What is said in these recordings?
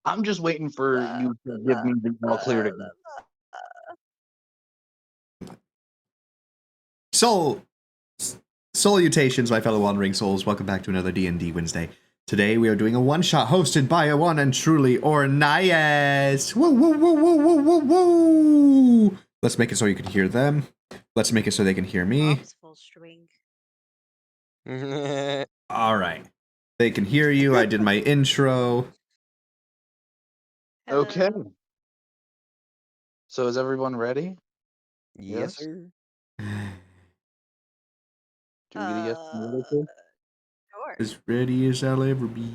I'm just waiting for you to give me the all clear to go. Salutations, my fellow wandering souls. Welcome back to another D&D Wednesday. Today we are doing a one-shot hosted by a one and truly Ornias. Woo, woo, woo, woo, woo, woo, woo. Let's make it so you can hear them. Let's make it so they can hear me. Full string. All right. They can hear you. I did my intro. Okay. Hello. So is everyone ready? Yes, sir. Do we get a yes from the other two? Sure. As ready as I'll ever be.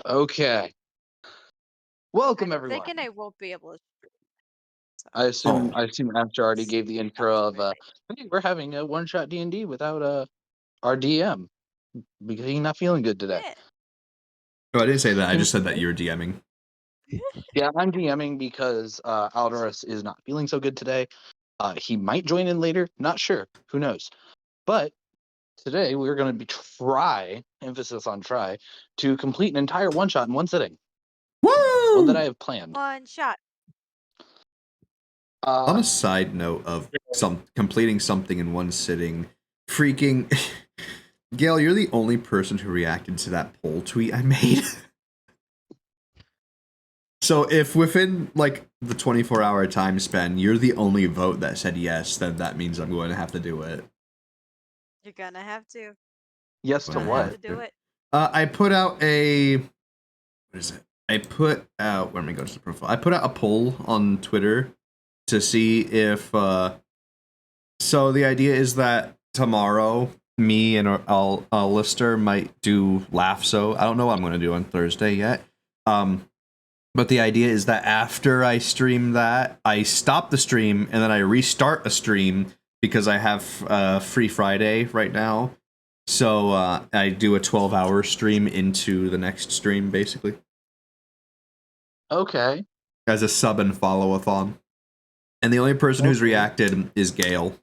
Okay. Welcome, I'm everyone. thinking I won't be able to. I assume Oh. Asher already gave the intro of hey, we're having a one-shot D&D without our DM because he's not feeling good today. Yeah. Oh, I didn't say that. I just said that you were DMing. Yeah, I'm DMing because Alderus is not feeling so good today. He might join in later, not sure. Who knows? But today we're going to try, emphasis on try, to complete an entire one-shot in one sitting. Woo! One that I have planned. One shot. On a side note of completing something in one sitting, freaking Gail, you're the only person who reacted to that poll tweet I made. So if within like the 24-hour time span, you're the only vote that said yes, then that means I'm going to have to do it. You're gonna have to. Yes to You're gonna what? have to do it. I put out a... What is it? I put out... Where am I going to the profile? I put out a poll on Twitter to see if... So the idea is that tomorrow, me and Alistair might do LAFSO. I don't know what I'm going to do on Thursday yet. But the idea is that after I stream that, I stop the stream and then I restart a stream because I have free Friday right now. So I do a 12-hour stream into the next stream, basically. Okay. As a sub and follow-a-thon. And the only person who's reacted is Gail.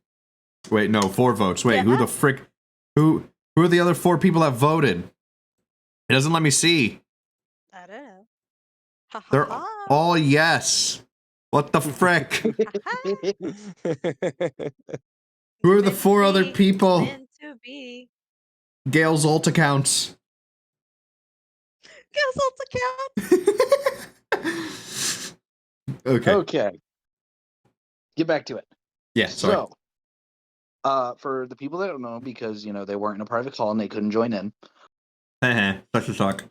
Wait, no, 4 votes. Wait, who the frick? Who are the other 4 people that voted? It doesn't let me see. I don't know. They're all yes. What the frick? Who are the 4 other people? Meant to be. Gail's ult accounts. Gail's ult accounts. Okay. Get back to it. Yeah, sorry. So, for the people that don't know, because, they weren't in a private call and they couldn't join in. Such a talk.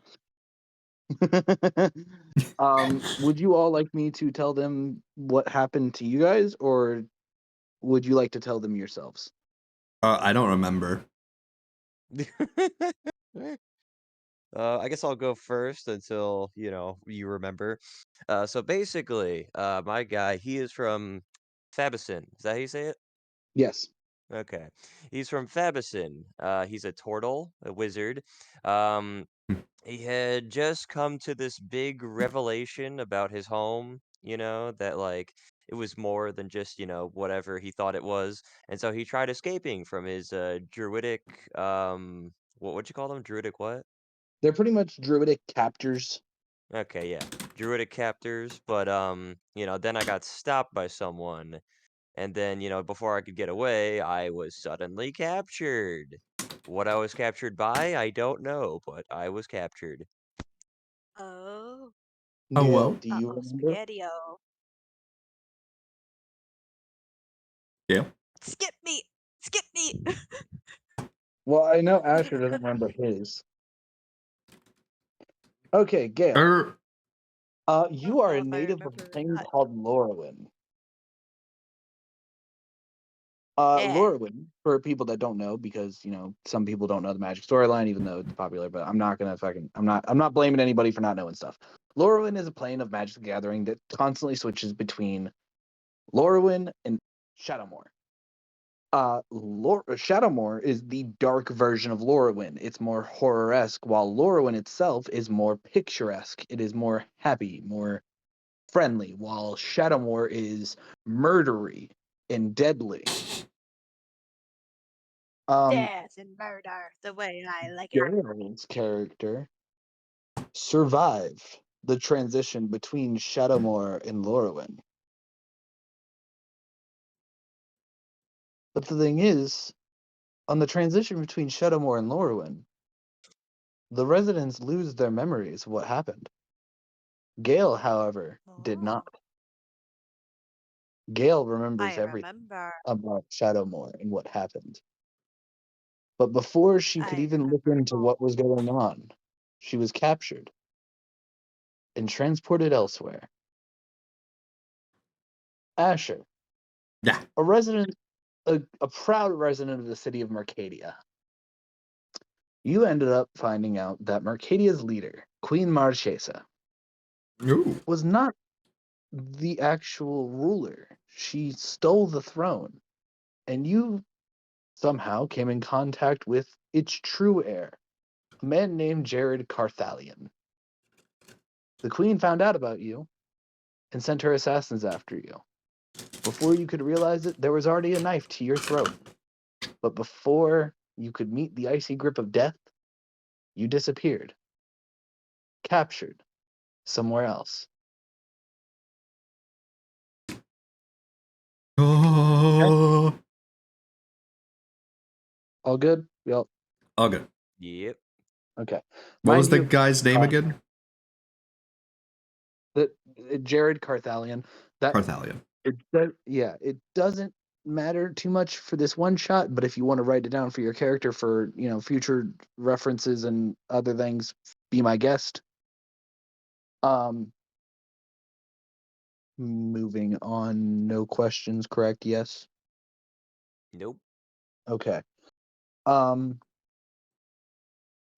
Would you all like me to tell them what happened to you guys, or would you like to tell them yourselves? I don't remember. I guess I'll go first until, you remember. So basically, my guy, he is from Fabison. Is that how you say it? Yes. Okay. He's from Fabison. He's a turtle, a wizard. He had just come to this big revelation about his home, that like it was more than just, whatever he thought it was. And so he tried escaping from his druidic what'd you call them? Druidic what? They're pretty much druidic captors. Okay, yeah. Druidic captors, but then I got stopped by someone. And then, before I could get away, I was suddenly captured. What I was captured by, I don't know, but I was captured. Oh. Oh, well. Do you remember? Spaghetti-o. Yeah. Skip me! Skip me! Well, I know Asher doesn't remember his. Okay, Gail. You are a native of a thing called Lorwyn. Lorwyn, for people that don't know, because some people don't know the Magic storyline, even though it's popular. But I'm not gonna I'm not blaming anybody for not knowing stuff. Lorwyn is a plane of Magic the Gathering that constantly switches between Lorwyn and Shadowmoor. Shadowmoor is the dark version of Lorwyn. It's more horror-esque, while Lorwyn itself is more picturesque. It is more happy, more friendly, while Shadowmoor is murdery and deadly. Death and murder, the way I like it. Gail's character survive the transition between Shadowmoor and Lorwyn. But the thing is, on the transition between Shadowmoor and Lorwyn, the residents lose their memories of what happened. Gale, however, did Oh, not. Gale remembers I everything remember. about Shadowmoor and what happened. But before she could I even look remember into all. what was going on, she was captured and transported elsewhere. Asher, Yeah. a resident, a proud resident of the city of Mercadia, you ended up finding out that Mercadia's leader, Queen Marchesa, Ooh. was not the actual ruler. She stole the throne, and you somehow came in contact with its true heir, a man named Jared Carthalion. The queen found out about you and sent her assassins after you. Before you could realize it, there was already a knife to your throat. But before you could meet the icy grip of death, you disappeared, captured somewhere else. Oh. All good? Yep. All good. Yep. Okay. What was Mind the you, guy's name again? that Jared Carthalion. That Carthalion. it doesn't matter too much for this one shot, but if you want to write it down for your character for future references and other things, be my guest. Moving on. No questions, correct? Yes. Nope. Okay. Now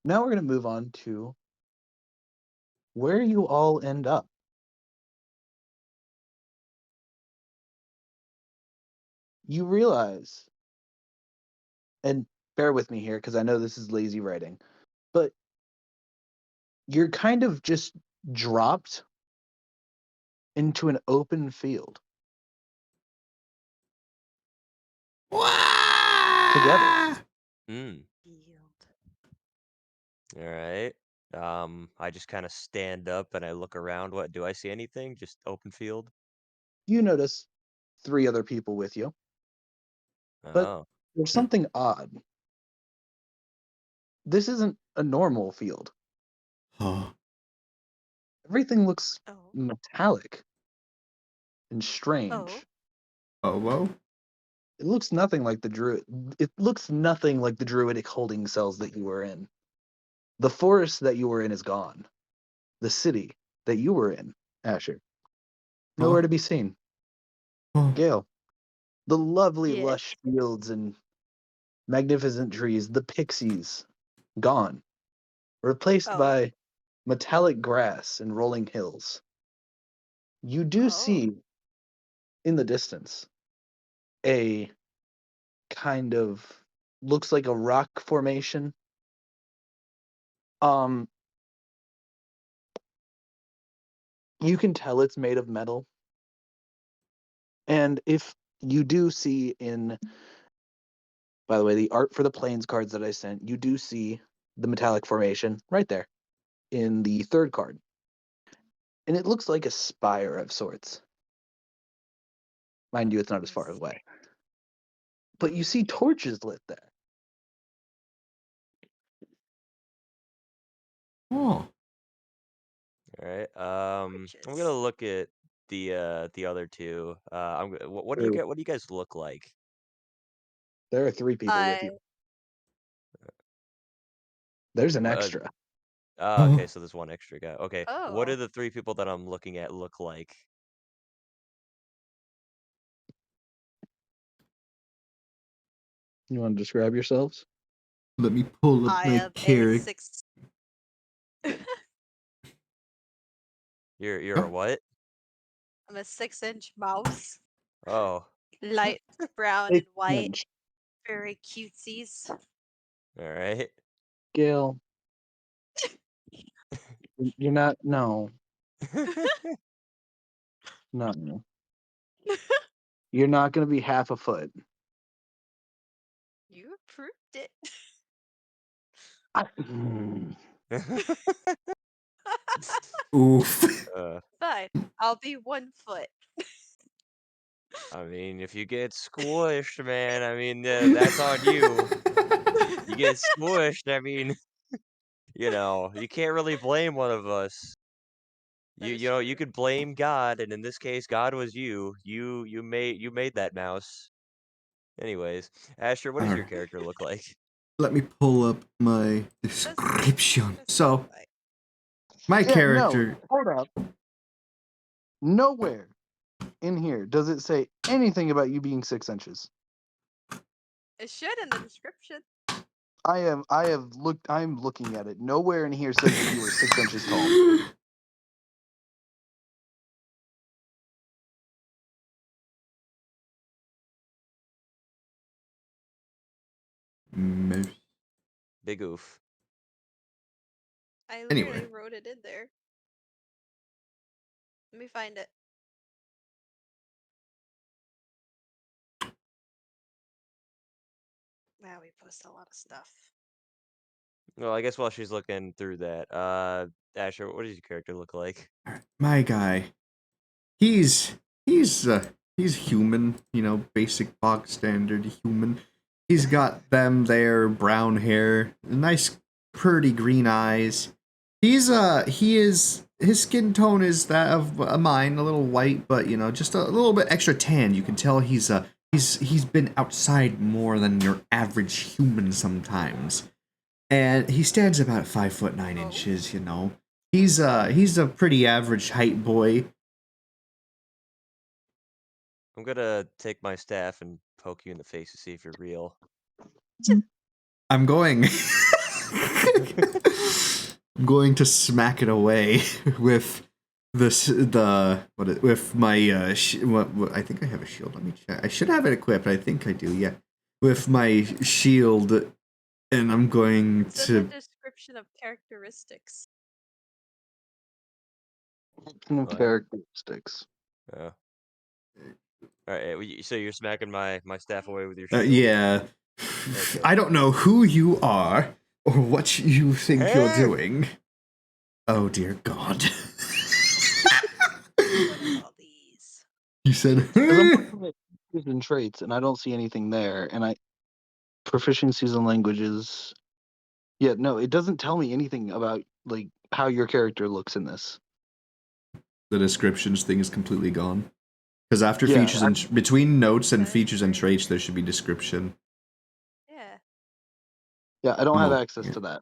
we're gonna move on to where you all end up. You realize, and bear with me here because I know this is lazy writing, but you're kind of just dropped into an open field together. Hmm. Yield. All right. I just kind of stand up and I look around. What do I see? Anything? Just open field? You notice 3 other people with you, but Oh. there's something odd. This isn't a normal field. Oh. Everything looks Oh. metallic and Oh. strange. Oh, whoa. It looks nothing like the druid. It looks nothing like the druidic holding cells that you were in. The forest that you were in is gone. The city that you were in, Asher, nowhere to be seen. Oh. Gale, the lovely Yeah. lush fields and magnificent trees, the pixies, gone, replaced Oh. by metallic grass and rolling hills. You do Oh. see in the distance a kind of looks like a rock formation. Um, you can tell it's made of metal. And if you do see in, by the way, the art for the planes cards that I sent, you do see the metallic formation right there in the 3rd card. And it looks like a spire of sorts. Mind you, it's not as far away. But you see torches lit there. Oh. All right. I'm gonna Torches. look at the other two. What do you There, get? What do you guys look like? there are 3 people with I. you. There's an What? extra. Okay, so there's one extra guy. Okay, what do Oh. the 3 people that I'm looking at look like? You want to describe yourselves? Let me pull up I my am a character. 6. You're a Oh, what? I'm a 6-inch mouse. Oh, Light brown and 8 white. inch. Very cutesies. all right. Gail, you're not. No, no. You're not going to be half a foot. You approved it. I, Oof. Fine. I'll be 1 foot. I mean, if you get squished, man, I mean, that's on you. You get squished, I mean, you can't really blame one of us. That is You true. could blame God, and in this case, God was you. You made that mouse. Anyways, Asher, what does your Alright. character look like? Let me pull up my Does description. does he look So, like? my Yeah, no, character. hold up. Nowhere in here does it say anything about you being 6 inches. It should in the description. I'm looking at it. Nowhere in here says that you were 6 inches tall. Mouse. Big oof. I Anyway. literally wrote it in there. Let me find it. Wow, we post a lot of stuff. Well, I guess while she's looking through that, Asher, what does your character look like? My guy. He's he's uh he's human, basic bog standard human. He's got them there brown hair, nice pretty green eyes. He is his skin tone is that of mine, a little white, but just a little bit extra tan. You can tell he's been outside more than your average human sometimes. And he stands about 5'9". He's a pretty average height boy. I'm gonna take my staff and poke you in the face to see if you're real. I'm going. I'm going to smack it away with with my what I think I have a shield. Let me check. I should have it equipped. I think I do. Yeah, with my shield, and I'm going It's in the to. description of characteristics. What? Characteristics. Oh. Alright, so you're smacking my staff away with your shield? Yeah. Okay. I don't know who you are or what you think you're Hey! doing. Oh dear God. What are all these? You said, Because I'm looking at features and traits, and I don't see anything there. And proficiencies in languages. Yeah, no, it doesn't tell me anything about like how your character looks in this. the descriptions thing is completely gone. Because after Yeah, features and between notes and That is features and weird. traits, there should be description. Yeah. Yeah, I don't have Oh, access yeah. to that.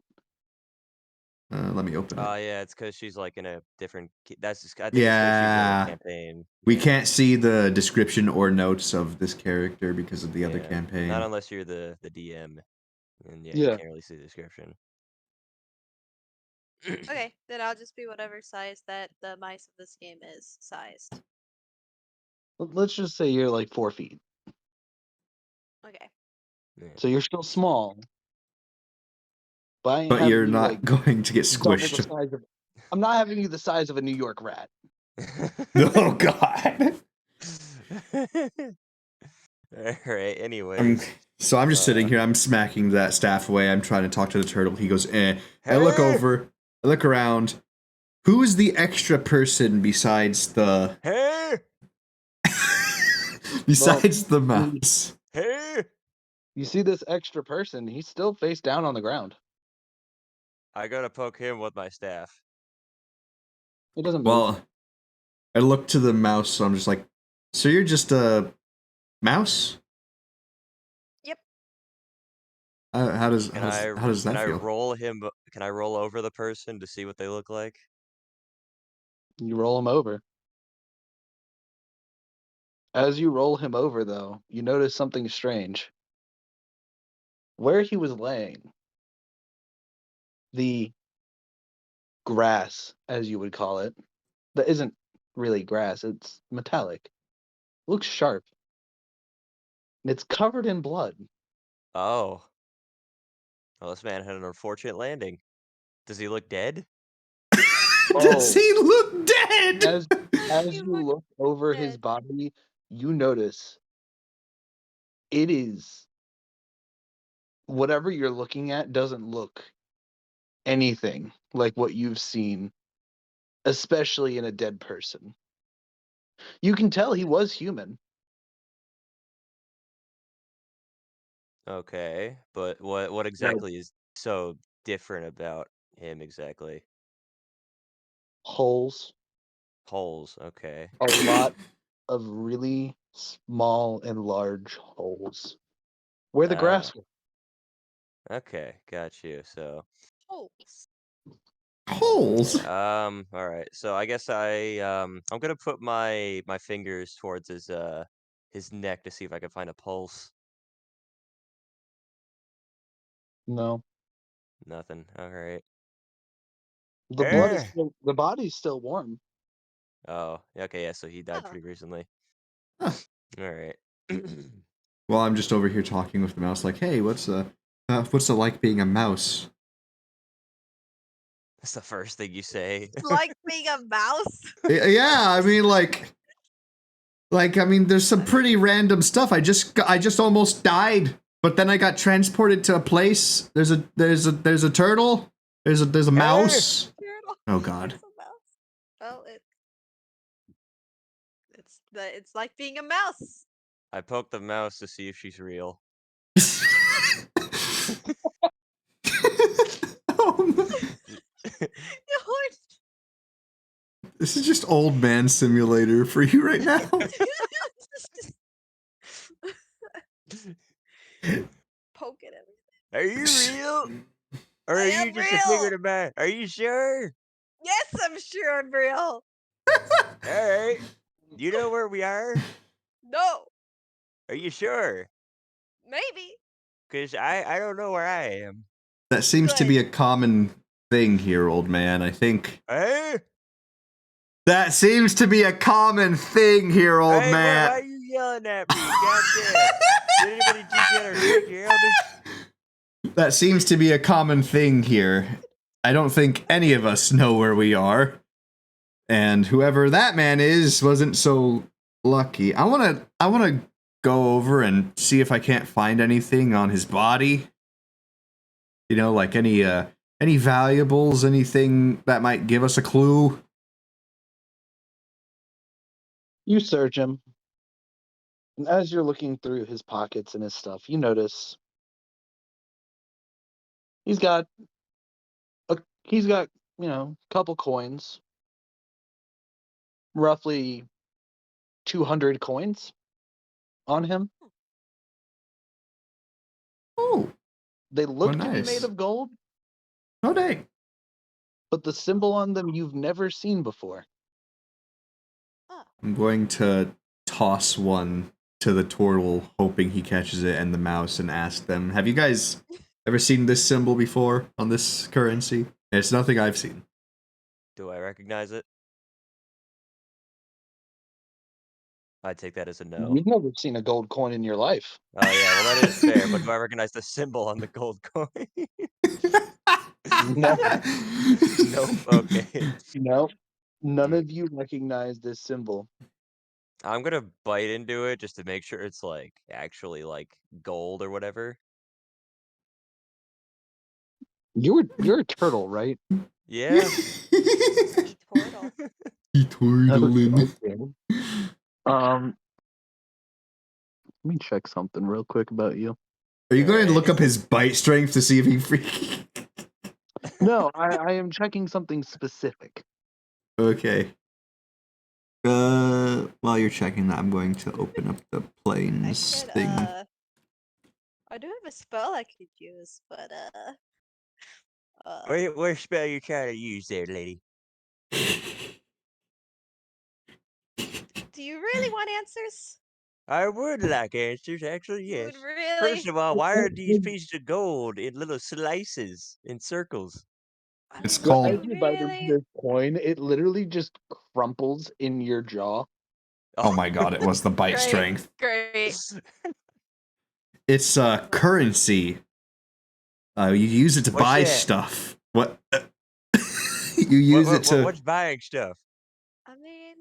Let me open it. Yeah, it's because she's like in a different. That's just, I think it's because she's in a Yeah. campaign. We Yeah. can't see the description or notes of this character because of the other Yeah, campaign. Not unless you're the DM, and you Yeah. can't really see the description. Okay, then I'll just be whatever size that the mice of this game is sized. Let's just say you're like 4 feet. Okay. Yeah. So you're still small. But I ain't But having you're you not like going to get double the squished. size of. I'm not having you the size of a New York rat. Oh God. Alright, anyways. I'm just sitting here. I'm smacking that staff away. I'm trying to talk to the turtle. He goes, eh. I look Hey! over. I look around. Who's the extra person besides the Hey! besides the mouse? Hey! You see this extra person? He's still face down on the ground. I gotta poke him with my staff. He doesn't move. Well, I look to the mouse, so I'm just like, so you're just a mouse? Yep. How does Can how does that I feel? roll him? Can I roll over the person to see what they look like? You roll him over. As you roll him over, though, you notice something strange. Where he was laying, the grass, as you would call it, that isn't really grass, it's metallic, looks sharp. And it's covered in blood. Oh. Well, this man had an unfortunate landing. Does he look dead? Does Oh, he look dead? as He you looked look over his dead. body, you notice it is whatever you're looking at doesn't look anything like what you've seen especially in a dead person. You can tell he was human. Okay, but what exactly is so different about him exactly? Holes, Holes, okay. a lot of really small and large holes where the Ah, grass was. okay, got you. So, Holes. Holes. all right. So I guess I'm gonna put my fingers towards his neck to see if I can find a pulse. No, Nothing. All right. the blood is Eh. still, the body's still warm. Oh, okay, yeah, so he died Oh. pretty recently. Huh. All right. Well, I'm just over here talking with the mouse, like, hey, what's it like being a mouse? That's the first thing you say. Like being a mouse. Yeah, I mean, I mean, there's some pretty random stuff. I just almost died, but then I got transported to a place. There's a turtle. There's a mouse. Turtle. Oh God. There's a mouse. Well, it's like being a mouse. I poked the mouse to see if she's real. Oh, no. This is just old man simulator for you right now. Poke at everything. Are you real? Or I are am you just a real. figure of man? Are you sure? Yes, I'm sure I'm real. Alright. You know where we are? No, Are you sure? maybe. Because I don't know where I am. That seems to be a common thing here, old man. I think. Eh? That seems to be a common thing here, old Hey, man. why are you yelling at me? Goddamn. Did anybody teach you how to respect your elders? That seems to be a common thing here. I don't think any of us know where we are. And whoever that man is wasn't so lucky. I wanna go over and see if I can't find anything on his body. You know, like any valuables, anything that might give us a clue. You search him, and as you're looking through his pockets and his stuff, you notice he's got a couple coins, roughly 200 coins on him. Oh, They look to be nice. made of gold, Oh dang. but the symbol on them you've never seen before. I'm going to toss one to the turtle, hoping he catches it, and the mouse, and ask them, have you guys ever seen this symbol before on this currency? It's nothing I've seen. Do I recognize it? I take that as a no. You've never seen a gold coin in your life. Oh yeah, well that is fair, but do I recognize the symbol on the gold coin? No. Nope, okay. No. None of you recognize this symbol. I'm gonna bite into it just to make sure it's like actually like gold or whatever. You're a turtle, right? Yeah. Turtle. Okay. Let me check something real quick about you. Are you going to look up his bite strength to see if he freaking... No, I am checking something specific. Okay. While you're checking that, I'm going to open up the planes thing. I do have a spell I could use, but What spell you trying to use there, lady? do you really want answers? I would like answers, actually, You yes. would really? First of all, why are these pieces of gold in little slices, in circles? It's mean, called- As you bite into this coin, it literally just crumples in your jaw. Oh my god, it was the bite Great. strength. Great. It's currency. You use it to What's buy that? stuff. What? You use it to... What's buying stuff? I mean,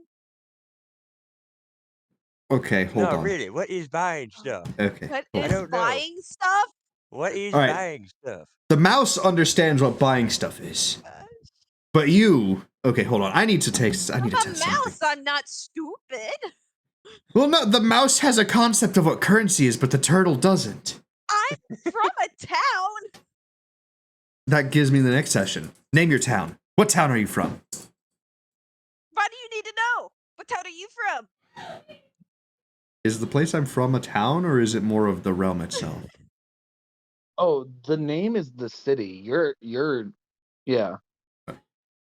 Okay, hold No, on. really, what is buying stuff? Okay. what hold is on. don't know. buying stuff? What is All right. buying stuff? The mouse understands what buying stuff is. But you... Okay, hold on. I need to test I'm a something. mouse. I'm not stupid. Well, no, the mouse has a concept of what currency is, but the turtle doesn't. I'm from a town. That gives me the next session. Name your town. What town are you from? Why do you need to know? What town are you from? Is the place I'm from a town, or is it more of the realm itself? Oh, the name is the city. Yeah.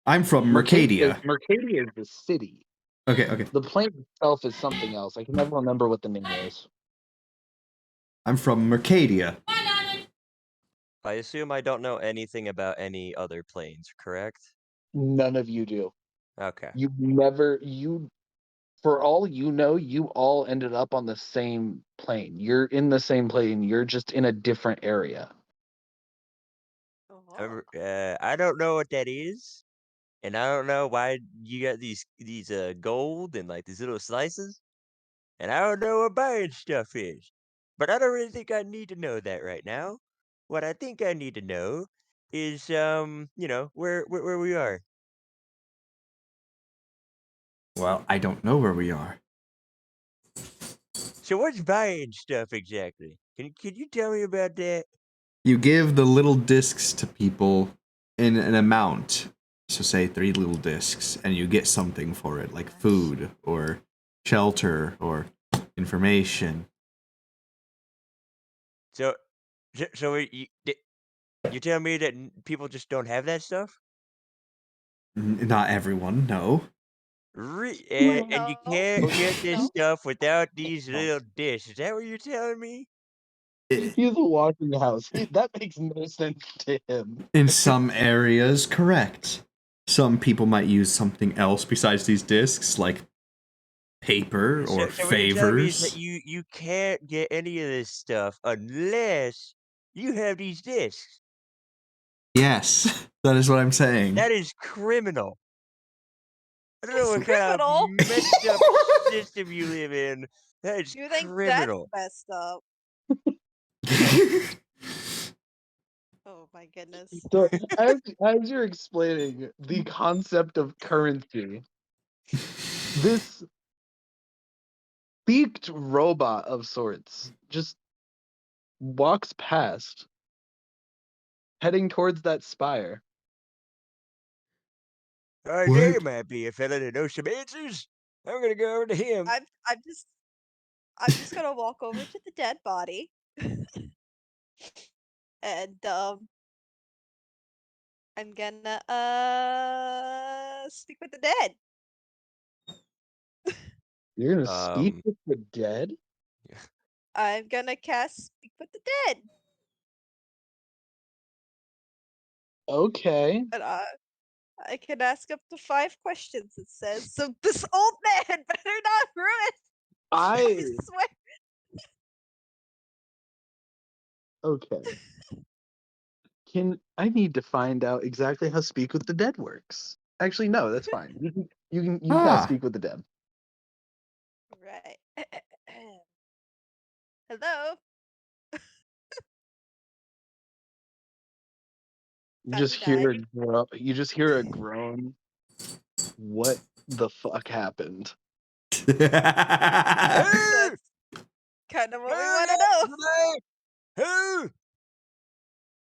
I'm from Mercadia. Mercadia is the city. Okay. The plane itself is something else. I can never remember what the name is. I'm from Mercadia. I assume I don't know anything about any other planes, correct? None of you do. Okay. For all you know, you all ended up on the same plane. You're in the same plane. You're just in a different area. I don't know what that is, and I don't know why you got these gold and like these little slices, and I don't know what buying stuff is. But I don't really think I need to know that right now. What I think I need to know is where we are. Well, I don't know where we are. So what's buying stuff exactly? Can you tell me about that? You give the little discs to people in an amount. So say 3 little discs, and you get something for it, like food or shelter or information. So you tell me that people just don't have that stuff? Not everyone, no. And you can't get this No. stuff without these little discs. Is that what you're telling me? He's a walking house. That makes no sense to him. In some areas, correct. Some people might use something else besides these discs, like paper or So what you're telling me is that favors. you can't get any of this stuff unless you have these discs. Yes, that is what I'm saying. That is criminal. I don't know It's what kind of criminal. messed up system you live in. That is You think that's criminal. messed up? Oh my goodness. So as you're explaining the concept of currency, this beaked robot of sorts just walks past, heading towards that spire. There might be a fella that knows some answers. I'm gonna go over to him. I'm just gonna walk over to the dead body. And I'm gonna speak with the dead. You're gonna speak Um, with the dead? I'm gonna cast speak with the dead. Okay. And I can ask up to 5 questions, it says. So this old man better not ruin. I I swear. okay. I need to find out exactly how speak with the dead works. Actually, no, that's fine. You can cast speak with the dead. Right. Hello? You Are just you hear dying? you just hear a groan. What the fuck happened? That's kind of what we want to know.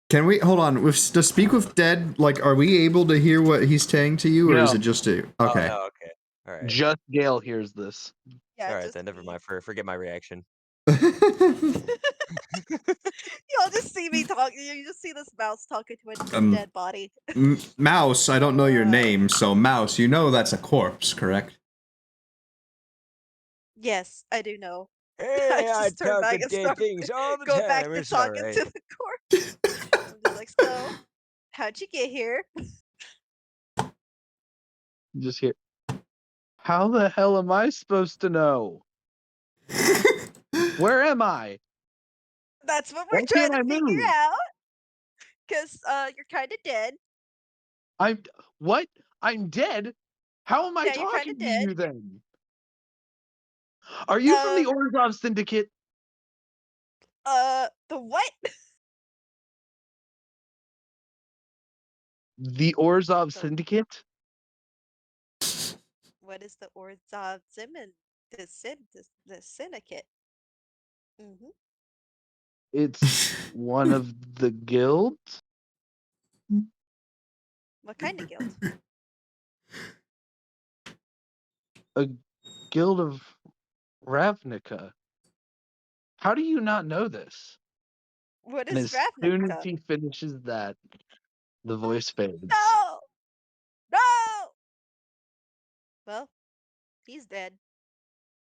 Can we hold on? With the speak with dead, like, are we able to hear what he's saying to you, or is No. it just a Oh, okay? no, okay. All right. Just Gale hears this. Yeah, All right just then. Never me. mind. Forget my reaction. You'll just see me talking. You just see this mouse talking to a dead body. Mouse, I don't know your name, so Mouse, you know that's a corpse, correct? Yes, I do know. Hey, I just turn talk back with and dead start things all the go time. back to It's all talking right. to the corpse. I'm just like, so, how'd you get here? You just hear. How the hell am I supposed to know? Where am I? That's what Why we're trying can't to I figure move? out. Cause you're kind of dead. I'm what? I'm dead? How am I Yeah, you're kind talking of to dead. you then? Are you from the Orzhov Syndicate? The what? The Orzhov Syndicate? What is the Orzhov Zimin? The syndicate. Mm-hmm. It's one of the guilds? What kind of guild? A guild of Ravnica. How do you not know this? What And is as soon as Ravnica? he finishes that, the voice fades. No! No! Well, he's dead.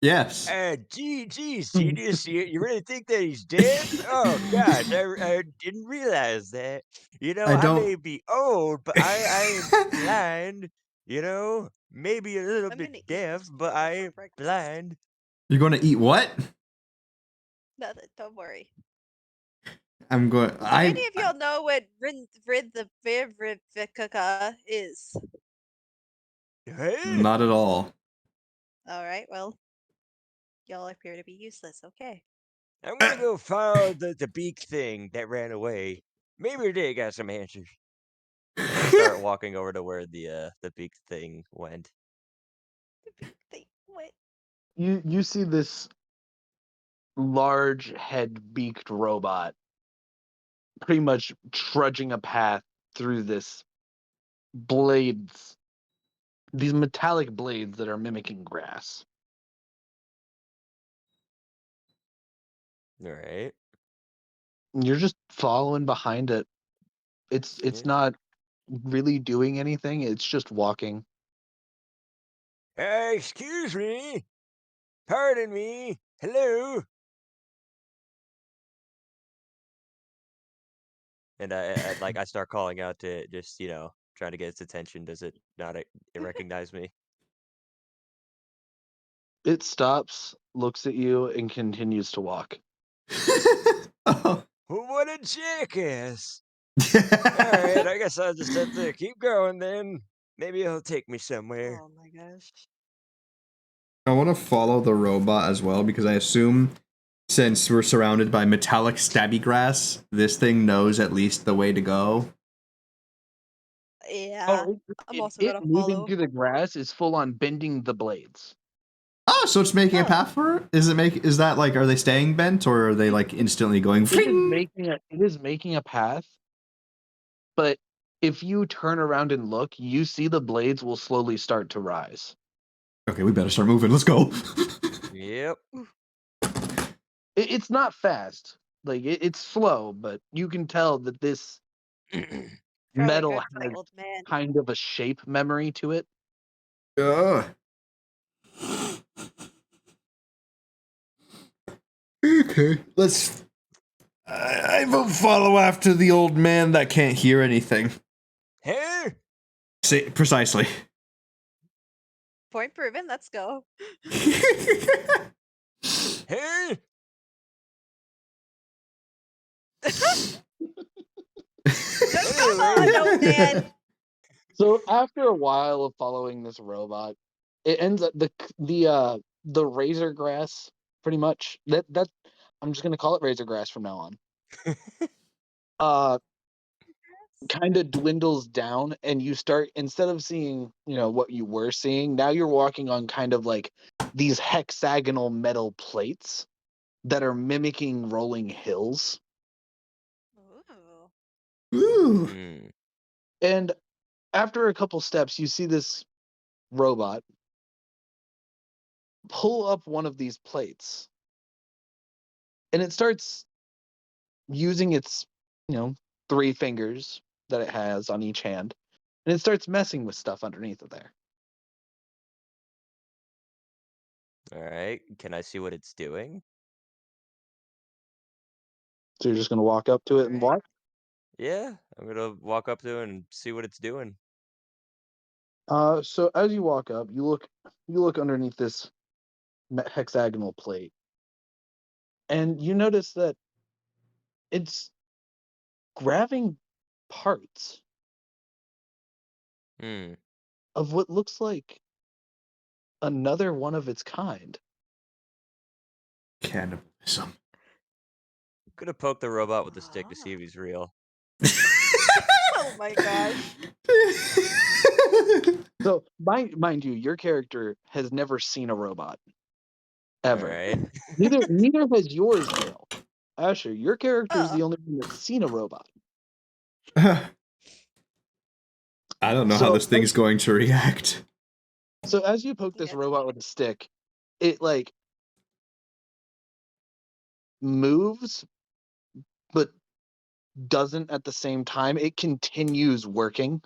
Yes. Geez, genius. You really think that he's dead? Oh, gosh, I didn't realize that. I I don't. may be old, but I ain't blind. Maybe a little I'm bit gonna eat deaf, this but turtle I for ain't breakfast. blind. You're going to eat what? Nothing. Don't worry. I'm going. Do any of y'all know what Ridvika is? Hey, Not at all. All right. Well, y'all appear to be useless. Okay. I'm gonna go follow the beak thing that ran away. Maybe they got some answers. And I start walking over to where the beak thing went. What? You see this large head beaked robot pretty much trudging a path through this blades, these metallic blades that are mimicking grass. All right. You're just following behind it. It's Yeah. not really doing anything. It's just walking. Excuse me. Pardon me. Hello. And I start calling out to just trying to get its attention. Does it not recognize me? It stops, looks at you, and continues to walk. Oh. What a jackass! All right, I guess I'll just have to keep going then. Maybe he'll take me somewhere. Oh my gosh. I want to follow the robot as well because I assume since we're surrounded by metallic stabby grass, this thing knows at least the way to go. Yeah. I'm also gonna moving follow. through the grass is full on bending the blades. Oh, so it's making a Oh. path for it? Is that like, are they staying bent or are they like instantly going It is making a path, but if you turn around and look, you see the blades will slowly start to rise. Okay, we better start moving. Let's go. Yep. It's not fast. Like it's slow, but you can tell that this Probably metal good for the has old man. kind of a shape memory to it. Okay, let's. I vote follow after the old man that can't hear anything. Hey. Say precisely. Point proven. Let's go. Hey. Come on, old man. So after a while of following this robot, it ends up the razor grass pretty much that I'm just gonna call it razor grass from now on. Kind of dwindles down, and you start, instead of seeing what you were seeing, now you're walking on kind of like these hexagonal metal plates that are mimicking rolling hills. Ooh. Ooh. And after a couple steps, you see this robot pull up one of these plates, and it starts using its, 3 fingers that it has on each hand, and it starts messing with stuff underneath of there. All right. Can I see what it's doing? So you're just gonna walk up to it and Alright. watch. Yeah, I'm gonna walk up to it and see what it's doing. So as you walk up, you look underneath this hexagonal plate, and you notice that it's grabbing parts Hmm. of what looks like another one of its kind. Cannibalism. Could have poked the robot with the stick to see Ah. if he's real. Oh my gosh. So, mind you, your character has never seen a robot ever. All right. Neither has yours, Gale. Asher, your character is Oh. the only one that's seen a robot. I don't know how So- this thing's going to react. So as you poke this Yeah. robot with a stick, it like moves, but doesn't at the same time. It continues working.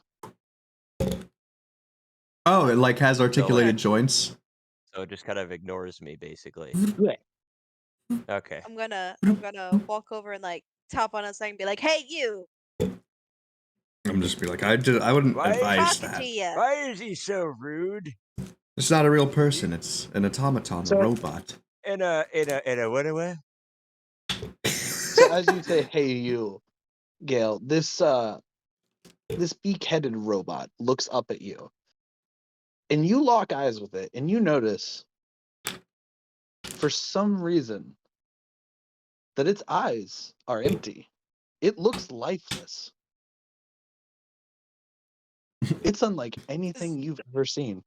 Oh, it like has So, articulated like, joints. so it just kind of ignores me, basically. Yeah. Okay. I'm gonna walk over and like tap on his leg and be like, "Hey, you! I'm just be like, I wouldn't Why- advise Talking that. to you." Why is he so rude? It's not a real person. It's an automaton, So- a robot. In a what? So as you say, "Hey, you," Gale, this beak-headed robot looks up at you, and you lock eyes with it, and you notice, for some reason, that its eyes are empty. It looks lifeless. It's unlike anything you've ever seen.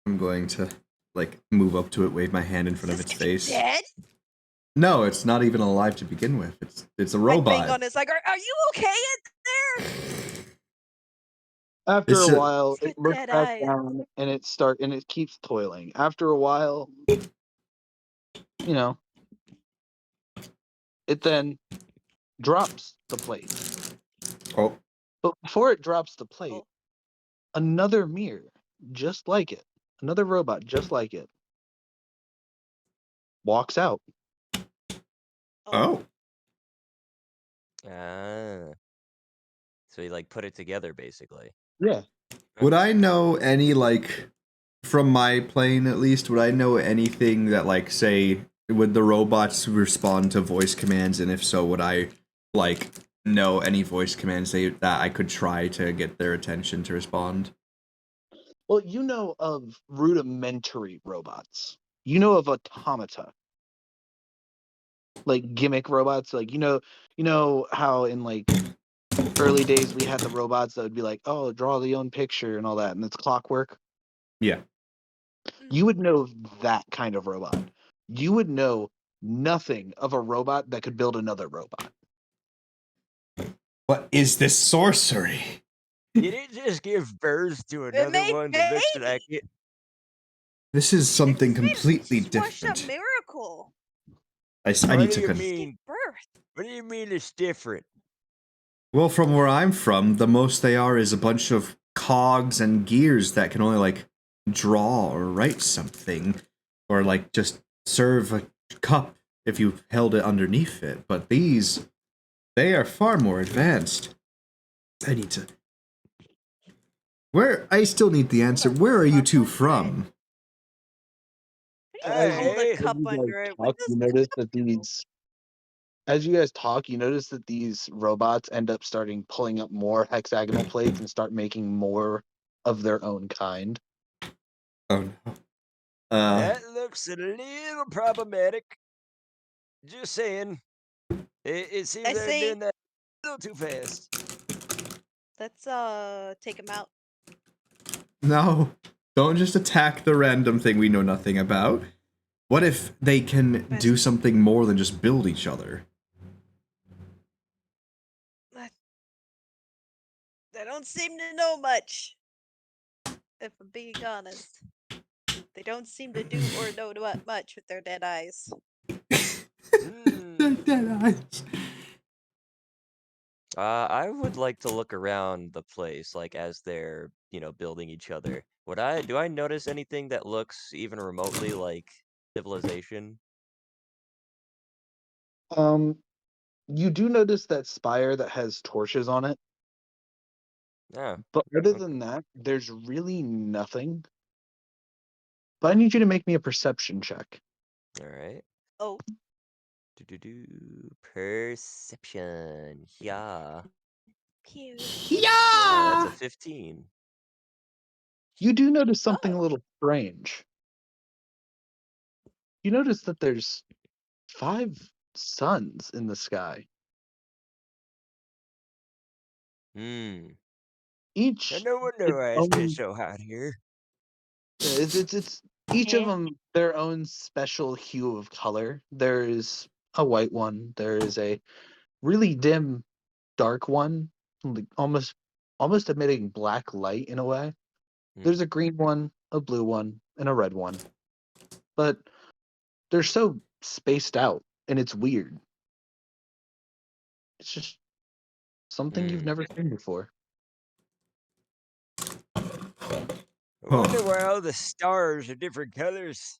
I'm going to like move up to it, wave my hand in Is front of this its guy face. dead? No, it's not even alive to begin with. It's a Like bang robot. on his like, are you okay in there? After It's a a- while, It's got it looks dead back eyes. down and it keeps toiling. After a while, it then drops the plate. Oh, But before it drops the plate, Oh. another mirror, just like it, another robot just like it, walks out. oh. Ah. So he like put it together, basically. Yeah. Would I know any like from my plane at least? Would I know anything that like say would the robots respond to voice commands, and if so, would I like know any voice commands that I could try to get their attention to respond? Well, you know of rudimentary robots. You know of automata. Like gimmick robots. Like you know how in like early days we had the robots that would be like, oh, draw the own picture and all that, and it's clockwork. Yeah. You would know that kind of robot. You would know nothing of a robot that could build another robot. What is this sorcery? You didn't just give birth to another made one that makes it baby. accurate. This is something It's made- completely it's washed up different. miracle. I What need do to you con- mean? Gave birth. What do you mean it's different? Well, from where I'm from, the most they are is a bunch of cogs and gears that can only like draw or write something, or like just serve a cup if you held it underneath it. But these, they are far more advanced. I need to. Where I still need the answer. Where are you two from? How do you hold Hey. a cup under it? What does You notice that these, as you guys talk, you notice that these robots end up starting pulling up more hexagonal plates and start making more of their own kind. Oh no. That looks a little problematic. Just saying. It seems I they're say- doing that a little too fast. Let's take him out. No, don't just attack the random thing we know nothing about. What if they can do something more than just build each other? They don't seem to know much. If I'm being honest. They don't seem to do or know much with their dead eyes. Dead eyes. I would like to look around the place, like as they're, building each other. Do I notice anything that looks even remotely like civilization? You do notice that spire that has torches on it, Yeah. but other than that, there's really nothing. But I need you to make me a perception check. All right. Oh. Perception. Yeah. Yeah. That's a 15. You do notice something a little strange. You notice that there's 5 suns in the sky. Hmm. Each No wonder its why it's been own, so hot here. it's each of Eh? them their own special hue of color. There's a white one. There is a really dim dark one, like almost emitting black light in a way. There's a green one, a blue one, and a red one. But they're so spaced out and it's weird. It's just something you've Hmm. never seen before. I Huh. wonder why all the stars are different colors.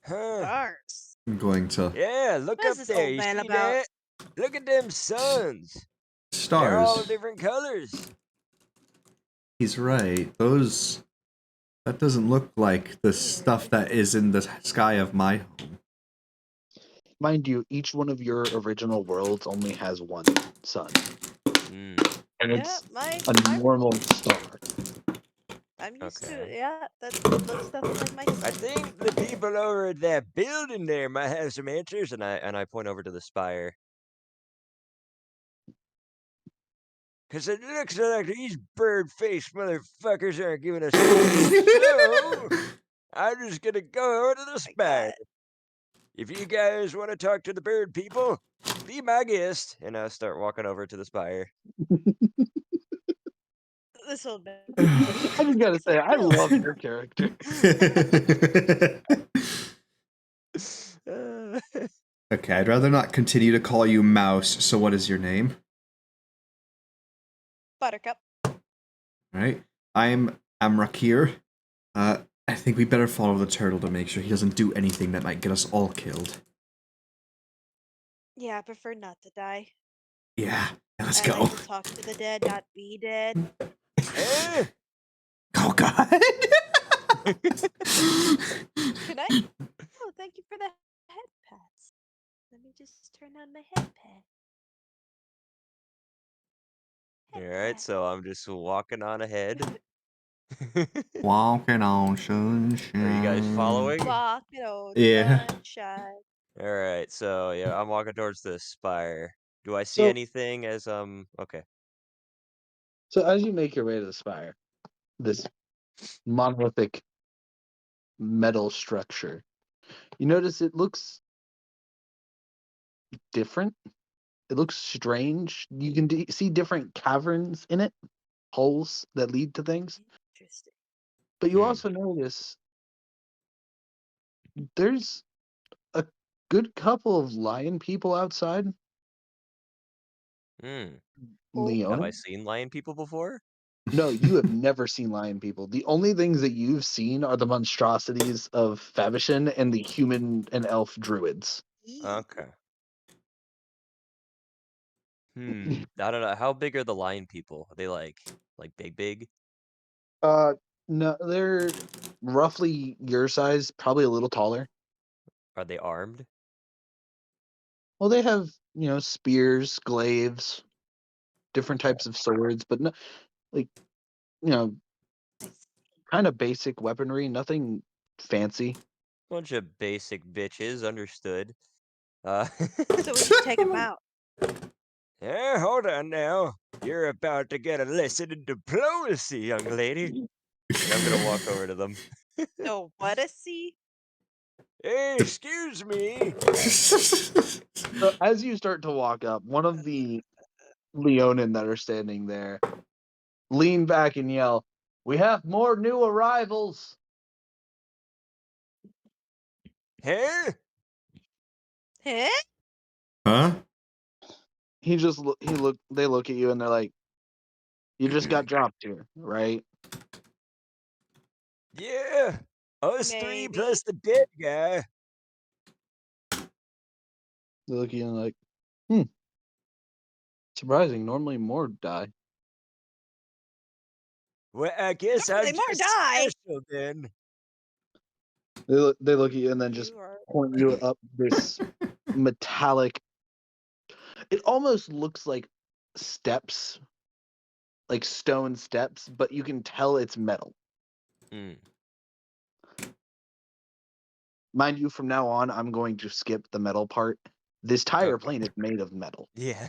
Huh. Stars. I'm going to Yeah, look What is up this there. old You man see about? that? Look at them suns. They're all stars. different colors. He's right. That doesn't look like the stuff that is in the sky of my home. Mind you, each one of your original worlds only has one sun, Hmm. and Yeah, it's my a normal star. I'm used to Okay. it. Yeah, that looks nothing like my I son. think the people over at that building there might have some answers, and I point over to the spire. Cause it looks like these bird-faced motherfuckers aren't giving us answers. So I'm just gonna go over to the My spire. God, If you guys want to talk to the bird people, be my guest. And I start walking over to the spire. this old man. I just gotta He's like, say, I no. love your character. Okay, I'd rather not continue to call you Mouse, so what is your name? Buttercup. Alright. I'm Amrakir. I think we better follow the turtle to make sure he doesn't do anything that might get us all killed. Yeah, I prefer not to die. Yeah, let's I go. like to talk to the dead, not be dead. Eh? Oh god. Can I? Oh, thank you for the head pats. Let me just turn on my head pad. All Head right, pat. so I'm just walking on ahead. Walking on sunshine. Are you guys following? Walking on Yeah. sunshine. All right, so yeah, I'm walking towards the spire. Do I see So, anything as okay. so as you make your way to the spire, this monolithic metal structure, you notice it looks different. It looks strange. You can see different caverns in it, holes that lead to things. Interesting. But you Hmm. also notice there's a good couple of lion people outside. Hmm. Oh. Have Leona? I seen lion people before? No, you have never seen lion people. The only things that you've seen are the monstrosities of Favishin and the human and elf druids. Okay. I don't know. How big are the lion people? Are they like big? Uh, no, they're roughly your size, probably a little taller. Are they armed? Well, they have, spears, glaives, different types of swords, but no, like, you know, I see. kind of basic weaponry, nothing fancy. Bunch of basic bitches, understood. Uh, So we should take him out. yeah, hold on now. You're about to get a lesson in diplomacy, young lady. And I'm gonna walk over to them. So what a see? Hey, excuse me. So as you start to walk up, one of the Leonin that are standing there lean back and yell, "We have more new arrivals." Huh? Huh? Huh? They look at you and they're like, "You just got dropped here, right?" Yeah. Us three Maybe. plus the dead guy. They look at you and they're like, surprising. Normally more die. Well, I guess Normally I'm more just die. special then. They look at you and then just You are. point you up this metallic. It almost looks like steps, like stone steps, but you can tell it's metal. Hmm. Mind you, from now on, I'm going to skip the metal part. This tire Okay. plane is made of metal. Yeah.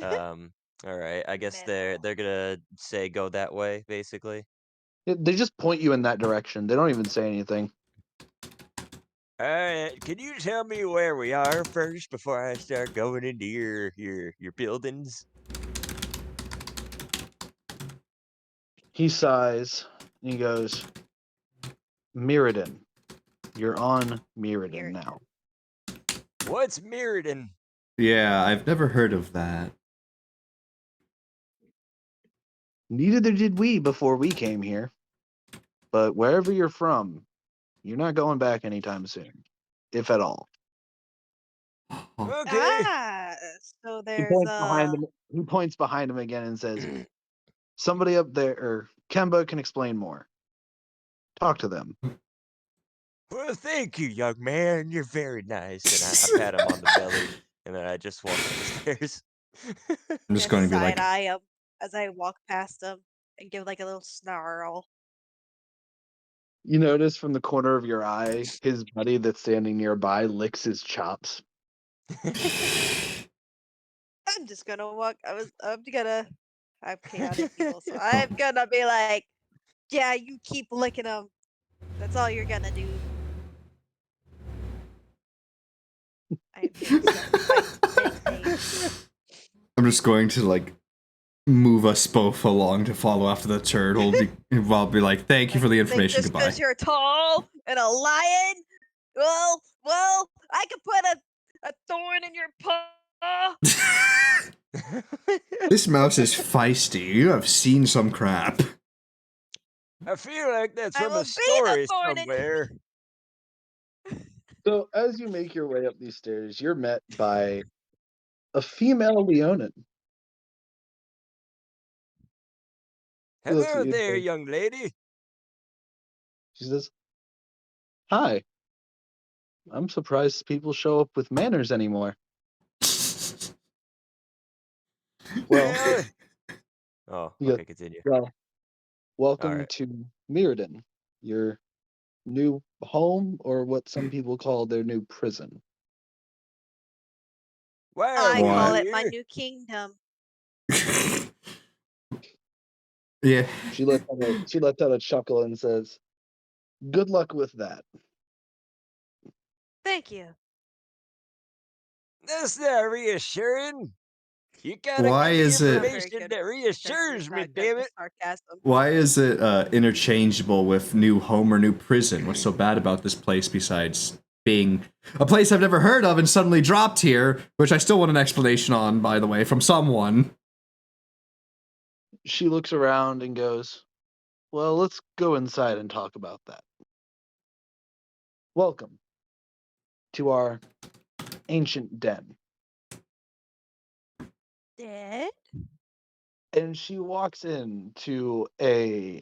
um, All right. I guess they're Metal. they're gonna say go that way, basically. They just point you in that direction. They don't even say anything. All right. Can you tell me where we are first before I start going into your buildings? He sighs and he goes, Mirrodin. You're on Mirrodin Mirrodin. now. What's Mirrodin? Yeah, I've never heard of that. Neither did we before we came here. But wherever you're from, you're not going back anytime soon, if at all. Okay. So He there's points behind him. He points behind him again and says, "Somebody up there, or Kemba can explain more. Talk to them." Well, thank you, young man. You're very nice. And I pat him on the belly, and then I just walk up the stairs. I'm just going to be side like, eye him as I walk past him and give like a little snarl. You notice from the corner of your eye, his buddy that's standing nearby licks his chops. I'm just gonna walk. I'm chaotic evil, so I'm gonna be like, yeah, you keep licking them. That's all you're gonna do. I am here to start a fight. Big things. I'm just going to like move us both along to follow after the turtle. I'll be like, thank you for the Think information. just Goodbye. because you're tall and a lion, well, I could put a thorn in your paw. This mouse is feisty. You have seen some crap. I feel like that's I from will a be the story thorn in. somewhere. So as you make your way up these stairs, you're met by a female Leonin. She looks at Hello you. there, young lady. She says, "Hi. I'm surprised people show up with manners anymore." Well, Oh, he goes, okay, continue. well, welcome right. to Mirrodin, your new home, or what some people call their new prison. Why are I we call What? it my here? new kingdom. Yeah. She lets out a chuckle and says, "Good luck with that." Thank you. That's not reassuring. You gotta Why give me is it- Not very information good that because he's reassures me, not good damn with it. sarcasm. Why is it interchangeable with new home or new prison? What's so bad about this place besides being a place I've never heard of and suddenly dropped here, which I still want an explanation on, by the way, from someone. She looks around and goes, "Well, let's go inside and talk about that. Welcome to our ancient den." Dead? And she walks into a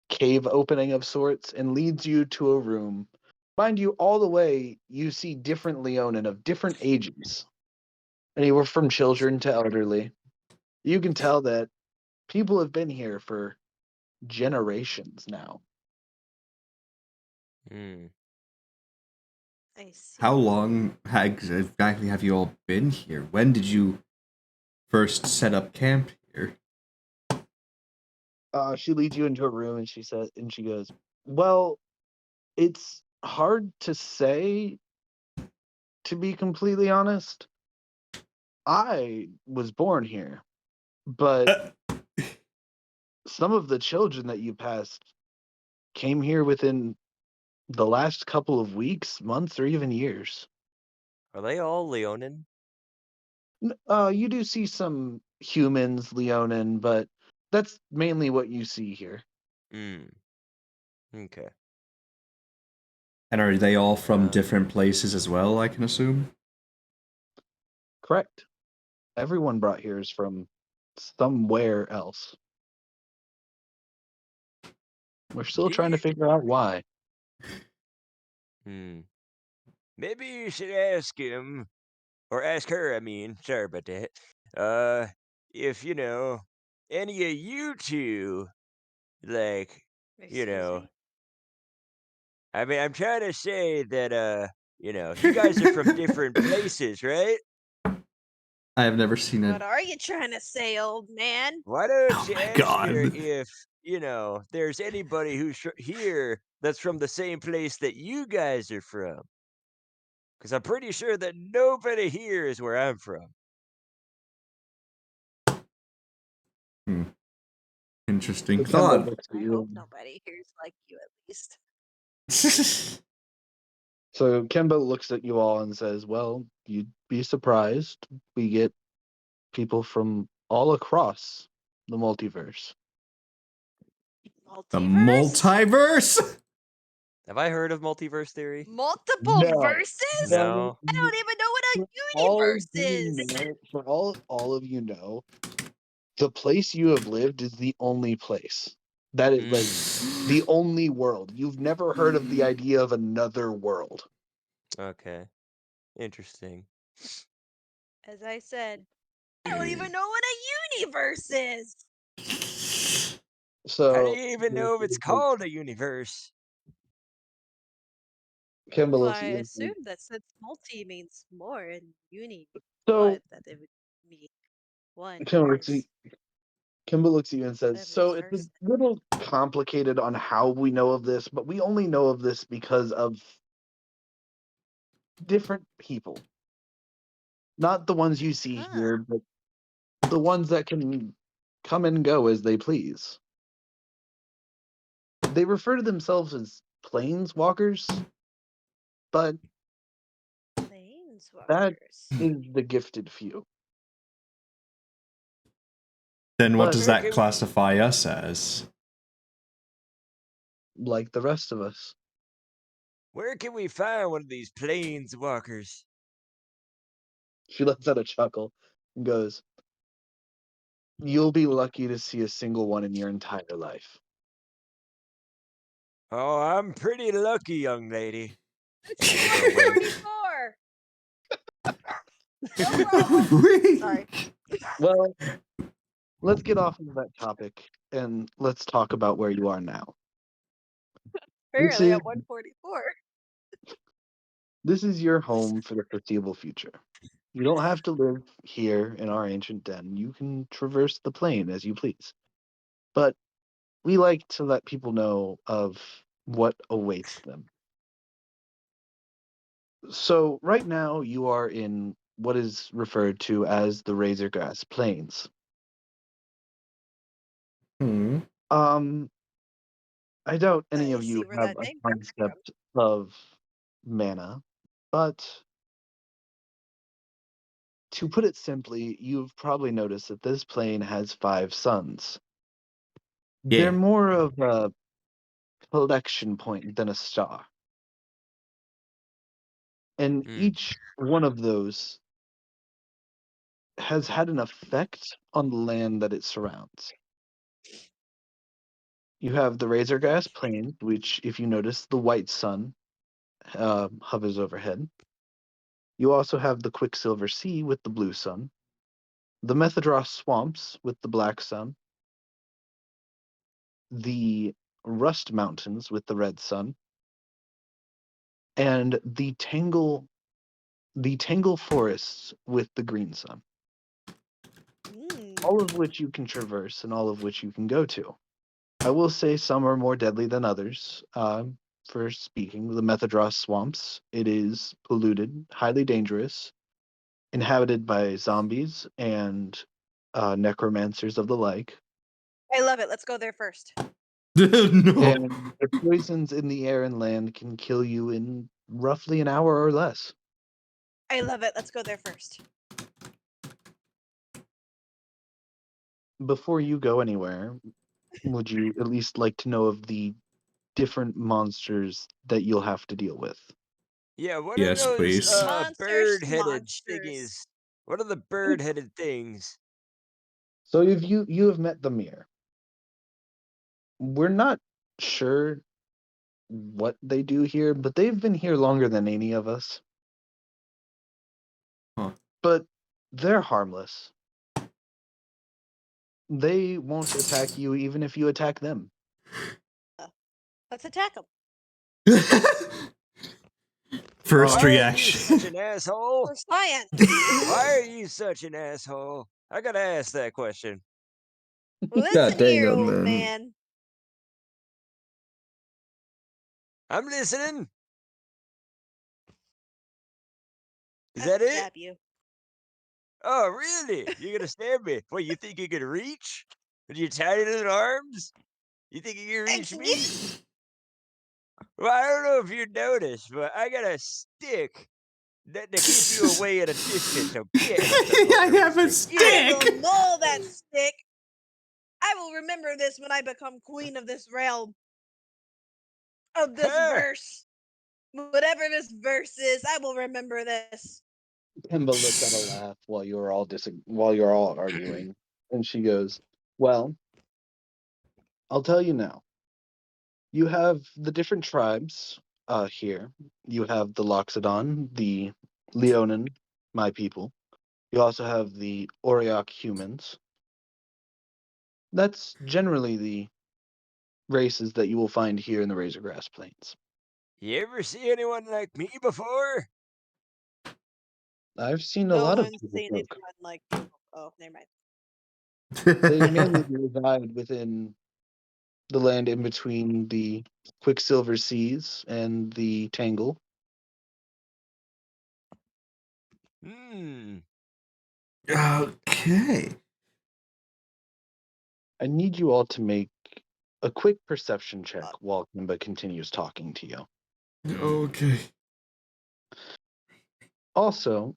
cave opening of sorts and leads you to a room. Mind you, all the way you see different Leonin of different ages, anywhere from children to elderly. You can tell that people have been here for generations now. Hmm. I see. How long exactly have you all been here? When did you first set up camp here? She leads you into a room and she goes, "Well, it's hard to say, to be completely honest. I was born here, but some of the children that you passed came here within the last couple of weeks, months, or even years. Are they all Leonin? You do see some humans, Leonin, but that's mainly what you see here." Hmm. Okay. And are they all from Um, different places as well, I can assume? Correct. Everyone brought here is from somewhere else. We're still do trying to you? figure out why. Hmm. Maybe you should ask him, or ask her, I mean. Sorry about that. If, any of you two, like, you Excuse know, me? I mean, I'm trying to say that, you guys are from different places, right? I have never seen What it. are you trying to say, old man? Why don't Oh you my ask her God. if, there's anybody who's here that's from the same place that you guys are from? Because I'm pretty sure that nobody here is where I'm from. Hmm. Interesting So Kemba thought. looks at I you. hope nobody here's like you at least. So Kemba looks at you all and says, "Well, you'd be surprised. We get people from all across the multiverse." The Multiverse? multiverse? Have I heard of multiverse theory? Multiple No, verses? no. No. I don't even know what a All universe you is. know, for all of you know, the place you have lived is the only place that is like the only world. You've never heard of the idea of another world. Okay. Interesting. As I said, I don't even know what a universe is. How do So you even know if it's called a universe? Kemba Well, looks I at you. And says, assume that since multi means more and uni so one, that it would mean one Kemba looks, verse. Kemba looks at you and says, Whatever "So this it's a verse. little complicated on how we know of this, but we only know of this because of different people. Not the ones you see Huh. here, but the ones that can come and go as they please. They refer to themselves as planeswalkers, but that Planeswalkers. is the gifted few. Then what But does that classify us as? like the rest of us, Where can we find one of these planeswalkers? she lets out a chuckle and goes, "You'll be lucky to see a single one in your entire life." Oh, I'm pretty lucky, young lady. This And I is give her a wink. 144. No problem. Sorry. Well, let's get off of that topic and let's talk about where you are now. This Apparently is I'm 144. this is your home for the foreseeable future. You don't have to live here in our ancient den. You can traverse the plane as you please. But we like to let people know of what awaits them. So right now you are in what is referred to as the Razorgrass Plains. Hmm. I doubt any I of see you where have that a name comes from. concept of mana, but to put it simply, you've probably noticed that this plane has 5 suns. They're Yeah. more of a collection point than a star. And each one of those has had an effect on the land that it surrounds. You have the Razorgrass Plains, which, if you notice, the white sun hovers overhead. You also have the Quicksilver Sea with the blue sun, the Methadros Swamps with the black sun, the Rust Mountains with the red sun, and the Tangle Forests with the green sun. All of which you can traverse and all of which you can go to. I will say some are more deadly than others. For speaking, the Methadros swamps, it is polluted, highly dangerous, inhabited by zombies and necromancers of the like. I love it. Let's go there first. No. And the poisons in the air and land can kill you in roughly an hour or less. I love it. Let's go there first. Before you go anywhere, would you at least like to know of the different monsters that you'll have to deal with? Yeah, what are Yes, those please. bird-headed Monsters. thingies? What are the bird-headed things? So if you have met the mirror. We're not sure what they do here, but they've been here longer than any of us. Huh. But they're harmless. They won't attack you even if you attack them. Let's attack them. First Why are you reaction. such an asshole? For science. Why are you such an asshole? I gotta ask that question. Listen dang here, it, old man. man. I'm listening. Is I that it? stab you. Oh, really? You're gonna stab me? What, you think you can reach? With your tiny little arms? You think you can reach me? Well, I don't know if you noticed, but I got a stick to keep you away at a distance. So get, and I start I poking have with a the stick. I stick. will maul that stick. I will remember this when I become queen of this realm. Of this Huh. verse. Whatever this verse is, I will remember this. Kimba lets out a laugh while you're all arguing, and she goes, "Well, I'll tell you now. You have the different tribes here. You have the Loxodon, the Leonin, my people. You also have the Auriok humans. That's generally the races that you will find here in the Razorgrass Plains. You ever see anyone like me before? I've seen a No lot of one's people seen folk. anyone like you. Oh, never mind. They mainly reside within the land in between the Quicksilver Seas and the Tangle. Hmm. Okay. I need you all to make a quick perception check Fuck. while Kimba continues talking to you. Okay. Also,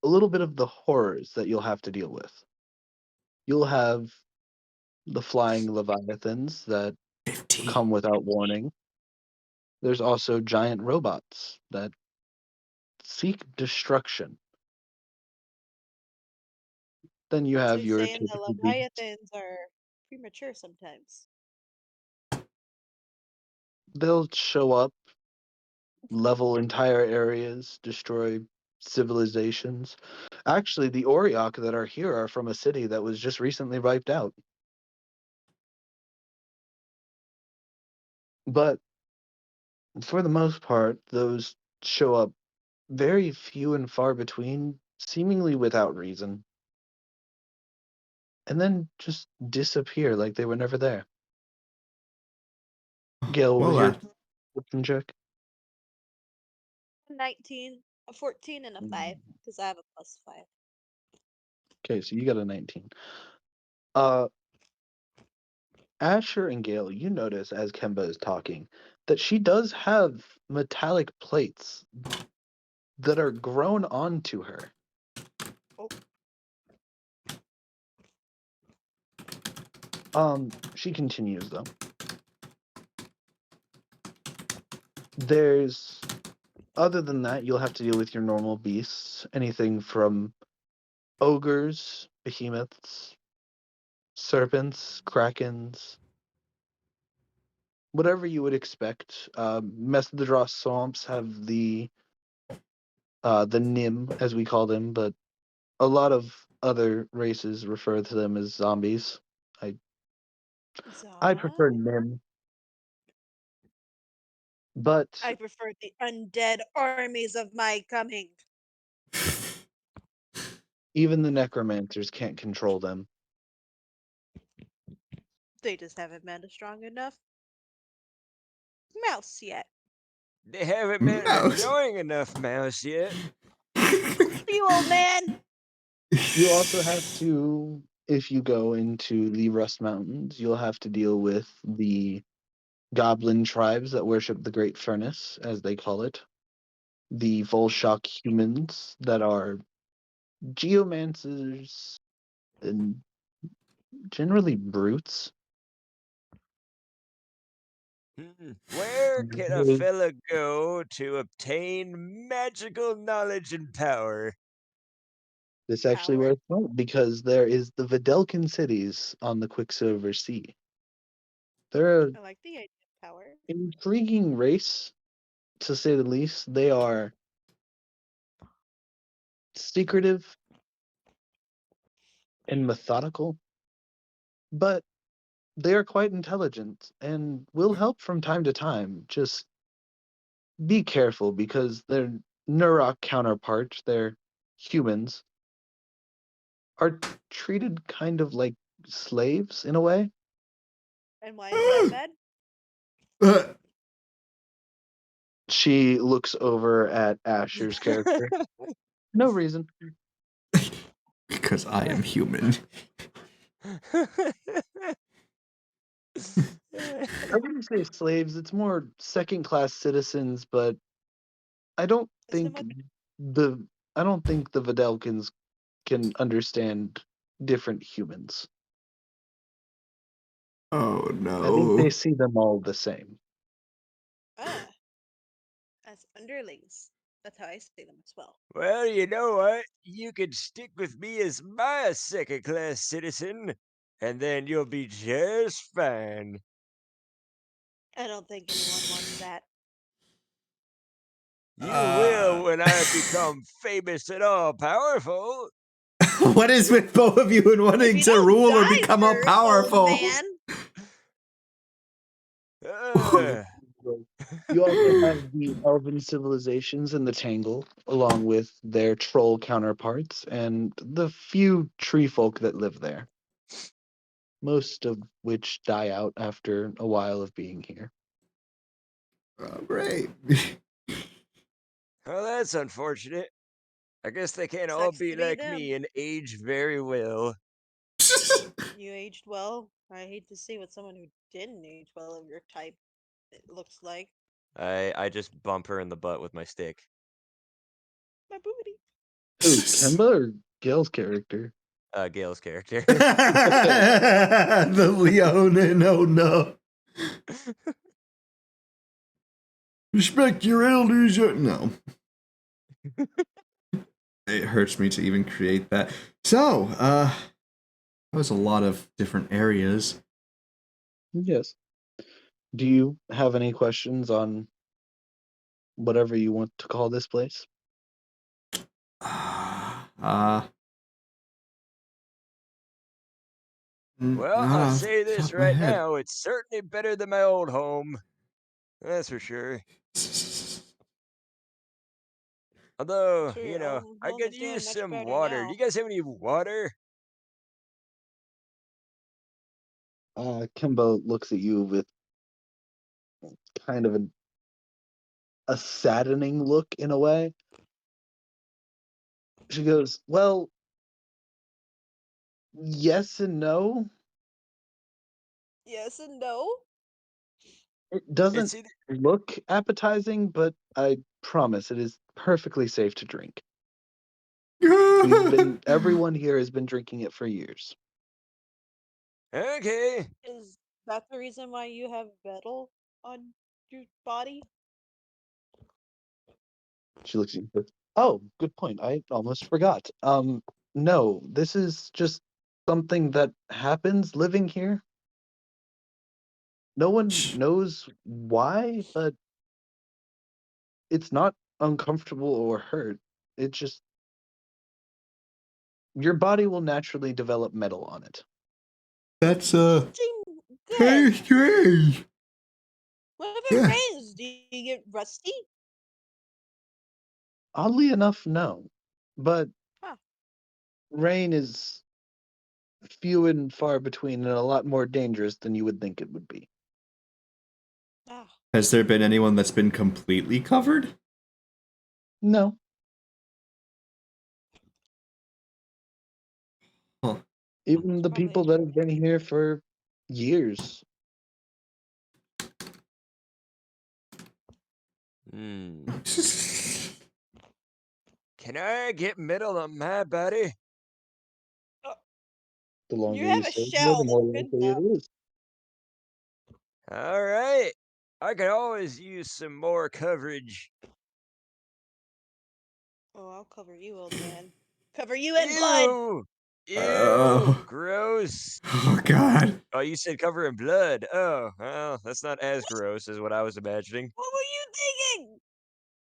a little bit of the horrors that you'll have to deal with. You'll have the flying leviathans that 15. come without warning. There's also giant robots that seek destruction. Then you So have you're your saying the typical beasts. Leviathans are premature sometimes. They'll show up, level entire areas, destroy civilizations. Actually, the Oriok that are here are from a city that was just recently wiped out. But for the most part, those show up very few and far between, seemingly without reason, and then just disappear like they were never there. Gail, what was Well, your perception check? 19, a 14, and a 5, because I have a +5. Okay, so you got a 19. Uh, Asher and Gale, you notice as Kemba is talking that she does have metallic plates that are grown onto her. Oh. She continues though. There's other than that, you'll have to deal with your normal beasts, anything from ogres, behemoths, serpents, krakens, whatever you would expect. Mesodros swamps have the Nim, as we call them, but a lot of other races refer to them as zombies. I prefer Zombie? Nim, but I prefer the undead armies of my coming. even the necromancers can't control them. They just haven't been a strong enough mouse yet. They haven't been an Mouse. annoying enough mouse yet. You old man! You also have to, if you go into the Rust Mountains, you'll have to deal with the goblin tribes that worship the Great Furnace, as they call it. The Volshok humans that are geomancers and generally brutes. Where can a They- fella go to obtain magical knowledge and power? This actually Power. works out because there is the Videlkin cities on the Quicksilver Sea. They're an I like the idea of power. intriguing race, to say the least. They are secretive and methodical, but they are quite intelligent and will help from time to time. Just be careful because their Nurok counterparts, their humans, are treated kind of like slaves in a way. And why is that bad? She looks over at Asher's character. No reason. Because I am human. I wouldn't say slaves. It's more second-class citizens, but I don't think the Videlkins can understand different humans. Oh I think they no. see them all the same. As underlings. That's how I see them as well. Well, you know what? You can stick with me as my second-class citizen, and then you'll be just fine. I don't think anyone wants that. You will when I become famous and all-powerful. What is with both of you and wanting to rule or become all powerful? Man. You also have the elven civilizations in the Tangle, along with their troll counterparts, and the few tree folk that live there. Most of which die out after a while of being here. Oh, great. Well, that's unfortunate. I guess they can't all Sucks be to be like them. me and age very well. You aged well. I hate to see what someone who didn't age well of your type it looks like. I just bump her in the butt with my stick. My booty. Who, Kemba or Gail's character? Gail's character. The Leonin, oh no. Respect your elders. No. It hurts me to even create that. So, that was a lot of different areas. Yes. Do you have any questions on whatever you want to call this place? Well, I'll say this right now. It's certainly better than my old home. That's for sure. Although, Sure, you know, home I could is doing use much some better water. now. Do you guys have any water? Kimbo looks at you with kind of a saddening look in a way. She goes, well, yes and no. Yes and no. It doesn't It's either look appetizing, but I promise it is perfectly safe to drink. Everyone here has been drinking it for years. okay. Is that the reason why you have metal on your body? She looks at you. Oh, good point. I almost forgot. No, this is just something that happens living here. No one knows why, but it's not uncomfortable or hurt. It just your body will naturally develop metal on it. That's Good. very strange. What if it rains? Do you get rusty? Oddly enough, no. But Huh. rain is few and far between and a lot more dangerous than you would think it would be. Has there been anyone that's been completely covered? No. Huh. Even the people that have been here for years. Can I get metal on my body? The longer You have a stay here, the shell. more That's good likely it enough. is. All right. I could always use some more coverage. Oh, I'll cover you, old man. Cover you in blood. Ew. Gross. Oh god. Oh, you said cover in blood. Oh, well, that's not as gross as what I was imagining. What were you thinking?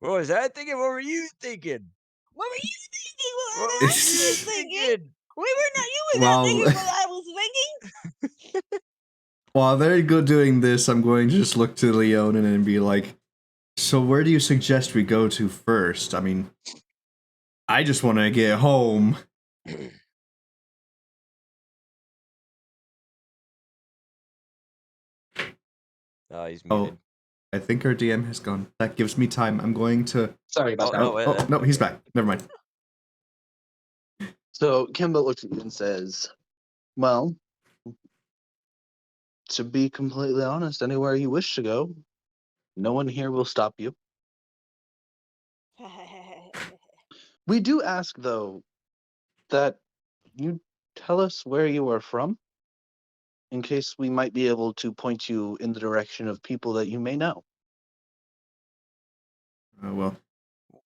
What was I thinking? What were you thinking? What were you thinking? What What were I you was thinking? thinking? We were not. You were not thinking what I was thinking. While they're doing this, I'm going to just look to Leonin and be like, So where do you suggest we go to first? I mean, I just want to get home. Oh, he's Oh, muted. I think our DM has gone. That gives me time. I'm going to. Sorry about that. Oh, no, he's back. Never mind. So Kimba looks at you and says, well, to be completely honest, anywhere you wish to go, no one here will stop you. We do ask, though, that you tell us where you are from, in case we might be able to point you in the direction of people that you may know. Well,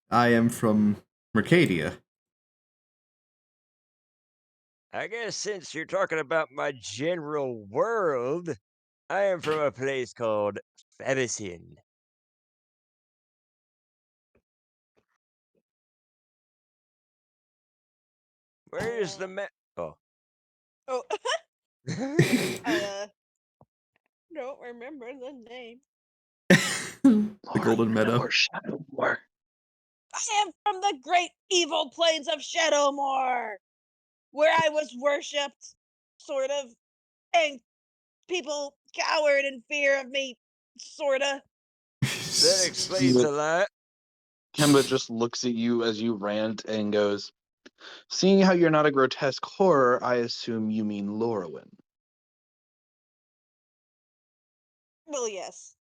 I am from Mercadia. I guess since you're talking about my general world, I am from a place called Fabisin. Where's the map? Oh. Oh, I don't remember the name. The Golden Meadow. Or Shadow War. I am from the great evil plains of Shadowmoor, where I was worshipped, sort of, and people cowered in fear of me, sorta. That explains a lot. Kemba just looks at you as you rant and goes, seeing how you're not a grotesque horror, I assume you mean Lorwyn. Well, yes.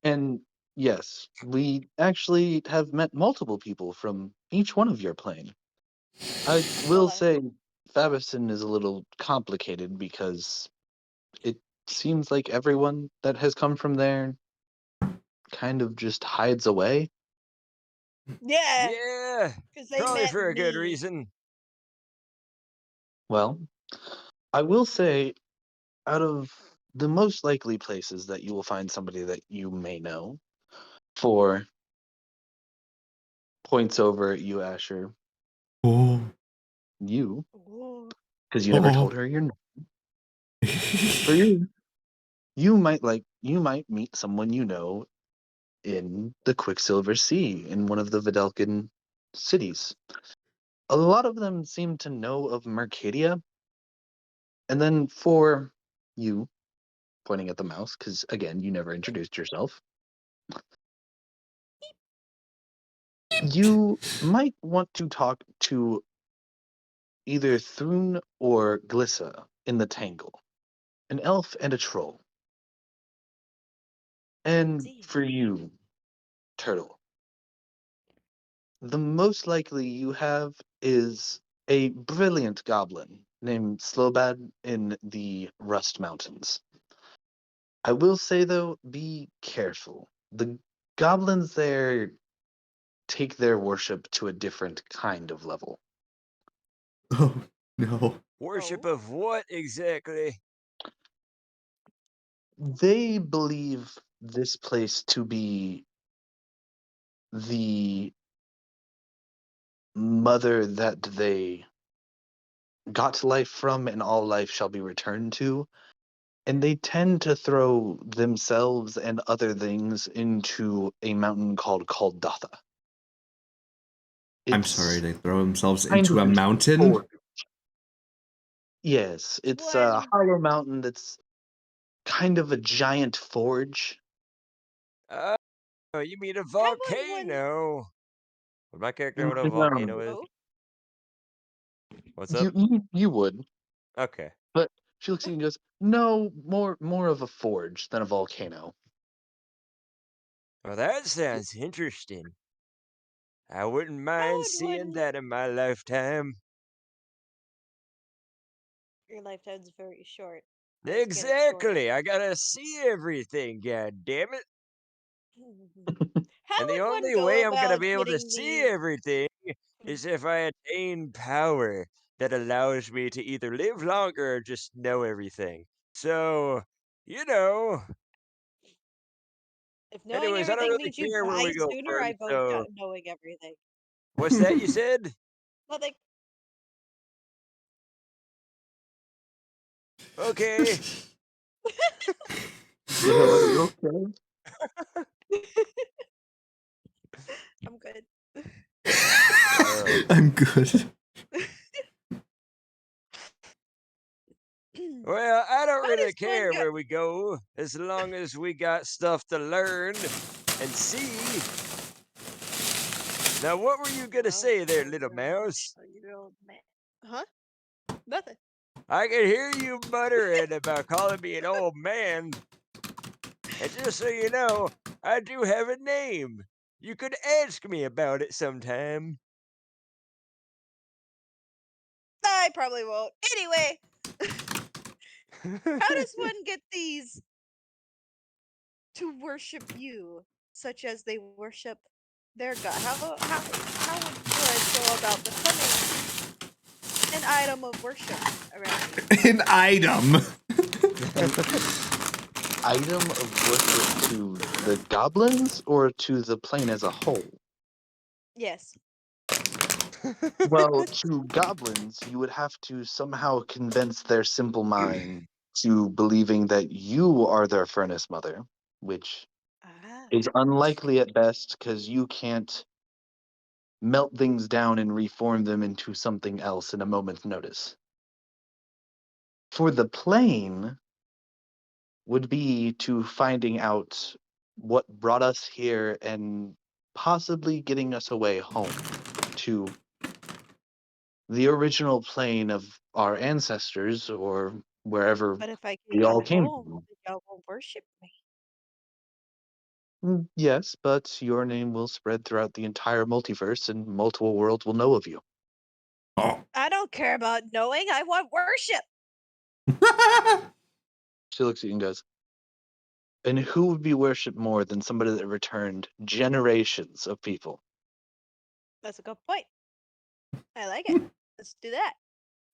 And yes, we actually have met multiple people from each one of your plane. I will say Fabisin is a little complicated because it seems like everyone that has come from there kind of just hides away. Yeah, Yeah, because they probably met for a good me. reason. Well, I will say, out of the most likely places that you will find somebody that you may know, for points over at you, Asher, Oh. you, Ooh. because you never told her your name. For you, you might meet someone you know in the Quicksilver Sea in one of the Videlcan cities. A lot of them seem to know of Mercadia. And then for you, pointing at the mouse, because again, you never introduced yourself, you might want to talk to either Thrun or Glissa in the Tangle, an elf and a troll. And for you, Turtle, the most likely you have is a brilliant goblin named Slobad in the Rust Mountains. I will say, though, be careful. The goblins there take their worship to a different kind of level. Oh, no. Worship of what exactly? They believe this place to be the mother that they got life from, and all life shall be returned to. And they tend to throw themselves and other things into a mountain called Kaldatha. I'm sorry, they throw themselves kind into a of mountain? forge. Yes, it's a When hollow mountain that's kind of a giant forge. Oh, you mean a how about when volcano? Would my character know what a No, volcano is? oh, What's up? you would, Okay. but she looks at you and goes, "No, more of a forge than a volcano." Well, that sounds interesting. I wouldn't how mind would seeing when that in my lifetime. your lifetime's very short. Let's get it shorter. Exactly. I gotta see everything, god damn it. How And the would one only go way I'm gonna about be able to getting see these? everything is if I attain power that allows me to either live longer or just know everything. So, you know. If knowing Anyways, I don't everything really means you care where die we go sooner, I first. vote So, knowing everything. what's that you said? Nothing. Okay. are you okay? I'm good. I'm good. Well, I don't How really does one care go? where we go, as long as we got stuff to learn and see. Now, what were you gonna say there, little mouse? Huh? Nothing. I can hear you muttering about calling me an old man. And just so you know, I do have a name. You could ask me about it sometime. I probably won't. Anyway, how does one get these to worship you, such as they worship their god? How would one go about becoming an item of worship around you? An item. Item of worship to the goblins or to the plane as a whole? Yes. Well, to goblins, you would have to somehow convince their simple mind to believing that you are their furnace mother, which Ah. is unlikely at best because you can't melt things down and reform them into something else in a moment's notice. For the plane would be to finding out what brought us here and possibly getting us away home to the original plane of our ancestors or wherever But if I can we all go came home, from. then y'all won't worship me. Yes, but your name will spread throughout the entire multiverse and multiple worlds will know of you. Oh. I don't care about knowing. I want worship. She looks at you and goes, and who would be worshipped more than somebody that returned generations of people? That's a good point. I like it. Let's do that.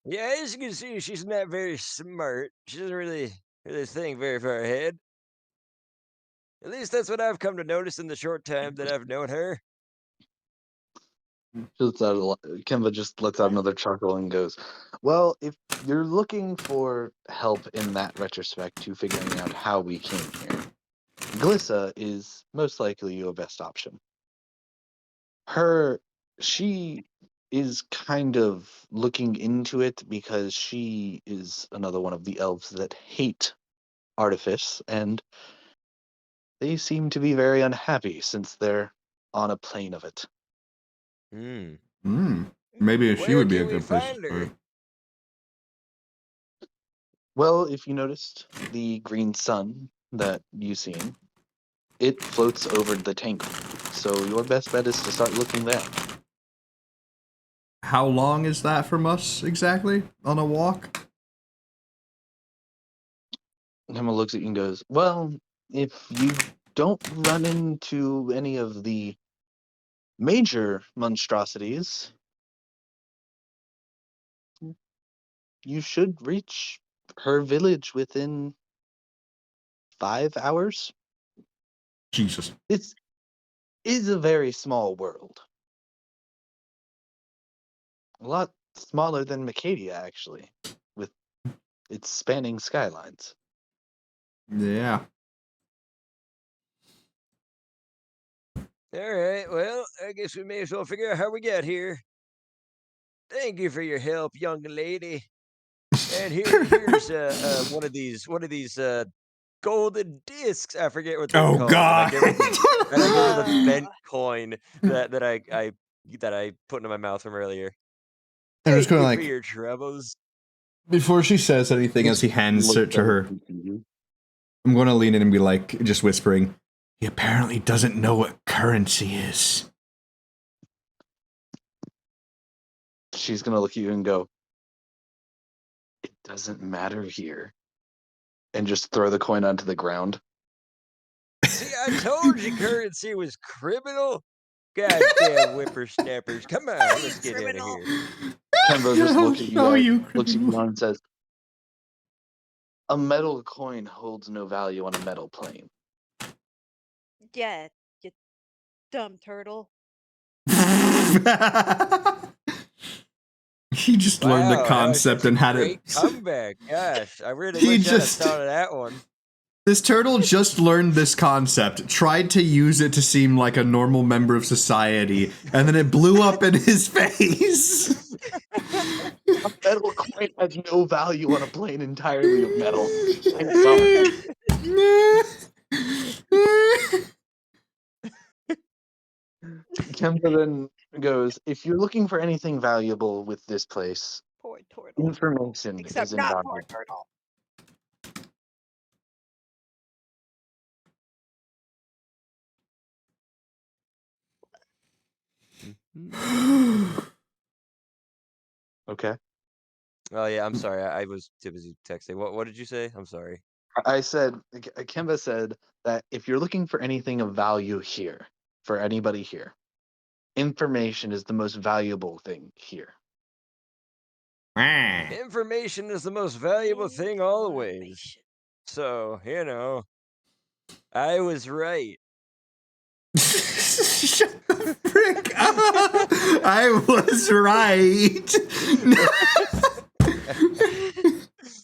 Yeah, as you can see, she's not very smart. She doesn't really think very far ahead. At least that's what I've come to notice in the short time that I've known her. She lets out Kimba just lets out another chuckle and goes, well, if you're looking for help in that retrospect to figuring out how we came here, Glissa is most likely your best option. She is kind of looking into it because she is another one of the elves that hate artifice, and they seem to be very unhappy since they're on a plane of it. Hmm. Maybe she Where would be a can we good place to find her? start. Well, if you noticed the green sun that you've seen, it floats over the tank. So your best bet is to start looking there. How long is that from us exactly on a walk? Emma looks at you and goes, well, if you don't run into any of the major monstrosities, you should reach her village within 5 hours. Jesus. This is a very small world. A lot smaller than Macadia, actually, with its spanning skylines. Yeah. All right, well, I guess we may as well figure out how we got here. Thank you for your help, young lady. And here's one of these golden discs. I forget what they're Oh called, and I God. give her the Oh, bent coin that I put into my mouth from earlier. I'm just Thank gonna you for like your troubles. before she says anything as he hands Looks it to her. at you. I'm gonna lean in and be like, just whispering. He apparently doesn't know what currency is. She's gonna look at you and go, it doesn't matter here. And just throw the coin onto the ground. See, I told you currency was criminal. Goddamn whippersnappers! Come on, let's get out of criminal. here. Kemba just looks at you Show guys, you, looks at you criminal. and says, a metal coin holds no value on a metal plane. Yeah, you dumb turtle. He just learned the Wow, that was concept just a and had it. great comeback. Gosh, I really He wish I'd have just thought of that one. This turtle just learned this concept, tried to use it to seem like a normal member of society, and then it blew up in his face. A metal coin has no value on a plane entirely of metal. I'm sorry. Kemba then goes, if you're looking for anything valuable with this place, Poor turtle. information Except is not invaluable. poor turtle. Okay. Oh yeah, I'm sorry. I was too busy texting. What did you say? I'm sorry. I said, Kemba said that if you're looking for anything of value here, for anybody here, information is the most valuable thing here. Information is the most valuable thing always. Information. So, I was right. Shut the frick up! I was right.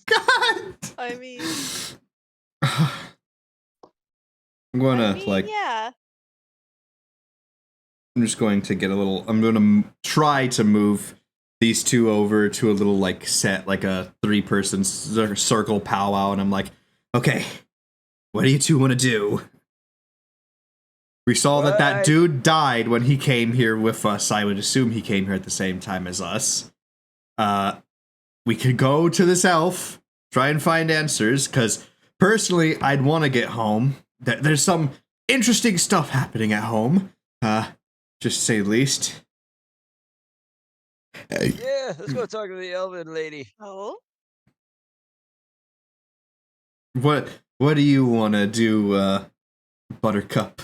God. I mean, I'm gonna yeah. I'm just going to get a little. I'm gonna try to move these two over to a little set, like a 3-person circle powwow, and I'm like, okay, what do you two want to do? We saw that dude died when he came here with us. I would assume he came here at the same time as us. We could go to this elf, try and find answers, because personally, I'd want to get home. There's some interesting stuff happening at home, just to say the least. Yeah, let's go talk to the elven lady. Oh? What do you want to do, Buttercup?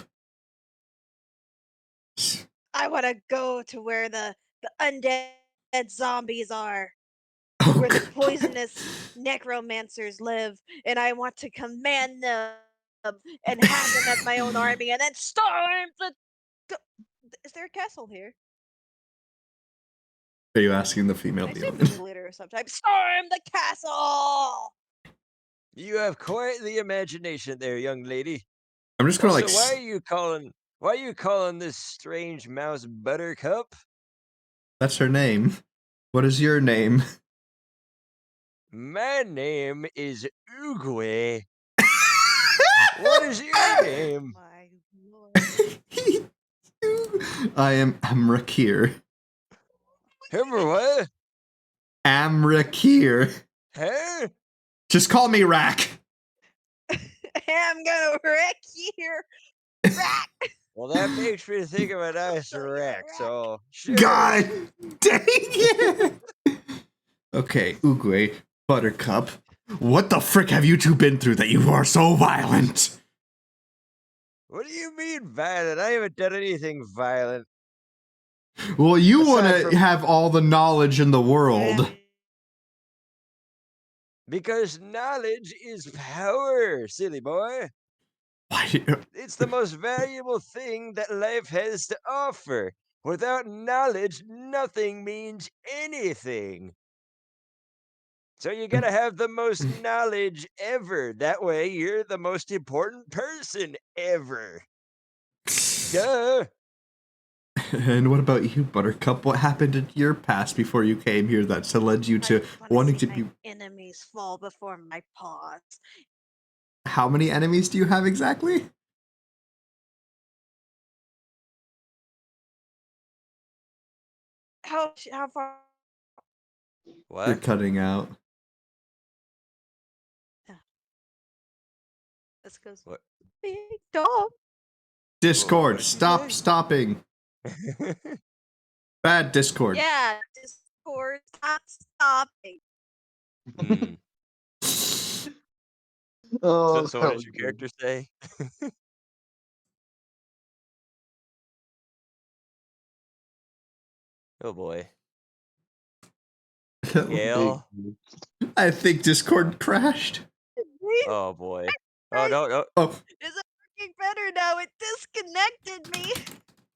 I want to go to where the undead zombies are. Oh, Where the God. poisonous necromancers live, and I want to command them and have them as my own army, and then storm the. Is there a castle here? Are you asking the female I demon? assume glitter sometimes. Storm the castle. You have quite the imagination there, young lady. I'm just gonna So why are you calling this strange mouse Buttercup? That's her name. What is your name? My name is Oogway. What is your name? My lord. I am Amrakir. Remember what? Amrakir. Huh? Just call me Rack. I'm gonna wreck you. Rack. Well, that makes me think of a nice So you're wreck, Rack. so sure. God dang it. Okay, Oogway, Buttercup. What the frick have you two been through that you are so violent? What do you mean violent? I haven't done anything violent. Well, you want Aside to from- have all the knowledge in the world. Because knowledge is power, silly boy. Why? It's the most valuable thing that life has to offer. Without knowledge, nothing means anything. So you gotta have the most knowledge ever. That way, you're the most important person ever. Duh. And what about you, Buttercup? What happened in your past before you came here that led you to wanting to be... enemies fall before my paws. How many enemies do you have exactly? How far? What? You're cutting out. This goes. What? Big dog. Discord, What'd you stop say? stopping. Bad Discord. Yeah, Discord, stop stopping. Hmm. Oh, So that what did was your good. character say? Oh boy. That was Gail. big. I think Discord crashed. Oh boy. Oh no. Oh, Is it working better now? It disconnected me.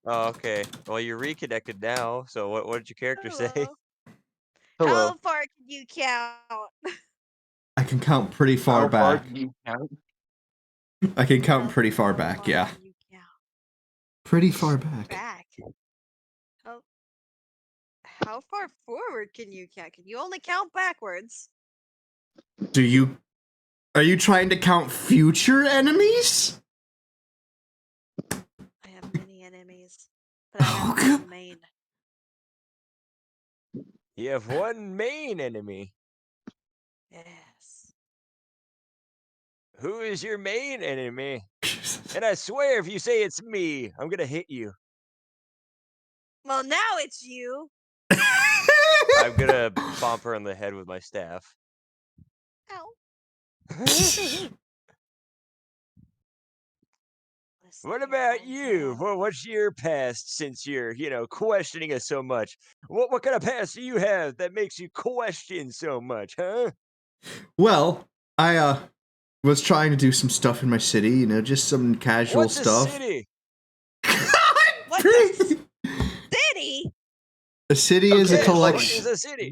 Oh, okay. Well, you're reconnected now. So what did your character say? Hello. Hello. How far can you count? I can count pretty far How far back. can you count? I can count How pretty far back, yeah. can you count Pretty far back. back? How far forward can you count? Can you only count backwards? Are you trying to count future enemies? I have many enemies, but I have one main. You have one main enemy. Yes. Who is your main enemy? And I swear, if you say it's me, I'm gonna hit you. Well, now it's you. I'm gonna bump her on the head with my staff. Ow. What about you? What's your past since you're, questioning us so much? What kind of past do you have that makes you question so much, huh? Well, I was trying to do some stuff in my city, just some casual What's stuff. a city? What's a city? A city is a Okay, collection. What is a city?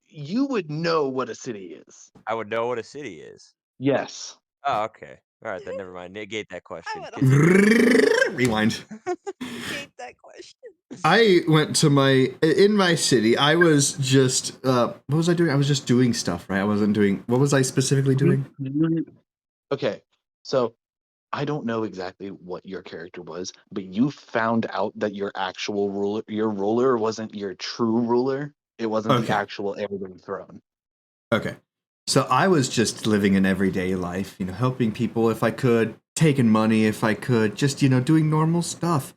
You would know what a city is. I would know what a city is. Yes. Oh, okay. All right, then never mind. Negate that question. would Rewind. Negate that question. I went to in my city. I was just what was I doing? I was just doing stuff, right? I wasn't doing. What was I specifically doing? Okay, so I don't know exactly what your character was, but you found out that your ruler wasn't your true ruler. It wasn't the Okay. actual heir to the throne. Okay. So I was just living an everyday life, helping people if I could, taking money if I could, just, doing normal stuff.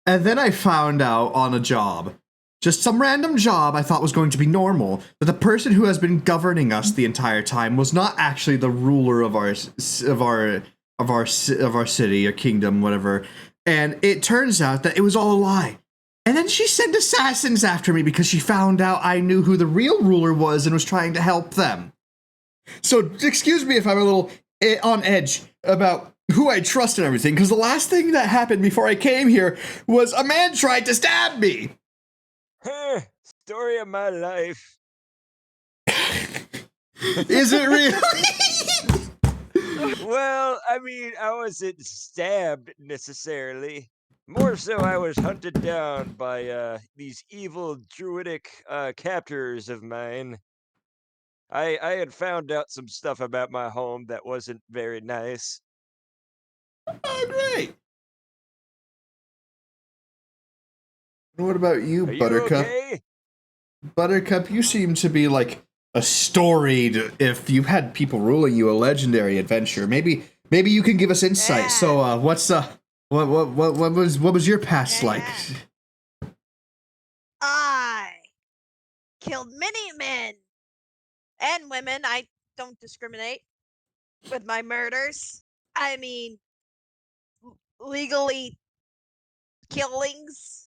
And then I found out on a job, just some random job I thought was going to be normal, that the person who has been governing us the entire time was not actually the ruler of our city or kingdom, whatever. And it turns out that it was all a lie. And then she sent assassins after me because she found out I knew who the real ruler was and was trying to help them. So excuse me if I'm a little on edge about who I trust and everything, because the last thing that happened before I came here was a man tried to stab me. Story of my life. Is it really? Well, I mean, I wasn't stabbed necessarily. More so, I was hunted down by these evil druidic captors of mine. I had found out some stuff about my home that wasn't very nice. Oh, great. What about you, Are you Buttercup? okay? Buttercup, you seem to be like a storied, if you've had people ruling you, a legendary adventure. Maybe you can give us insight. Yeah. So, what was your past like? I killed many men and women. I don't discriminate with my murders. I mean, legally killings.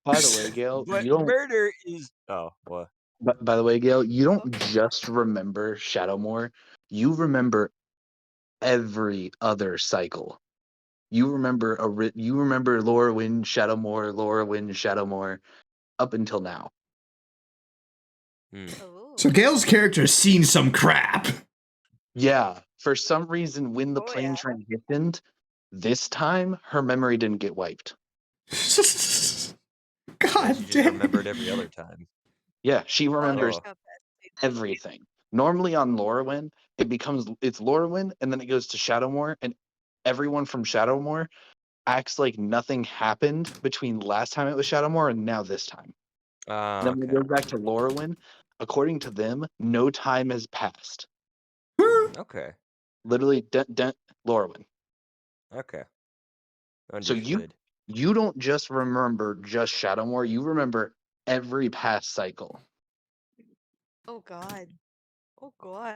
By the way, Gail, But you don't. murder is. Oh, what? By the way, Gail, you don't just remember Shadowmoor. You remember every other cycle. You remember Lorwyn, Shadowmoor, up until now. So Gail's character has seen some crap. Yeah, for some reason, when the plane yeah. transitioned, this time her memory didn't get wiped. God She just damn. remembered every other time. Yeah, she remembers Oh. everything. Normally on Lorwyn, it's Lorwyn, and then it goes to Shadowmoor, and everyone from Shadowmoor acts like nothing happened between last time it was Shadowmoor and now this time. Then when Okay. we go back to Lorwyn, according to them, no time has passed. Okay. Literally, Lorwyn. Okay. So Understood. you don't just remember just Shadowmoor, you remember every past cycle. Oh God. Oh God.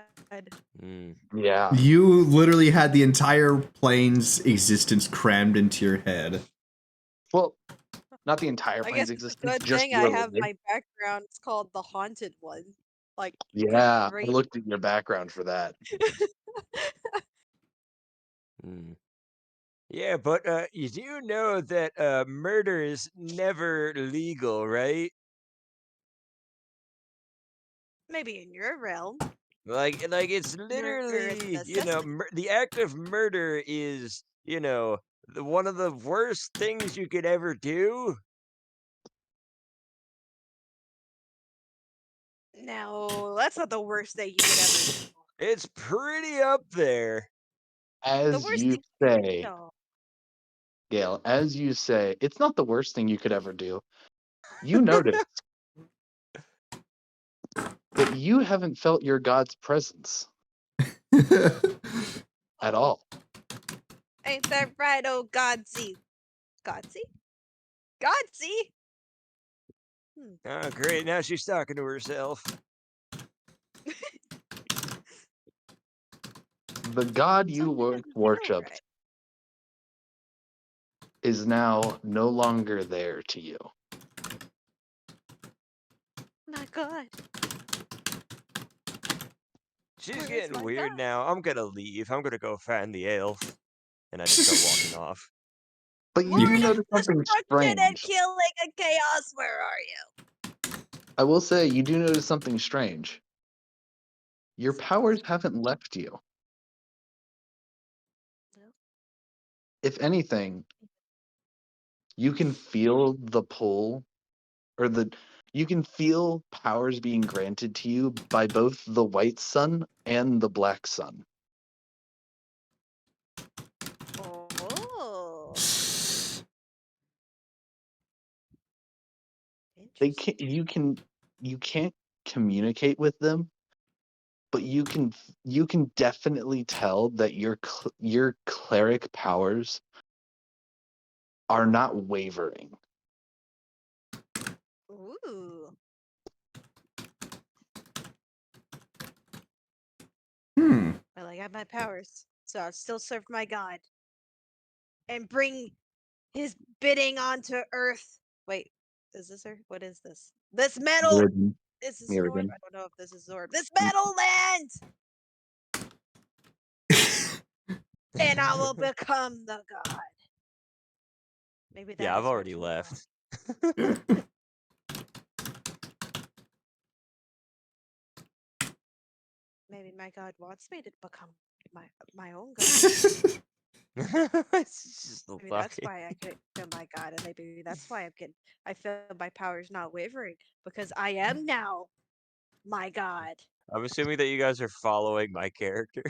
Yeah. You literally had the entire plane's existence crammed into your head. Well, not the entire I plane's guess it's a existence, good just thing I your have life. my background. It's called the Haunted One. Like, Yeah, I great. looked at your background for that. Yeah, but you do know that murder is never legal, right? Maybe in your realm. Like it's literally, necessity. the act of murder is, one of the worst things you could ever do. No, that's not the worst thing you could ever do. It's pretty up there. The As worst you thing say, no. Gail, as you say, it's not the worst thing you could ever do. You notice that you haven't felt your God's presence at all. Ain't that right, oh Godsey? Godsey? Godsey? Oh, great. Now she's talking to herself. The God you Something doesn't feel worshipped right. is now no longer there to you. My God. She's Where is getting my weird God? now. I'm gonna leave. I'm gonna go find the elf. And I just start walking off. But you Lord do of notice something destruction and strange. killing and chaos, where are you? I will say, you do notice something strange. Your powers haven't left you. No. If anything, you can feel the pull, or you can feel powers being granted to you by both the white sun and the black sun. Oh. They Interesting. you can't communicate with them, but you can definitely tell that your cleric powers are not wavering. Ooh. Well, I got my powers, so I'll still serve my God. And bring his bidding onto Earth. Wait, is this her? What is this? This metal! Mirrodin. Is this Zorb? Mirrodin. I don't know if this is Zorb. This metal land! And I will become the God. Maybe that Yeah, I've is what already you want. left. Maybe my God wants me to become my own God. It's just Maybe that's fucking. why I could feel my God, and maybe that's why I feel my powers not wavering because I am now my God. I'm assuming that you guys are following my character.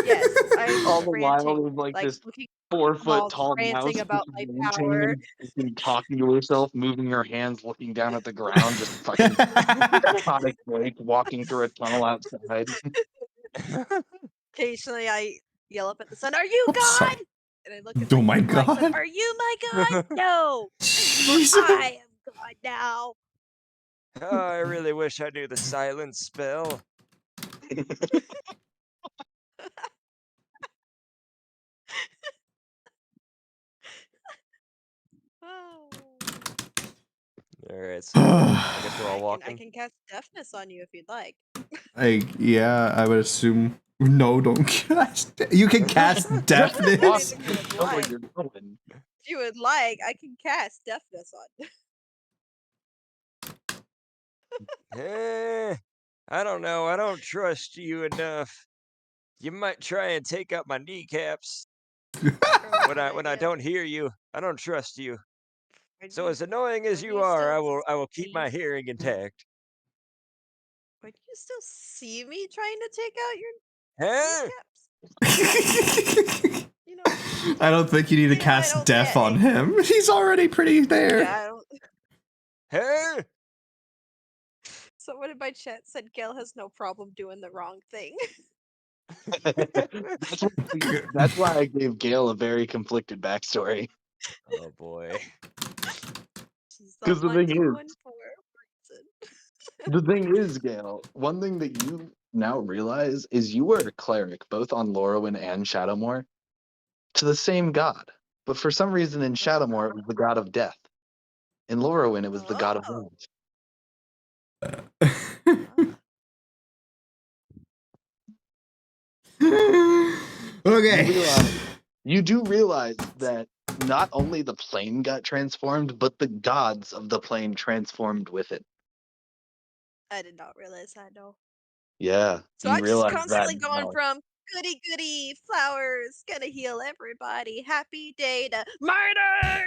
Yes, I'm All the while, ranting, there's like like this looking 4-foot all tall ranting mouse about just my ranting power. and talking to herself, moving her hands, looking down at the ground, just fucking psychotic Blake walking through a tunnel outside. Occasionally, I yell up at the sun, "Are you Oops, sorry. God?" And I look at Oh the my black sun, God. "Are you my God?" No, for Jesus. I am God now. Oh, I really wish I knew the silence spell. Oh. All right, so I guess we're all I walking. can cast deafness on you if you'd like. Yeah, I would assume. No, don't cast. You can cast I Walk, mean, deafness. if you would know where like, you're going. I can cast deafness on you. Eh, I don't know. I don't trust you enough. You might try and take out my kneecaps Probably a when good I idea. don't hear you. I don't trust you. When So you as annoying as when you you are, still I will keep see my hearing intact. when you still see me trying to take out your Huh? kneecaps, I you know, don't think you need to I cast don't deaf get on it. him. He's already pretty there. Yeah, I don't. Huh? Someone in my chat said Gail has no problem doing the wrong thing. That's why I gave Gail a very conflicted backstory. Oh boy. She's the Because hunted one for a reason. the thing is, Gail, one thing that you now realize is you were a cleric both on Lorwyn and Shadowmoor to the same god. But for some reason in Shadowmoor it was the god of death. In Lorwyn it was the god of Oh. life. Okay. You do realize that not only the plane got transformed, but the gods of the plane transformed with it. I did not realize that, no. Yeah, So you I just realize that constantly going now. from goody goody flowers, gonna heal everybody, happy day to murder,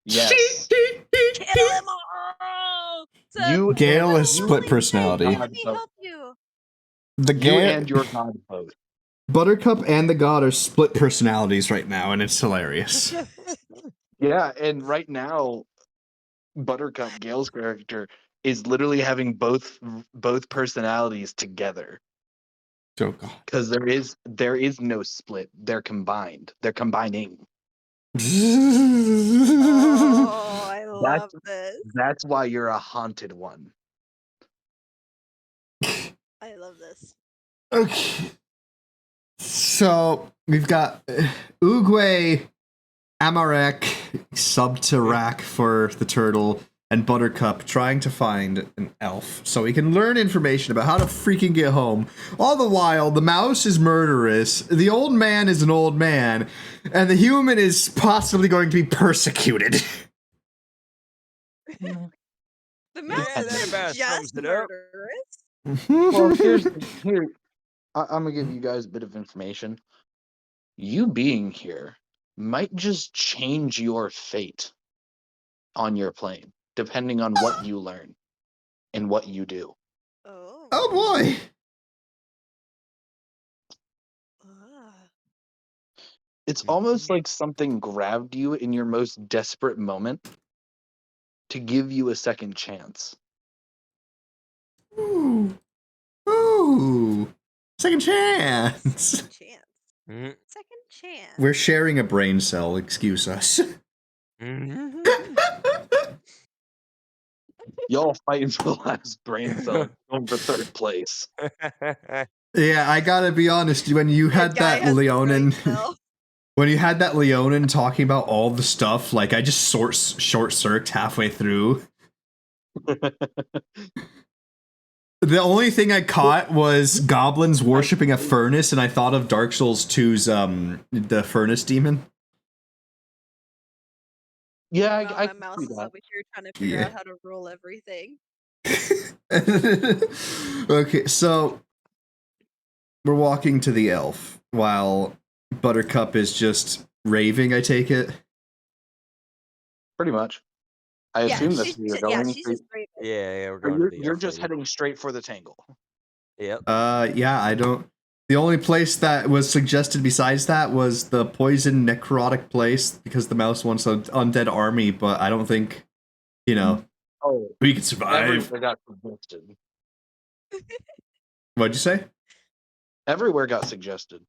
Yes. kill them all. To You Gale and has you split holy faith, personality. let me help you. The You Gale, and your god both. Buttercup and the God are split personalities right now, and it's hilarious. Yeah, and right now, Buttercup, Gale's character, is literally having both personalities together. Oh God. Because there is no split. They're combined. They're combining. Oh, I love That's this. that's why you're a haunted one. I love this. Okay. So we've got Oogway, Amarek, Subtarak for the turtle, and Buttercup trying to find an elf so we can learn information about how to freaking get home. All the while, the mouse is murderous, the old man is an old man, and the human is possibly going to be persecuted. The Yeah, mouse that isn't about just sums it up. murderous. Well, here. I'm gonna give you guys a bit of information. You being here might just change your fate on your plane, depending on what you learn and what you do. Oh. Oh boy. Ah. It's almost like something grabbed you in your most desperate moment to give you a second chance. Ooh. Ooh. Second chance. Second chance. Mhm. Second chance. We're sharing a brain cell, excuse us. Mhm. Y'all fighting for the last brain cell, going for third place. Yeah, I gotta be honest, when you had guy that has the brain Leonin cell. when you had that Leonin talking about all the stuff, like I just short circuit halfway through. The only thing I caught was goblins worshipping a furnace, and I thought of Dark Souls 2's the furnace demon. Yeah, Meanwhile, I my can mouse see is that. over here trying to figure Yeah. out how to rule everything. Okay, so we're walking to the elf while Buttercup is just raving, I take it. Pretty much. I assume that's she's where you're going. she's just great. Yeah, we're Or going to the you're elf just lady. heading straight for the tangle. Yep. Yeah, I don't. The only place that was suggested besides that was the poison necrotic place because the mouse wants an undead army, but I don't think, Oh, we can survive. everywhere got suggested. What'd you say? Everywhere got suggested.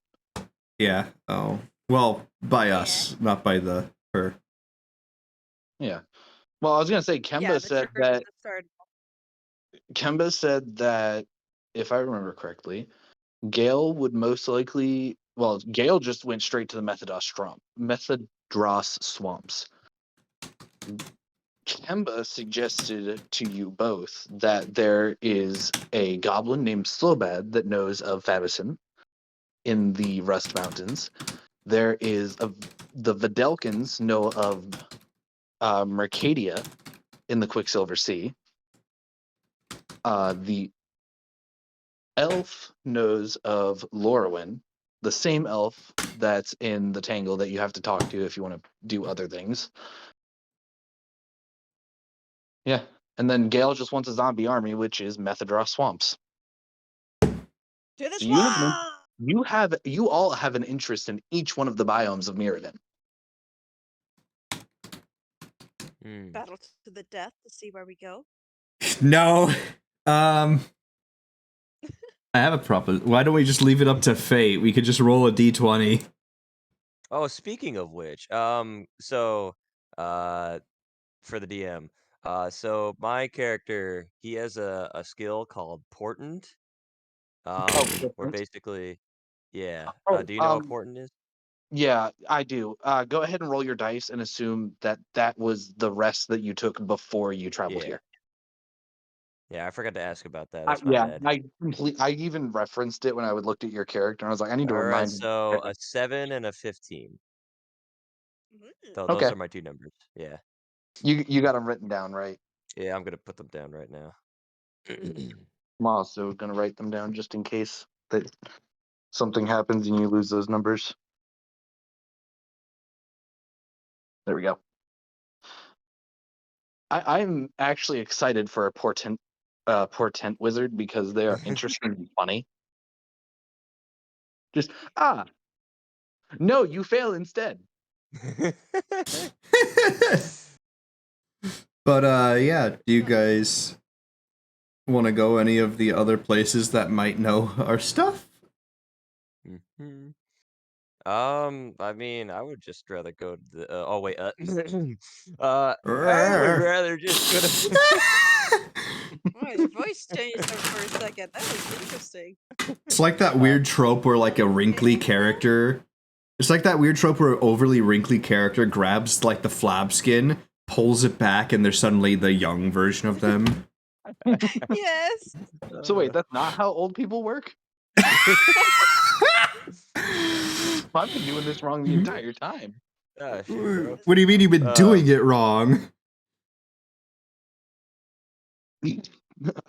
Yeah. Oh. Well, by Yeah. us, not by her. Yeah. Well, I was gonna say Yeah, the church that started. Kemba said that if I remember correctly, Gale would most likely. Well, Gale just went straight to the Methadros swamps. Kemba suggested to you both that there is a goblin named Slobad that knows of Fabison in the Rust Mountains. There is the Videlkins know of Mercadia in the Quicksilver Sea. The elf knows of Lorwyn, the same elf that's in the Tangle that you have to talk to if you want to do other things. Yeah. And then Gale just wants a zombie army, which is Methadros swamps. To the So swamp! you all have an interest in each one of the biomes of Mirrodin. Battle to the death to see where we go. No. I have a problem. Why don't we just leave it up to fate? We could just roll a d20. Oh, speaking of which, so, for the DM, so my character, he has a skill called Portent, where Different. basically, yeah. Oh, Do you know what Portent is? yeah, I do. Go ahead and roll your dice and assume that that was the rest that you took before you traveled Yeah. here. Yeah, I forgot to ask about that. That's my Yeah, bad. I even referenced it when I would looked at your character, and I was like, I need to All right, remind him. so a 7 and a 15. Those Okay, are my two numbers. Yeah. you got them written down, right? Yeah, I'm gonna put them down right now. I'm also gonna write them down just in case that something happens and you lose those numbers. There we go. I'm actually excited for a portent wizard because they are interesting and funny. Just no, you fail instead. But yeah, do you guys want to go any of the other places that might know our stuff? Mhm. I mean, I would just rather go to the. Oh wait. I would rather just go to. Oh, your voice changed there for a second. That was interesting. It's like that weird trope where like a wrinkly character. It's like that weird trope where an overly wrinkly character grabs like the flab skin, pulls it back, and they're suddenly the young version of them. Yes. So wait, that's not how old people work? I've been doing this wrong the entire time. Shit, bro. What do you mean you've been doing it wrong? I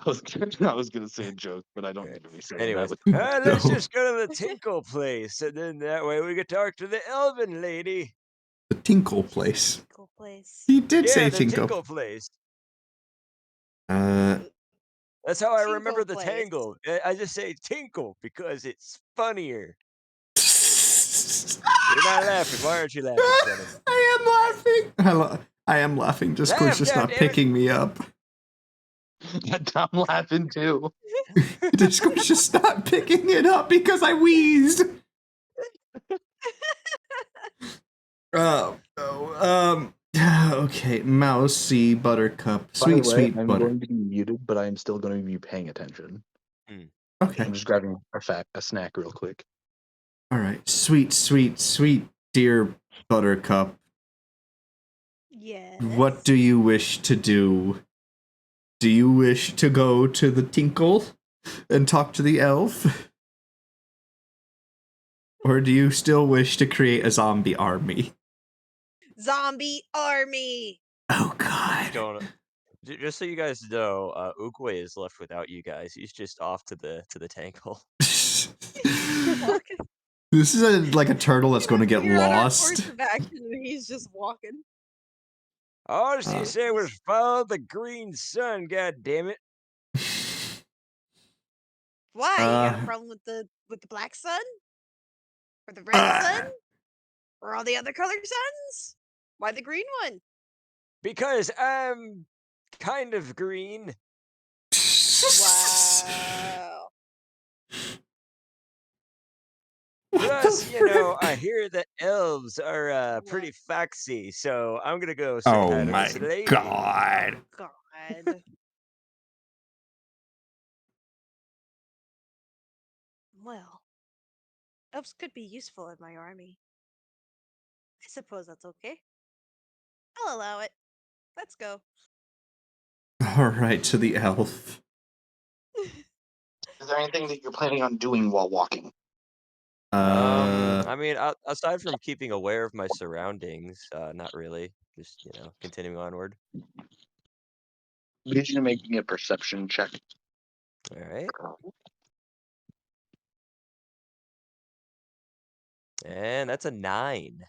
was gonna say a joke, but I don't need to be saying Anyways, that. let's just go to the Tinkle place, and then that way we could talk to the Elven lady. The Tinkle place. Tinkle place. He did say the Tinkle. Tinkle place. That's how I remember the Tangle. I just say Tinkle because it's funnier. You're not laughing. Why aren't you laughing, Shannon? I am laughing. I am laughing. Discord's just not picking me up. I'm laughing too. Discord's just not picking it up because I wheezed. Oh, no. Okay, Mousy Buttercup. Sweet butter. I'm going to be muted, but I am still going to be paying attention. Okay. I'm just grabbing a snack real quick. All right. Sweet, dear Buttercup. Yes. What do you wish to do? Do you wish to go to the Tinkle and talk to the elf? Or do you still wish to create a zombie army? Zombie army. Oh, God. Just so you guys know, Ukwe is left without you guys. He's just off to the Tangle. This is like a turtle that's going to get lost. Course of action, and he's just walking. All she said was follow the green sun. God damn it! Why? You got a problem with the black sun, or the red sun, or all the other colored suns? Why the green one? Because I'm kind of green. Wow. Plus, I hear that elves are pretty foxy, so I'm gonna go say hi to this lady. God. Oh, God. Well, elves could be useful in my army. I suppose that's okay. I'll allow it. Let's go. All right, to the elf. Is there anything that you're planning on doing while walking? I mean, aside from keeping aware of my surroundings, not really. Just continuing onward. I need you to make me a perception check. All right. And that's a 9.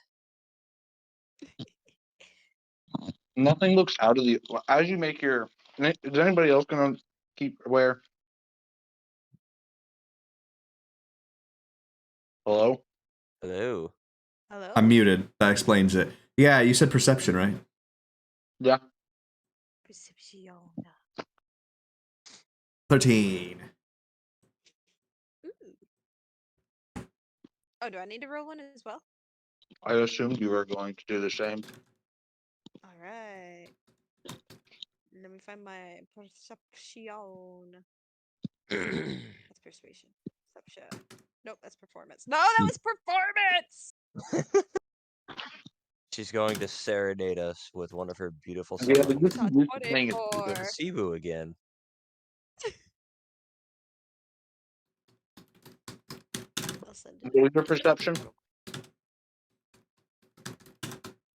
Nothing looks out of the. As you make your. Is anybody else going to keep aware? Hello? Hello. Hello? I'm muted. That explains it. Yeah, you said perception, right? Yeah. Perception. 13. Ooh. Oh, do I need to roll one as well? I assumed you were going to do the same. All right. Let me find my perception. That's persuasion. Perception. Nope, that's performance. No, that was performance! She's going to serenade us with one of her beautiful songs. Yeah, but this is playing it. 24. Sibu again. I'll send it. What was your perception?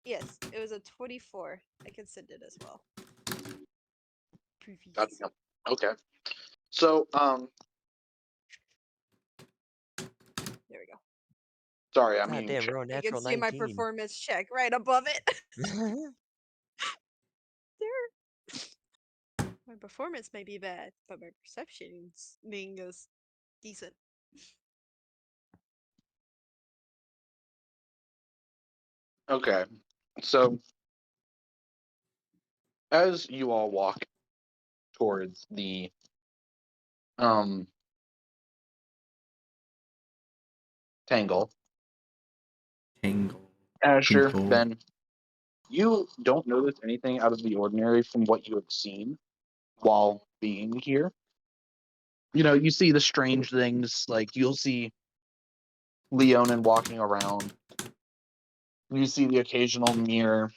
Yes, it was a 24. I can send it as well. Okay. So, There we go. sorry, I'm God eating damn, chicken. we're on You can natural see my 19. performance check right above it. There. My performance may be bad, but my perception's being is decent. Okay, so as you all walk towards the tangle, Asher, People. Ben, you don't notice anything out of the ordinary from what you have seen while being here. You know, you see the strange things, like you'll see Leonin walking around. You see the occasional mirror.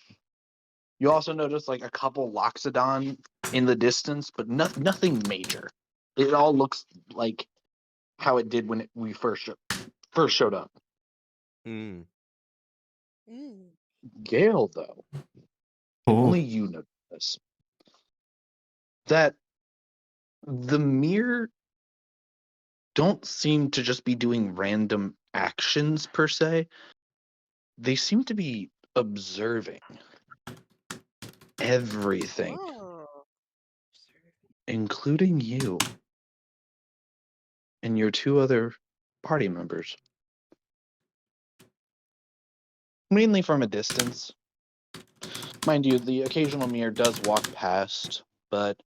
You also notice like a couple Loxodon in the distance, but nothing major. It all looks like how it did when we first showed up. Mm. Mm. Gale, though, only you know this. That the mirror don't seem to just be doing random actions per se. They seem to be observing everything, Oh. including you and your two other party members. Mainly from a distance. Mind you, the occasional mirror does walk past, but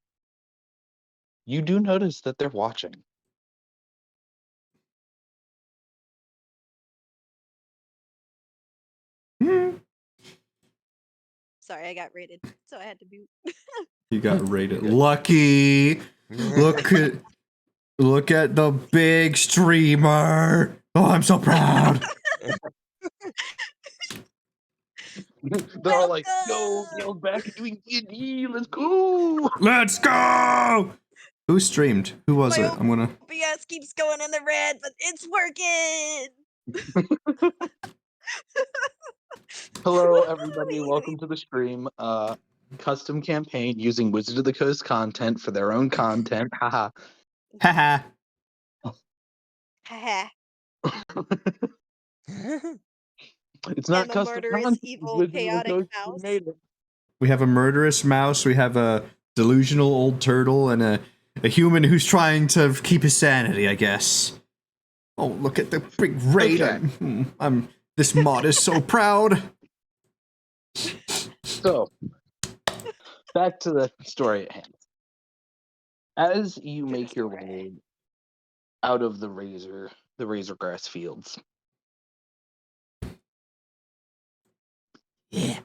you do notice that they're watching. Sorry, I got rated, so I had to mute. You got rated. Good. Lucky. Look at the big streamer. Oh, I'm so proud. They're all like, "Yo, Welcome! Gale's back and doing D&D. Let's go!" Let's go. Who streamed? Who was My it? I'm gonna. OBS keeps going in the red, but it's working. Hello, everybody. Welcome to the stream. Custom campaign using Wizard of the Coast content for their own content. Haha. Haha. Haha. It's not And the custom murderous, content. evil, Wizard of the chaotic Coast mouse. made it. We have a murderous mouse. We have a delusional old turtle, and a human who's trying to keep his sanity, I guess. Oh, look at the big raid! Okay. This mod is so proud. So, back to the story at hand. As you make your way out of the razor grass fields, Yeah.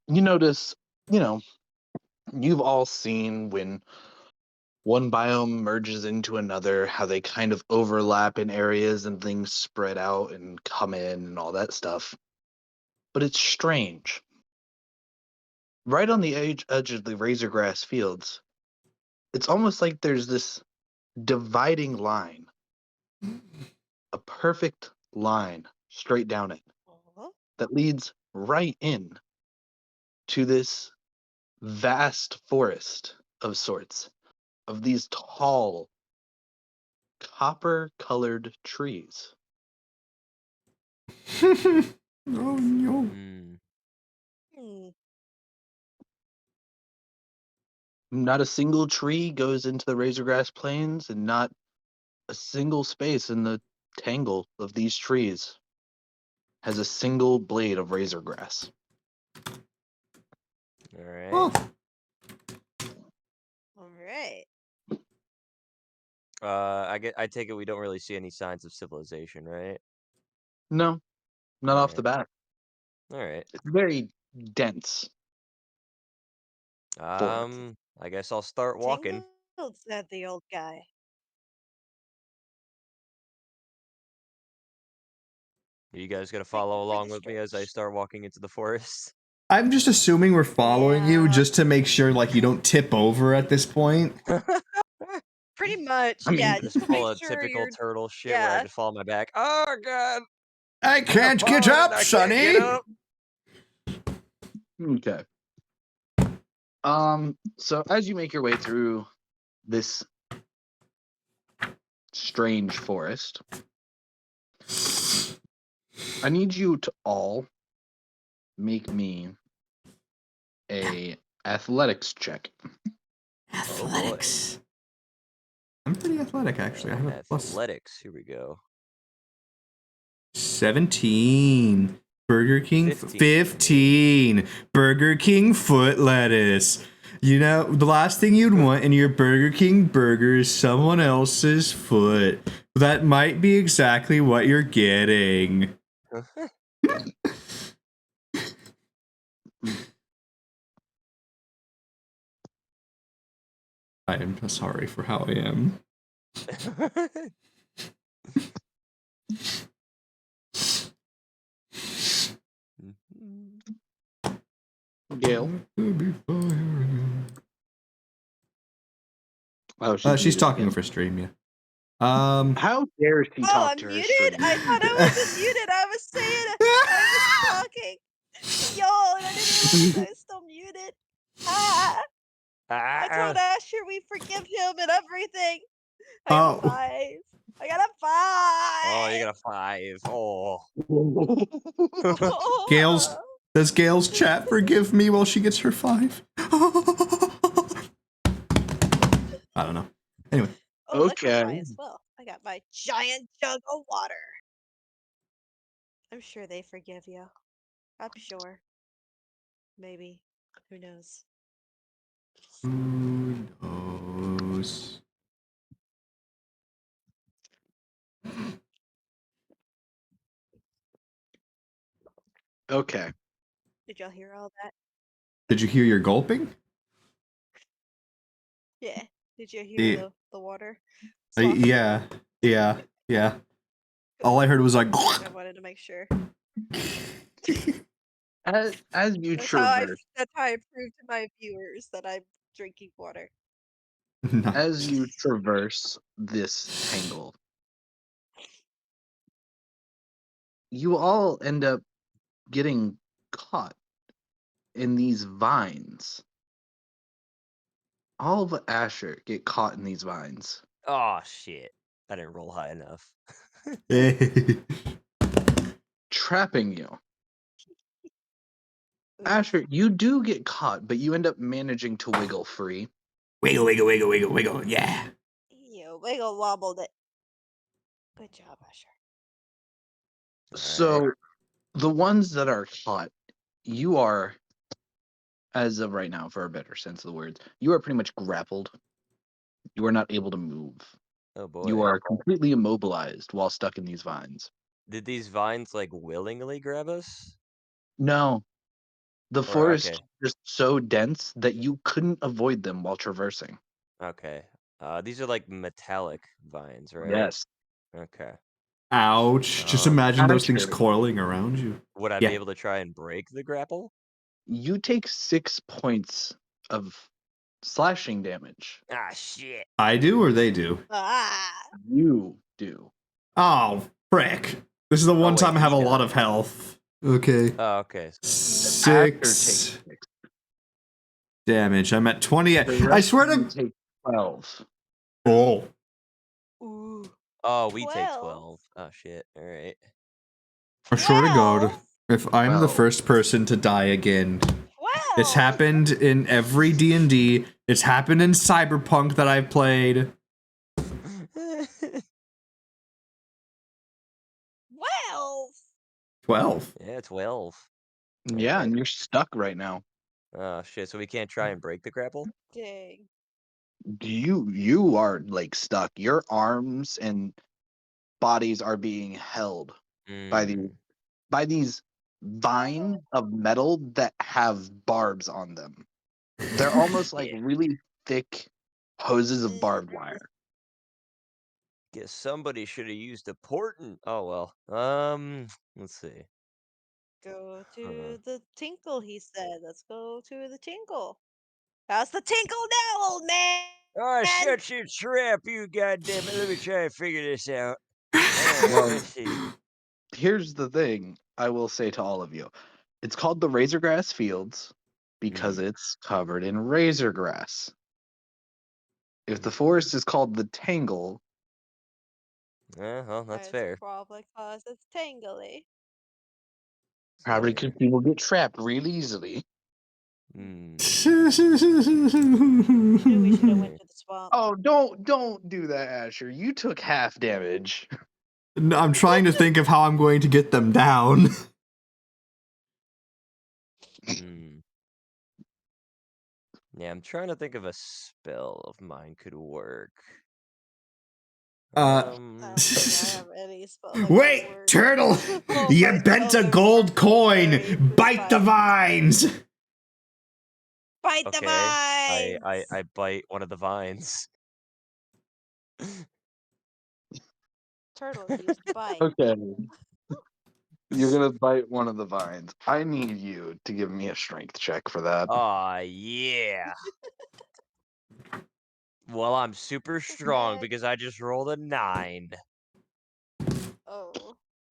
you notice, you've all seen when one biome merges into another, how they kind of overlap in areas and things spread out and come in and all that stuff. But it's strange. Right on the edge of the razor grass fields, it's almost like there's this dividing line, a perfect line straight down it that leads right in to this vast forest of sorts, of these tall, copper-colored trees. Oh no. Mm. Not a single tree goes into the razorgrass plains, and not a single space in the tangle of these trees has a single blade of razorgrass. All right. Oh. All right. I take it we don't really see any signs of civilization, right? No, not off the bat. All right. It's very dense. I guess I'll start walking. Tangled, said the old guy. Are you guys gonna Like, follow along pretty with me as I strange. start walking into the forest? I'm just assuming we're following you Yeah. just to make sure like you don't tip over at this point. Pretty much, I mean, yeah. Just Just to make full of sure typical you're. turtle shit where I Yeah. just fall on my back. Oh god! I can't I'm get falling, up, I can't Sonny. get up. Okay. So as you make your way through this strange forest. I need you to all make me a athletics check. Athletics. I'm pretty athletic, actually. I have a plus Athletics. Here we go. 17. Burger King 15. 15. Burger King foot lettuce. You know, the last thing you'd want in your Burger King burger is someone else's foot. That might be exactly what you're getting. I am sorry for how I am. Gail. Oh, She's muted talking again. over stream, yeah. How dare she Oh, talk I'm to her muted? stream? I thought I wasn't muted. I was saying I was talking. Yo, and I didn't realize I was still muted. I told Asher we forgive him and everything. I got a 5. I got a 5. Oh, you got a 5. Oh. Does Gail's chat forgive me while she gets her 5? I don't know. Anyway. Oh, I got Okay. mine as well. I got my giant jug of water. I'm sure they forgive you. I'm sure. Maybe. Who knows? Who knows? Okay. Did y'all hear all that? Did you hear your gulping? Yeah. Did you hear the water? Yeah. All I heard was like. I wanted to make sure. As you traverse, That's how I prove to my viewers that I'm drinking water. Nice. as you traverse this tangle, you all end up getting caught in these vines. All but Asher get caught in these vines, Oh, shit. I didn't roll high enough. trapping you. Asher, you do get caught, but you end up managing to wiggle free. Wiggle, yeah. You wiggle wobbled it. Good job, Asher. So, the ones that are caught, you are, as of right now, for a better sense of the words, you are pretty much grappled. You are not able to move. Oh, boy. You are completely immobilized while stuck in these vines. Did these vines, like, willingly grab us? No. The forest okay. is just so dense that you couldn't avoid them while traversing. Okay. These are, like, metallic vines, right? Yes. Okay. Ouch. Just imagine those things Asher, coiling around you. Would I be able to try and break the grapple? you take 6 points of slashing damage. Ah, shit. I do or they do? You do. Oh, frick. This is the one wait, time I have a he lot does. of health. Okay. Oh, okay. Asher takes 6 6. damage. I'm at 20. The I rest swear of you to. take 12. Oh. Ooh. Oh, we 12. take 12. Oh, shit. All right. I swear to God, 12? if I'm the 12. first person to die again, 12. it's happened in every D&D. It's happened in Cyberpunk that I've played. 12. Yeah, 12. Yeah, Alright. and you're stuck right now. Oh, shit. So we can't try and break the grapple? Dang. You are like stuck. Your arms and bodies are being held by these vines of metal that have barbs on them. They're almost like really thick hoses of barbed wire. Guess somebody should have used a portent. Oh, well. Let's see. Go to the tinkle, he said. Let's go to the tinkle. How's the tinkle now, old man? Oh, shut your trap, you goddamn it. Let me try and figure this out. Alright, Well, let's see. here's the thing I will say to all of you. It's called the Razorgrass Fields because it's covered in razor grass. If the forest is called the Tangle, Well, that's It's fair. probably cause it's tangly. Probably Fair. because people get trapped real easily. Hmm. Knew we should have went to the swamp. Oh, don't do that, Asher. You took half damage. No, I'm trying to think of how I'm going to get them down. Hmm. Yeah, I'm trying to think of a spell of mine could work. Uh, I don't think I have any spell that Wait, could work. turtle! All You my bent spells a are gold temporary coin! Bite the vines! Bite the Okay. vines! I bite one of the vines. Turtles used to bite. Okay. You're gonna bite one of the vines. I need you to give me a strength check for that. Aw, yeah. Well, I'm super strong Okay. because I just rolled a 9. Oh.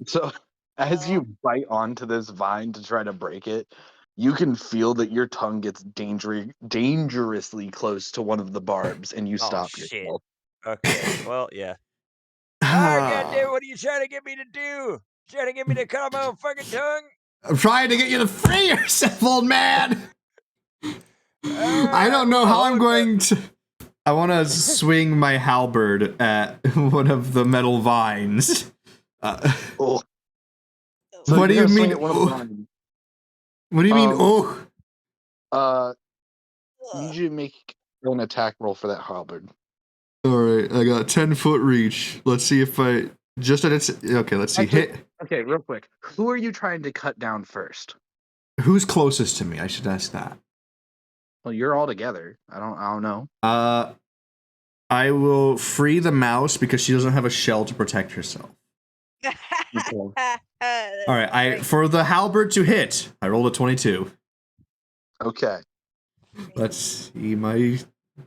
So as Well. you bite onto this vine to try to break it, you can feel that your tongue gets dangerously close to one of the barbs, and you Oh, stop shit. yourself. Okay, well, yeah. Ah, goddamn, what are you trying to get me to do? Trying to get me to cut off my own fucking tongue? I'm trying to get you to free yourself, old man! I don't know Well, how I'm hold up. going to... I want to swing my halberd at one of the metal vines. Oh. Oh. So What do you're you gonna swing mean? at one of the vines. What do you mean, Um, oh? Need you to make an attack roll for that halberd. Alright, I got 10-foot reach. Let's see if I... Just at its... Okay, let's see. Actually, Hit. okay, real quick. Who are you trying to cut down first? Who's closest to me? I should ask that. Well, you're all together. I don't know. I will free the mouse because she doesn't have a shell to protect herself. Alright, for the halberd to hit, I rolled a 22. Okay. Let's see my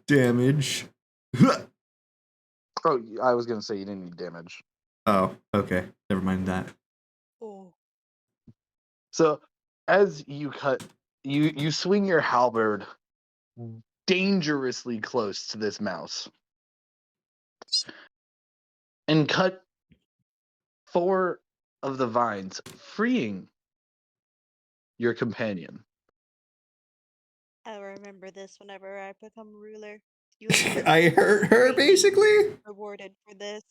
damage. Oh, I was gonna say you didn't need damage. Oh, okay. Never mind that. Oh. So, as you cut, you swing your halberd dangerously close to this mouse, and cut 4 of the vines, freeing your companion. I'll remember this whenever I become ruler. You will be I hurt her, greatly basically? rewarded for this.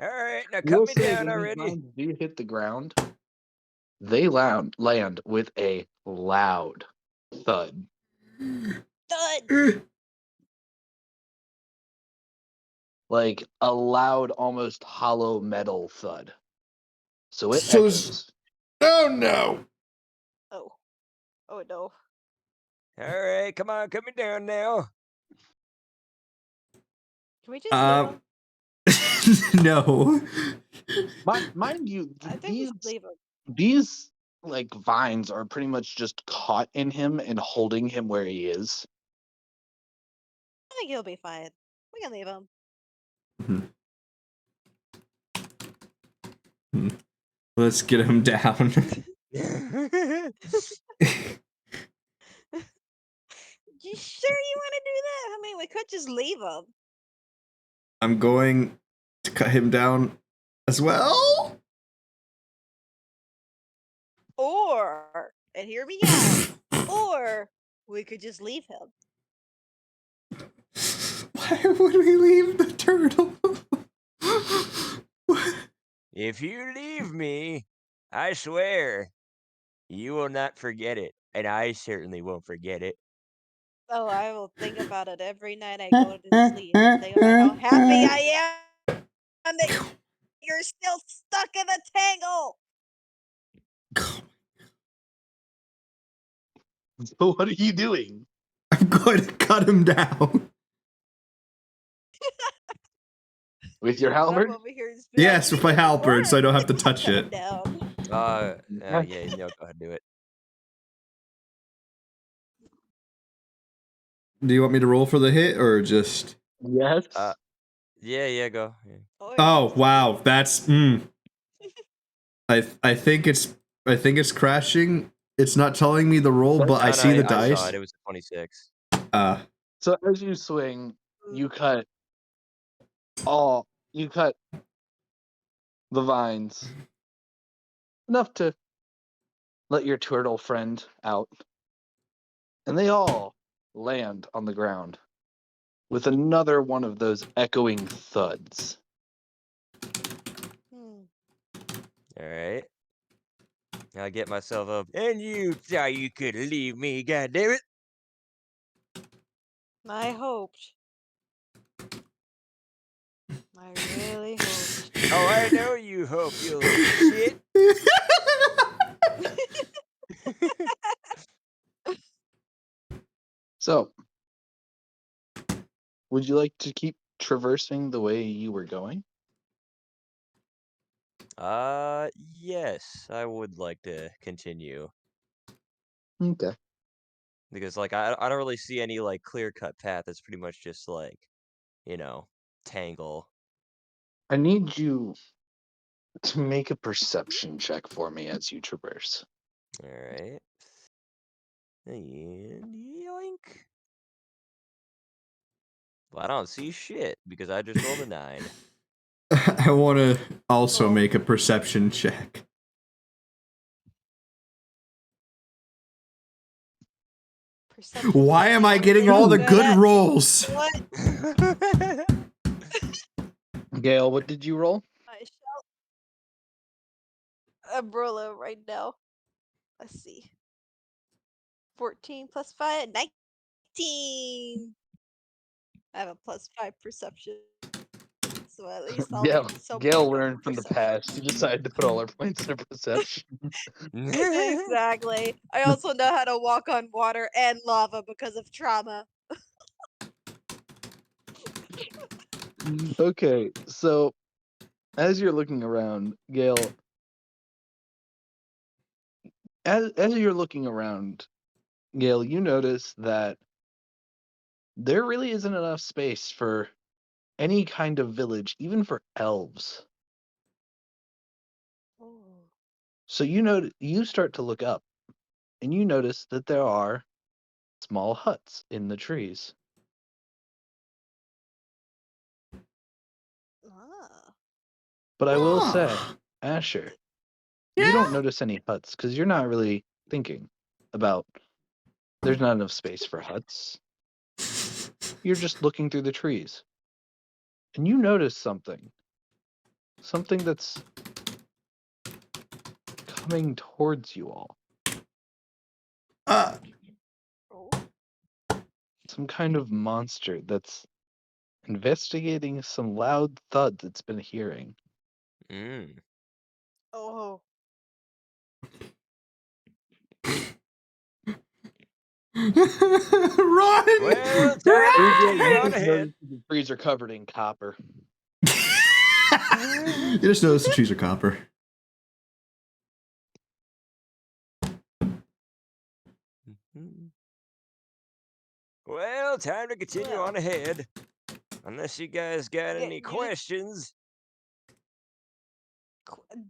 Alright, now We'll cut me say down when these already. vines do hit the ground, they land with a loud thud. Thud! Like a loud, almost hollow metal thud. So it So echoes. Oh no! Oh. Oh no. Alright, come on, cut me down now. Can we just leave him? No. Mind you, I think we should leave him. these like vines are pretty much just caught in him and holding him where he is. I think he'll be fine. We can leave him. Let's get him down. You sure you want to do that? I mean, we could just leave him. I'm going to cut him down as well. Or, and hear me out, or we could just leave him. Why would we leave the turtle? If you leave me, I swear, you will not forget it, and I certainly won't forget it. Oh, I will think about it every night I go to sleep and think about how happy I am that you're still stuck in the tangle. So what are you doing? I'm going to cut him down. With your And I'm halberd? over here just Yes, with my halberd, so I don't have to cut touch him it. down. Yeah, no, go ahead and do it. Do you want me to roll for the hit or just? Yes. Yeah, go. Yeah. Oh wow, that's. I think it's crashing. It's not telling me the roll, but I see the I saw dice. it. It was a 26. So as you swing, you cut the vines enough to let your turtle friend out, and they all land on the ground with another one of those echoing thuds. Hmm. All right. I get myself up. And you thought you could leave me, goddammit. I hoped. I really hoped. Oh, I know you hope, you little shit. So, would you like to keep traversing the way you were going? Yes, I would like to continue. Okay. Because, like, I don't really see any, like, clear-cut path. It's pretty much just, like, tangle. I need you to make a perception check for me as you traverse. Alright. And yoink. Well, I don't see shit, because I just rolled a 9. I want to also Oh. make a perception check. Perception Why am I check. getting all the good rolls? What? Gail, what did you roll? I shall. I'm rolling right now. Let's see. 14 plus 5, 19. I have a plus 5 perception. So at least I'll Gail, be somewhat Gail good learned with from the perception. past. She decided to put all her points in her perception. Exactly. I also know how to walk on water and lava because of trauma. Okay, so as you're looking around, Gail, as you're looking around, Gail, you notice that there really isn't enough space for any kind of village, even for elves. Oh. So you start to look up, and you notice that there are small huts in the trees. Ah. But I will say, Ah. Asher, Yeah. you don't notice any huts because you're not really thinking about there's not enough space for huts. You're just looking through the trees. And you notice something. Something that's coming towards you all. Uh, Oh. Some kind of monster that's investigating some loud thuds it's been hearing. Mm. Oh. Run! Well, time to Gail, continue you on just ahead. notice the trees are covered in copper. You just notice the trees are copper. Well, time to continue Well. on ahead. Unless you guys got Yeah, any you questions.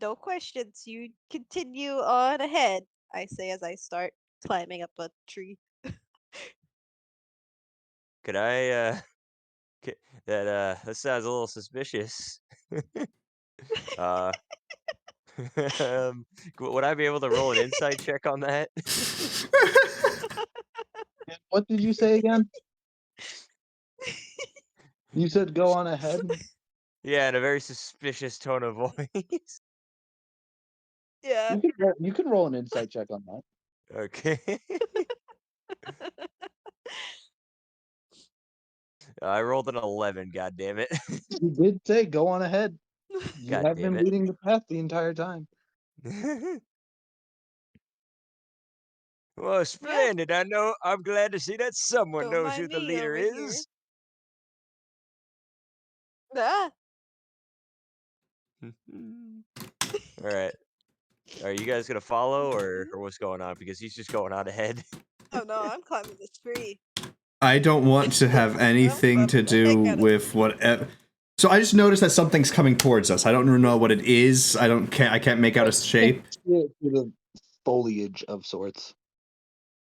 no questions. You continue on ahead, I say as I start climbing up a tree. Could I, that sounds a little suspicious. uh, would I be able to roll an insight check on that? What did you say again? You said go on ahead? Yeah, in a very suspicious tone of voice. Yeah. You can roll an insight check on that. Okay. I rolled an 11, god damn it. You did say go on ahead. You God have damn been it. leading the path the entire time. Well, splendid. I'm glad to see that someone Don't knows mind who the me leader over here. is. Ah. All right. Are you guys gonna follow or what's going on? Because he's just going on ahead. Oh no, I'm climbing this tree. I don't want to have I'm anything to climbing the do heck out of with whatever. So I just noticed that something's coming towards us. I don't know what it is. I can't make out a shape. Through the foliage of sorts.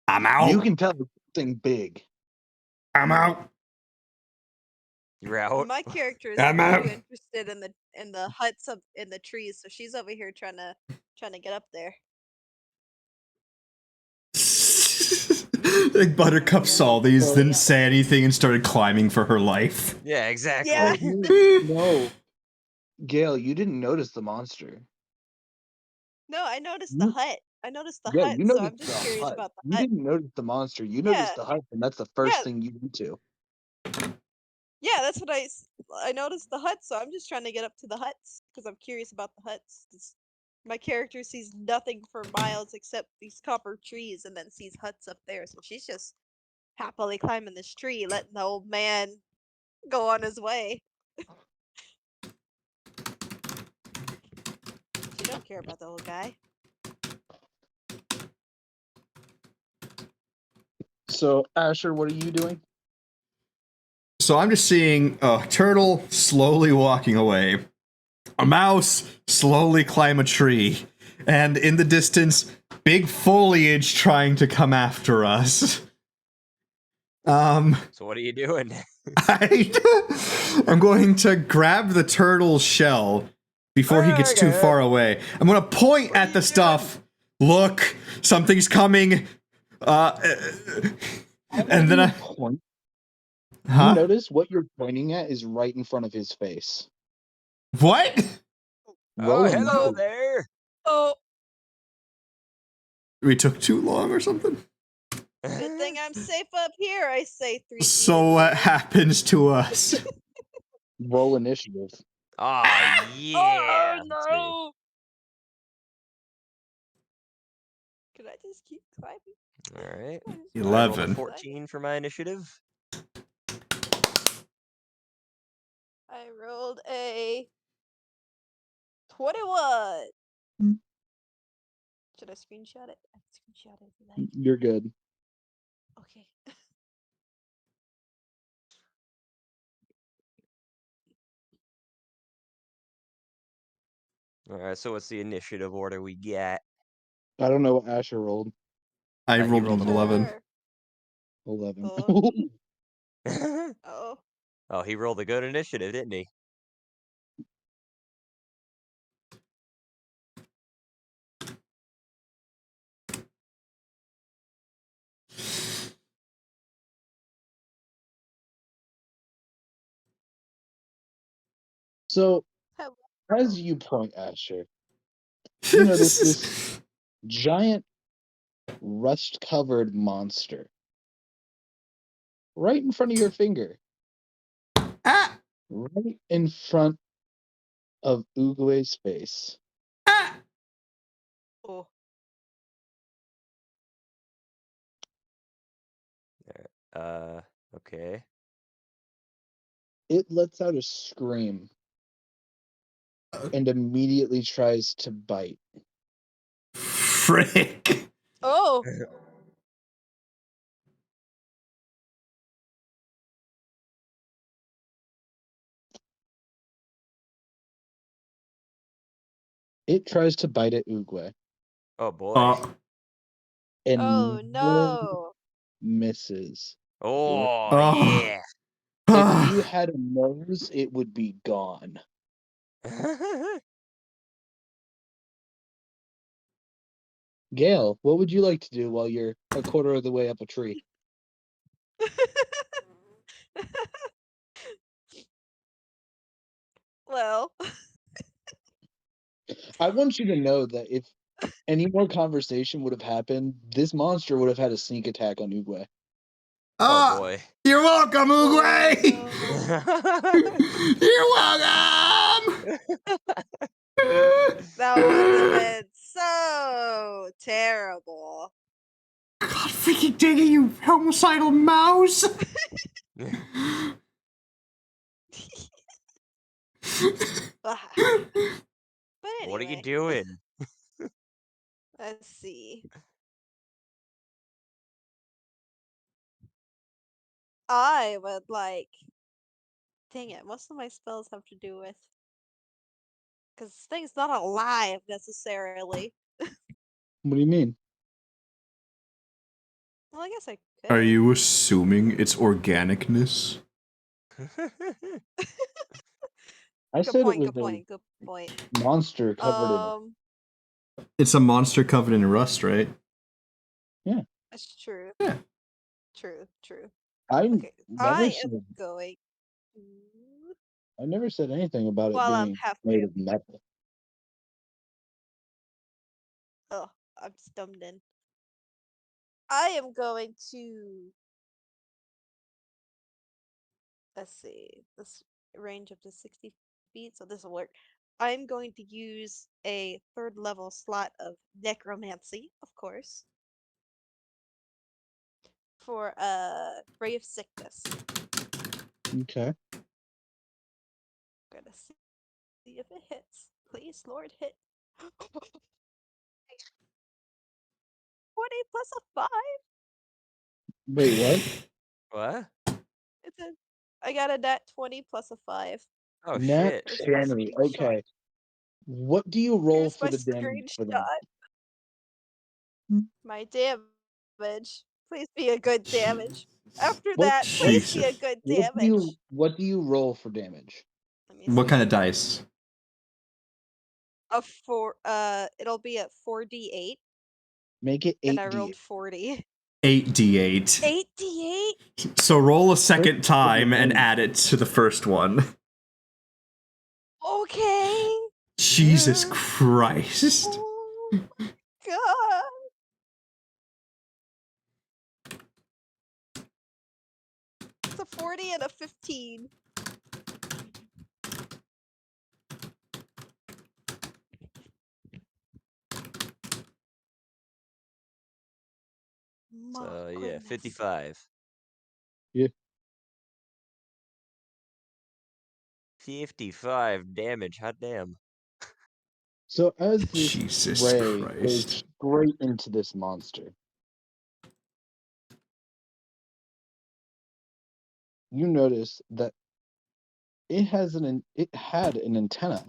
I'm You out. can tell it's something big. I'm out. You're out. My character is I'm too out. interested in the huts up in the trees, so she's over here trying to get up there. Like Buttercup saw these, didn't say anything, and started climbing for her life. Yeah, exactly. Yeah. No, Gail, you didn't notice the monster. No, I noticed the hut. I noticed the Yeah, hut, you so noticed I'm just the curious hut. about the You hut. didn't notice the monster. You Yeah. noticed the hut, and that's the first Yeah. thing you went to. Yeah, that's what I noticed the hut, so I'm just trying to get up to the huts because I'm curious about the huts. 'Cause my character sees nothing for miles except these copper trees, and then sees huts up there. So she's just happily climbing this tree, letting the old man go on his way. She don't care about the old guy. So, Asher, what are you doing? So I'm just seeing a turtle slowly walking away, a mouse slowly climb a tree, and in the distance, big foliage trying to come after us. So what are you doing? I'm going to grab the turtle's shell before he gets too far away. I'm going to point at the stuff. Look, something's coming. And then point. Huh? You notice what you're pointing at is right in front of his face. What? Roll hello initiative. there. Oh, We took too long or something? good thing I'm safe up here. I say 3 feet. So what happens to us? Roll initiative. Oh yeah. Oh no! Could I just keep climbing? All right. Can I just 11. 14 for my initiative. I rolled a 21. Should I screenshot it? I can screenshot it if you like. You're good. Okay. All right. So what's the initiative order we get? I don't know what Asher rolled. I He rolled rolled an an 11. 11. Oh. Oh, he rolled a good initiative, didn't he? So, as you point, Asher, you notice this giant rust-covered monster right in front of your finger. Ah! Right in front of Ugue's face. Ah! Oh. Okay. It lets out a scream and immediately tries to bite. Frick! Oh. It tries to bite at Uguay. Oh boy. And Oh no. misses. Oh Oh. yeah. If you had a nose, it would be gone. Gail, what would you like to do while you're a quarter of the way up a tree? Well. I want you to know that if any more conversation would have happened, this monster would have had a sneak attack on Uguay. Oh boy. You're welcome, Uguay! Oh, no. You're welcome! That would have been so terrible. God freaking dang it, you homicidal mouse! But anyway. What are you doing? Let's see. I would like. Dang it! Most of my spells have to do with. Because this thing's not alive necessarily. What do you mean? Well, I guess I could. Are you assuming its organicness? I Good said it point. was Good a point. Good point. monster covered in. It's a monster covered in rust, right? That's true. Yeah. True. True. I Okay, never I said. am going. I never said anything about it While I'm being halfway made up. of metal. Oh, I'm stumped in. I am going to. Let's see. This range up to 60 feet, so this will work. I'm going to use a third level slot of necromancy, of course, for ray of sickness. Okay. Gonna see if it hits. Please, Lord, hit. 20 plus a 5. Wait, what? What? It's a. I got a nat 20 plus a 5. Oh Nat shit. Where's my 20. screenshot? Okay. What do you roll Here's for my the damage for that? screenshot. My damage. Please be a good damage. After What that, what please be a Jesus. good what do you damage. what do you roll for damage? Let me What see. kind of dice? A four. It'll be at 4d8, Make it and I 8d. rolled 40. 8d8. 8d8. So roll a second First, what time you and roll. add it to the first one. Okay. Jesus Christ. Oh God. It's a 40 and a 15. My So yeah, goodness. 55. Yeah. 55 damage. Hot damn. So as this Jesus ray goes Christ. straight into this monster, you notice that it had an antenna,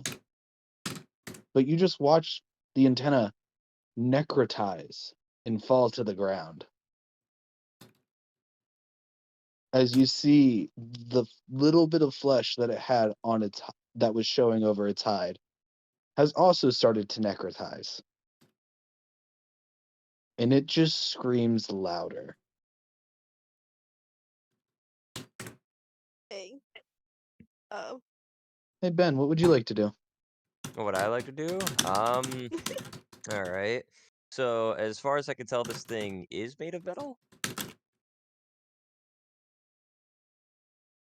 but you just watched the antenna necrotize and fall to the ground. As you see the little bit of flesh that it had on its that was showing over its hide has also started to necrotize. And it just screams louder. Dang. Oh. Hey Ben, what would you like to do? What would I like to do? All right. So as far as I can tell, this thing is made of metal.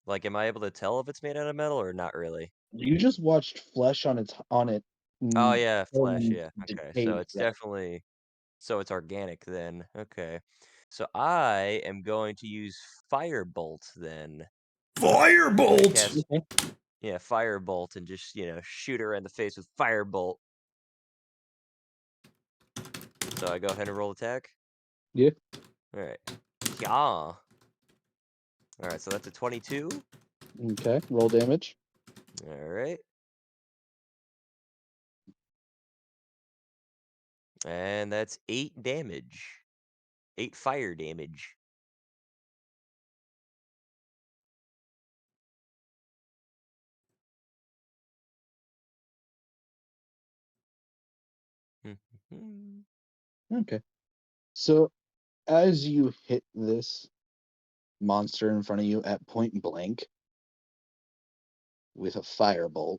Like, am I able to tell if it's made out of metal or not really? You just watched flesh on it Oh yeah, flesh. turn Yeah. Okay. So decay. it's definitely it's organic then. Okay. So I am going to use Firebolt then. I Firebolt! cast Firebolt and just shoot her in the face with Firebolt. So I go ahead and roll attack. Yeah. All right. Yeah. All right. So that's a 22. Okay. Roll damage. All right. And that's 8 damage. 8 fire damage. Okay. So as you hit this monster in front of you at point blank with a firebolt,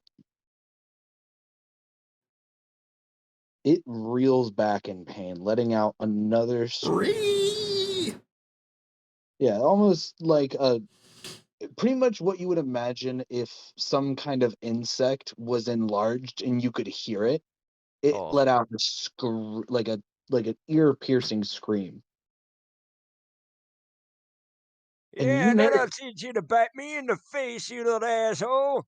it reels back in pain, letting out another Three! yeah, almost like a pretty much what you would imagine if some kind of insect was enlarged and you could hear it. It Oh. let out like an ear-piercing scream. And Yeah, you and then know I'll teach you to bite me in the face, you little asshole.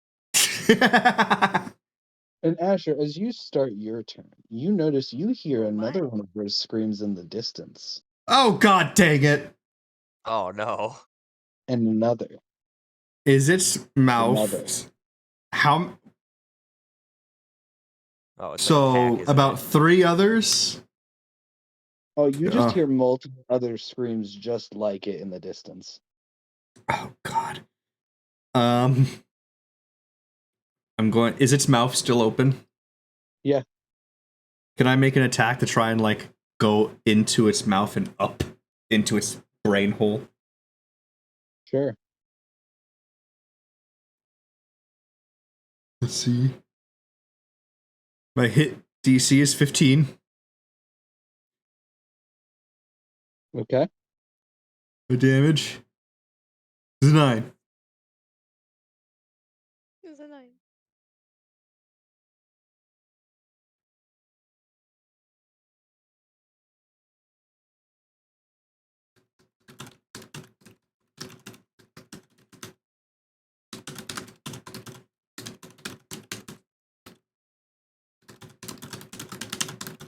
And Asher, as you start your turn, you notice you hear Oh my. another one of those screams in the distance. Oh god dang it. Oh no. And another. Is its Another. mouth how Oh, it's like a pack, so isn't about it? 3 others? Oh, you just Oh. hear multiple other screams just like it in the distance. Oh god. I'm going. Is its mouth still open? Yeah. Can I make an attack to try and like go into its mouth and up into its brain hole? Sure. Let's see. My hit DC is 15. Okay. The damage is 9. It was a 9.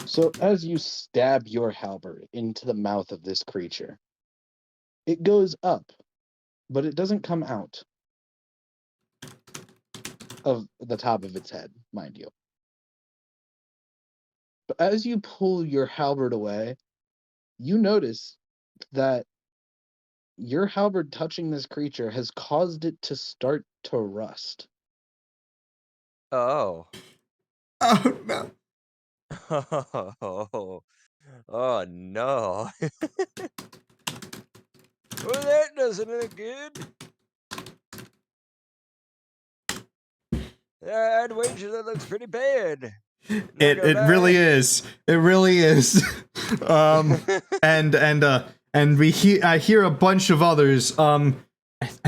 So as you stab your halberd into the mouth of this creature, it goes up, but it doesn't come out of the top of its head, mind you. But as you pull your halberd away, you notice that your halberd touching this creature has caused it to start to rust. Oh. Oh no. Oh. Oh no. Well, that doesn't look good. I'd wager that looks pretty bad. It really is. It really is. And I hear a bunch of others. I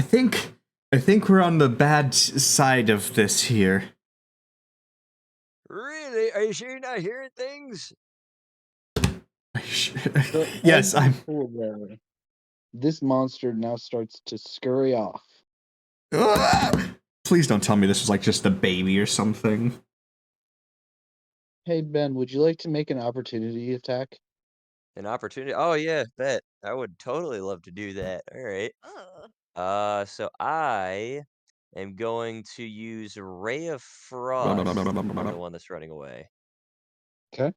think we're on the bad side of this here. Really? Are you sure you're not hearing things? So Yes, as you I'm. pull away, this monster now starts to scurry off. Please don't tell me this was like just a baby or something. Hey Ben, would you like to make an opportunity attack? An opportunity? Oh yeah, bet. I would totally love to do that. All right. Oh. So I am going to use Ray of Frost on the one that's running away. Okay.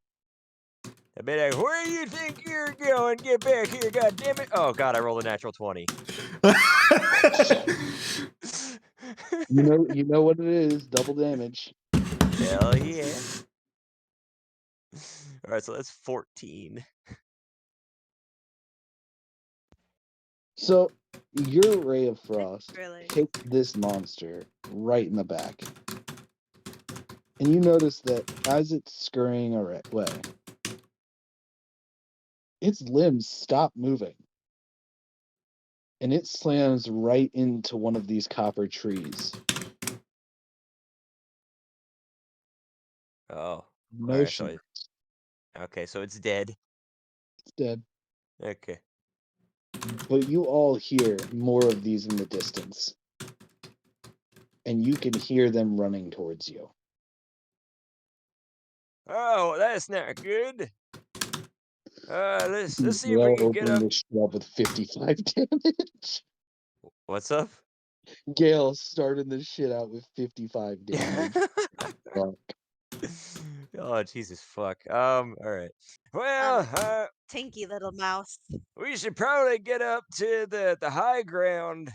I be like, where do you think you're going? Get back here, god damn it. Oh god, I rolled a natural 20. You know what it is, double damage. Hell yeah. Alright, so that's 14. So your ray of frost Really? hits this monster right in the back. And you notice that as it's scurrying away, its limbs stop moving. And it slams right into one of these copper trees. Oh. Alright, so Motion. okay, so it's dead. It's dead. Okay. But you all hear more of these in the distance. And you can hear them running towards you. Oh, that's not good. Let's see if we Gale can get opening up. this shit up with 55 damage. What's up? Gale starting this shit out with 55 damage. Fuck. Oh Jesus fuck. Alright. Well, Tinky little mouse. we should probably get up to the high ground.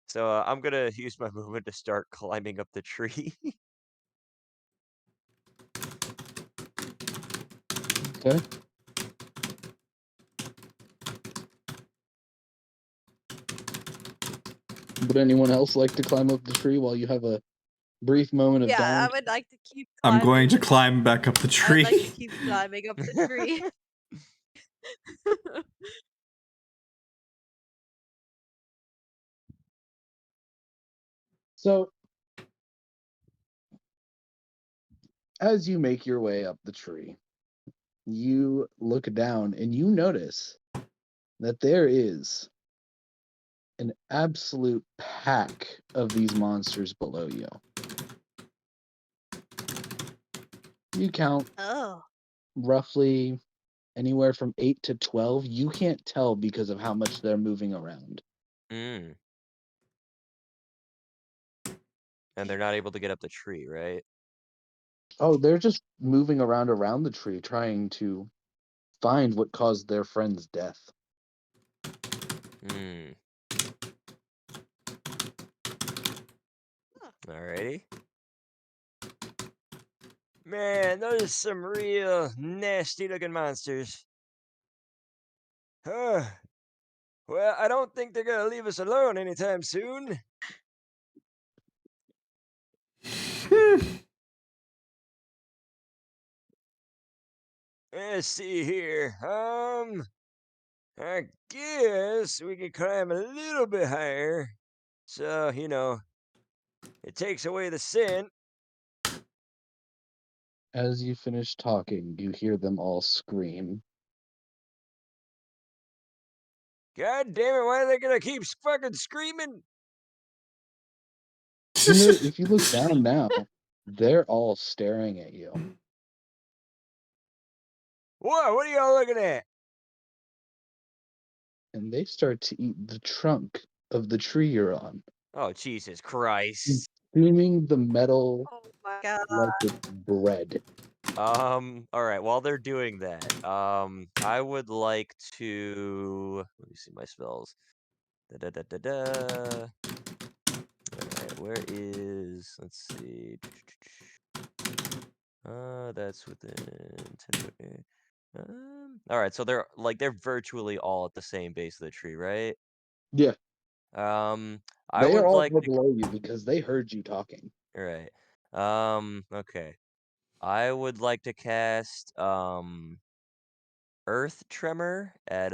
So I'm gonna use my movement to start climbing up the tree. Okay. Would anyone else like to climb up the tree while you have a brief moment of Yeah, I down? would like to keep I'm climbing. going to climb back up the I'd tree. like to keep climbing up the tree. So, as you make your way up the tree, you look down and you notice that there is an absolute pack of these monsters below you. You count Oh. roughly anywhere from 8 to 12. You can't tell because of how much they're moving around. Mm. And they're not able to get up the tree, right? Oh, they're just moving around the tree trying to find what caused their friend's death. Hmm. Alrighty. Man, those are some real nasty-looking monsters. Huh. Well, I don't think they're gonna leave us alone anytime soon. Let's see here. I guess we can climb a little bit higher. So, it takes away the scent. As you finish talking, you hear them all scream. God damn it, why are they gonna keep fucking screaming? If you look down now, they're all staring at you. What are y'all looking at? And they start to eat the trunk of the tree you're on, Oh, Jesus Christ. consuming the metal Oh my god. like it's bread. Alright, while they're doing that, I would like to let me see my spells. Da-da-da-da-da. Alright, where is let's see. That's within 10 foot. Alright, so they're virtually all at the same base of the tree, right? Yeah, I they are would all like to below you because they heard you talking. right. Okay. I would like to cast Earth Tremor at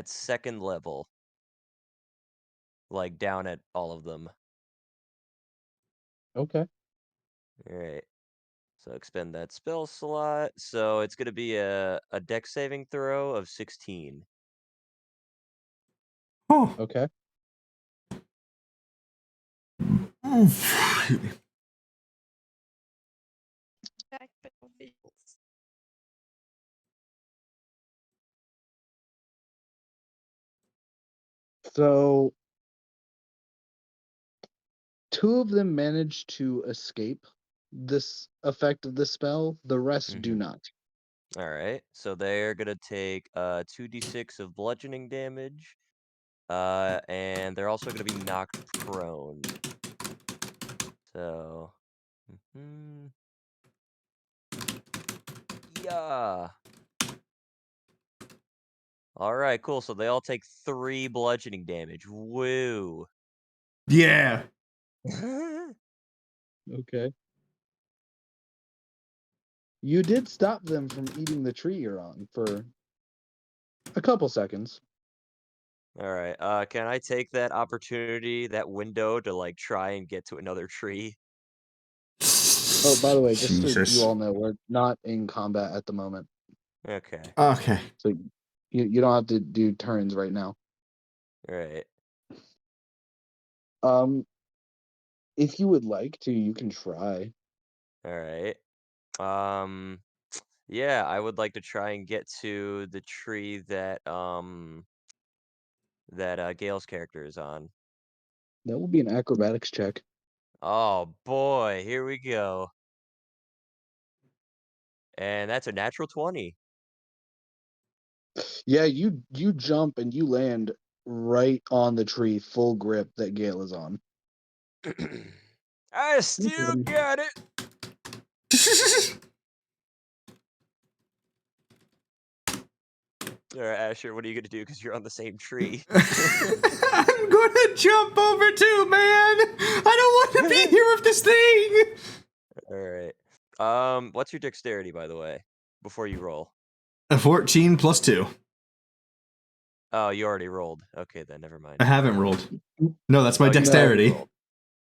second level, like down at all of them. Okay. Alright. So expend that spell slot. So it's gonna be a dex saving throw of 16. Oh. Okay. Tactical visuals. So two of them manage to escape this effect of the spell. The rest do Mhm. not. Alright. So they're gonna take 2d6 of bludgeoning damage. And they're also gonna be knocked prone. So yeah. Alright, cool. So they all take 3 bludgeoning damage. Woo. Yeah. Okay. You did stop them from eating the tree you're on for a couple seconds. Alright, can I take that opportunity, that window to like try and get to another tree? Oh, by the way, just so you Jesus. all know, we're not in combat at the moment. Okay. Okay. So you don't have to do turns right now. Alright. If you would like to, you can try. Alright. Yeah, I would like to try and get to the tree that Gale's character is on. That will be an acrobatics check. Oh boy, here we go. And that's a natural 20. Yeah, you jump and you land right on the tree, full grip that Gale is on. I still got it. Alright, Asher, what are you gonna do? Because you're on the same tree. I'm gonna jump over too, man. I don't want to be here with this thing. Alright. What's your dexterity, by the way, before you roll? A 14 plus 2. Oh, you already rolled. Okay, then never mind. I haven't rolled. No, that's my Oh, you already dexterity. rolled.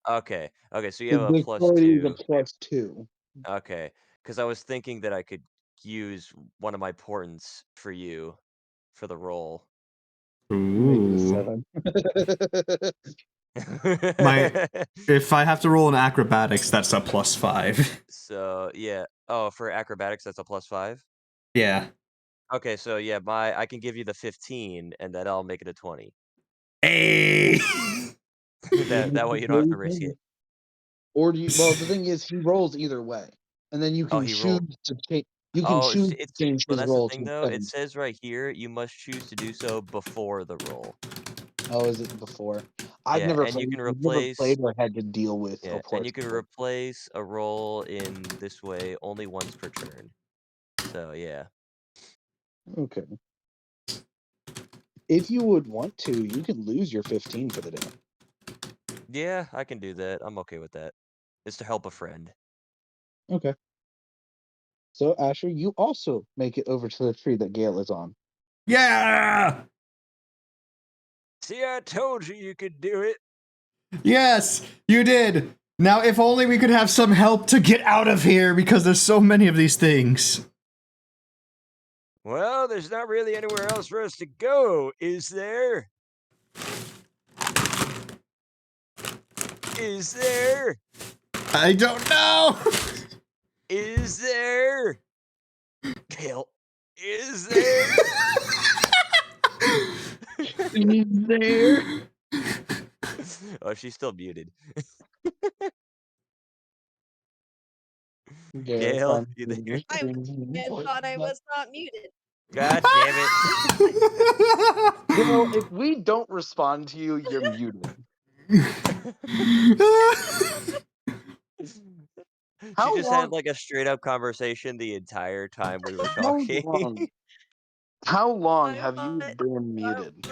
Okay, so you The have a plus dexterity is a 2. +2. Okay, because I was thinking that I could use one of my portents for you for the roll. Make it a Ooh. 7. If I have to roll in acrobatics, that's a +5. So yeah. Oh, for acrobatics, that's a +5. Yeah. Okay, so yeah, I can give you the 15, and then I'll make it a 20. Hey. That way you don't have to risk it. Or do you? Well, the thing is, he rolls either way, and then you Oh, can he choose rolled. to change. You can Oh, choose to it's change well. his That's the roll thing, to though. a It 7. says right here you must choose to do so before the roll. Oh, is it before? I've Yeah, never and you played. can I've never replace. played or had to deal with Yeah, and you reports can before. replace a roll in this way only once per turn. So yeah. Okay. If you would want to, you can lose your 15 for the day. Yeah, I can do that. I'm okay with that. It's to help a friend. Okay. So Asher, you also make it over to the tree that Gale is on. Yeah! See, I told you could do it. Yes, you did. Now, if only we could have some help to get out of here because there's so many of these things. Well, there's not really anywhere else for us to go, is there? Is there? I don't know. Is there? Gale, is there? Is there? Oh, she's still muted. Gale, you there? I thought I was not muted. God damn it. Gale, if we don't respond to you, you're muted. She How just long? had like a straight up conversation the entire time we were How talking. long? How long I have you thought been muted?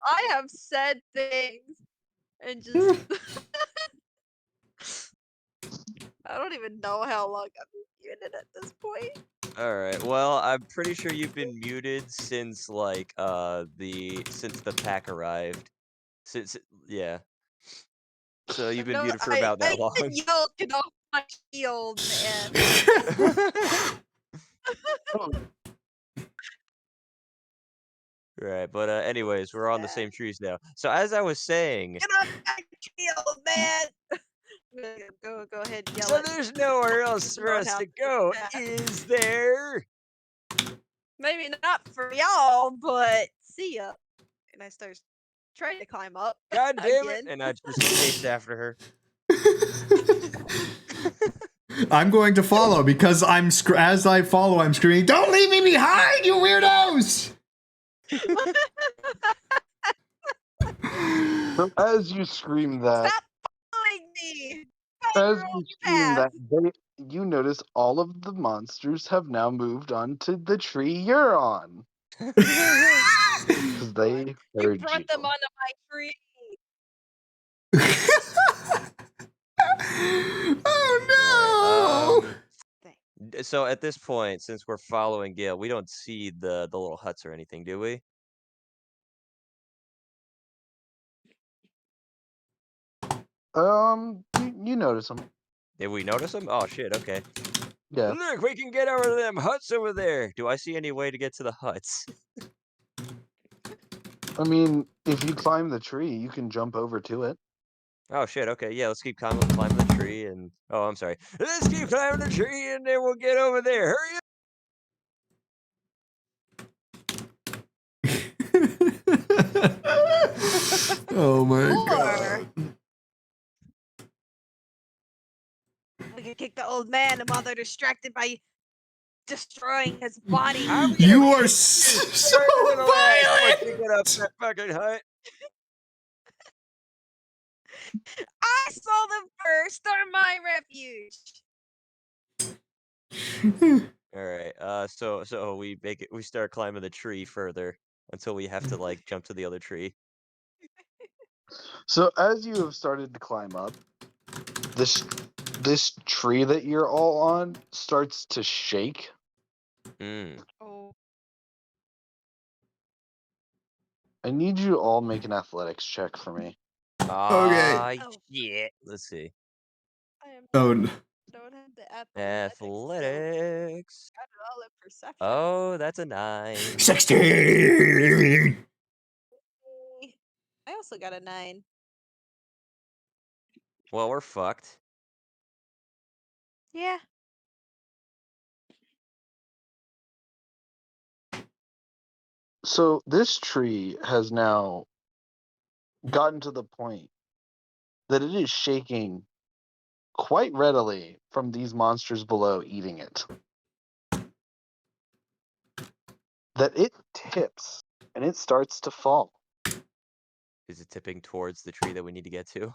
I have said things and just I don't even know how long I've been muted at this point. All right. Well, I'm pretty sure you've been muted since like since the pack arrived. Since yeah. So you've been No, muted for I about that long. yelled get off my shield, man. Right, but anyways, we're on the same trees now. So as I was saying, Get off my shield, man. Go ahead, yell so it. there's nowhere else for Learn us how to to do go, that. is there? Maybe not for y'all, but see ya. And I start trying to climb up God damn it! again. And I just chase after her. I'm going to follow because as I follow, I'm screaming, "Don't leave me behind, you weirdos!" So as you scream that, Stop following me! Find as your you own scream path. that, you notice all of the monsters have now moved on to the tree you're on. Because they You heard brought you. them onto my tree. Oh no! So at this point, since we're following Gale, we don't see the little huts or anything, do we? You notice them. Did we notice them? Oh shit, okay. Yeah. Look, we can get over to them huts over there. Do I see any way to get to the huts? I mean, if you climb the tree, you can jump over to it. Oh shit, okay, yeah, let's keep climbing the tree and oh, I'm sorry. Let's keep climbing the tree and then we'll get over there. Hurry up! Oh my Or god. we could kick the old man while they're distracted by destroying his body. I'm gonna You kick are you so square in the legs once you violent! get up that fucking hut. I saw them first. They're my refuge. All right, so we start climbing the tree further until we have to like jump to the other tree. So as you have started to climb up, this tree that you're all on starts to shake. Oh. I need you to all make an athletics check for me. Ah, Oh. shit. Let's see. I am Oh, don't have the athletics. Skills. Athletics. Got it all in perception. Oh, that's a 9. 16! I also got a 9. Well, we're fucked. Yeah. So this tree has now gotten to the point that it is shaking quite readily from these monsters below eating it. That it tips and it starts to fall. Is it tipping towards the tree that we need to get to?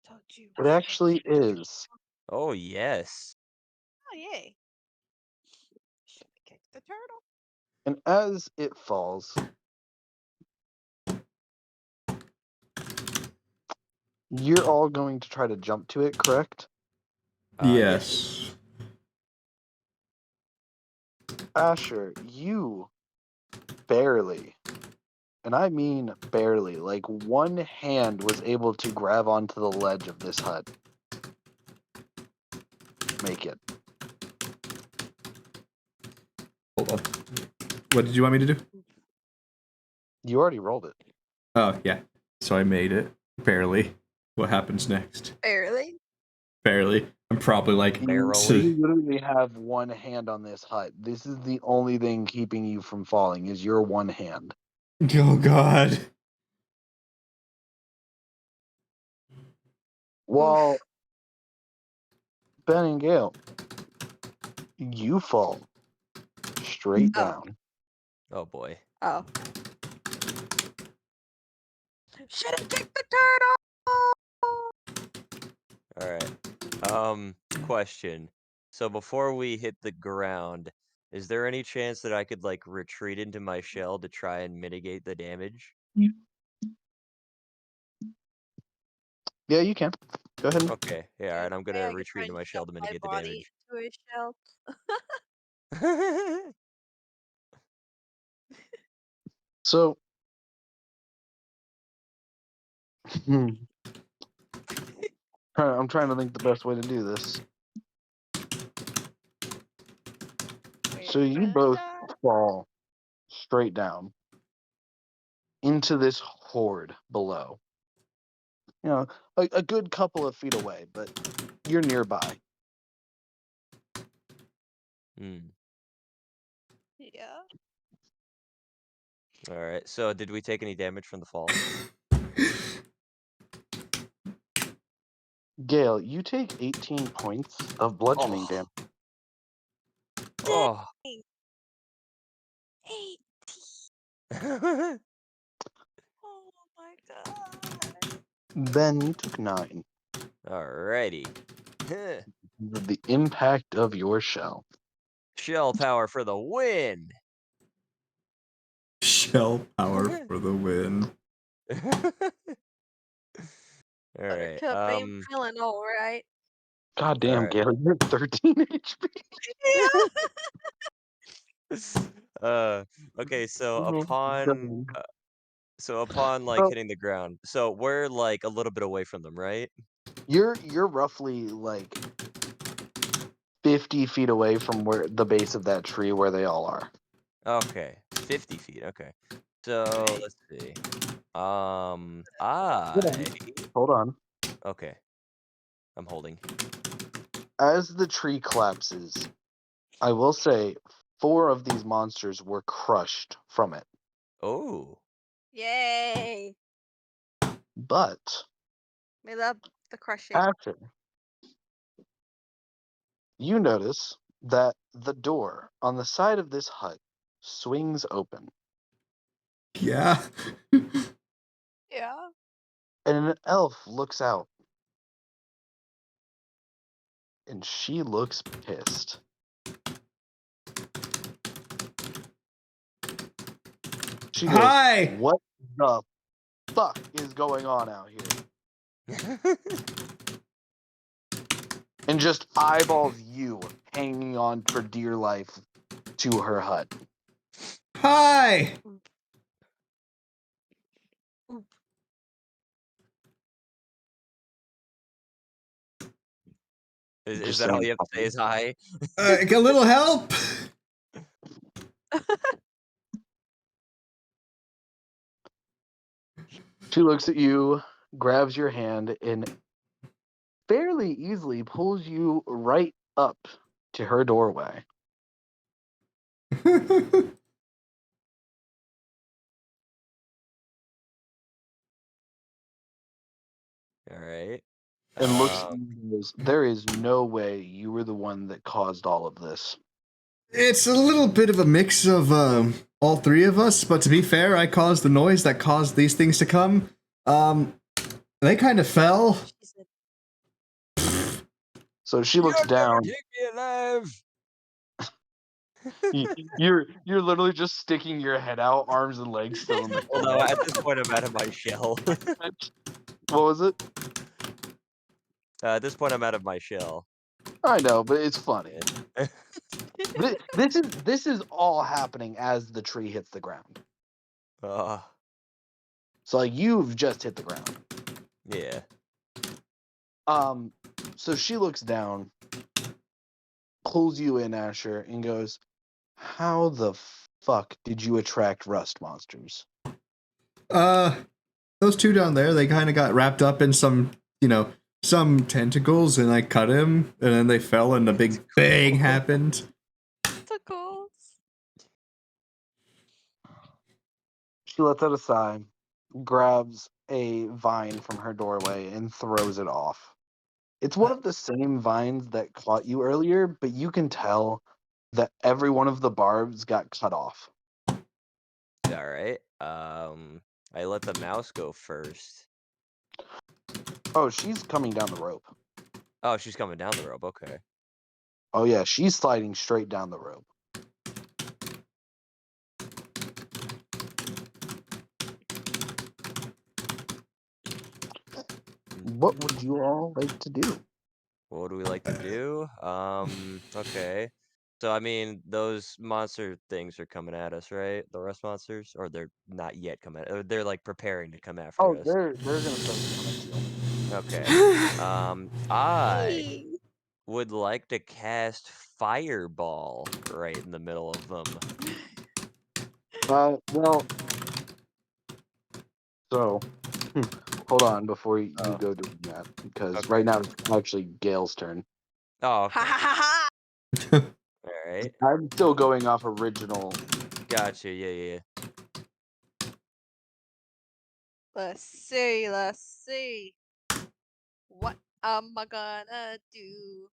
Don't you It actually is. Oh, yes. Oh, yay. Should have kicked the turtle. And as it falls, you're all going to try to jump to it, correct? Yes. Asher, you barely, and I mean barely, like one hand was able to grab onto the ledge of this hut. Make it. Hold on. What did you want me to do? You already rolled it. Oh, yeah. So I made it. Barely. What happens next? Barely. Barely. I'm probably like... Barely. You literally have one hand on this hut. This is the only thing keeping you from falling, is your one hand. Oh, God. While Ben and Gale, you fall straight Oh. down. Oh, boy. Oh. Should have kicked the turtle. All right. Question. So before we hit the ground, is there any chance that I could like retreat into my shell to try and mitigate the damage? Yeah, you can. Go ahead. Okay. Yeah, all right. I'm Okay, gonna I could retreat try into and my shell shove to my mitigate the body damage. into a shell. So, I'm trying to think the best way to do this. So you both fall straight down into this horde below. You know, a good couple of feet away, but you're nearby. Hmm. Yeah. All right. So did we take any damage from the fall? Gale, you take 18 points of bludgeoning damage. Oh. 18. Oh my god. Ben, you took 9. Alrighty. The impact of your shell. Shell power for the win. Shell power for the win. All right. Buttercup ain't feeling all right. God damn, Alright. Gale, you're 13 HP. Okay, so Oh, upon God. like So hitting the ground, so we're like a little bit away from them, right? you're roughly like 50 feet away from where the base of that tree where they all are. Okay, 50 feet. Okay, so Right. let's see. Hold I on. okay, I'm holding. As the tree collapses, I will say 4 of these monsters were crushed from it. Oh, Yay. But We love the crushing. after, you notice that the door on the side of this hut swings open, Yeah. Yeah. and an elf looks out, and she looks pissed. She goes, Hi! "What the fuck is going on out here?" And just eyeballs you hanging on for dear life to her hut. Hi! is Just that all saying. you have to say? Is hi? A little help? She looks at you, grabs your hand, and fairly easily pulls you right up to her doorway. All right. And looks at you and goes, "There is no way you were the one that caused all of this." It's a little bit of a mix of all three of us, but to be fair, I caused the noise that caused these things to come. They kind of fell. She said, So she looks down. Take me alive. You're literally just sticking your head out, arms and legs still in the. Well, no, at this point, I'm out of my shell. What was it? At this point, I'm out of my shell. I know, but it's funny. Yeah. This is all happening as the tree hits the ground. Uh, So like you've just hit the ground. yeah. So she looks down, pulls you in, Asher, and goes, "How the fuck did you attract rust monsters?" Those two down there, they kind of got wrapped up in some, some tentacles, and I cut him, and then they fell, and a big bang happened. tentacles. She lets out a sigh, grabs a vine from her doorway, and throws it off. It's one of the same vines that caught you earlier, but you can tell that every one of the barbs got cut off. All right. I let the mouse go first. Oh, she's coming down the rope. Oh, she's coming down the rope. Okay. Oh yeah, she's sliding straight down the rope. What would you all like to do? What do we like to do? Okay. So, I mean, those monster things are coming at us, right? The rust monsters? Or they're not yet coming or they're, like, preparing to come after Oh, us. they're gonna start coming at you. Okay. I Hey. would like to cast Fireball right in the middle of them. Well, so hold on before you Oh. go doing that, because Okay. right now it's actually Gail's turn. Oh, Ha okay. ha ha ha. All right. I'm still going off original. Gotcha. Yeah. Let's see. Let's see. What am I gonna do?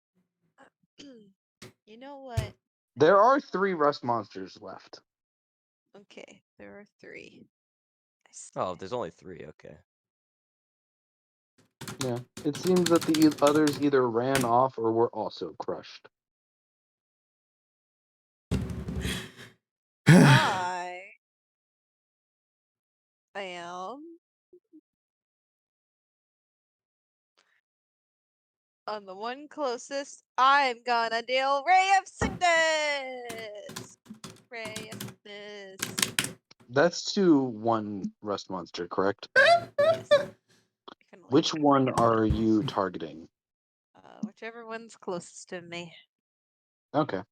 You know what? There are 3 rust monsters left. Okay, there are 3. I see. Oh, there's only 3. Okay. Yeah, it seems that the others either ran off or were also crushed. I am on the one closest. I'm gonna deal Ray of Sickness. Ray of Sickness. That's to 1 rust monster, correct? Yes. Which one are you targeting? Whichever one's closest to me. Okay.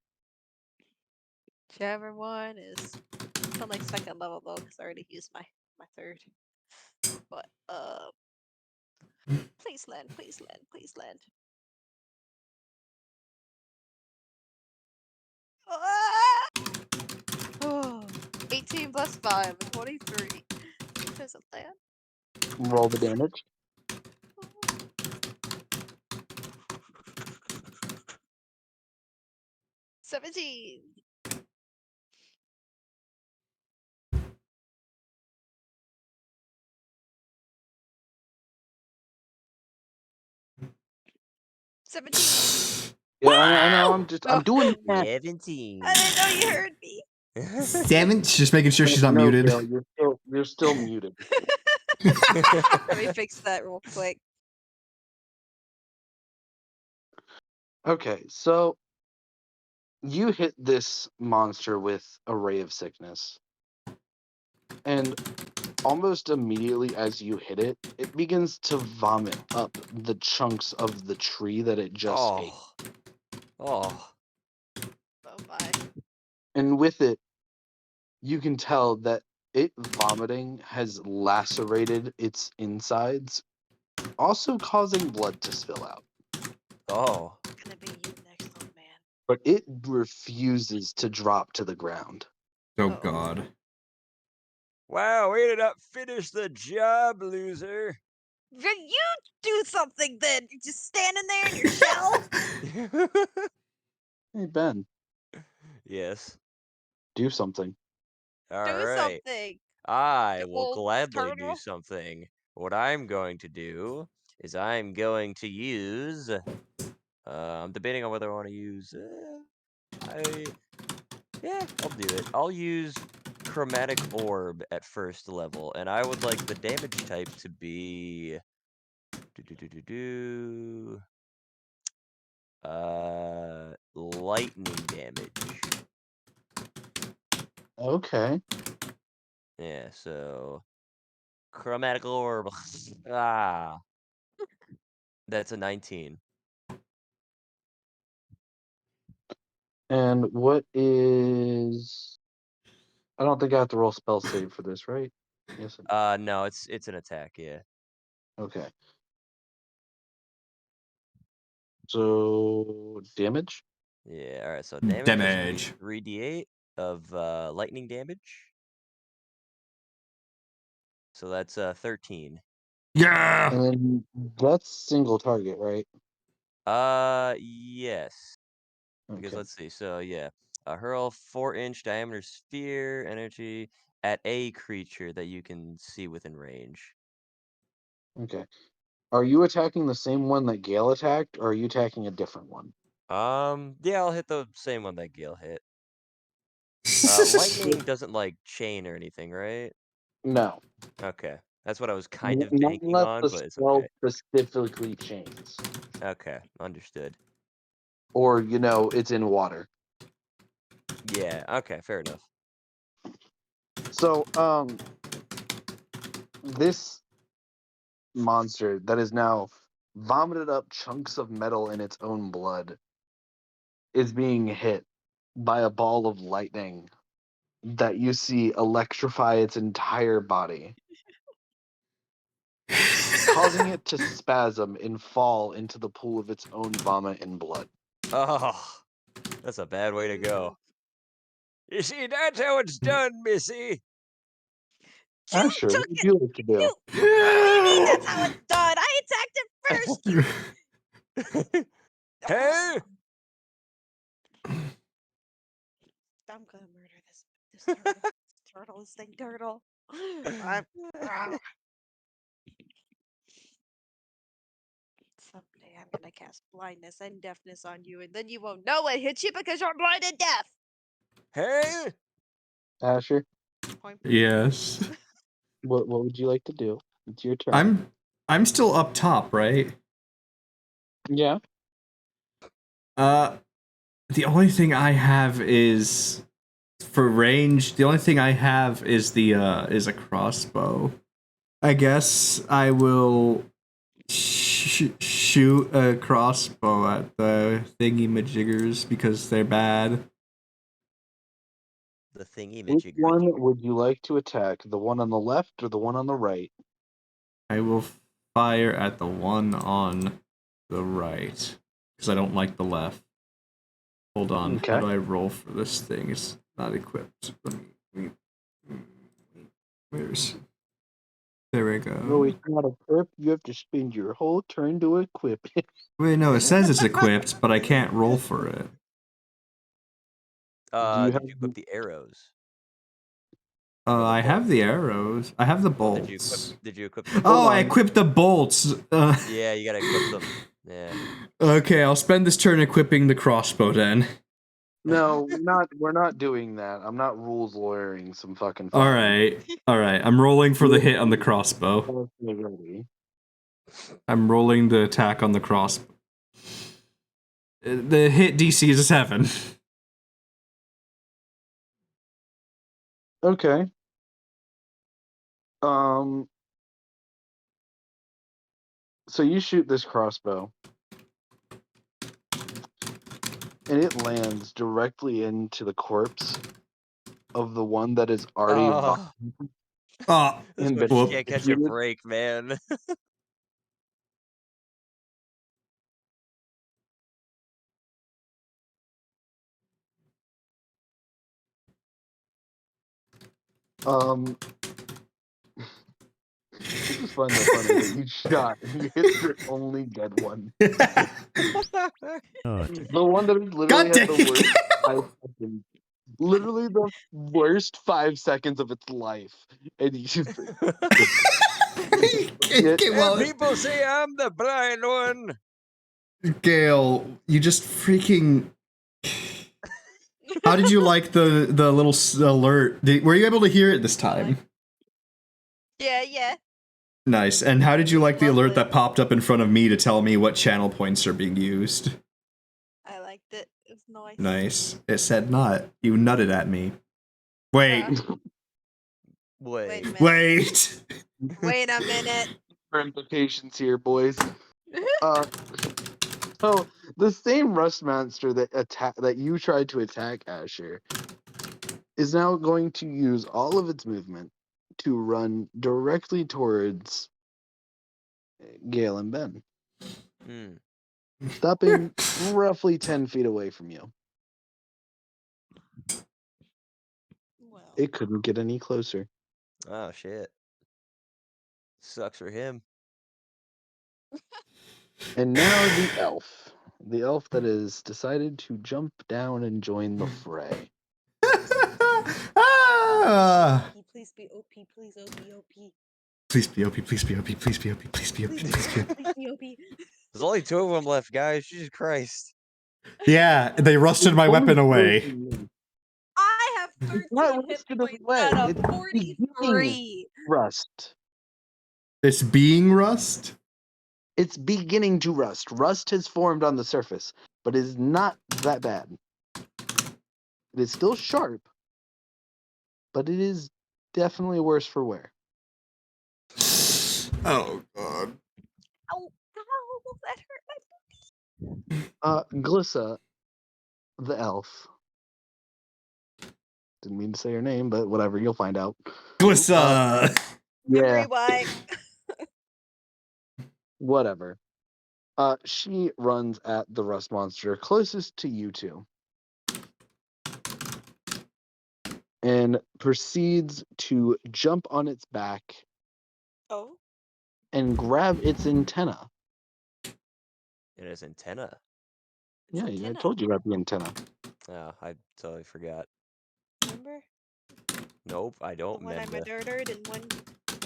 Whichever one is on like 2nd level though, because I already used my 3rd. But please land, please land, please land. Oh, 18 plus 5, 23. Doesn't land. Roll the damage. $17. Yeah, I know. I'm doing the math. 17. I didn't know you heard me. 7. Just making sure she's not No, muted. Gail, you're still muted. Let me fix that real quick. Okay, so you hit this monster with a ray of sickness, and almost immediately as you hit it, it begins to vomit up the chunks of the tree that it just ate. Oh. Oh my. And with it, you can tell that it vomiting has lacerated its insides, also causing blood to spill out. Oh. It's gonna be you next, old man. But it refuses to drop to the ground. Oh, Uh-oh. God. Wow, we did not finish the job, loser. Then you do something then. You're just standing there in your shell. Hey, Ben, Yes. do something. All Do right. something. I You will old gladly do turtle. something. What I'm going to do is I'm going to use. I'm debating on whether I want to use. I'll do it. I'll use chromatic orb at first level, and I would like the damage type to be. Lightning damage. Okay. Yeah, so chromatic orb. Ah, that's a 19. And what is? I don't think I have to roll spell save for this, right? Yes. No, it's an attack. Yeah. Okay. So damage. Yeah. All right. So damage is gonna be Damage. 3d8 of lightning damage. So that's 13. Yeah. And then that's single target, right? Yes. Because Okay. let's see. So yeah, hurl 4-inch diameter sphere energy at a creature that you can see within range. Okay. Are you attacking the same one that Gale attacked, or are you attacking a different one? Yeah, I'll hit the same one that Gale hit. Lightning doesn't like chain or anything, right? No. Okay, that's what I was kind of Not banking unless on, the but it's spell okay. specifically chains. Okay, understood. Or, it's in water. Yeah, okay, fair enough. So, this monster that is now vomited up chunks of metal in its own blood is being hit by a ball of lightning that you see electrify its entire body, causing it to spasm and fall into the pool of its own vomit and blood. Oh, that's a bad way to go. You see, that's how it's done, Missy. Ah, You sure. took What would it. you like to do? You. What do you mean that's how it's done? I attacked it first. You. Hey! I'm gonna murder this turtle. This thing turtle. I'm. Someday I'm gonna cast blindness and deafness on you, and then you won't know it hits you because you're blind and deaf. Hey! Asher, Point. Yes. what would you like to do? It's your turn. I'm still up top, right? Yeah. The only thing I have is for range. The only thing I have is is a crossbow. I guess I will shoot a crossbow at the thingy majiggers because they're bad. The thingy Which majigger. one would you like to attack? The one on the left or the one on the right? I will fire at the one on the right because I don't like the left. Hold on. Okay. How do I roll for this thing? It's not equipped. Let me where's there we go. No, it's not equipped. You have to spend your whole turn to equip it. Wait, no, it says it's equipped, but I can't roll for it. you Did have you equip the arrows? I have the arrows. I have the Well, bolts. did you equip the Oh, Hold I on. equipped the bolts. Yeah, you gotta equip them. Yeah. Okay, I'll spend this turn equipping the crossbow then. No, we're not doing that. I'm not rules lawyering some fucking All fine. right. I'm rolling for the hit on the crossbow. I'm rolling the attack on the crossbow. The hit DC is a 7. Okay. So you shoot this crossbow, and it lands directly into the corpse of the one that is already Oh, Oh, this and one been just whoop. can't catch a executed. break, man. I just find that funny that you shot and you hit the only dead one. The one that literally God had dang the it. worst I fucking Literally the worst 5 seconds of its life. And you just And people say I'm the blind one. Gale, you just freaking. How did you like the little alert? Were you able to hear it this time? Yeah. Nice. And how did you like the alert Lovely. that popped up in front of me to tell me what channel points are being used? I liked it. It's nice. Nice. It said not. You nutted at me. Wait. Wait a minute. Wait. Wait a minute. for implications here, boys. So the same rust monster that you tried to attack, Asher, is now going to use all of its movement to run directly towards Gale and Ben, stopping roughly 10 feet away from you. Well, It couldn't get any closer. Oh shit. Sucks for him. And now the elf that has decided to jump down and join the fray. Ah! please be OP. Please OP. Please be OP. Please be OP. Please be OP. Please be OP. Please be OP. Please be OP. There's only 2 of them left, guys. Jesus Christ. Yeah, they rusted my weapon away. I have 13 not hit rusted points away. out of It's 43. Rust. It's being rust? It's beginning to rust. Rust has formed on the surface, but it is not that bad. It is still sharp, but it is definitely worse for wear. Oh, God. Ow, that hurt. Glissa, the elf. Didn't mean to say her name, but whatever, you'll find out. Glissa! Yeah, Rewind. whatever. She runs at the rust monster closest to you two and proceeds to jump on its back Oh. and grab its antenna. It is antenna. Yeah, I told you about the antenna. Oh, I totally forgot. Remember? Nope, I don't When I remember. murdered in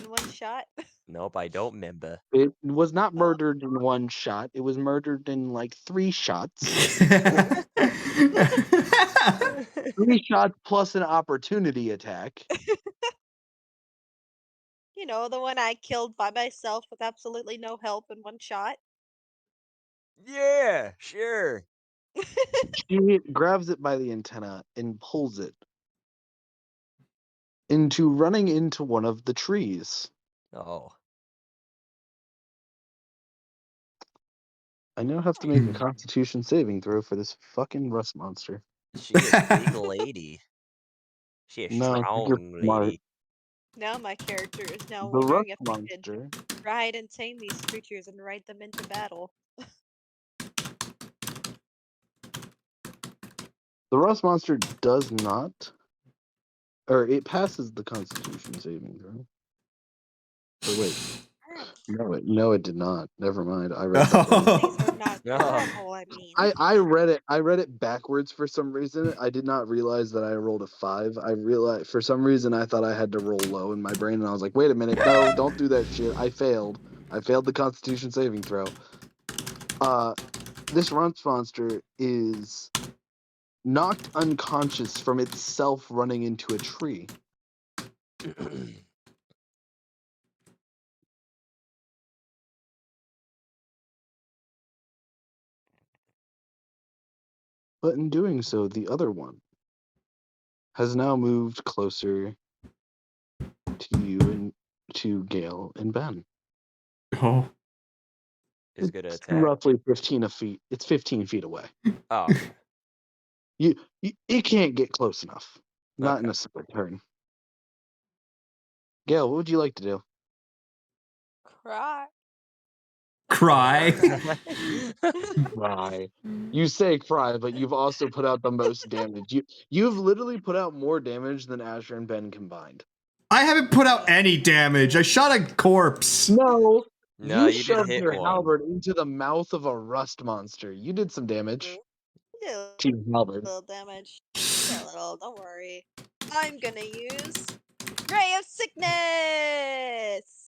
one shot? Nope, I don't remember. It was not murdered in one shot. It was murdered in like 3 shots. 3 shots plus an opportunity attack. You know, the one I killed by myself with absolutely no help in one shot. Yeah, sure. She grabs it by the antenna and pulls it into running into one of the trees. Oh. I now have to make a Constitution saving throw for this fucking rust monster. She is a big lady. She is No, you're strong smart. lady. Now my character is now The wondering rust if I could monster. ride and tame these creatures and ride them into battle. The rust monster does not, or it passes the Constitution saving throw. So wait, no, it did not. Never mind. I read that wrong. These are not No. normal, I mean. I read it backwards for some reason. I did not realize that I rolled a 5. I realized for some reason I thought I had to roll low in my brain, and I was like, wait a minute, no, don't do that shit. I failed the Constitution saving throw. This rust monster is knocked unconscious from itself running into a tree. But in doing so, the other one has now moved closer to you and to Gale and Ben. Oh. Is good at It's attack. roughly 15 feet. It's 15 feet away. Oh. It can't get close enough. Not in Okay. a single turn. Gale, what would you like to do? Cry. Cry. Cry. You say cry, but you've also put out the most damage. You've literally put out more damage than Asher and Ben combined. I haven't put out any damage. I shot a corpse. No. No, you did shoved hit your one. halberd into the mouth of a rust monster. You did some damage. Yeah, To your halberd. little damage. little. Don't worry. I'm gonna use Ray of Sickness.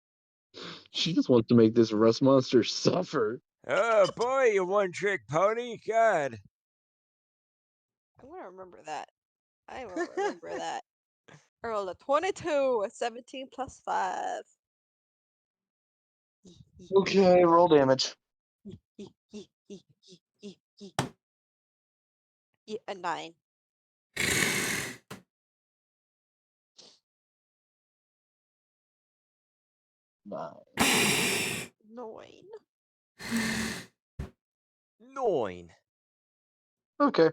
She just wants to make this rust monster suffer. Oh boy, you one-trick pony. God. I'm gonna remember that. I will remember that. I rolled a 22, a 17 plus 5. Okay, roll damage. A 9. Nice. 9. 9. Okay.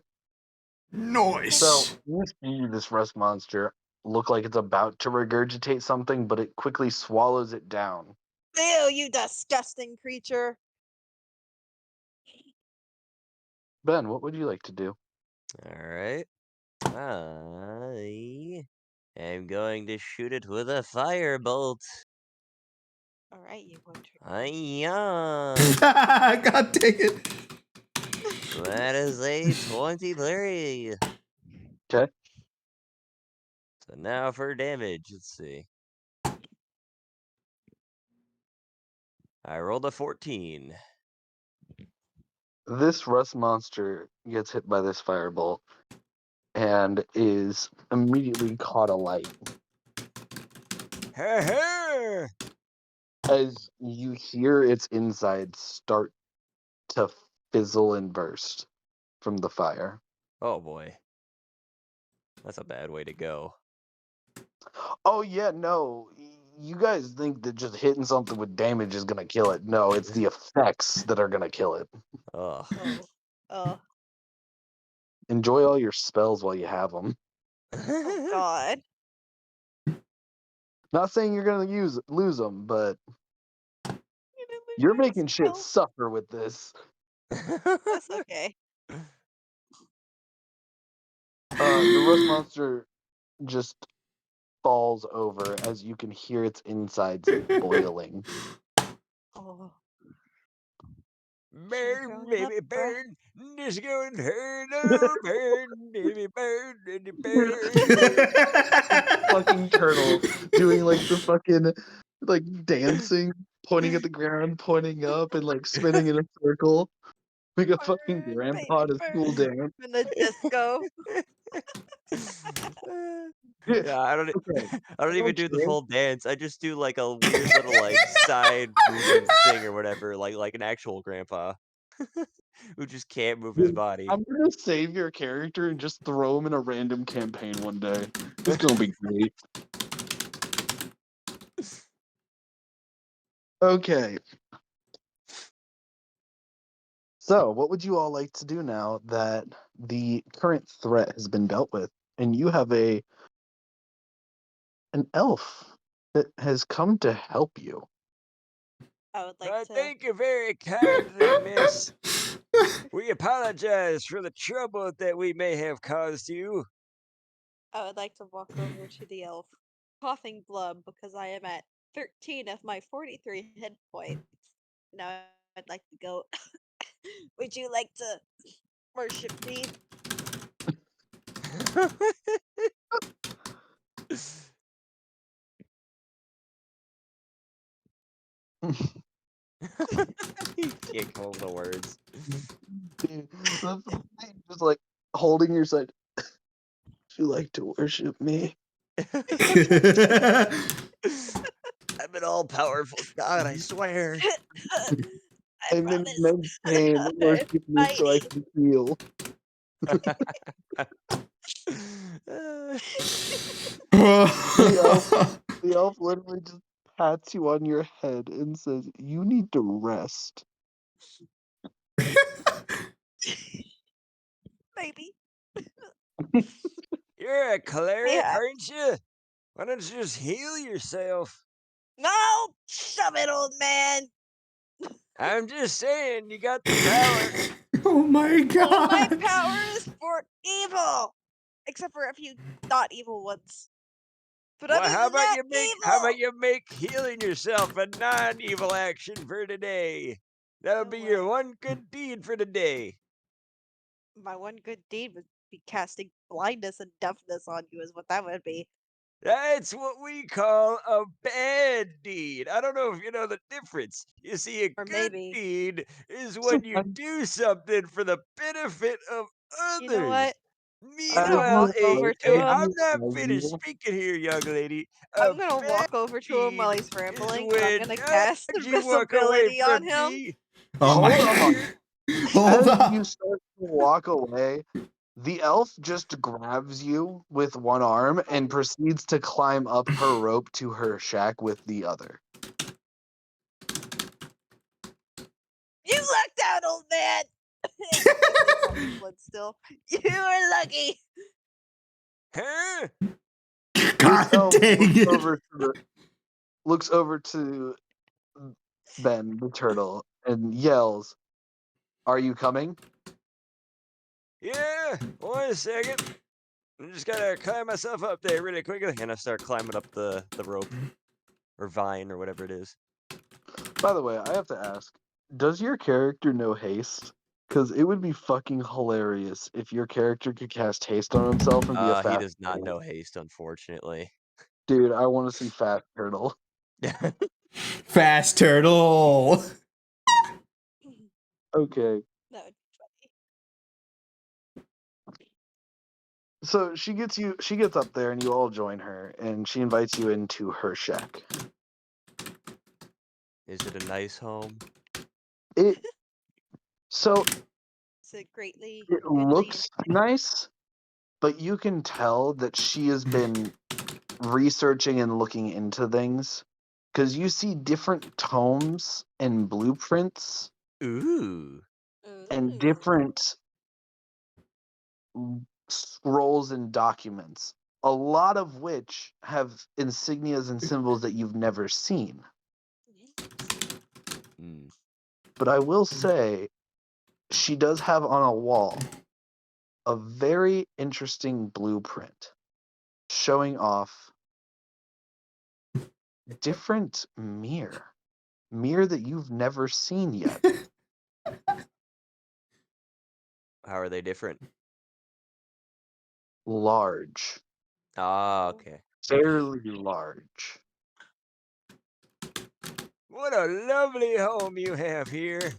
Nice. So you see this rust monster look like it's about to regurgitate something, but it quickly swallows it down. Ew, you disgusting creature. Ben, what would you like to do? All right. I am going to shoot it with a firebolt. Alright, you one trick. Hi-ya! God dang it. That is a 23. Okay. So now for damage. Let's see. I rolled a 14. This rust monster gets hit by this firebolt and is immediately caught alight. Ha-ha! As you hear its insides start to fizzle and burst from the fire. Oh boy. That's a bad way to go. Oh yeah, no. You guys think that just hitting something with damage is gonna kill it. No, it's the effects that are gonna kill it. Ugh. Oh Enjoy all your spells while you have them. god. Not saying you're gonna lose them, but You didn't lose you're my making shit spell. suffer with this. That's okay. The rust monster just falls over as you can hear its insides boiling. Oh. Burn, baby, burn. Just go and turn, oh, burn, baby, burn, baby, burn. Fucking turtle doing like the fucking like dancing, pointing at the ground, pointing up, and like spinning in a circle. Like a fucking Burn, grandpa baby, at a school burn. dance. In the disco. Yeah, I don't Okay. I don't even do the Okay. full dance. I just do like a weird little like side movement thing or whatever, like an actual grandpa who just can't move his Dude, body. I'm gonna save your character and just throw him in a random campaign one day. It's gonna be great. Okay. So, what would you all like to do now that the current threat has been dealt with, and you have an elf that has come to help you? I would like to. Thank you very kindly, miss. We apologize for the trouble that we may have caused you. I would like to walk over to the elf, coughing blood because I am at 13 of my 43 hit points. Now I'd like to go. Would you like to worship me? You can't come up with the words. Just like holding your side. Would you like to worship me? I'm an all-powerful god, I swear. I I'm in promise. immense pain. Worship me so I can heal. The elf literally just pats you on your head and says, "You need to rest." Maybe. You're a cleric, Yeah. aren't you? Why don't you just heal yourself? No! Shove it, old man! I'm just saying, you got the power. Oh my All my god. power is for evil! Except for a few not evil ones. But Well, other how than that, evil! you make healing yourself a non-evil action for today? That'll Oh, be your well. one good deed for today. My one good deed would be casting blindness and deafness on you, is what that would be. That's what we call a bad deed. I don't know if you know the difference. You see, a Or good maybe. deed is when you do something for the benefit of You know what? others. I'm gonna Meanwhile, walk over to I'm him. not finished speaking here, young lady. A I'm gonna bad walk over to him while deed he's is rambling, and I'm when gonna cast as you walk away invisibility on from him. me, Oh you my Hold on. hear Hold As up. you start to walk away, the elf just grabs you with one arm and proceeds to climb up her rope to her shack with the other. You lucked out, old man. Still, you were lucky. huh? This God elf dang it. looks over to Ben the turtle and yells, "Are you coming?" Yeah, one second. I'm just gotta climb myself up there really quickly. And I start climbing up the rope or vine or whatever it is. By the way, I have to ask, does your character know haste? Because it would be fucking hilarious if your character could cast haste on himself and be a He fast does not turtle. know haste, unfortunately. Dude, I want to see fast turtle. Fast turtle. Okay. That would be funny. So she gets up there and you all join her and she invites you into her shack. Is it a nice home? So Is it greatly, it goodly? looks nice, but you can tell that she has been researching and looking into things because you see different tomes and blueprints Ooh. and Ooh. different scrolls and documents, a lot of which have insignias and symbols that you've never seen. Mm. But I will say, she does have on a wall a very interesting blueprint showing off different mirror that you've never seen yet. How are they different? Large, Ah, okay. fairly large. What a lovely home you have here.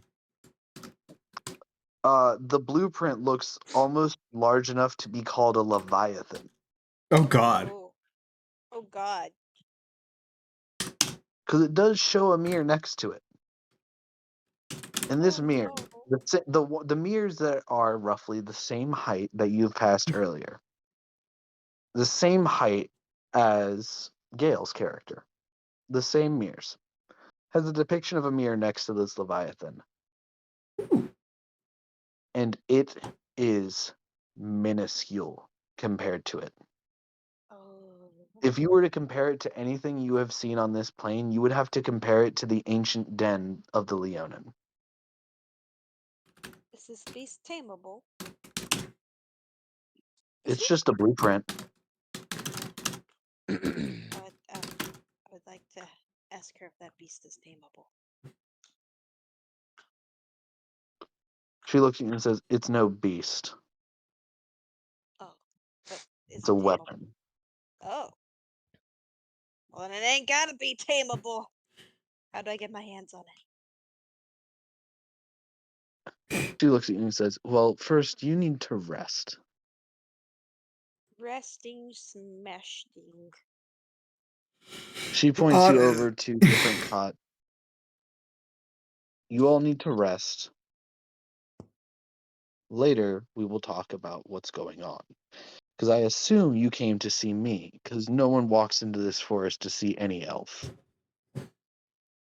The blueprint looks almost large enough to be called a leviathan. Oh God. Oh God. Because it does show a mirror next to it. And this mirror, No. the mirrors that are roughly the same height that you've passed earlier, the same height as Gale's character, the same mirrors, has a depiction of a mirror next to this Leviathan. And it is minuscule compared to it. Oh. If you were to compare it to anything you have seen on this plane, you would have to compare it to the ancient den of the Leonin. Is this beast tameable? It's just a blueprint. I would like to ask her if that beast is tameable. She looks at you and says, "It's no beast. Oh, but is It's it a tameable? weapon." Oh. Well, then it ain't gotta be tameable. How do I get my hands on it? She looks at you and says, "Well, first you need to rest." Resting, smashing. She points you over to different cots. You all need to rest. Later, we will talk about what's going on. Because I assume you came to see me, because no one walks into this forest to see any elf.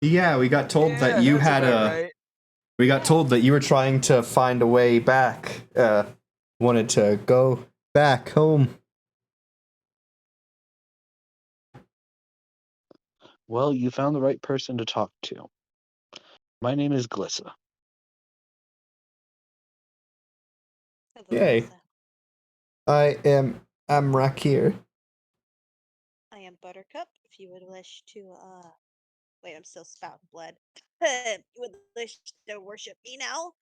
Yeah, we got told that you that's had about a. right. We got told that you were trying to find a way back. Wanted to go back home. Well, you found the right person to talk to. My name is Glissa. Hello, Yay. Lisa. I'm Rakir. I am Buttercup. If you would wish to, wait, I'm still spouting blood. You would wish to worship me now?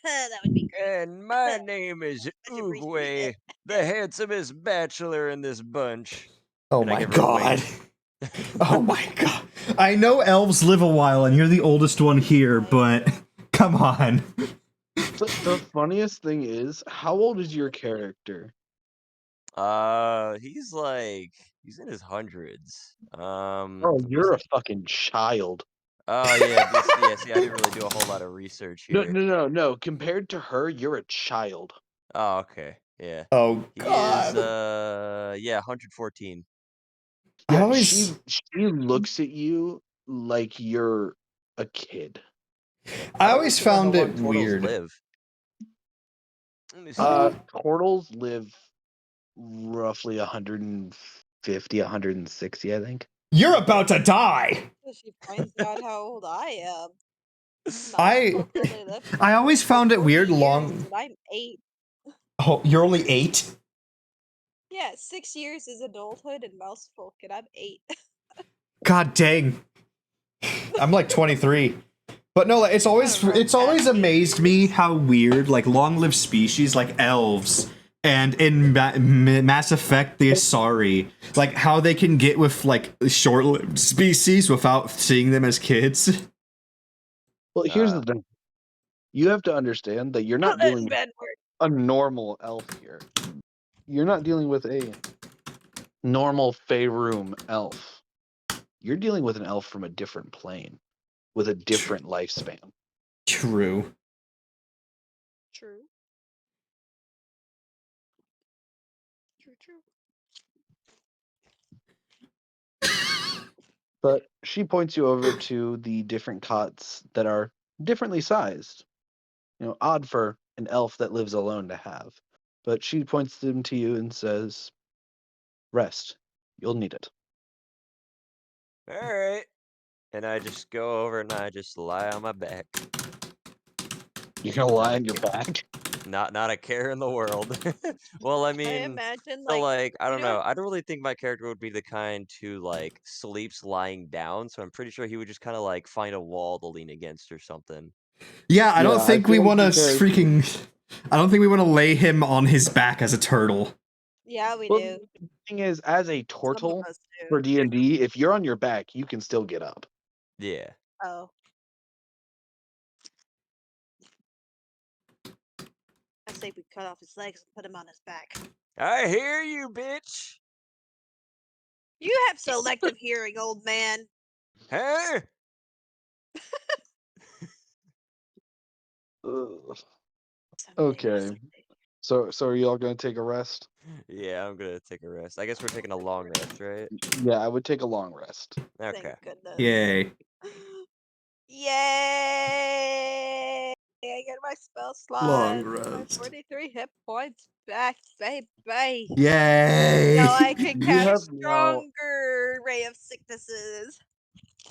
That would be great. And my name is I should retweet Oogway, it. the handsomest bachelor in this bunch. Oh And I my give her a wink. god. Oh my god. I know elves live a while and you're the oldest one here, but come on. The funniest thing is, how old is your character? He's in his hundreds. Oh, Let me you're a see. fucking child. Oh yeah, yeah. See, I didn't really do a whole lot of research No, here. no, no, no. Compared to her, you're a child. Oh, okay, yeah. Oh He is, god. 114. I Yeah, always she looks at you like you're a kid. I I don't always actually know how found long it turtles weird. live. Let me Uh, see. Turtles live roughly 150, 160, I think. You're about to die. So she finds out how old I am. Mouse I folk only live I always for found it 40 weird years, long. and I'm 8. Oh, you're only 8? Yeah, 6 years is adulthood in mouse folk, and I'm 8. God dang. I'm like 23. But no, like, I don't know, it's always past 8 amazed me years. how weird like long-lived species like elves and in Mass Effect the Asari, like how they can get with like short-lived species without seeing them as kids. Well, here's the thing. You have to understand that you're not dealing with a normal elf here. You're not dealing with a normal Faerun elf. You're dealing with an elf from a different plane with a different lifespan. True. True. True. But she points you over to the different cots that are differently sized. You know, odd for an elf that lives alone to have. But she points them to you and says, "Rest. You'll need it." All right. And I just go over and I just lie on my back. You're gonna lie on your back? Not a care in the world. Well, I I mean, imagine, so like, like, I you don't know, know. I don't really think my character would be the kind who like sleeps lying down. So I'm pretty sure he would just kind of like find a wall to lean against or something. Yeah, I don't Yeah, I think we feel like want to your character. freaking I don't think we want to lay him on his back as a turtle. yeah, we Well, do. the thing is, as a Some of turtle us for do. D&D, if you're on your back, you can still get up. Yeah. Oh. I say we cut off his legs and put him on his back. I hear you, bitch. You have selective hearing, old man. Huh? Ugh. Someday, Okay. someday. So are you all gonna take a rest? Yeah, I'm gonna take a rest. I guess we're taking a long rest, right? Yeah, I would take a long rest. Okay. Thank goodness. Yay. Yay! I get my spell Long slot. My rest. 43 hit points back, baby. Yay. Now I can You cast have now. stronger Ray of Sicknesses.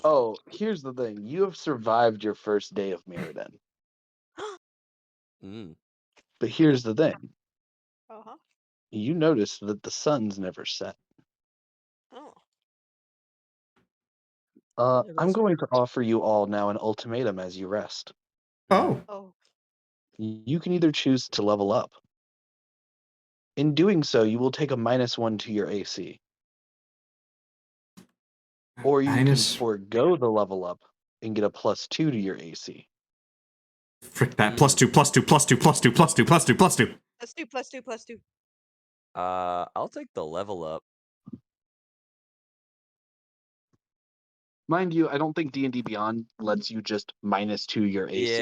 Oh, here's the thing. You have survived your first day of Mirrodin. Mm. But here's the thing. Uh-huh. You notice that the sun's never set. Oh. Yeah, I'm that's going to offer you all now an ultimatum as you rest. Oh. Oh. You can either choose to level up. In doing so, you will take a -1 to your AC. Or you can Minus forego the level up and get a +2 to your AC. frick that. +2, +2, +2, +2, +2, +2, +2. +2. I'll take the level up. Mind you, I don't think D&D Beyond lets you just -2 your AC.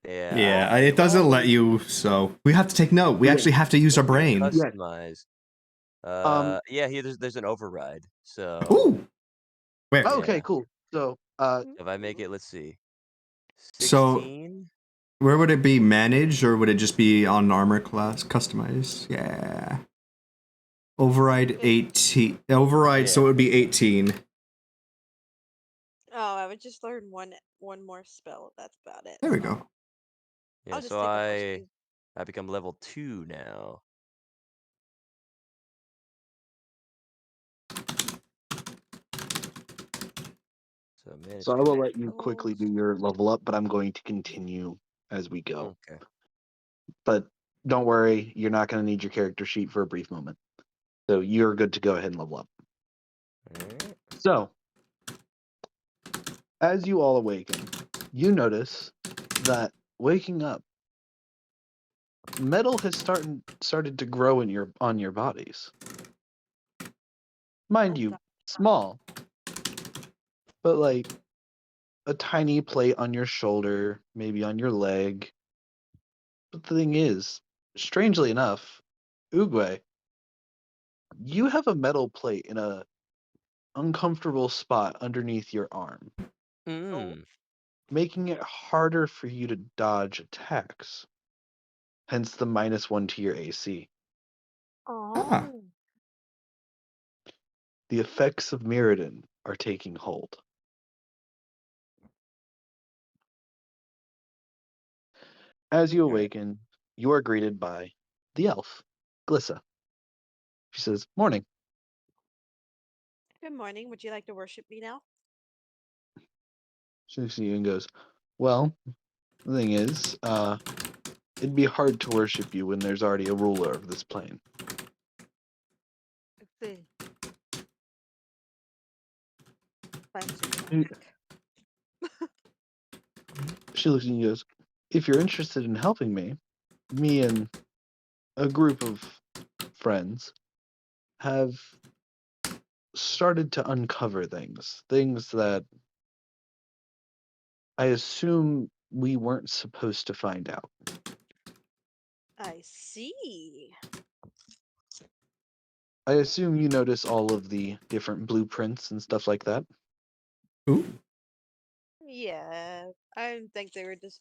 Yeah. Yeah, it doesn't let you, so we have to take note. We Yeah. actually have to use our What can brain. Yeah. customize. Yeah, There's an override. So Ooh. Where? Okay, yeah. cool. So, If I make it, let's see, So 16. where would it be? Manage, or would it just be on armor class? Customize. Yeah. Override 18. Override, so Yeah. it would be 18. Oh, I would just learn one more spell. That's about it. There we go. Yeah. I'll just So take a +2. I become level 2 now. So manage So I will let you controls. quickly do your level up, but I'm going to continue as we go. Okay. but don't worry, you're not going to need your character sheet for a brief moment. So you're good to go ahead and level up. Alright. So, as you all awaken, you notice that waking up, metal has started to grow on your bodies. Mind Oh, you, God. small, but like a tiny plate on your shoulder, maybe on your leg. But the thing is, strangely enough, Uguay, you have a metal plate in a uncomfortable spot underneath your arm, Mm. making it harder for you to dodge attacks. Hence the -1 to your AC. Ah. Oh. The effects of Mirrodin are taking hold. As you Alright. awaken, you are greeted by the elf, Glissa. She says, "Morning." Good morning. Would you like to worship me now? She looks at you and goes, "Well, the thing is, it'd be hard to worship you when there's already a ruler of this plane." Let's see. Fancy She she looks at you and goes, "If you're interested in helping me and a group of friends have started to uncover things that I assume we weren't supposed to find out. I see. I assume you notice all of the different blueprints and stuff like that." Ooh. Yeah, I didn't think they were just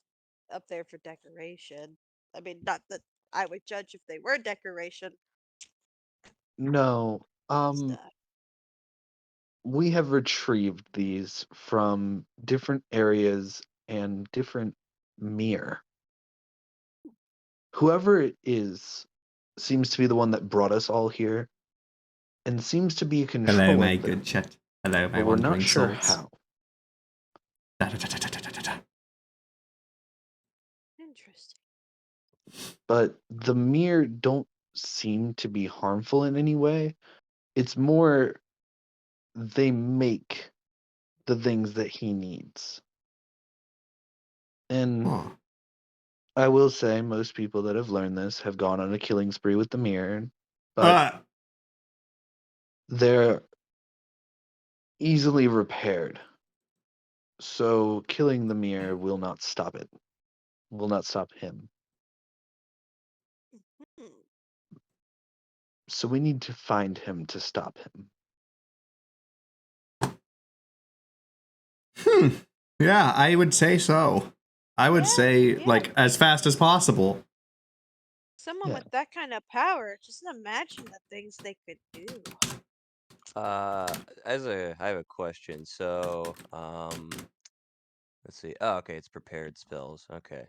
up there for decoration. I mean, not that I would judge if they were decoration No, stuff. we have retrieved these from different areas and different mirror. Whoever it is seems to be the one that brought us all here and seems to be in Hello, control my of them, good chat. Hello, my but we're not wandering sure souls. how. Da, da, da, da, da, da, da. Interesting. But the mirror don't seem to be harmful in any way. It's more they make the things that he needs. And Oh. I will say most people that have learned this have gone on a killing spree with the mirror, but Ah. they're easily repaired. So killing the mirror will not stop it. Will not stop him. Hmm. So we need to find him to stop him. Hmm. Yeah, I would say so. I would Yeah, say, yeah. like, as fast as possible. Someone Yeah. with that kind of power, just imagine the things they could do. I have a question. So, let's see. Oh, okay, it's prepared spells. Okay.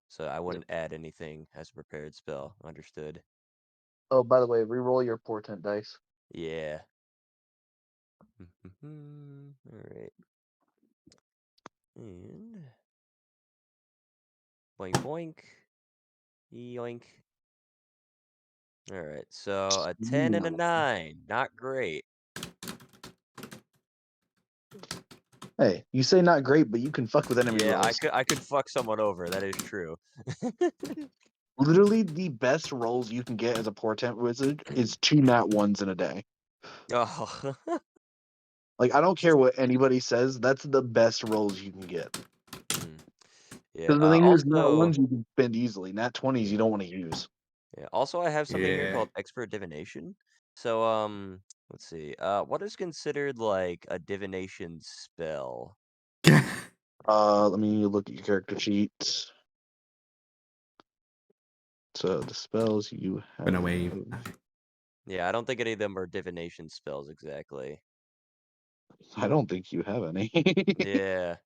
So I wouldn't add anything as a prepared spell. Understood. Oh, by the way, reroll your portent dice. Yeah. Alright. And boink boink. Yoink. Alright, so a 10 and a Ooh. 9. Not great. Hey, you say not great, but you can fuck with enemy Yeah, rolls. I could fuck someone over. That is true. Literally, the best rolls you can get as a portent wizard is 2 nat ones in a day. Oh. Like, I don't care what anybody says, that's the best rolls you can get. Yeah. Because the thing is, nat Also, ones you can spend easily. Nat 20s you don't want to use. yeah. Also, I have something here Yeah. called expert divination. So, let's see. What is considered like a divination spell? Let me look at your character sheet. So the spells you Been have. away. Yeah, I don't think any of them are divination spells exactly. I don't think you have any. Yeah.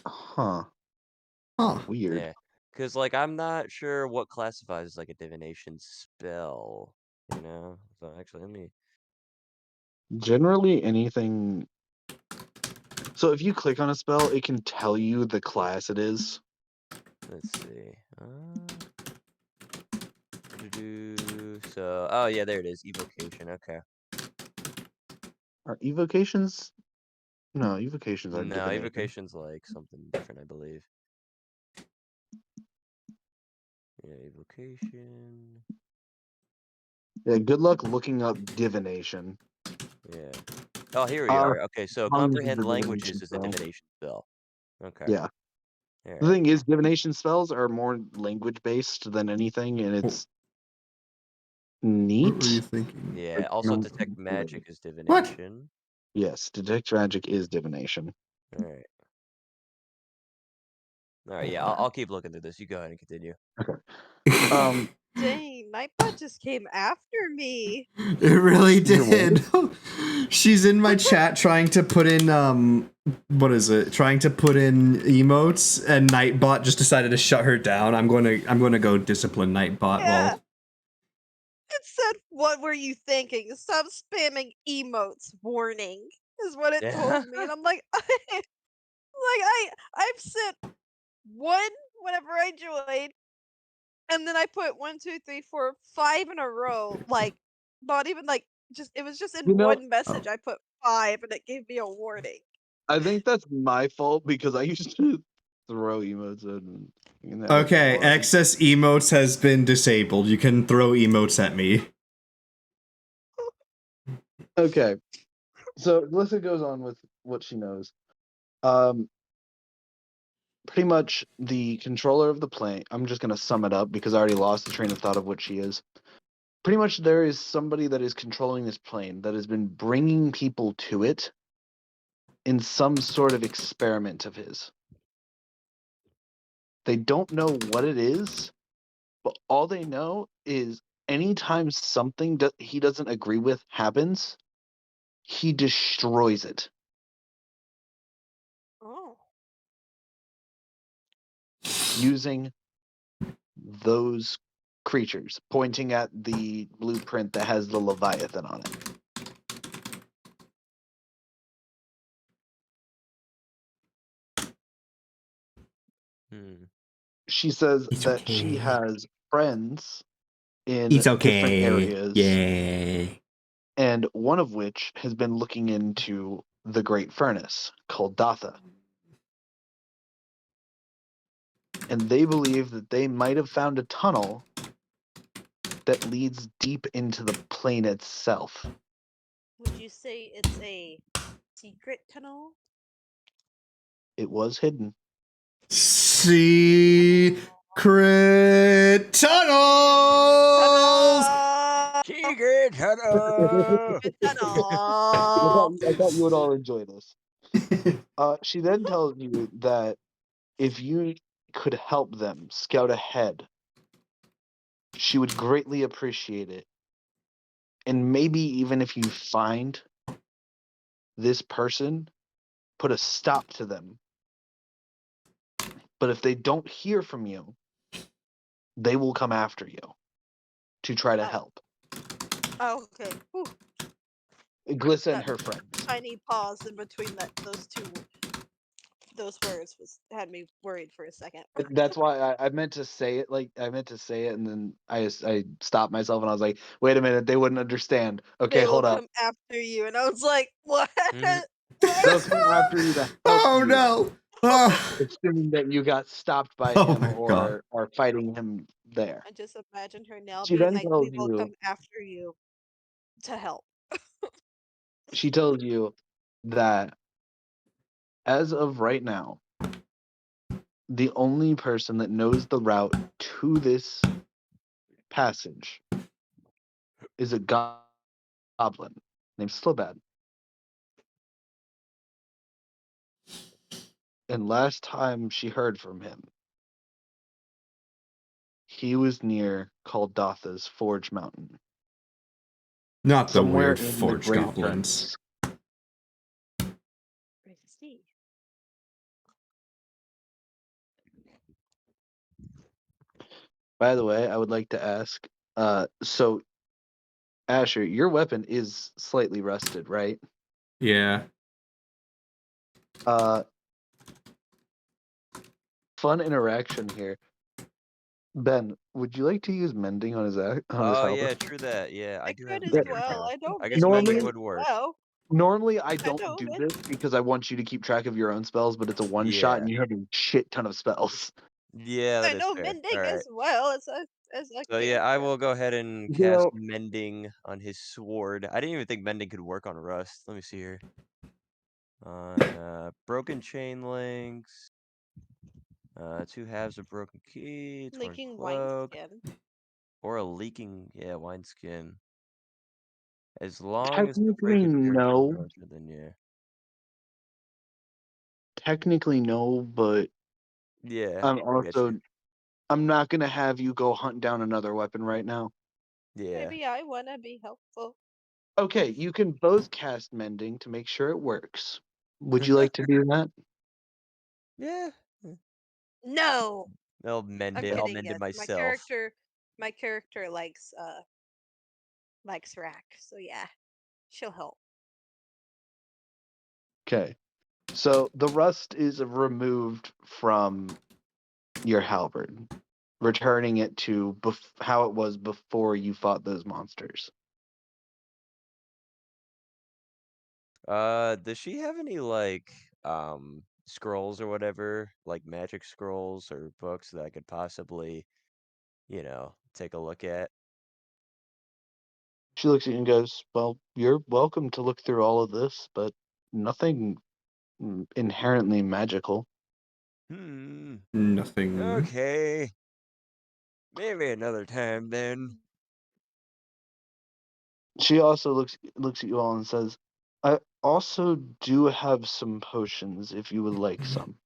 Huh. Huh. Weird. Yeah. Because, like, I'm not sure what classifies as like a divination spell. You know? So actually, let me. Generally, anything So if you click on a spell, it can tell you the class it is. Let's see. So, oh yeah, there it is. Evocation. Okay. Are evocations? No, evocations are No, divination. evocation's like something different, I believe. Yeah, evocation. Yeah, good luck looking up divination. Yeah. Oh, here we are. Okay, so Tongues is comprehend a divination languages is a spell. divination spell. Okay. Yeah. All The right. thing is, divination spells are more language based than anything, and it's What were you neat. thinking? Yeah. Also, detect magic is What? divination. Yes, detect magic is divination. All right. All right. Yeah, I'll keep looking through this. You go ahead and continue. Um, Dang, Nightbot just came after me. It really You're did. She's in my chat trying to put in what is it? Trying to put in emotes, and Nightbot just decided to shut her down. I'm going to go discipline Nightbot. Yeah. Well, It said, "What were you thinking? Stop spamming emotes. Warning," is what it told me, and I'm like, I've sent one whenever I joined, and then I put 1, 2, 3, 4, 5 in a row. Like, not even like just it was just in You know- one message. I put 5, and it gave me a warning. I think that's my fault because I used to throw emotes in. And that was okay, fun. excess emotes has been disabled. You can throw emotes at me. Okay, so Alyssa goes on with what she knows. Pretty much the controller of the plane. I'm just gonna sum it up because I already lost the train of thought of what she is. Pretty much, there is somebody that is controlling this plane that has been bringing people to it in some sort of experiment of his. They don't know what it is, but all they know is anytime something he doesn't agree with happens, he destroys it. Oh. Using those creatures, pointing at the blueprint that has the Leviathan on it. Hmm. She says It's that she okay. has friends in It's okay. different areas. Yay. And one of which has been looking into the Great Furnace called Datha. And they believe that they might have found a tunnel that leads deep into the plane itself. Would you say it's a secret tunnel? It was hidden. Secret tunnels. Secret tunnel. Secret tunnel. I thought you would all enjoy this. She then tells you that if you could help them scout ahead, she would greatly appreciate it. And maybe even if you find this person, put a stop to them. But if they don't hear from you, they will come after you to try to help. Oh, okay. Whew. Glissa and That her friends. tiny pause in between those words had me worried for a second. That's why I meant to say it and then I stopped myself and I was like, wait a minute, they wouldn't understand. Okay, They will hold up. come after you, and I was like, what? Mhm. They'll come after you to help Oh you, no. Oh, assuming that you got stopped by Oh him my God. or fighting him there. I just imagined her now She being then like, tells we will you come after you to help. that as of right now, the only person that knows the route to this passage is a goblin named Slibad. And last time she heard from him, he was near Kaldatha's Forge Mountain, not the somewhere weird in the forge Great goblins. Furnace. Great to see. By the way, I would like to ask, so Asher, your weapon is slightly rusted, right? Yeah. Fun interaction here. Ben, would you like to use mending on his Oh halberd? yeah, true that. Yeah, I I do have could as mending well. too. I don't I guess mend mending as would work. well. Normally, I I don't do don't. this because I want you to keep track of your own spells, but it's a one shot Yeah. and you have a shit ton of spells. Yeah, I that is know fair. mending All right. as well as a So yeah, I cantrip. will go ahead and You cast know, mending on his sword. I didn't even think mending could work on rust. Let me see here. On broken chain links. 2 halves of broken key, torn Leaking cloak, wineskin. or a leaking wineskin. As long as the technically, breakage guarantee no. rust, then yeah. Technically, no, but Yeah, I'm I get you. I'm not gonna have you go hunt down another weapon right now. Yeah. Maybe I wanna be helpful. Okay, you can both cast mending to make sure it works. Would you like to do that? Yeah. No, I'll mend I'm it. I'll kidding. mend it Yes, myself. my character likes Rack. So yeah, she'll help. Okay. So the rust is removed from your halberd, returning it to how it was before you fought those monsters. Does she have any scrolls or whatever, like magic scrolls or books that I could possibly, take a look at? She looks at you and goes, "Well, you're welcome to look through all of this, but nothing inherently magical." Nothing. Okay. Maybe another time then. She also looks at you all and says, "I also do have some potions if you would like some."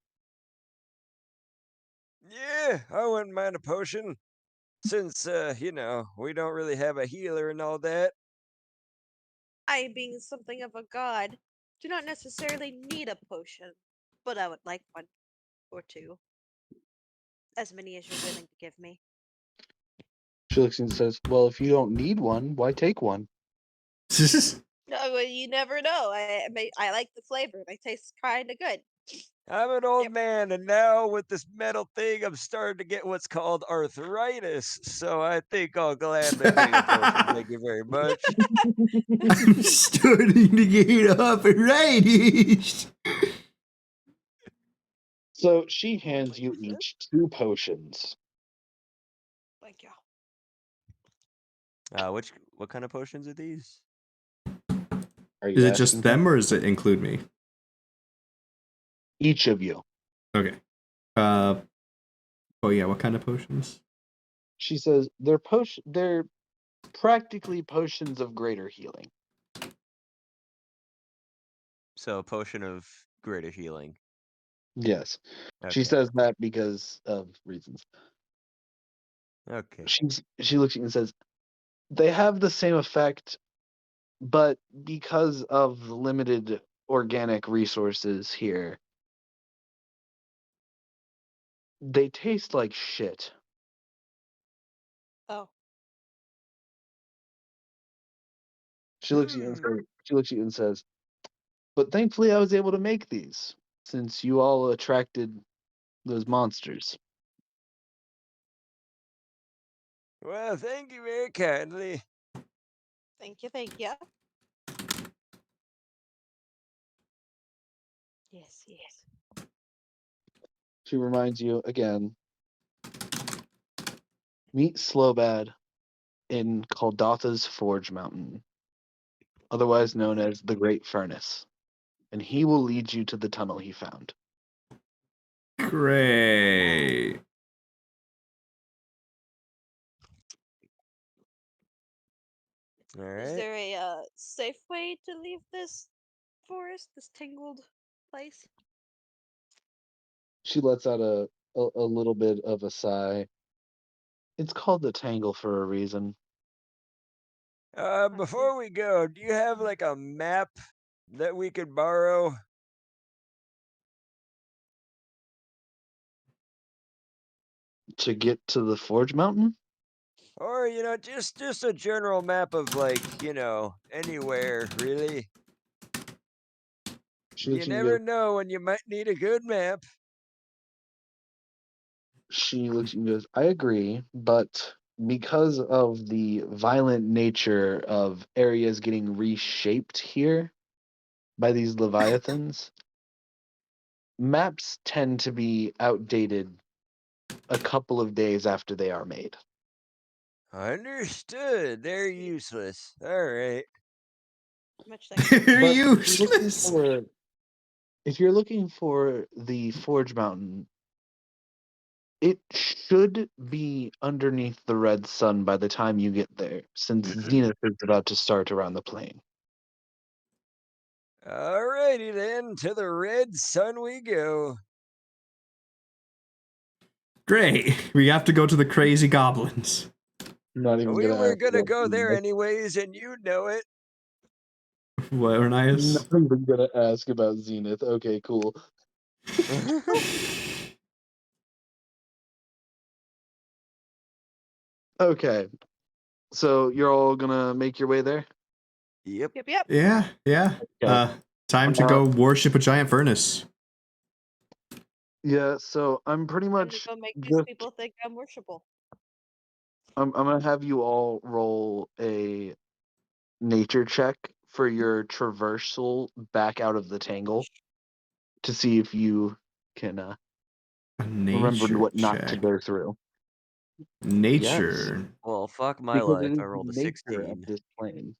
Yeah, I wouldn't mind a potion. Since we don't really have a healer and all that. I, being something of a god, do not necessarily need a potion, but I would like one or two. As many as you're willing to give me. She looks and says, "Well, if you don't need one, why take one?" No, well, you never know. I like the flavor. They taste kind of good. I'm an old Yep. man, and now with this metal thing, I'm starting to get what's called arthritis. So I think I'll gladly take a potion. Thank you very much. I'm starting to get arthritis. So she hands you What is this? each 2 potions. Thank you. What kind of potions are these? Are Is you it asking just her? them, or does it include me? Each of you. Okay. Oh yeah, what kind of potions? She says they're practically potions of greater healing. So a potion of greater healing. Yes. She Okay. says that because of reasons. Okay. She looks at you and says, "They have the same effect, but because of the limited organic resources here, they taste like shit." Oh, She looks at you and says, "But thankfully I was able to make these since you all attracted those monsters." Well, thank you very kindly. thank you, thank you. Yes, yes. She reminds you again, meet Slowbad in Kaldata's Forge Mountain, otherwise known as the Great Furnace, and he will lead you to the tunnel he found. Great. All right. Is there a safe way to leave this forest, this tangled place? She lets out a little bit of a sigh. It's called the Tangle for a reason. Before we go, do you have like a map that we could borrow? To get to the Forge Mountain? Or, just a general map of anywhere, really. You never know when you might need a good map. She looks and goes, I agree, but because of the violent nature of areas getting reshaped here by these leviathans, maps tend to be outdated a couple of days after they are made. Understood. They're useless. All right. Much like They're But useless. if you're looking for the Forge Mountain, it should be underneath the red sun by the time you get there, since Zenith is about to start around the plain. Alrighty then, to the red sun we go. Great. We have to go to the crazy goblins. Not even We gonna were ask gonna about go there Zenith. anyways, and you know it. What, Ornias? Not even gonna ask about Zenith. Okay, cool. Okay, so you're all gonna make your way there? Yep. Yep. Yeah, yeah. Okay. Time to go worship a giant furnace. Yeah, so I'm pretty Time to much go make these just people think I'm worshipable. I'm gonna have you all roll a nature check for your traversal back out of the tangle to see if you can A remember nature what not to check. go through. Yes, Nature. Well, fuck my because it life. is I the rolled a nature of 16. this plane.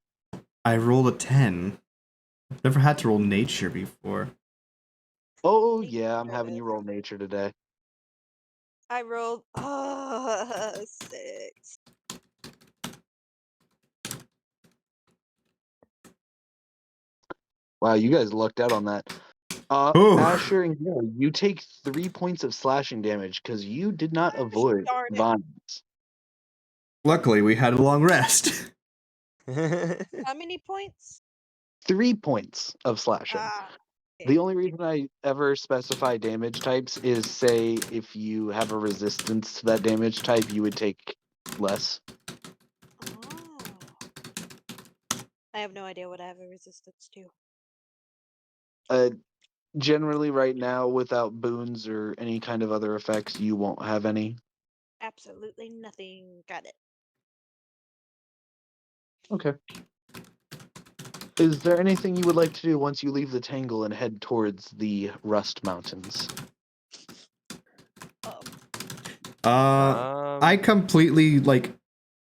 I rolled a 10. Never had to roll nature before. Oh Nature yeah, I'm having is- you roll nature today. I rolled 6. Wow, you guys lucked out on that. Oh, Asher and Gil, you take 3 points of slashing damage because you did not Gosh avoid darn it. vines. luckily we had a long rest. How many points? 3 points of slashing. The only reason I ever specify damage types is, say, if you have a resistance to that damage type, you would take less. Oh. I have no idea what I have a resistance to. Generally, right now, without boons or any kind of other effects, you won't have any. Absolutely nothing. Got it. Okay. Is there anything you would like to do once you leave the Tangle and head towards the Rust Mountains? I completely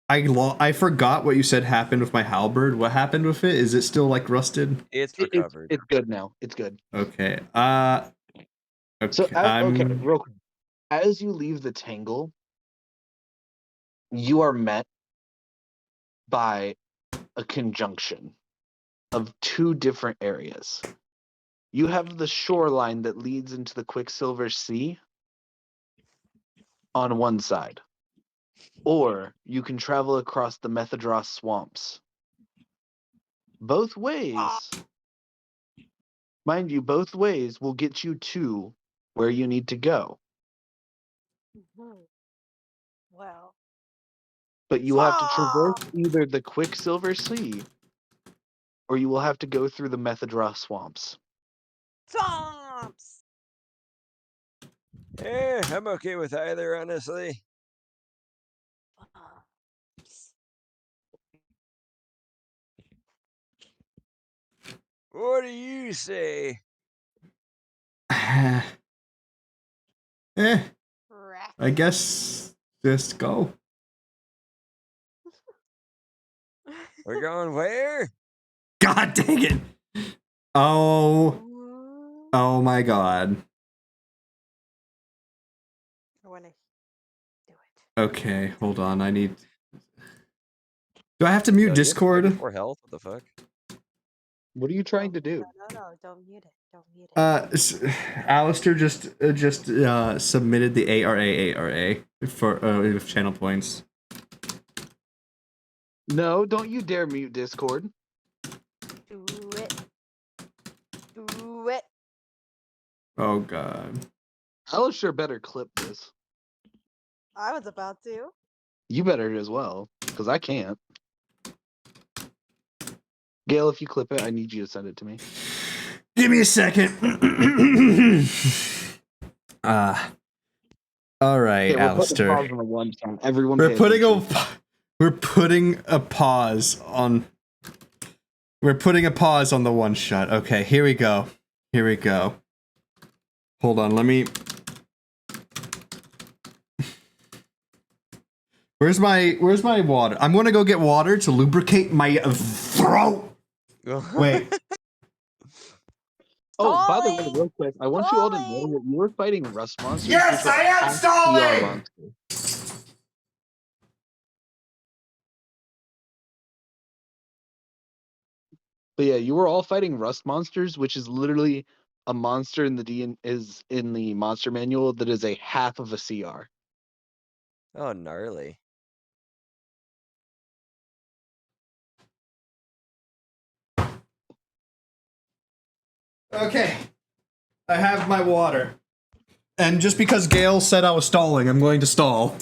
I forgot what you said happened with my halberd. What happened with it? Is it still like rusted? It's recovered. It's good now. It's good. Okay. Okay. So, okay, real quick. As you leave the Tangle, you are met by a conjunction of 2 different areas. You have the shoreline that leads into the Quicksilver Sea on one side, or you can travel across the Methadros swamps. Both ways, mind you, both ways will get you to where you need to go. Well. But you will have to traverse either the Quicksilver Sea, or you will have to go through the Methadros swamps. Swamps! I'm okay with either, honestly. What do you say? I guess just go. We're going where? God dang it! Oh my god. I want to do it. Okay, hold on. I need. Do I have to mute Yo, Discord? 34 health? What the fuck? What are you trying to do? No, don't mute it. Don't mute it. Alistair just submitted the ARA for channel points. No, don't you dare mute Discord. Do it. Do it. Oh god. Alistair better clip this. I was about to. You better as well, because I can't. Gail, if you clip it, I need you to send it to me. Give me a second. All right, Okay, we're putting a Alistair. pause on the one time. Everyone, We're pay putting attention. we're putting a pause on the one shot. Okay, here we go. Here we go. Hold on, let me. Where's my water? I'm gonna go get water to lubricate my throat. Wait. Oh, by the way, Stalling! real quick, I want you all to know Stalling! that you were fighting rust monsters, Yes, which are I am half stalling! CR monsters. But yeah, you were all fighting rust monsters, which is literally a monster in the monster manual that is a half of a CR. Oh, gnarly. Okay. I have my water. And just because Gale said I was stalling, I'm going to stall.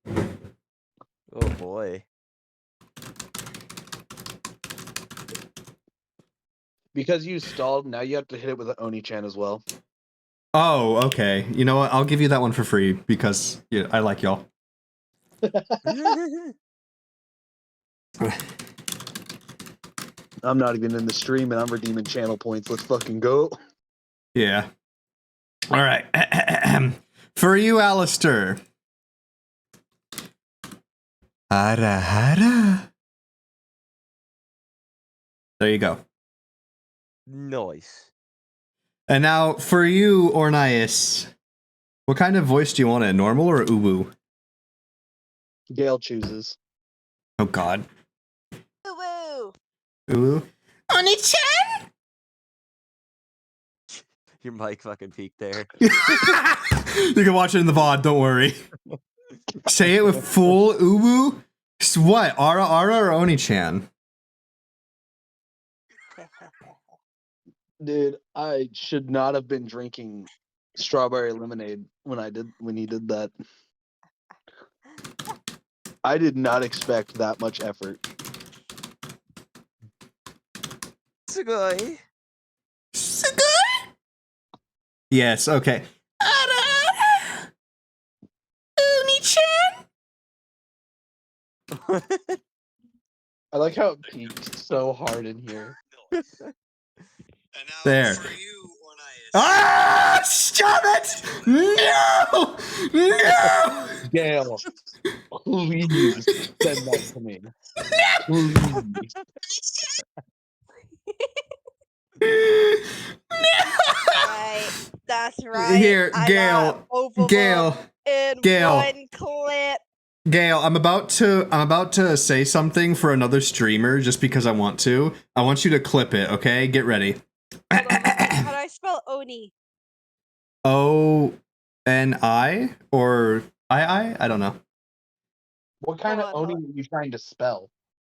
Oh boy. Because you stalled, now you have to hit it with an Oni-chan as well. Oh, okay. You know what? I'll give you that one for free because yeah, I like y'all. I'm not even in the stream and I'm redeeming channel points. Let's fucking go. Yeah. All right. For you, Alistair. Hara hara. There you go. Nice. And now for you, Ornias. What kind of voice do you want it? Normal or uwu? Gale chooses. Oh god. Woo-woo! Uwu? Oni-chan? Your mic fucking peaked there. You can watch it in the VOD, don't worry. Say it with full uwu? What? Ara Ara or Oni-chan? Dude, I should not have been drinking strawberry lemonade when he did that. I did not expect that much effort. Sugoi. Yes, okay. Oni-chan? I like how it peaked so hard in here. There. Ah! Stop it! No! No! Gale, please send that to me. Please. Right, that's right. Here, I Gale, got both of Gale, them in Gale. one clip. Gale, I'm about to say something for another streamer just because I want to. I want you to clip it, okay? Get ready. Hold on, how do I spell Oni? O-N-I or I? I don't know. What kind of Hold Oni on. are you trying to spell?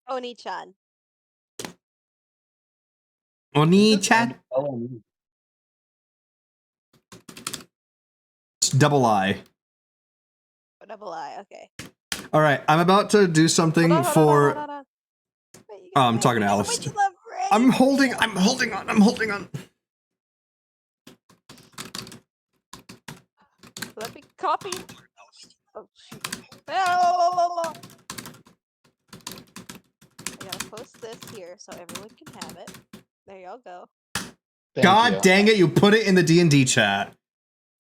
Oni-chan. Oni-chan? Oni. It's double I. Double I, okay. All right, I'm about to do something Hold on, for. hold on. Wait, you Oh, gotta I'm wait, talking to you gotta Alice. wait till I'm ready. I'm holding on. Let me copy. Oh shoot. I gotta post this here so everyone can have it. There y'all go. Thank God you. dang it, you put it in the D&D chat.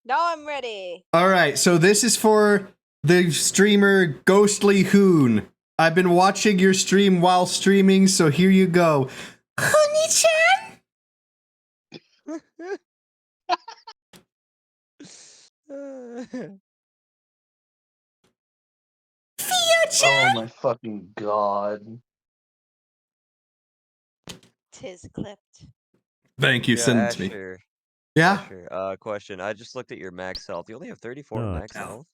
Now I'm ready. All right, so this is for the streamer Ghostly Hoon. I've been watching your stream while streaming, so here you go. Honey-chan? Oh my fucking god. Tis clipped. Thank you, Yeah, send it to me. Asher. Yeah? Asher, question. I just looked at your max health. You only have 34 max no. health?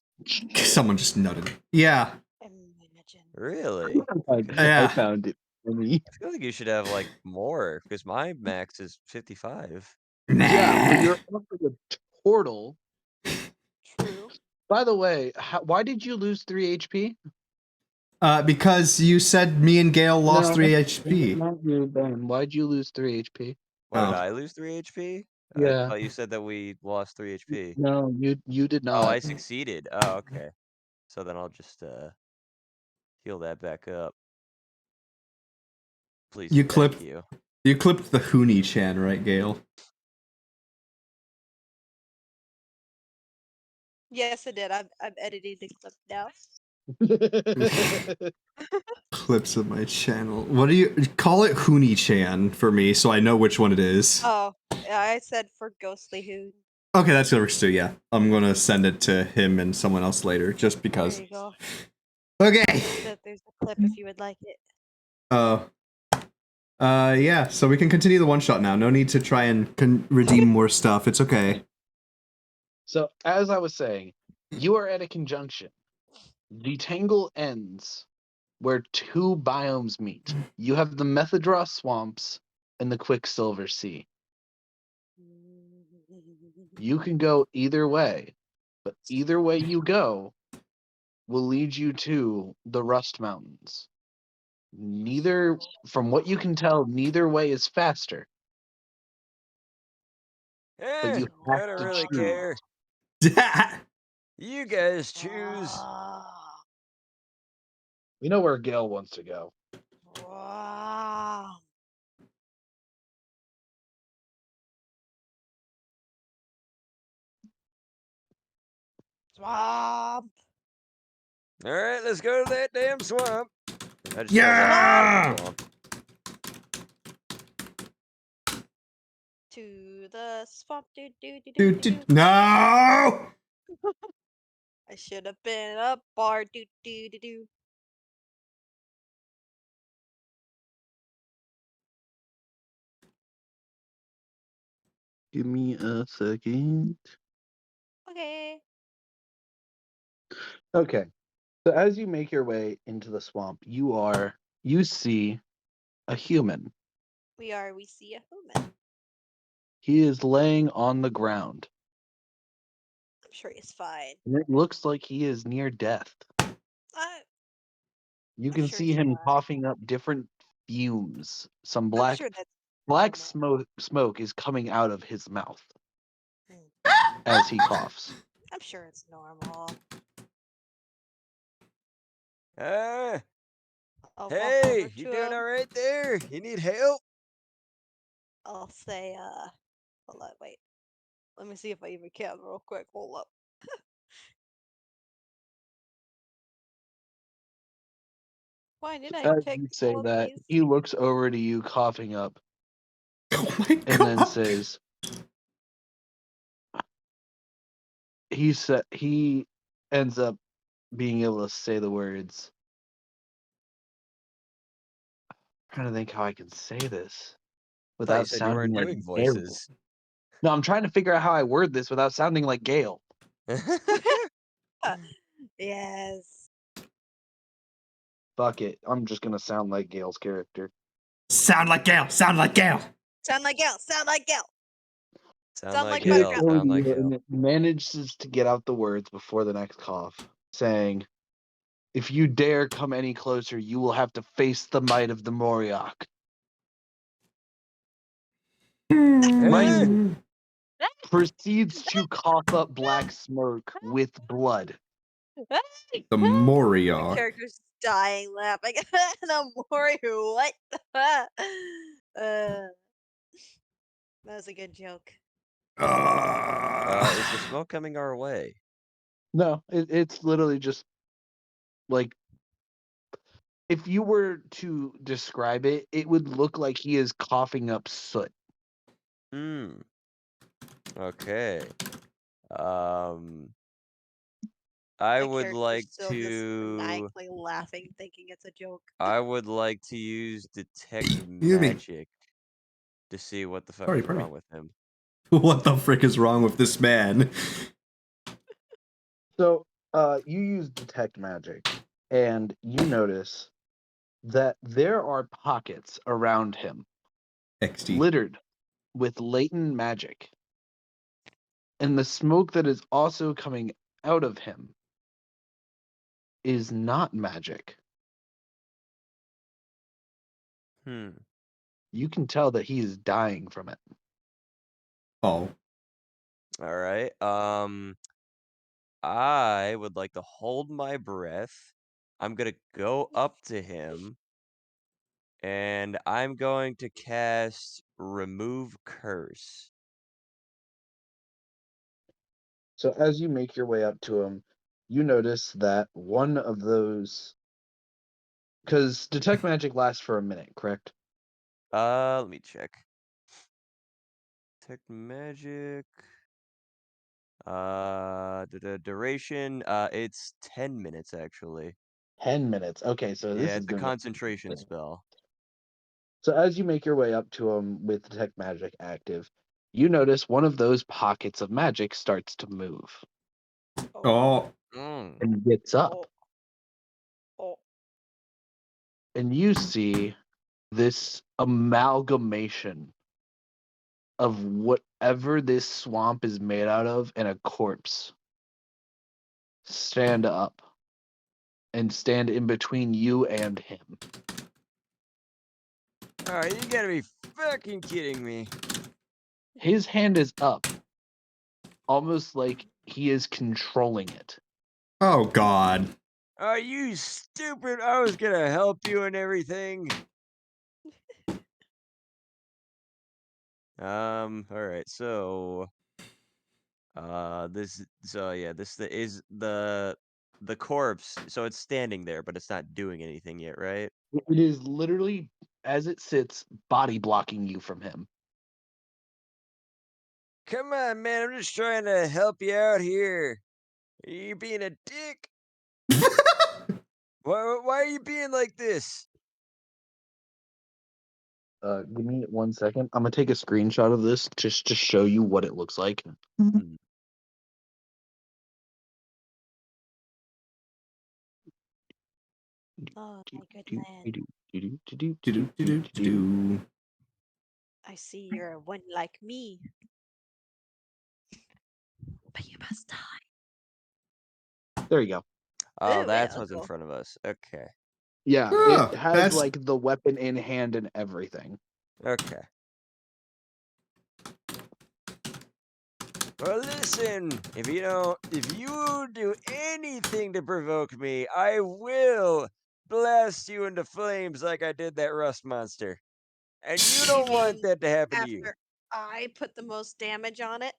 Someone just nutted. Yeah. Imagine. Really? I Yeah. found it for me. I feel like you should have like more because my max is 55. Yeah, but Nah. you're up with a portal. True. By the way, why did you lose 3 HP? Because you said me and Gale lost 3 HP. Not you, Ben. Why'd you lose 3 HP? What did Oh. I lose 3 HP? Yeah. I thought you said that we lost 3 HP. No, you did Oh, not. I succeeded. Oh, okay. So then I'll just heal that back up. Please You and thank clipped you. the Hoonie-chan, right, Gale? Yes, I did. I'm editing the clip now. Clips of my channel. What do you call it? Hoonie-chan for me, so I know which one it is. Oh, yeah, I said for Ghostly Hoon. Okay, that's works too. Yeah, I'm gonna send it to him and someone else later, just because. There you go. Okay. There's a clip if you would like it. Yeah. So we can continue the one shot now. No need to try and redeem more stuff. It's okay. So, as I was saying, you are at a conjunction. The tangle ends where two biomes meet. You have the Methadra swamps and the Quicksilver Sea. You can go either way, but either way you go will lead you to the Rust Mountains. Neither, from what you can tell, neither way is faster, but you have I don't to really choose. care. You guys choose. We know where Gale wants to go. Wow. Swamp. All right, let's go to that damn swamp. I just Yeah! don't want To the swamp. Do do do do do. No! I should have been a bar. Do do do do. Give me a second. Okay. Okay. So as you make your way into the swamp, you see a human. We see a human. He is laying on the ground. I'm sure he's fine. And it looks like he is near death. You I'm can sure see he's him fine. coughing up different fumes. Some I'm black sure that's black normal. smoke is coming out of his mouth Hmm. as he coughs. I'm sure it's normal. Ah, I'll walk over hey, you to doing him. all right there? You need help? I'll say, hold on, wait. Let me see if I even can real quick. Hold up. Why did I As pick you say all of that, these? he looks over to you coughing up Oh my god! and then says, he ends up being able to say the words. I'm trying to think how I can say this I thought you without said you sounding weren't like doing Gale. voices. No, I'm trying to figure out how I word this without sounding like Gale. Yes. Fuck it. I'm just gonna sound like Gale's character. Sound like Gale! Sound like Gale! Sound like Gale. Sound like Gale. Sound like my He looks hell. grandma. over Sound to like you and hell. it manages to get out the words before the next cough, saying, "If you dare come any closer, you will have to face the might of the Moriok." Mind Eh, you, proceeds to cough up black smoke with blood. The My Moriok. character's dying laughing. And I'm worried. What? That was a good joke. is the smoke coming our way? No, it's literally just like if you were to describe it, it would look like he is coughing up soot. Hmm. Okay. Um, I My would character's like still just to. maniacally laughing, thinking it's a joke. I would like to use detect Excuse me. magic to see what the fuck Sorry, is pardon wrong me. with him. What the frick is wrong with this man? So, you use detect magic, and you notice that there are pockets around him XD. littered with latent magic. And the smoke that is also coming out of him is not magic. Hmm. you can tell that he is dying from it. Oh. All right. I would like to hold my breath. I'm gonna go up to him, and I'm going to cast Remove Curse. So as you make your way up to him, you notice that one of those, because detect magic lasts for a minute, correct? Let me check. Detect magic. The duration. It's 10 minutes actually. 10 minutes. Okay, so this Yeah, is it's a gonna be concentration interesting. spell. So as you make your way up to him with detect magic active, you notice one of those pockets of magic starts to move Oh. Mm. and gets up, Oh. and you see this amalgamation of whatever this swamp is made out of and a corpse stand up and stand in between you and him. Alright, you gotta be fucking kidding me. His hand is up, almost like he is controlling it. Oh God. Are you stupid? I was gonna help you and everything. Alright, so this is the corpse, so it's standing there, but it's not doing anything yet, right? It is literally, as it sits, body blocking you from him. Come on, man, I'm just trying to help you out here. Are you being a dick? Why are you being like this? Give me 1 second. I'm gonna take a screenshot of this just to show you what it looks like. Hmm. Oh my good Do, man. do, do, do, do, do, Do, do, do, do, do, do. do. I see you're one like me. But you must die. There you go. Oh, Ooh, that's well, what's in cool. front of us. Okay. Yeah, it Oh, has that's like the weapon in hand and everything. Okay. Well, listen, if you do anything to provoke me, I will blast you into flames like I did that rust monster. And you You don't want mean that to happen to you. after I put the most damage on it?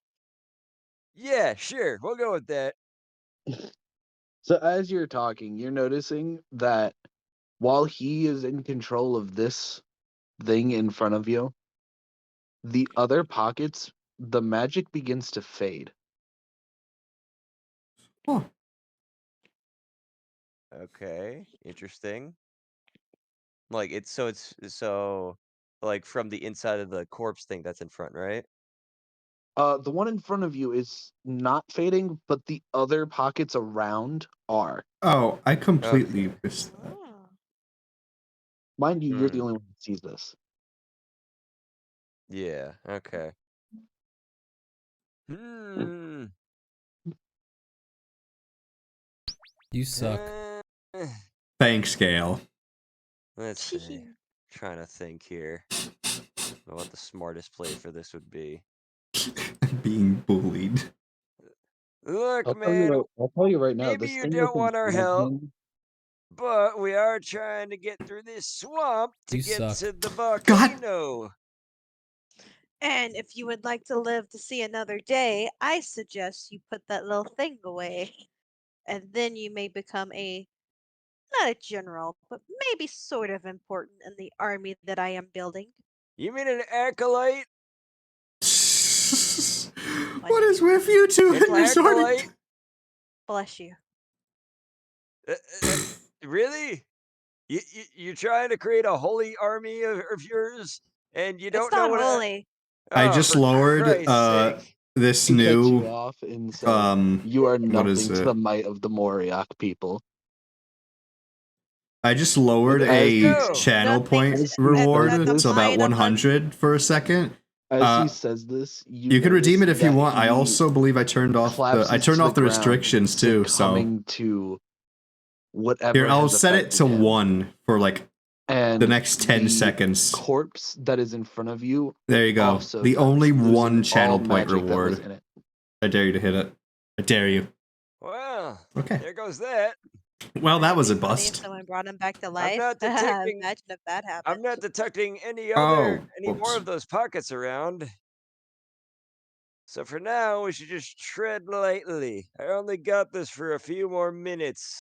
Yeah, sure, we'll go with that. So as you're talking, you're noticing that while he is in control of this thing in front of you, the other pockets, the magic begins to fade. oh, Okay, interesting. Like it's like from the inside of the corpse thing that's in front, right? The one in front of you is not fading, but the other pockets around are. oh, I completely Okay. missed that. Oh. Mind you, you're the Hmm. only one who sees this. Yeah, okay. Hmm. You suck. Uh, Thanks, Gail. let's see. Trying to think here. What the smartest play for this would be. Being bullied. Look, man, I'll tell you right now. maybe This you thing don't that's in want our front of help, him. but we are trying to get through this swamp to You get suck. to the God. volcano. And if you would like to live to see another day, I suggest you put that little thing away. And then you may become not a general, but maybe sort of important in the army that I am building. You mean an acolyte? What is with you two An and your sword? acolyte? Bless you. Really? You're trying to create a holy army of yours, and you It's don't know not what? holy. I Oh, just for lowered Christ's sake! this He cuts you new off and says, "You are what is nothing to it? the might of the Moriok people." I just lowered There you a go. channel Nothing point to, reward at the to about might of 100 for a second. As he says this, You can redeem it if you that want. I he also believe I turned off collapses to the the ground, restrictions too. So succumbing to whatever here, I'll has set it affected to him. 1 for like And The next 10 the seconds. corpse that is in front of you There you go. also The dies, only losing one channel all point magic that was reward. in it. I dare you to hit it. I dare you. Well, Okay. there goes that. Well, that Wouldn't it was a be funny if bust. someone brought him back to life. not detecting- Imagine if that I'm happened. not detecting any Oh, more whoops. of those pockets around. So for now, we should just tread lightly. I only got this for a few more minutes.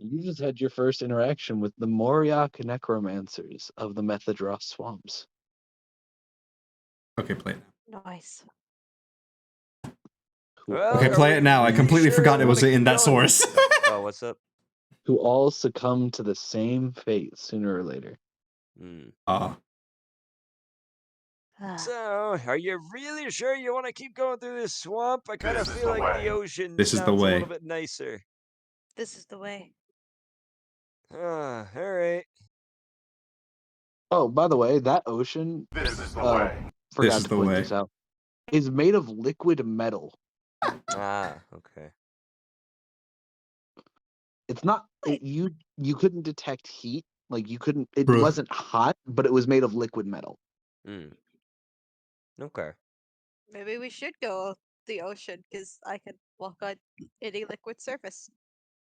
You just had your first interaction with the Moriak necromancers of the Methadros swamps. Okay, play it now. Nice. Who Well, Okay, are play we it now. I really completely sure forgot we it was wanna in keep that going? source. Oh, what's up? who all succumb to the same fate sooner or later. Hmm. So, are you really sure you want to keep going through this swamp? I kind of feel like the ocean This is the sounds a way. little bit nicer. This is the way. All right. Oh, by the way, that ocean, This forgot is to the point way. this out, is made of liquid metal. Ah, okay. It's not you couldn't detect heat, like you couldn't, it Bruh. wasn't hot, but it was made of liquid metal. Hmm. Okay. Maybe we should go the ocean because I can walk on any liquid surface.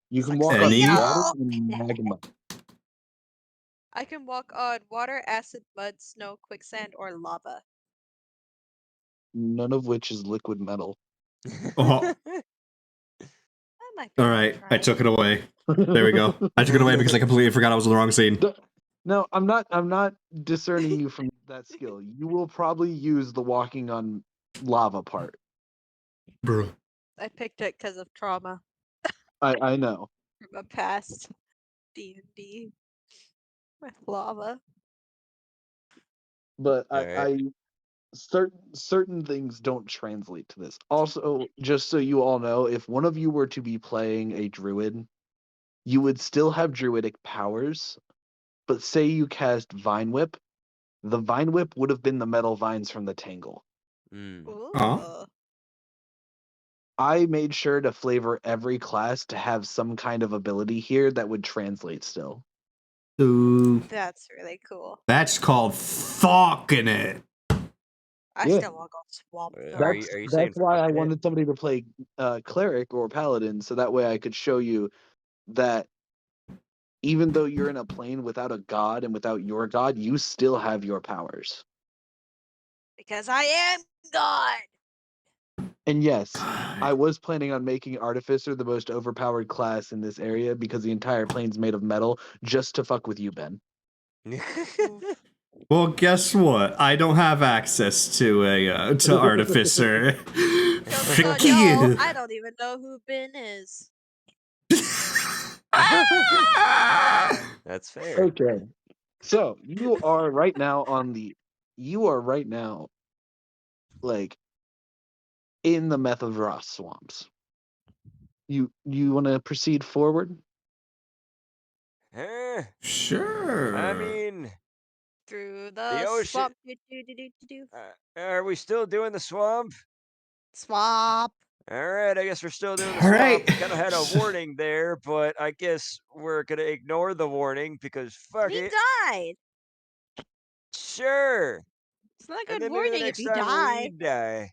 You can Like walk on Any? water steel. and magma. I can walk on water, acid, mud, snow, quicksand, or lava. None of which is liquid metal. Oh, That might be all worth right. I trying. took it away. There we go. I took it away because I completely forgot I was in the wrong scene. No, I'm not discerning you from that skill. You will probably use the walking on lava part. Bro. I picked it because of trauma I know. from a past D&D with lava. But Alright. certain things don't translate to this. Also, just so you all know, if one of you were to be playing a druid, you would still have druidic powers. But say you cast Vine Whip, the Vine Whip would have been the metal vines from the Tangle. Hmm. Ooh. Huh? I made sure to flavor every class to have some kind of ability here that would translate still. Ooh. That's really cool. That's called fucking it. I Yeah. still want to go swamp. Are though. you saying That's why I fucking it? wanted somebody to play cleric or paladin, so that way I could show you that even though you're in a plane without a god and without your god, you still have your powers. Because I am God. And yes, I was planning on making Artificer the most overpowered class in this area because the entire plane's made of metal just to fuck with you, Ben. Well, guess what? I don't have access to a to Artificer. So Frick y'all, you. I don't even know who Ben is. That's fair. Okay. So you are right now like in the Methadros swamps. You want to proceed forward? Eh, Sure. I mean, Through The the ocean- swamp. Do. are we still doing the swamp? Swamp. Alright, I guess we're still doing the All swamp. right. We kind of had a warning there, but I guess we're gonna ignore the warning because fuck He it. died. Sure. It's not a And good then maybe the warning if next he time we died. die.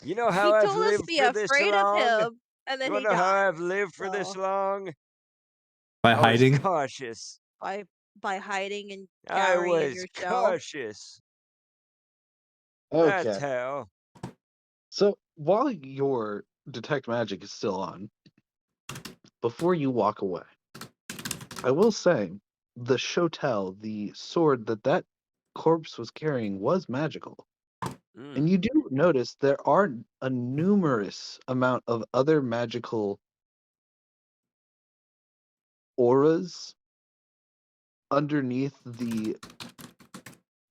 You know He how I've told us to lived be for this afraid of long? him, and then You he wanna know how died. I've lived for this So, long? By I was hiding. cautious. by hiding and I cowering in was your shell. cautious. Okay. That's how. So while your detect magic is still on, before you walk away, I will say the shotel, the sword that corpse was carrying, was magical. And Mm. you do notice there are a numerous amount of other magical auras underneath the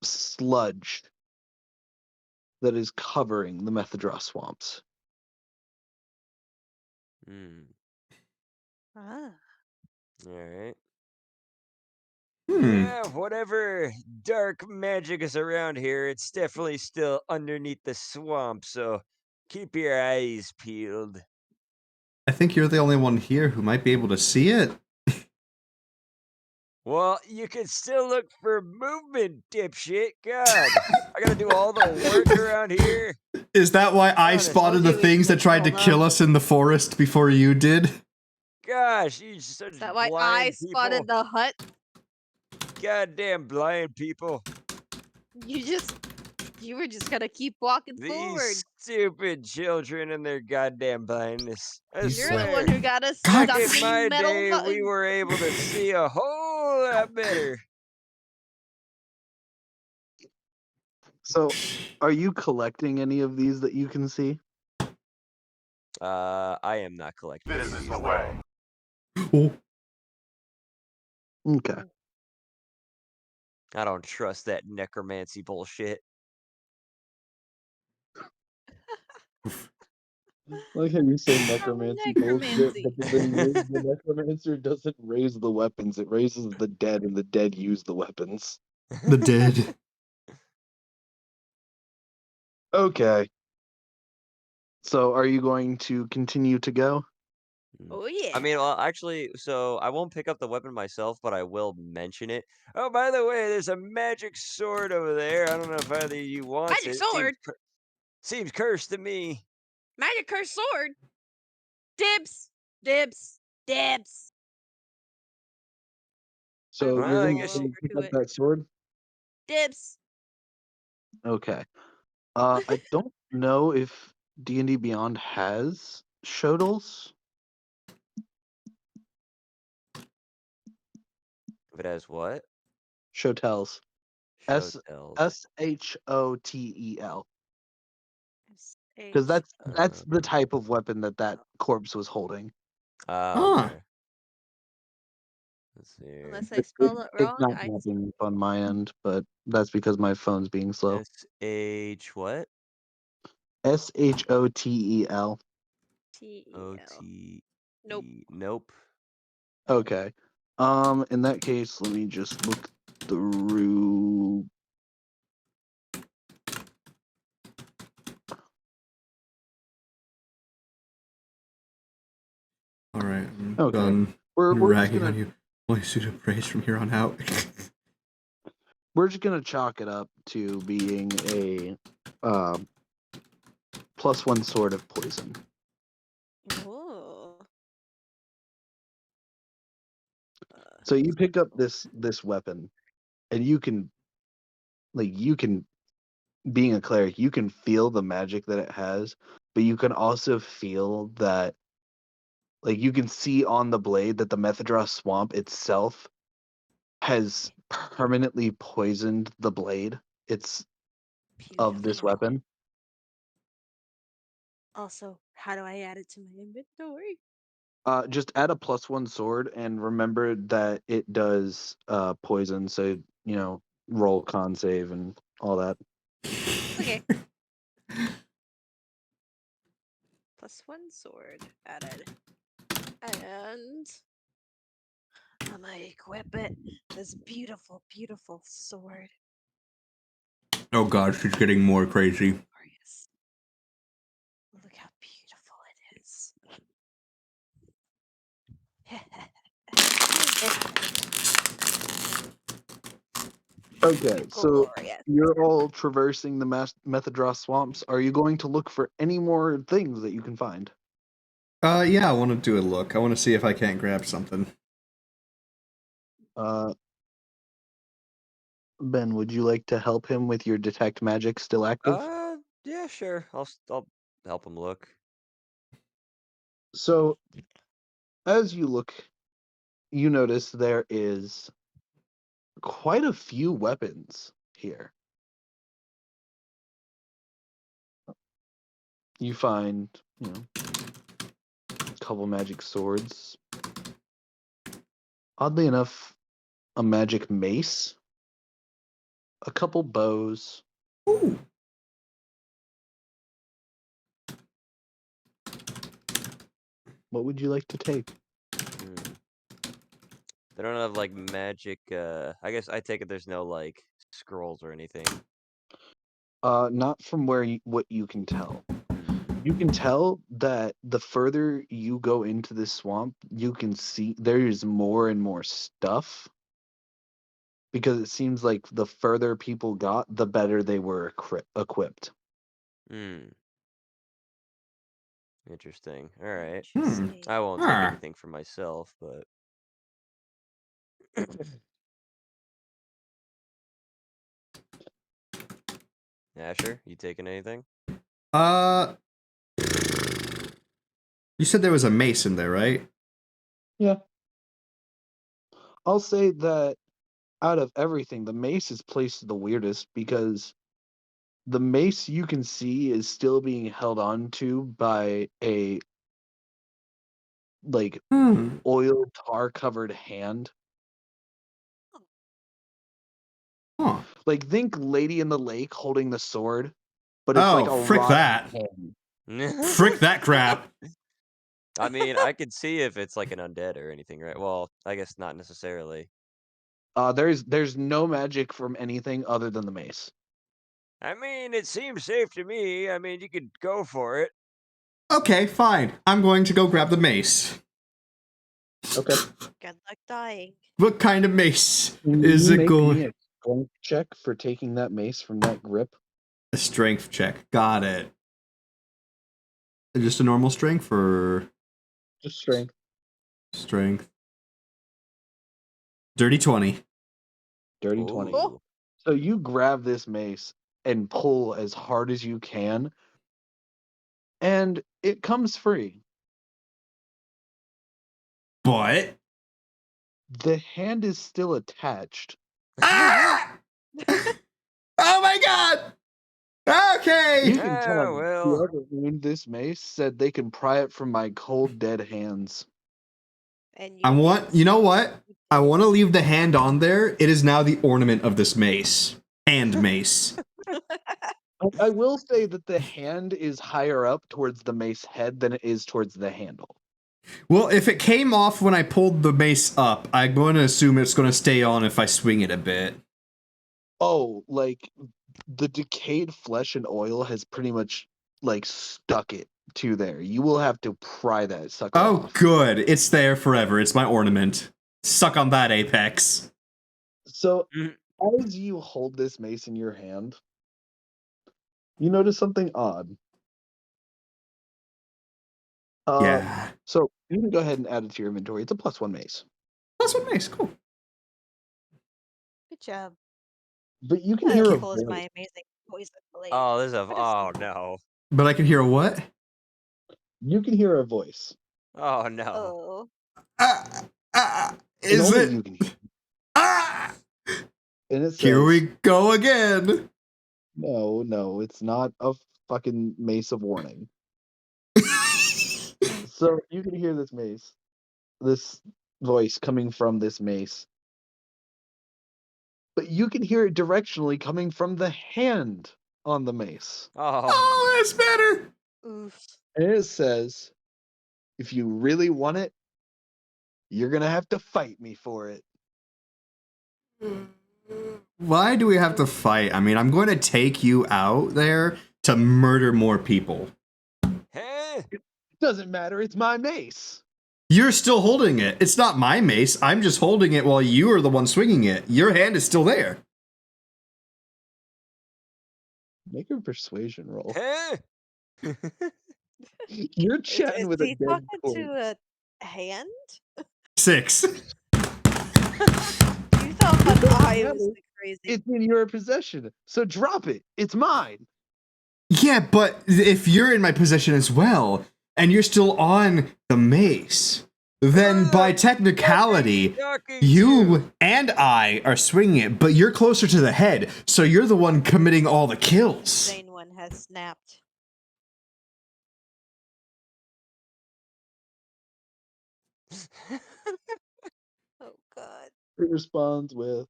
sludge that is covering the Methadros swamps. Mm. Ah. Alright. Hmm. Yeah, whatever dark magic is around here, it's definitely still underneath the swamp, so keep your eyes peeled. I think you're the only one here who might be able to see it. Well, you can still look for movement, dipshit. God, I gotta do all the work around here. Is that why I Honest. spotted the Told you we things that should tried to pull kill up. us in the forest before you did? Gosh, you such Is that why I blind people. spotted the hut? Goddamn blind people. You were just gonna keep walking forward. These stupid children and their goddamn blindness. I You You're suck. the one swear. who got us God. stuck Back in in my metal. day, we were able to see a whole lot better. So, are you collecting any of these that you can see? I am not collecting. This is the way. Oh, Okay. I don't trust that necromancy bullshit. Like how you say necromancy bullshit, necromancy. but the thing is, the necromancer doesn't raise the weapons; it raises the dead, and the dead use the weapons. the dead. Okay. So, are you going to continue to go? Oh yeah. I mean, well, actually, so I won't pick up the weapon myself, but I will mention it. Oh, by the way, there's a magic sword over there. I don't know if either of you wants Magic it. sword? Seems cursed to me. Magic cursed sword. Dibs. Dibs. Dibs. So, Well, you're I going guess to over pick to up it. that sword? Dibs. Okay. I don't know if D&D Beyond has shodels. If it has what? Shotels. Show tells. Shotel. Because that's the type of weapon that corpse was holding. Huh. Okay. Let's see. here. Unless I spelled it It's wrong. not mapping up on my end, but that's because my phone's being slow. SH what? Shotel. T-E-L. OT. Nope. Nope. Okay. In that case, let me just look through. All right, I'm Okay. done We're just ragging gonna on you. My suit of praise from here on out. chalk it up to being a +1 sword of poison. Oh. So you pick up this weapon, and you can being a cleric, you can feel the magic that it has, but you can also feel that, like, you can see on the blade that the Methadra swamp itself has permanently poisoned the blade. It's of this Beautiful. weapon. Also, how do I add it to my inventory? Just add a +1 sword, and remember that it does poison. So roll con save and all that. Okay. +1 sword added. And I'm gonna equip it. This beautiful, beautiful sword. Oh god, she's getting more crazy. Glorious. Look how beautiful it is. Okay, so Glorious. you're all traversing the Methadra swamps. Are you going to look for any more things that you can find? Yeah, I want to do a look. I want to see if I can't grab something. Ben, would you like to help him with your detect magic still active? Yeah, sure. I'll help him look. So, as you look, you notice there is quite a few weapons here. You find, a couple magic swords. Oddly enough, a magic mace, a couple bows. Ooh. What would you like to take? They don't have like magic. I guess I take it there's no like scrolls or anything. Not from what you can tell. You can tell that the further you go into this swamp, you can see there is more and more stuff. because it seems like the further people got, the better they were equipped. Hmm. Interesting. All right. Interesting. I won't take anything for myself, but Asher, you taking anything? You said there was a mace in there, right? Yeah. I'll say that out of everything, the mace is placed the weirdest because the mace you can see is still being held on to by a like oil tar covered hand. Huh. Like think Lady in the Lake holding the sword, but it's Oh, like a frick rotten that. hand. Frick that crap. I mean, I could see if it's like an undead or anything, right? Well, I guess not necessarily. There's no magic from anything other than the mace. I mean, it seems safe to me. I mean, you could go for it. Okay, fine. I'm going to go grab the mace. Okay. Good luck dying. What kind of mace Can is you it make going? me a strength check for taking that mace from that grip? A strength check. Got it. Just a normal strength or Just strength. strength? Dirty 20. Dirty 20. Ooh. So you grab this mace and pull as hard as you can, and it comes free. But The hand is still attached. ah! Oh my god! Okay. You can tell me, well. whoever owned this mace said they can pry it from my cold, dead hands. And I want, you know what? I want to to. leave the hand on there. It is now the ornament of this mace. Hand mace. I will say that the hand is higher up towards the mace head than it is towards the handle. Well, if it came off when I pulled the mace up, I'm going to assume it's going to stay on if I swing it a bit. Oh, like the decayed flesh and oil has pretty much like stuck it to there. You will have to pry that sucker off. Good. It's there forever. It's my ornament. Suck on that, Apex. So as you hold this mace in your hand, you notice something odd. Yeah. So you can go ahead and add it to your inventory. It's a +1 mace. +1 mace. Cool. Good job. But you can hear a Cool is voice. my amazing poison blade. Oh, there's a. What is Oh this? no. But I can hear a what? You can hear a voice. Oh no. Oh. And Is only it? you can hear. And it says, Here we go again. No, it's not a fucking mace of warning. So you can hear this voice coming from this mace. But you can hear it directionally coming from the hand on the mace. Oh. That's better. Oof. And it says, if you really want it, you're going to have to fight me for it. Why do we have to fight? I mean, I'm going to take you out there to murder more people. Huh? It doesn't matter. It's my mace. You're still holding it. It's not my mace. I'm just holding it while you are the one swinging it. Your hand is still there. Make a persuasion roll. Huh? You're chatting Is with a he dead talking corpse. to a hand? 6. You thought I was the crazy. It's in your possession, so drop it. It's mine. Yeah, but if you're in my possession as well, and you're still on the mace, then by technicality, you and I are swinging it, but you're closer to the head, so you're the one committing all the kills. Sane one has snapped. Oh god. It responds with,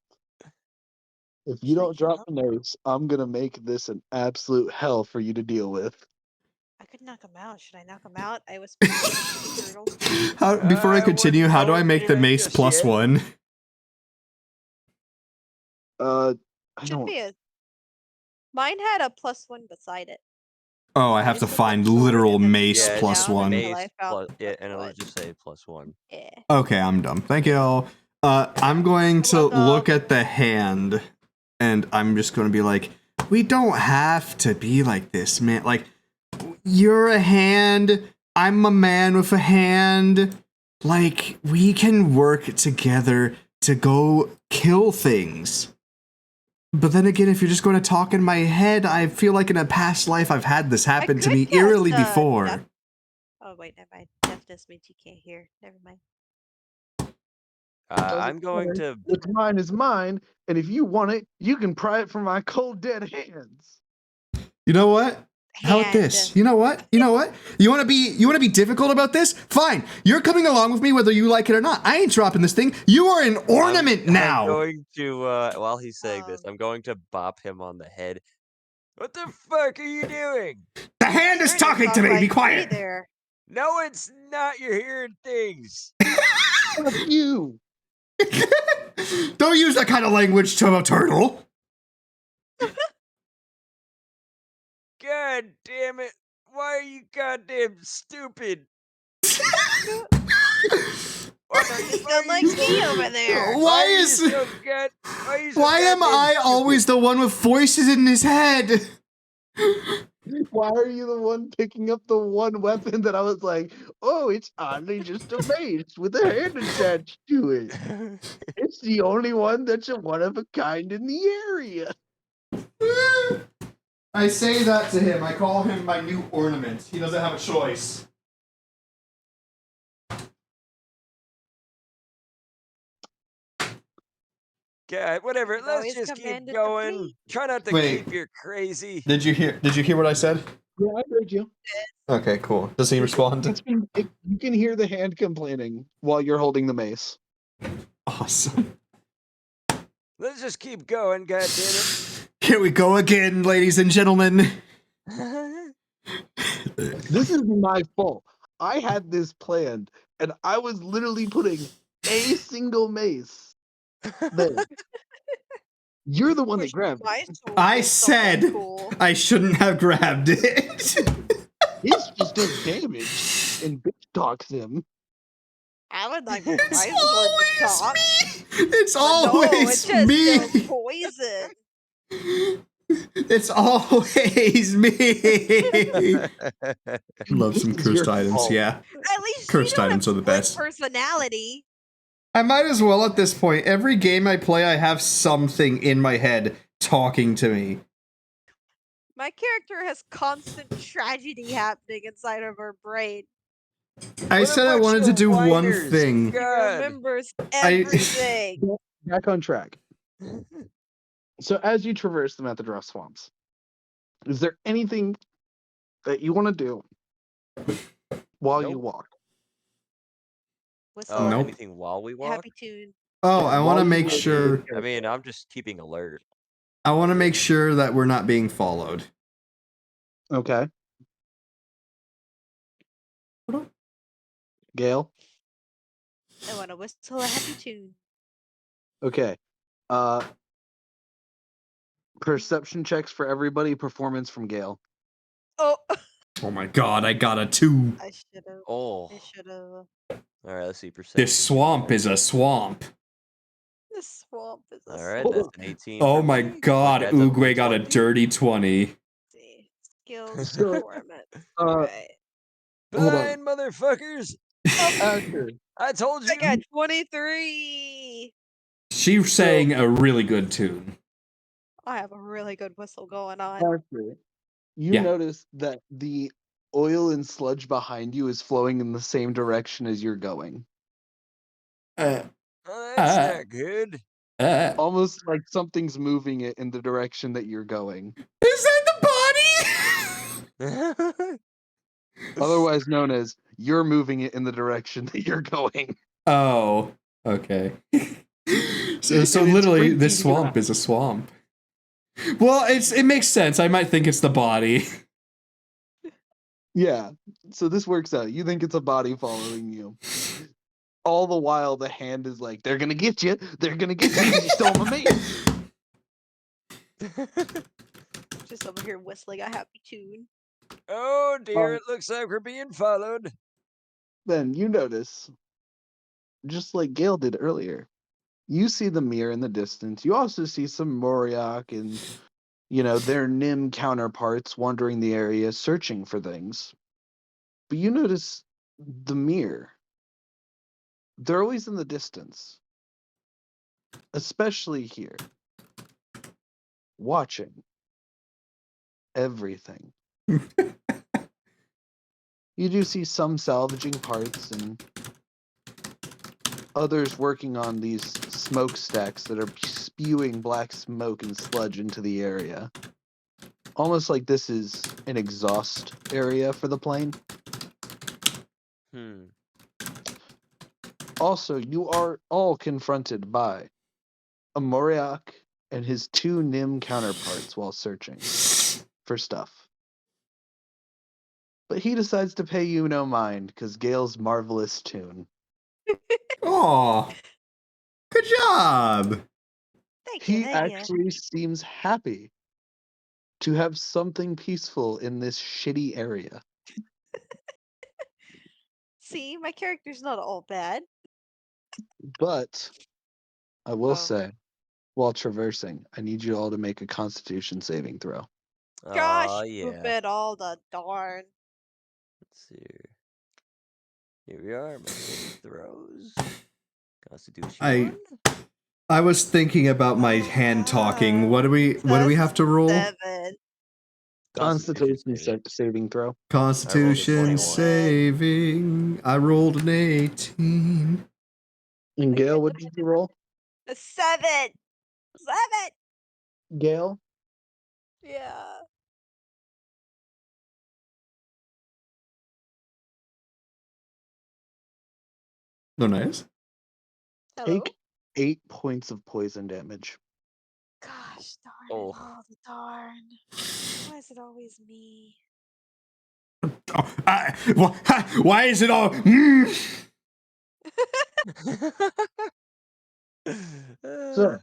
if you don't drop the mace, I'm going to make this an absolute hell for you to deal with. I could knock him out. Should I knock him out? I was brutal. Before I continue, how do I make the mace +1? I Should don't. be a. Mine had a +1 beside it. Oh, I have to find literal mace +1. Mace plus, yeah, and it'll just say +1. Yeah. Okay, I'm dumb. Thank you all. I'm going to What the- look at the hand, and I'm just going to be like, we don't have to be like this, man. Like, you're a hand, I'm a man with a hand. Like, we can work together to go kill things. But then again, if you're just going to talk in my head, I feel like in a past life I've had this happen to could me cast, eerily before. Oh wait, never mind. Deafness means you can't hear. Never mind. I'm going to. What's mine is mine, and if you want it, you can pry it from my cold dead hands. You know what? How about Hand. this? You know what? You know what? You want to be difficult about this? Fine. You're coming along with me whether you like it or not. I ain't dropping this thing. You are an ornament now. I'm going to, while he's saying this, I'm going to bop him on the head. What the fuck are you doing? The hand is talking to me. Be quiet. There. No, it's not. You're hearing things. Fuck you. Don't use that kind of language to a turtle. God damn it. Why are you goddamn stupid? You sound like me over there. Why are you is so why am goddamn I stupid? always the one with voices in his head? Why are you the one picking up the one weapon that I was like, oh, it's oddly just a mace with a hand attached to it. It's the only one that's a one of a kind in the area. I say that to him. I call him my new ornament. He doesn't have a choice. God, whatever. Let's Always just keep commanded to going. flee. Try not to Wait. keep your crazy. Did you hear what I said? Yeah, I heard you. Okay, cool. Does he respond? You can hear the hand complaining while you're holding the mace. Awesome. Let's just keep going, goddammit. Here we go again, ladies and gentlemen. This is my fault. I had this planned, and I was literally putting a single mace there. You're the one that grabbed it. I said I shouldn't have grabbed it. This just does damage and bitch talks him. I would like my It's sword to always talk. me. It's No, it always just me. does poison. It's always me. Love some This is cursed your items, fault. yeah. At least Cursed you don't items have are the split best. personality. I might as well at this point. Every game I play, I have something in my head talking to me. My character has constant tragedy happening inside of her brain. I What a said I bunch wanted to of do one whiners. thing. She God. remembers everything. Back on track. So as you traverse the Methadross swamps, is there anything that you want to do while you Nope. walk? Whistle Oh, Nope. anything while we walk? happy tune. Oh, Yeah, I want while to you make walk sure. with your I mean, character. I'm just keeping alert. I want to make sure that we're not being followed. Okay. Gail? I want to whistle a happy tune. Okay. Perception checks for everybody, performance from Gail. Oh, Oh my god, I got a 2. I should have. Oh. I should have. All right, let's see perception. This swamp is a swamp. This swamp is a All right, swamp. that's an 18. Oh for my me. god, That doesn't Oogway mean got a 20. dirty 20. See. Skills So, performance. uh, Right. Hold on. Blind motherfuckers! Asher, I told I you. got 23. She sang a really good tune. I have a really good whistle going on. Asher, you Yeah. notice that the oil and sludge behind you is flowing in the same direction as you're going. Oh, that's not good. Almost like something's moving it in the direction that you're going. Is that the body? Otherwise known as you're moving it in the direction that you're going. Oh, okay. So It's literally, freaking this you swamp out. is a swamp. Well, it makes sense. I might think it's the body. Yeah. So this works out. You think it's a body following you. All the while, the hand is like, they're going to get you. They're going to get you because you stole my mace. Just over here whistling a happy tune. Oh dear, Um, it looks like we're being followed. Then you notice, just like Gail did earlier, You see the mirror in the distance. You also see some Moriok and, you know, their Nim counterparts wandering the area searching for things. But you notice the mirror. They're always in the distance. Especially here. Watching everything. You do see some salvaging parts and others working on these smokestacks that are spewing black smoke and sludge into the area. Almost like this is an exhaust area for the plane. Also, you are all confronted by a Moriok and his 2 Nim counterparts while searching for stuff. But he decides to pay you no mind because Gale's marvelous tune. Aw. Good job. Thank you. He Thank you. actually seems happy to have something peaceful in this shitty area. See, my character's not all bad. But I will Oh. say, while traversing, I need you all to make a Constitution saving throw. Gosh, yeah. poop it all the darn. Let's see. Here we are, my saving throws. Constitution 1. I was thinking about my hand talking. What do we have to roll? 7. Constitution saving throw. Constitution saving. I rolled an 18. And Gale, what did you roll? A 7. 7. Gale? Yeah. No, nice. Hello? Take 8 points of poison damage. Gosh darn Oh. it, all the darn. Why is it always me? Oh, why is it all? So,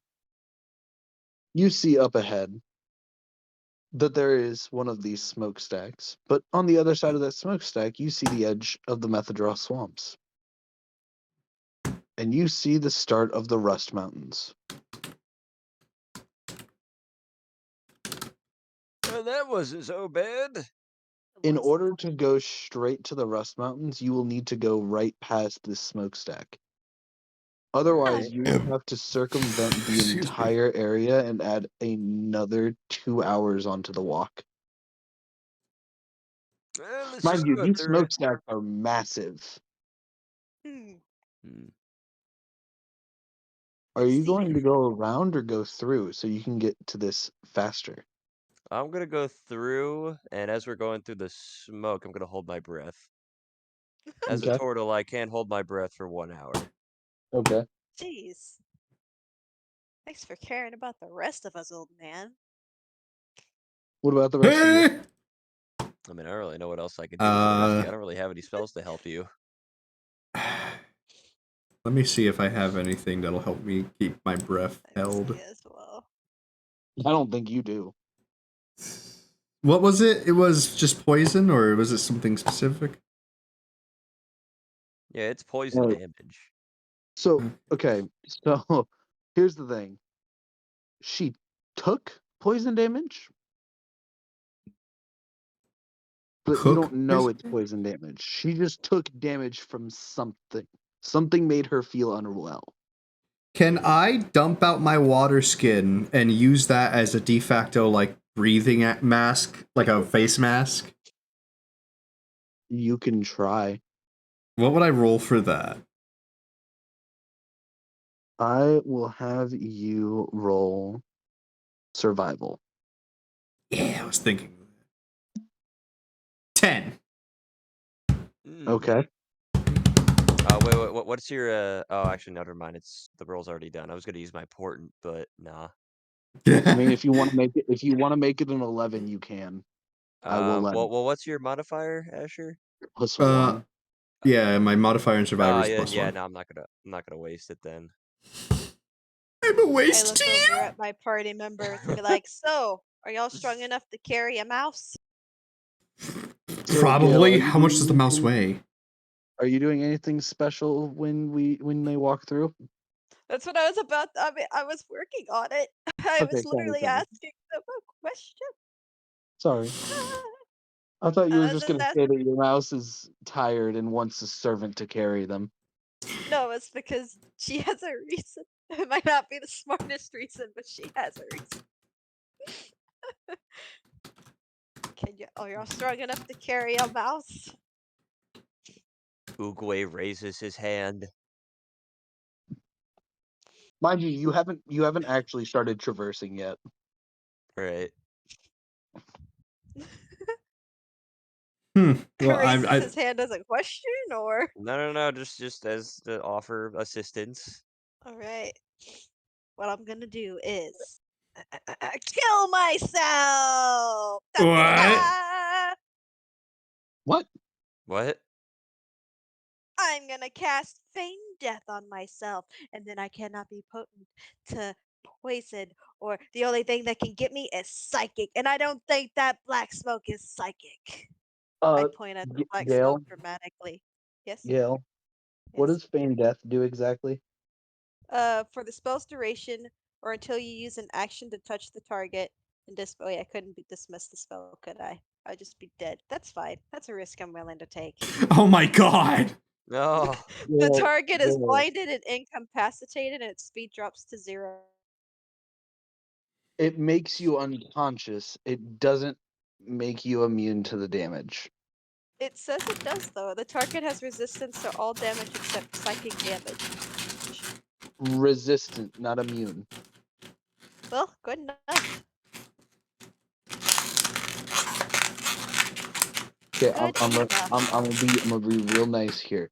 you see up ahead that there is one of these smokestacks, but on the other side of that smokestack, you see the edge of the Methadra swamps. And you see the start of the Rust Mountains. Well, that wasn't so bad. In order to go straight to the Rust Mountains, you will need to go right past this smokestack. Otherwise, you will have to circumvent the entire area and add another 2 hours onto the walk. Well, Mind you, these smokestacks are massive. Are you going to go around or go through so you can get to this faster? I'm gonna go through, and as we're going through the smoke, I'm gonna hold my breath. As a Okay. turtle, I can't hold my breath for 1 hour. Okay. Jeez. Thanks for caring about the rest of us, old man. What about the rest of you? I mean, I don't really know what else I could do for the rest of you. I don't really have any spells to help you. Let me see if I have anything that'll help me keep my breath held. As well. I don't think you do. What was it? It was just poison, or was it something specific? Yeah, it's poison damage. So, okay. So, here's the thing. She took poison damage, but you don't know it's poison damage. She just took damage from something. Something made her feel unwell. Can I dump out my water skin and use that as a de facto, like, breathing mask? Like a face mask? You can try. What would I roll for that? I will have you roll survival. Yeah, I was thinking. 10. Okay. Wait, what's your, oh, actually, never mind. The roll's already done. I was gonna use my portent, but nah. I mean, if you want to make it an 11, you can. I will let well, what's your modifier, Asher? +1. Yeah, my modifier in survivor is +1. Yeah, no, I'm not gonna waste it then. I'm a waste to I look you. over at my party members and be like, "So, are y'all strong enough to carry a mouse?" So, Probably. Gail, How much does the mouse weigh? Are you doing anything special when they walk through? That's what I was about. I mean, I was working on it. I Okay, was sorry, literally sorry. asking them a question. Sorry. I thought you were I was just just gonna say that your mouse is tired and wants a servant to carry them. no, it's because she has a reason. It might not be the smartest reason, but she has a reason. Can you? Oh, you're strong enough to carry a mouse? Oogway raises his hand. Mind you, you haven't actually started traversing yet. Right. Well, Raises I his hand as a question, or No. Just as to offer assistance. all right. What I'm gonna do is kill myself. Da, da, da, what? da. What? What? I'm gonna cast feign death on myself, and then I cannot be potent to poison, or the only thing that can get me is psychic, and I don't think that black smoke is psychic. I point at the black Gail, smoke dramatically. Yes, Gail, what yes. does feign death do exactly? For the spell's duration, or until you use an action to touch the target, and wait, I couldn't dismiss the spell, could I? I'd just be dead. That's fine. That's a risk I'm willing to take. Oh my god! No. The Gail, target is Gail, blinded and incapacitated, and its speed drops to 0. it makes you unconscious. It doesn't make you immune to the damage. It says it does, though. The target has resistance to all damage except psychic damage. Resistant, not immune. Well, good enough. Okay, Good enough. I'm gonna be real nice here.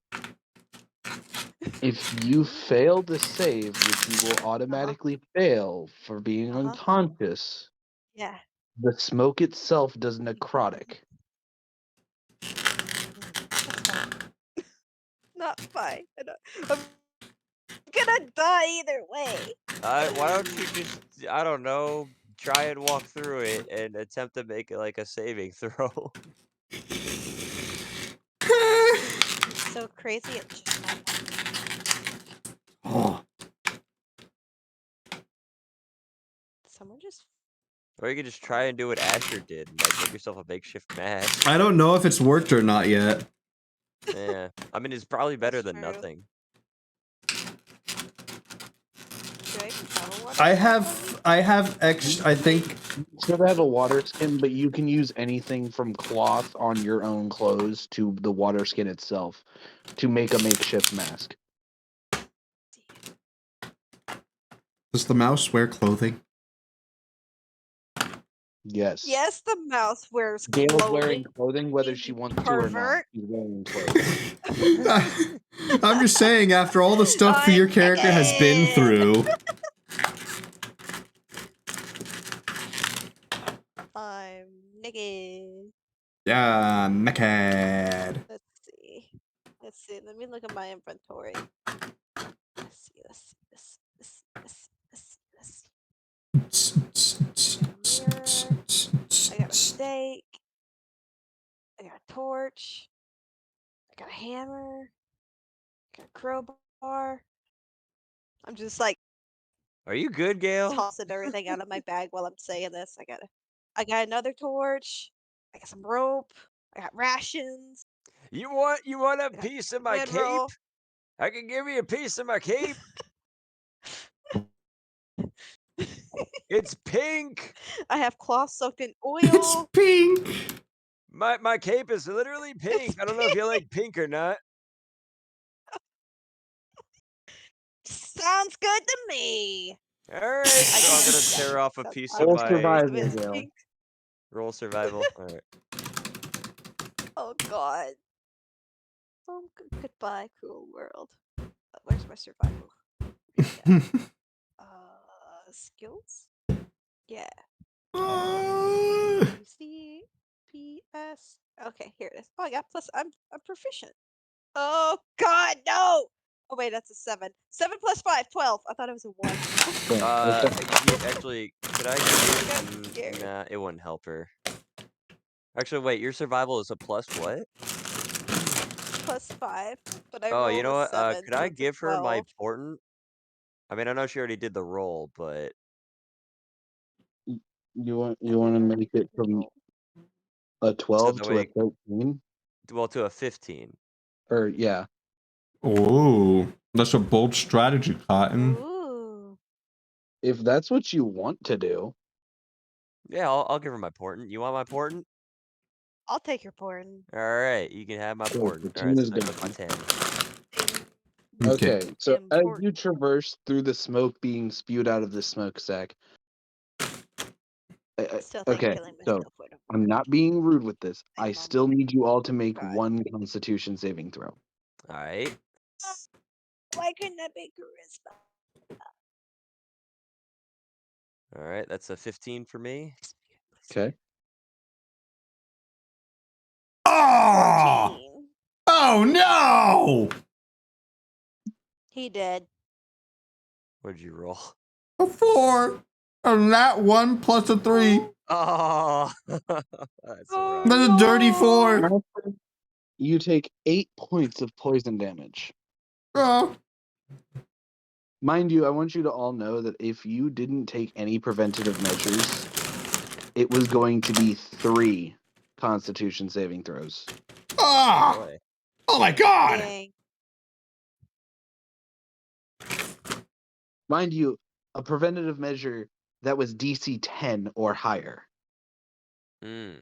If you fail the save, which you will automatically fail for being Uh-huh. unconscious, Yeah. the smoke itself does necrotic. That's fine. Not fine. I'm gonna die either way. Why don't you just, I don't know, try and walk through it and attempt to make it like a saving throw? It's so crazy, it just might not. Oh. Someone just Or you could just try and do what Asher did and like make yourself a makeshift mask. I don't know if it's worked or not yet. Yeah. I mean, it's probably better That's than true. nothing. Do I even have a water I skin on me? have I think So they have a water skin, but you can use anything from cloth on your own clothes to the water skin itself to make a makeshift mask. does the mouse wear clothing? Yes. Yes, the mouse wears Gail's wearing clothing. clothing whether You she wants to or not. pervert. She's wearing clothing. I'm just saying, after all the stuff I'm your character has been naked. through. I'm naked. Yeah, naked. Let's see. Let's see. Let me look at my inventory. Let's see. I got a stake. I got a torch. I got a hammer. I got a crowbar. I'm just like Are you good, Gail? tossing everything out of my bag while I'm saying this. I got another torch. I got some rope. I got rations. You want a I got piece of my cape? bedroll. I can give you a piece of my cape. It's pink. I have cloth soaked in It's oil. pink. My cape is literally pink. It's I don't know if you like pink or not. Sounds good to me. All right, so I'm gonna tear off a piece of Roll my survival, It's Gail. pink. roll survival. All right. Oh God. Oh, goodbye, cruel world. Where's my survival? Skills. Yeah. C P S. Okay, here it is. Oh, I got plus. I'm proficient. Oh God, no! Oh wait, that's a 7. 7 plus 5, 12. I thought it was a 1. Actually, could I I'm give scared. nah, it wouldn't help her. Actually, wait, your survival is a plus what? Plus 5, but I Oh, rolled you know a what? 7, Could so I it's a give her my 12. portent? I mean, I know she already did the roll, but You want to make it from a 12 that to a way, 13? well, to a 15. Or yeah. Oh, that's a bold strategy, Cotton. Ooh. If that's what you want to do. Yeah, I'll give her my portent. You want my portent? I'll take your porn. All right, you can have my Cool, portent. All 13 right, so is there good. goes my 10. Okay, so as you Important. traverse through the smoke being spewed out of the smokestack. Still think Okay, killing so myself would have I'm not being rude with this. My I mom still need you all to make cried. one Constitution saving throw. All right. Why couldn't that be charisma? All right, that's a 15 for me. Okay. Oh! 14. Oh no! He did. What'd you roll? A 4. And that 1 plus a 3. Oh, that's rough. That's a dirty 4. You take 8 points of poison damage. Oh. Mind you, I want you to all know that if you didn't take any preventative measures, it was going to be 3 Constitution saving throws. Ah! Boy. Oh my god! Dang. Mind you, a preventative measure that was DC 10 or higher. Mm.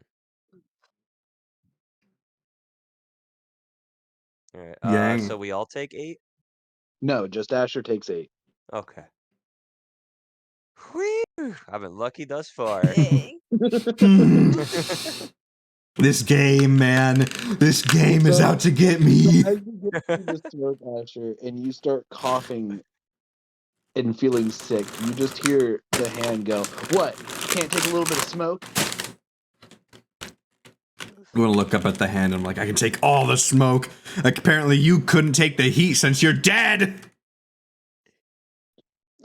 All right. Yang. So we all take 8? No, just Asher takes 8. Okay. Whew, I've been lucky thus far. Dang. This game, man. This game is So- out to get me. As you get through the smoke, Asher, and you start coughing and feeling sick, you just hear the hand go, "What? Can't take a little bit of smoke?" I'm gonna look up at the hand. I'm like, I can take all the smoke. Like, apparently you couldn't take the heat since you're dead.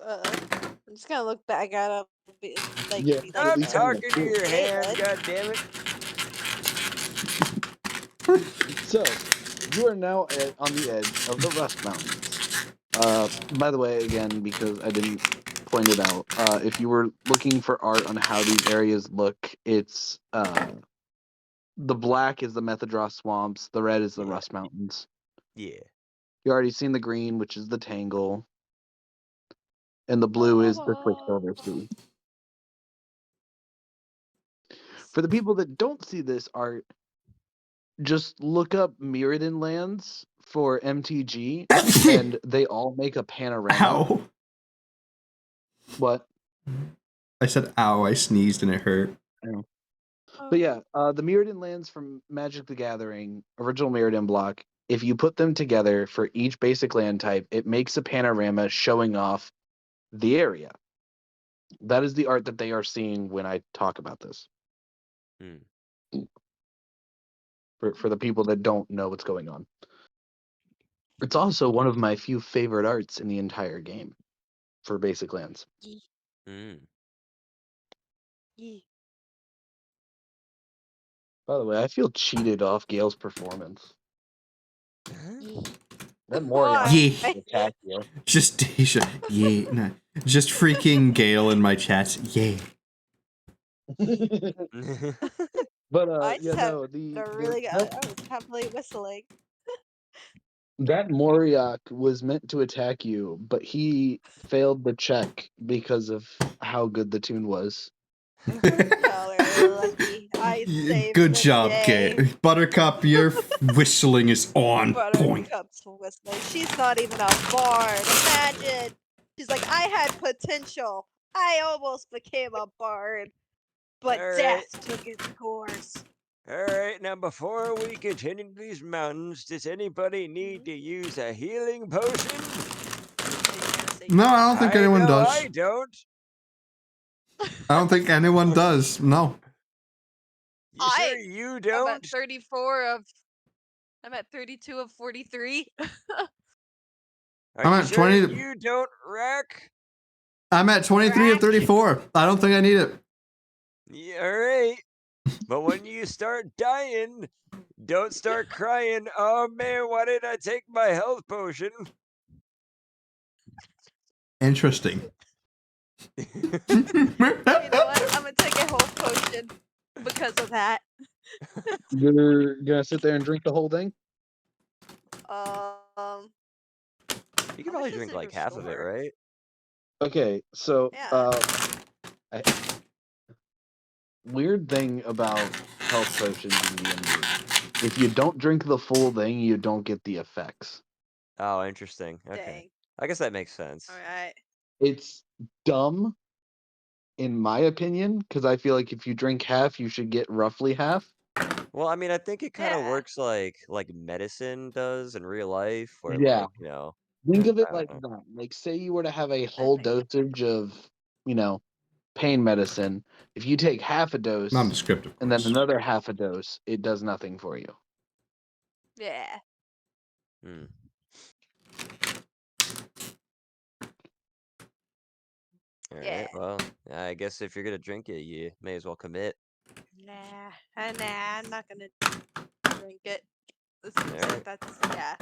I'm just gonna look back at him. Like, Yeah, be at like, I'm least I'm talking to gonna- your hand, David. god damn it. So, you are now on the edge of the Rust Mountains. By the way, again, because I didn't point it out, if you were looking for art on how these areas look, it's the black is the Methadros swamps, the red is the Yeah. Rust Mountains. Yeah. You already seen the green, which is the Tangle, and the blue is the Quicksilver Sea. For the people that don't see this art, just look up Mirrodin lands for MTG, and they all make a panorama. Ow. What? I said ow, I sneezed and it hurt. But yeah, the Mirrodin lands from Magic the Gathering, original Mirrodin block, if you put them together for each basic land type, it makes a panorama showing off the area. That is the art that they are seeing when I talk about this. Hmm. For the people that don't know what's going on. It's also one of my few favorite arts in the entire game for basic lands. Mm. By the way, I feel cheated off Gale's performance. That Why? Yeah. attack you. Just yeah, no. Just freaking Gale in my chats. Yeah. But I just had no, I was happily whistling. that Moriak was meant to attack you, but he failed the check because of how good the tune was. Y'all are lucky. I saved Good the job, day. Gale. Buttercup, your whistling is on point. Buttercup's whistling. She's not even a bard. Imagine. She's like, I had potential. I almost became a bard. But All death right. took its course. All right, now before we continue to these mountains, does anybody need to use a healing potion? No, I don't think anyone know does. I don't. I don't think anyone does. No. You sure you don't? I'm at 34 of. I'm at 32 of 43. Are I'm you at sure 20 you don't, Rack? I'm at 23 of 34. I don't think I need it. Yeah, all right. But when you start dying, don't start crying, oh man, why did I take my health potion? Interesting. You know what? I'm gonna take a whole potion because of that. You're gonna sit there and drink the whole thing? You can How much probably does drink it like half of it, restore? right? Okay, so Yeah. weird thing about health potions in D&D. If you don't drink the full thing, you don't get the effects. Oh, interesting. Okay. Dang. I guess that makes sense. All right. It's dumb, in my opinion, because I feel like if you drink half, you should get roughly half. Well, I mean, I think it kind of Yeah. works like medicine does in real life, where Yeah. like, you know, Think of it I like don't know. that. Like, say you were to have a whole think- dosage of, pain medicine. If you take half a dose Nondescript, of and then course. another half a dose, it does nothing for you. Yeah. Hmm. All right. Yeah. Well, I guess if you're gonna drink it, you may as well commit. Nah. I'm not gonna drink it. This seems Alright. like that's yeah.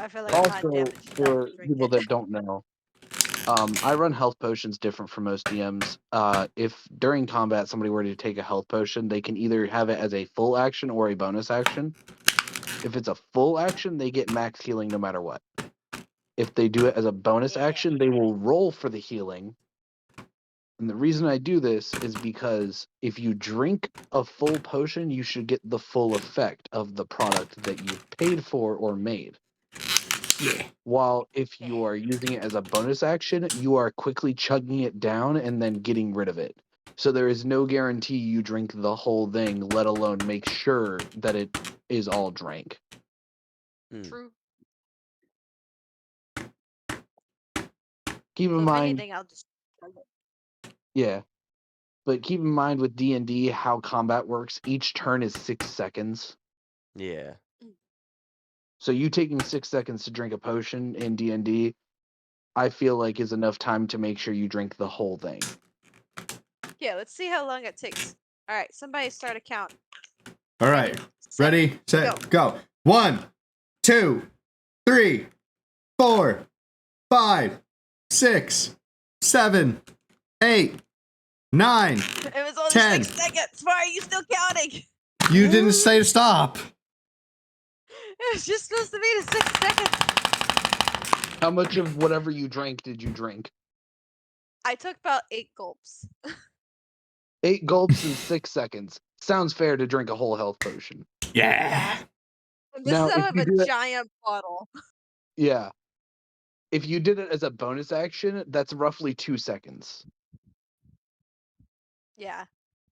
I feel like Yeah. I'm not Also, damaged enough for to drink people it. that don't know, I run health potions different from most DMs. If during combat somebody were to take a health potion, they can either have it as a full action or a bonus action. If it's a full action, they get max healing no matter what. If they do it as a bonus Yeah. action, they will roll for the healing. And the reason I do this is because if you drink a full potion, you should get the full effect of the product that you've paid for or made. Yeah. While if you are using it as a bonus action, you are quickly chugging it down and then getting rid of it. So there is no guarantee you drink the whole thing, let alone make sure that it is all drank. Hmm. True. Keep So in if mind, anything, I'll just chug it. yeah, but keep in mind with D&D how combat works. Each turn is 6 seconds. Yeah. So you taking 6 seconds to drink a potion in D&D, I feel like is enough time to make sure you drink the whole thing. Yeah, let's see how long it takes. All right, somebody start a count. All right. set, Ready, set, go. 1, 2, 3, 4, 5, 6, 7, 8, 9. It was only 10. 6 seconds. Why are you still counting? You didn't say to stop. It was just supposed to be the 6 seconds. How much of whatever you drank did you drink? I took about 8 gulps. 8 gulps in 6 seconds. Sounds fair to drink a whole health potion. Yeah. And this Now, is if out of you a do it, giant bottle. yeah. If you did it as a bonus action, that's roughly 2 seconds. Yeah,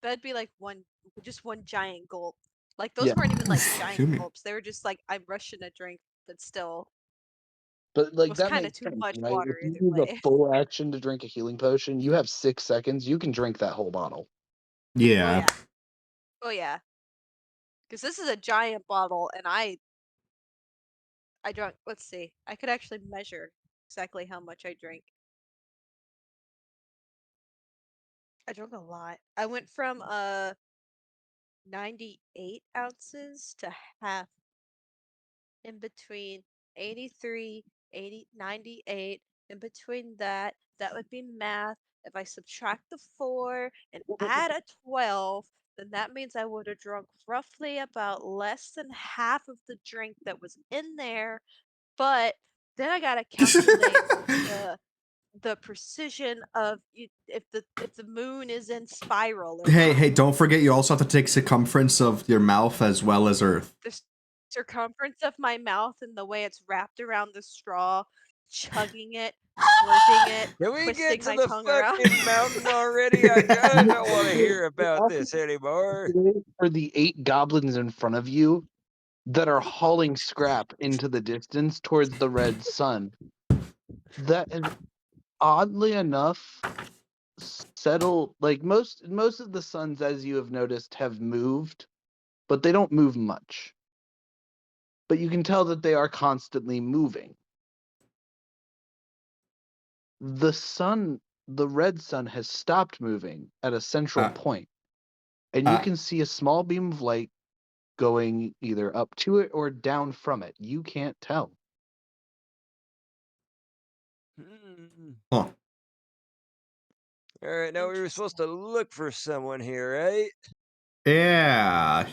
that'd be like just one giant gulp. Like those Yeah. weren't even like Excuse giant me. gulps. They were just like I'm rushing a drink, but still But like was that kind of makes too sense, much right? water If you either use a way. full action to drink a healing potion, you have 6 seconds. You can drink that whole bottle. Yeah. Oh yeah. Because this is a giant bottle, and I drank. Let's see. I could actually measure exactly how much I drank. I drank a lot. I went from 98 ounces to half, in between 83, 80, 98. In between that would be math. If I subtract the 4 and add a 12, then that means I would have drunk roughly about less than half of the drink that was in there. But then I gotta calculate the precision of if the moon is in spiral or not. Hey, don't forget you also have to take circumference of your mouth as well as Earth. The circumference of my mouth and the way it's wrapped around the straw, chugging it, slurping it, Can we twisting get to my the tongue around. fucking mountain already? I don't want to hear about Also, this anymore. for the 8 goblins in front of you that are hauling scrap into the distance towards the red sun. That is oddly enough settle like most of the suns, as you have noticed, have moved, but they don't move much. But you can tell that they are constantly moving. The sun, the red sun, has stopped moving at a central point, and you can see a small beam of light going either up to it or down from it. You can't tell. Hmm. Huh. All right, now we were supposed to look for someone here, right? Yeah.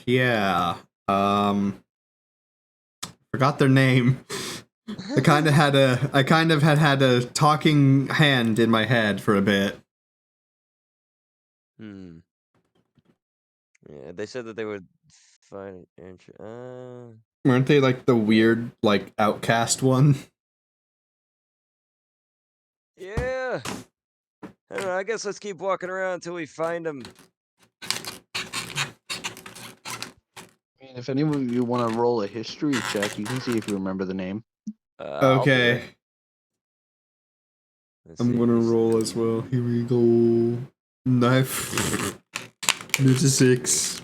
Forgot their name. I kind of had a talking hand in my head for a bit. Yeah, they said that they would find. Weren't they like the weird, like outcast one? Yeah. I don't know. I guess let's keep walking around until we find them. I mean, if any of you want to roll a history check, you can see if you remember the name. I'll do Okay. it. Let's I'm see, gonna who's roll the- as well. Here we go. Knife. There's a 6.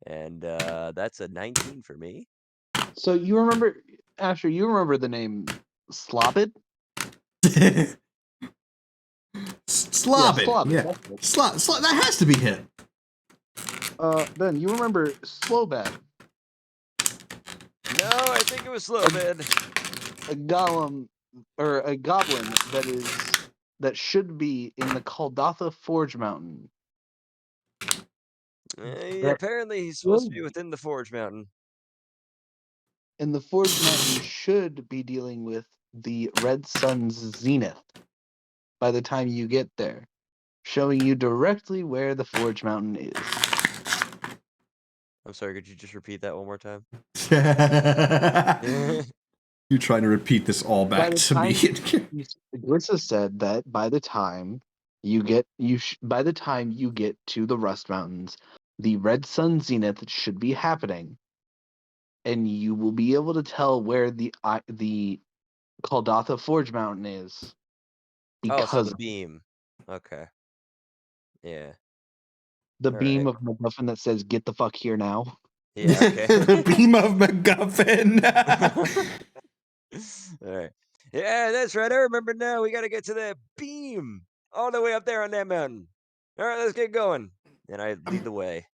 And that's a 19 for me. So you remember, Asher, you remember the name Slobbit? Slobbit. Slobbit. Yeah. That's it. That has to be him. Ben, you remember Slowbad? No, I think it was Slowbad. A golem or a goblin that should be in the Kaldatha Forge Mountain. Apparently, he's supposed to be within the Forge Mountain. And the Forge Mountain should be dealing with the Red Sun's zenith by the time you get there, showing you directly where the Forge Mountain is. I'm sorry, could you just repeat that one more time? You're trying to repeat this all back to me. Glissa said that by the time you get to the Rust Mountains, the Red Sun Zenith should be happening, and you will be able to tell where the Kaldatha Forge Mountain is. Oh, so Because the beam. Okay. Yeah. the All beam right. of MacGuffin that says "Get the fuck here now." Yeah. Okay. The beam of MacGuffin. All right. Yeah, that's right. I remember now. We got to get to that beam all the way up there on that mountain. All right, let's get going. And I lead the way.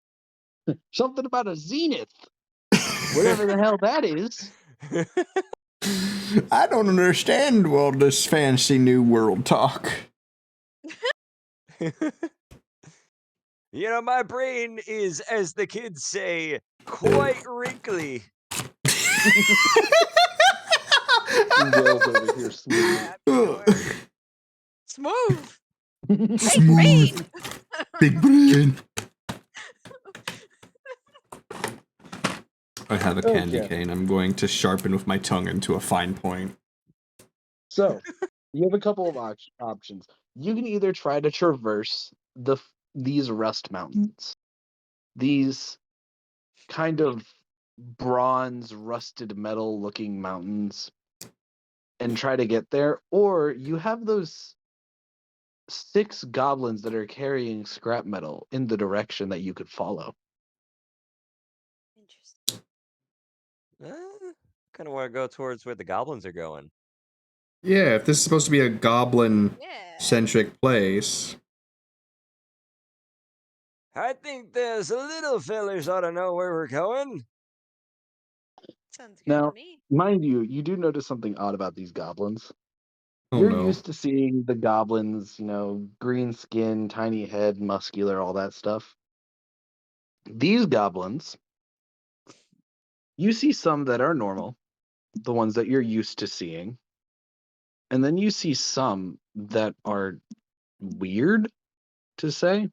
Something about a zenith, whatever the hell that is. I don't understand all this fancy new world talk. My brain is, as the kids say, quite wrinkly. Gale's over here smooth. Smooth. Smooth. Big brain. I have a candy cane. I'm going to sharpen with my tongue into a fine point. So, you have a couple of options. You can either try to traverse these rust mountains, these kind of bronze, rusted metal looking mountains, and try to get there, or you have those 6 goblins that are carrying scrap metal in the direction that you could follow. Interesting. Kind of want to go towards where the goblins are going. Yeah, if this is supposed to be a goblin-centric place. I think there's little fellas ought to know where we're going. Sounds good Now, to me. mind you, you do notice something odd about these goblins. Oh, You're no. used to seeing the goblins, green skin, tiny head, muscular, all that stuff. These goblins, you see some that are normal, the ones that you're used to seeing. And then you see some that are weird, to say.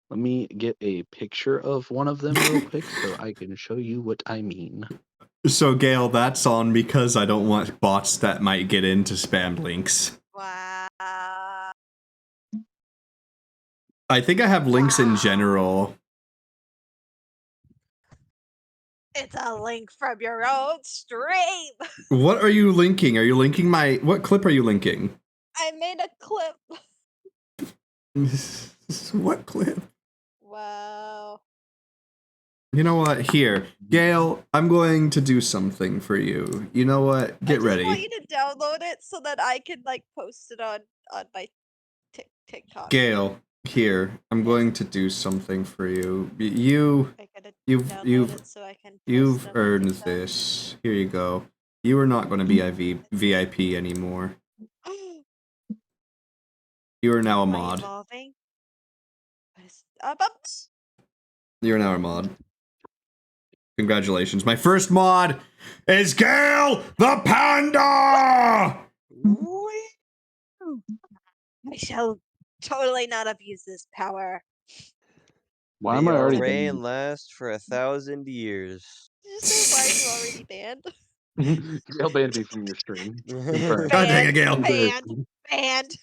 Let me get a picture of one of them real quick so I can show you what I mean. So, Gale, that's on because I don't want bots that might get into spam links. Wow. I think I have links in general. It's a link from your own stream. What are you linking? Are you linking what clip are you linking? I made a clip. What clip? Wow. You know what? Here, Gale, I'm going to do something for you. You know what? Get ready. I want you to download it so that I can post it on my TikTok. Gale, here, I'm going to do something for you. You've earned this. Here you go. You are not going to be a VIP anymore. You are now a Am I mod. evolving? You're now a mod. Congratulations. My first mod is Gale the Panda! I shall totally not abuse this power. Why May am I your already reign banned? last for 1,000 years. Did you say, why are you already banned? Gale banned me from your stream. Confirmed. God dang it, Gale. Banned. Banned.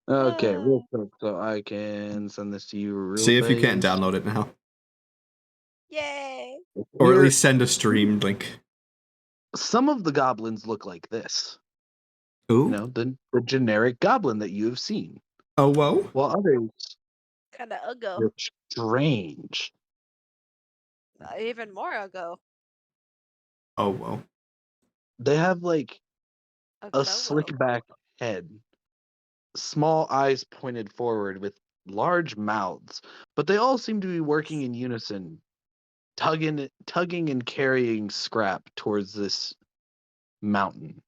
Okay, real quick, so I can send this to you real See if you fast. can't download it now. Yay. Or at Here, least send a stream link. some of the goblins look like this. Ooh. You know, the generic goblin that you have seen. Oh, whoa. While others Kind of uggo. are strange. Even more uggo. Oh, whoa. They have like a Uggo. slick back head, small eyes pointed forward with large mouths, but they all seem to be working in unison, tugging and carrying scrap towards this mountain.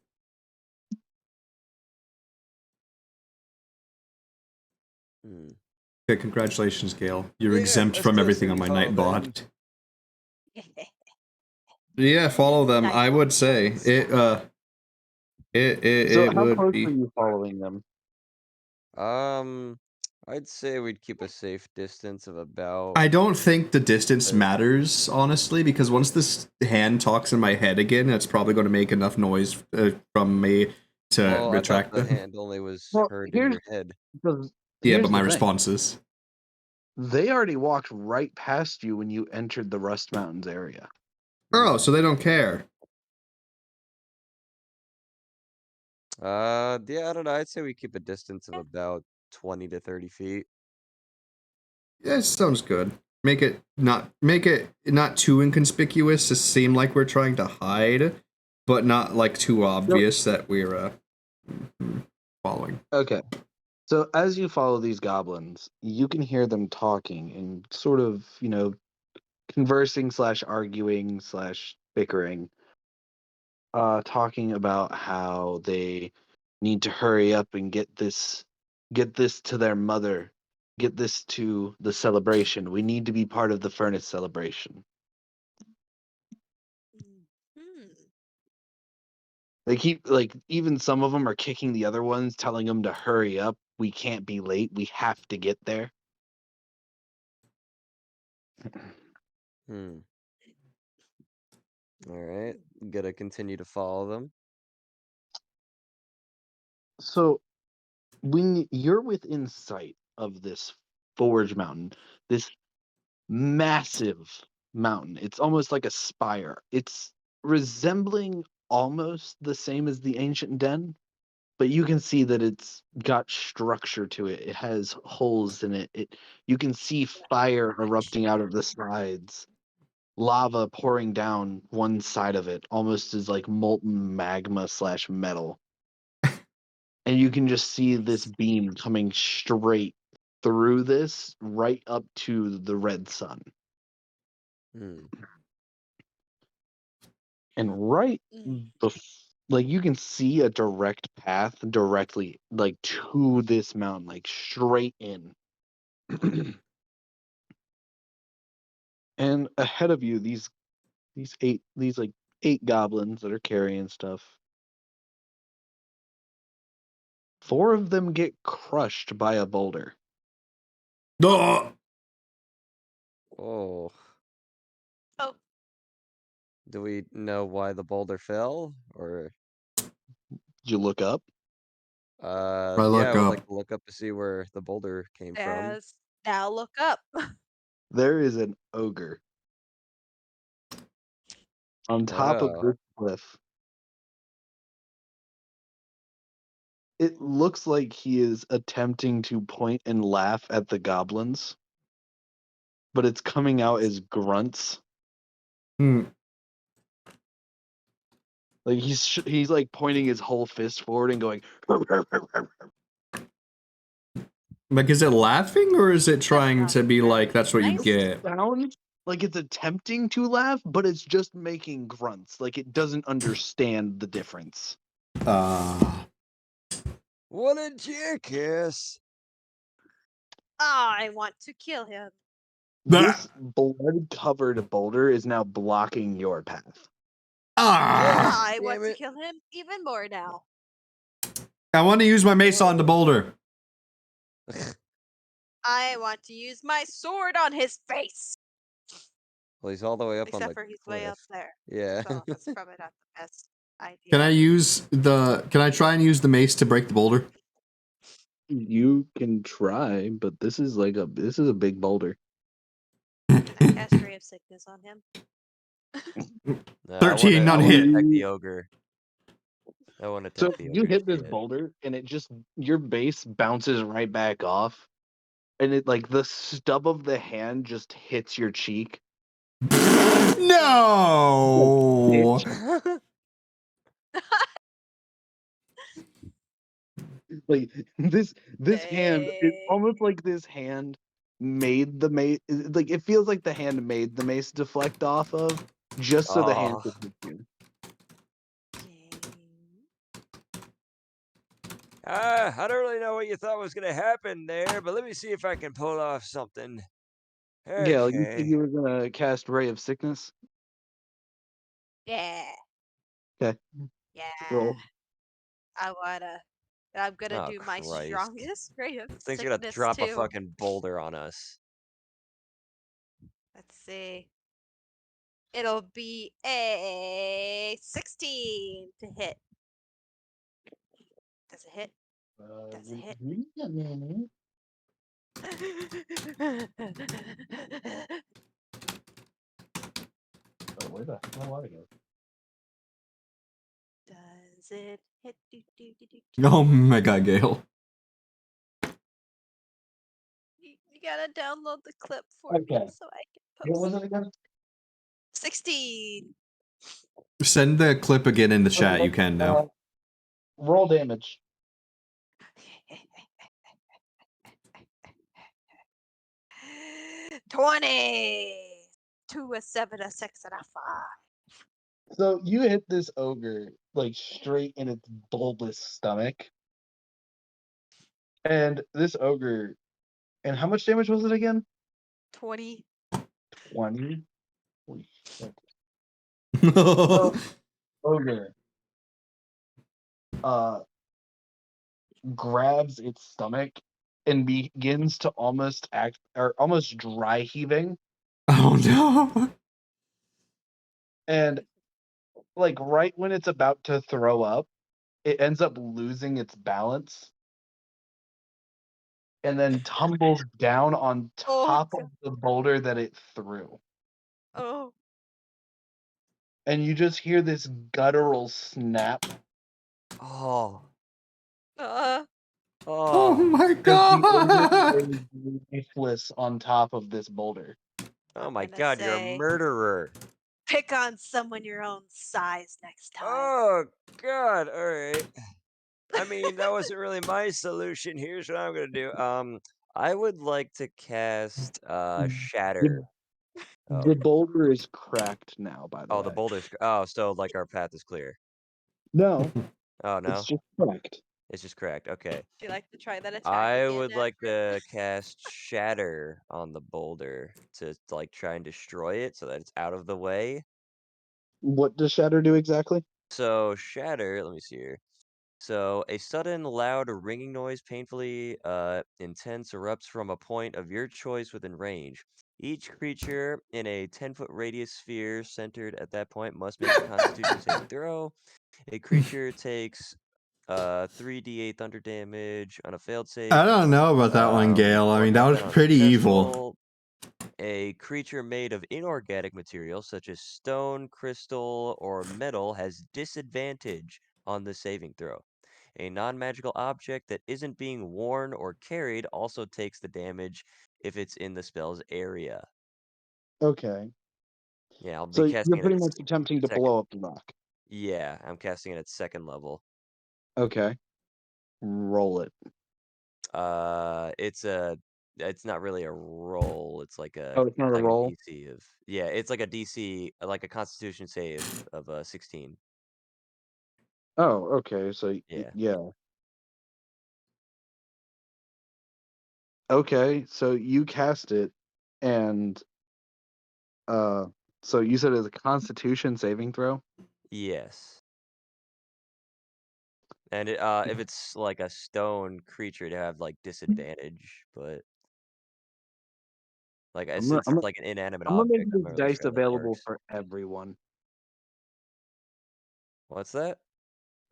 Okay, congratulations, Gale. You're Yeah, exempt I from still everything say on we my follow Nightbot. them. Yeah, follow them. I would say it. So It how would close be. are you following them? I'd say we'd keep a safe distance of about. I don't think the distance matters, honestly, because once this hand talks in my head again, it's probably going to make enough noise from me to Well, I thought retract the them. hand only was Well, heard in your head. Yeah, here's but my the thing. responses. They already walked right past you when you entered the Rust Mountains area. Oh, so they don't care. Yeah, I don't know. I'd say we keep a distance of about 20 to 30 feet. Yeah, it sounds good. Make it not too inconspicuous to seem like we're trying to hide, but not like too obvious that we're following. Okay. So as you follow these goblins, you can hear them talking and sort of, you know, conversing / arguing / bickering, talking about how they need to hurry up and get this to their mother, get this to the celebration. We need to be part of the furnace celebration. They keep like even some of them are kicking the other ones, telling them to hurry up. We can't be late. We have to get there. All right, gotta continue to follow them. So when you're within sight of this Forge Mountain, this massive mountain, it's almost like a spire. It's resembling almost the same as the ancient den, but you can see that it's got structure to it. It has holes in it. You can see fire erupting out of the sides, lava pouring down one side of it, almost as like molten magma / metal. And you can just see this beam coming straight through this right up to the red sun. And right like you can see a direct path directly like to this mountain, like straight in. And ahead of you, these eight goblins that are carrying stuff. 4 of them get crushed by a boulder. Oh. Oh. Oh. Do we know why the boulder fell, or? Did you look up? I Yeah, look I would up. like to look up to see where the boulder came from. Now look up. There is an ogre on top of this cliff. It looks like he is attempting to point and laugh at the goblins, but it's coming out as grunts. Like he's like pointing his whole fist forward and going. Like, is it laughing or is it trying to be like, that's what you get? Sounds like it's attempting to laugh, but it's just making grunts. Like it doesn't understand the difference. What a jackass! I want to kill him. This blood-covered boulder is now blocking your path. I damn want to it. kill him even more now. I want to use my mace on the boulder. I want to use my sword on his face. Well, he's all the way up on Except the for he's way up cliff. there. Yeah. So that's probably not the best idea. Can I try and use the mace to break the boulder? You can try, but this is a big boulder. Can I cast Ray of Sickness on him? No, 13 I on wanna hit. attack the ogre. I want to So attack the you ogre. hit this shit. boulder, and your base bounces right back off, and the stub of the hand just hits your cheek. No. Like this hand, it's Dang. almost like this hand made the mace. Like it feels like the hand made the mace deflect off of, just so the hand Oh. could hit you. I don't really know what you thought was gonna happen there, but let me see if I can pull off something. Gail, you said Okay. you were gonna cast Ray of Sickness. Yeah. Okay, Yeah. roll. I'm gonna Oh, do my Christ. strongest Ray of This thing's gonna Sickness drop a too. fucking boulder on us. Let's see. It'll be a 16 to hit. Does it hit? Does it hit? Where the hell are you? Does it hit? Oh my god, Gale. You gotta download the clip for Okay. me so I can What post was it again? 16. Send the clip again in the chat. You can now. Roll damage. 20. 2, a 7, a 6, and a 5. So you hit this ogre straight in its bulbous stomach, and this ogre. And how much damage was it again? 20. 20. Holy shit. So, ogre grabs its stomach and begins to almost dry heaving, Oh no. and right when it's about to throw up, it ends up losing its balance and then tumbles down on Oh, top God. of the boulder that it threw. Oh. And you just hear this guttural snap Oh. Uh, Oh Oh. my as the ogre god. lays lifeless on top of this boulder. Oh I'm my gonna god, you're a say, murderer. pick on someone your own size next time. Oh god, alright. I mean, that wasn't really my solution. Here's what I'm gonna do. I would like to cast Shatter. Oh, The boulder is cracked now, by the oh, the way. boulder's. Oh, so like our path is clear. No, Oh it's no, just cracked. it's just cracked. Okay, Would you like to try that attack I again would like after? to cast Shatter on the boulder to like try and destroy it so that it's out of the way. What does Shatter do exactly? So Shatter, let me see here. So a sudden, loud, ringing noise, painfully intense, erupts from a point of your choice within range. Each creature in a 10-foot radius sphere centered at that point must make a Constitution saving throw. A creature takes 3d8 thunder damage on a failed I save. don't know about that one, Gale. I Or mean, that half was that on a pretty evil. successful. A creature made of inorganic material such as stone, crystal, or metal has disadvantage on the saving throw. A non-magical object that isn't being worn or carried also takes the damage if it's in the spell's area. Okay. Yeah, I'll be So you're casting it pretty at much attempting to second. blow up the rock. Yeah, I'm casting it at second level. Okay. Roll it. It's not really a roll. It's like Oh, it's not a like a roll? DC of it's like a DC like a Constitution save of 16. Oh, okay. So Yeah. yeah. Okay, so you cast it, and so you said it's a Constitution saving throw. Yes. And if it's like a stone creature, to have like disadvantage, but like I'm since gonna, I'm it's gonna, like an inanimate I'm gonna make object, I'm this not really dice sure how that available works. for everyone. What's that?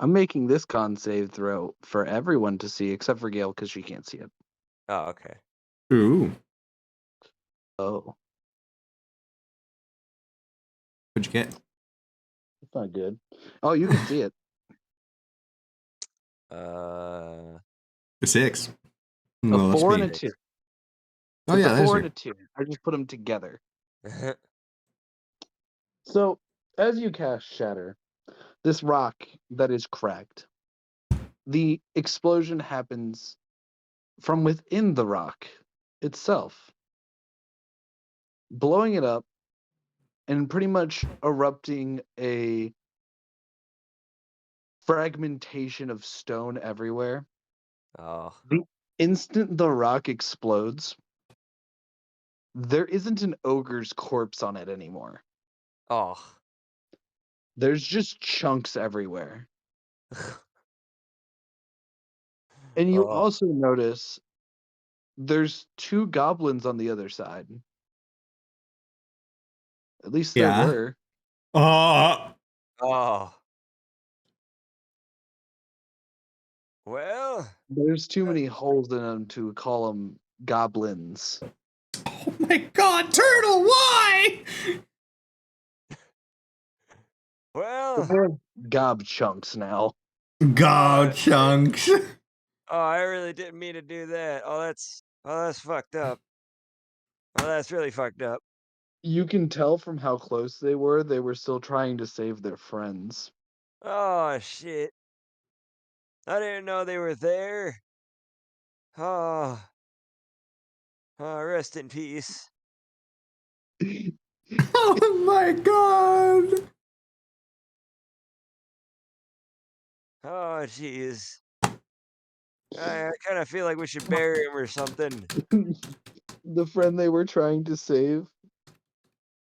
I'm making this con save throw for everyone to see, except for Gail because she can't see it. Oh, okay. Ooh. Oh, What'd you get? it's not good. Oh, you can see it. Uh, A 6. A Low 4 and a speed. 2. Oh It's a yeah, there's 4 your. and a 2. I just put them together. So, as you cast Shatter, this rock that is cracked, the explosion happens from within the rock itself, blowing it up and pretty much erupting a fragmentation of stone everywhere. oh, The instant the rock explodes, there isn't an ogre's corpse on it anymore. oh. There's just chunks everywhere. And you Oh, also notice there's 2 goblins on the other side. At least there Yeah. were. oh. Well, There's too many holes in them to call them goblins. Oh my god, Turtle, why? well. They're gob chunks now. God Oh, shit. chunks. Oh, I really didn't mean to do that. Oh, that's fucked up. Oh, that's really fucked up. You can tell from how close they were still trying to save their friends. Oh, shit. I didn't know they were there. Oh, oh, rest in peace. Oh my god. Oh, jeez. I kind of feel like we should bury him or something. The friend they were trying to save,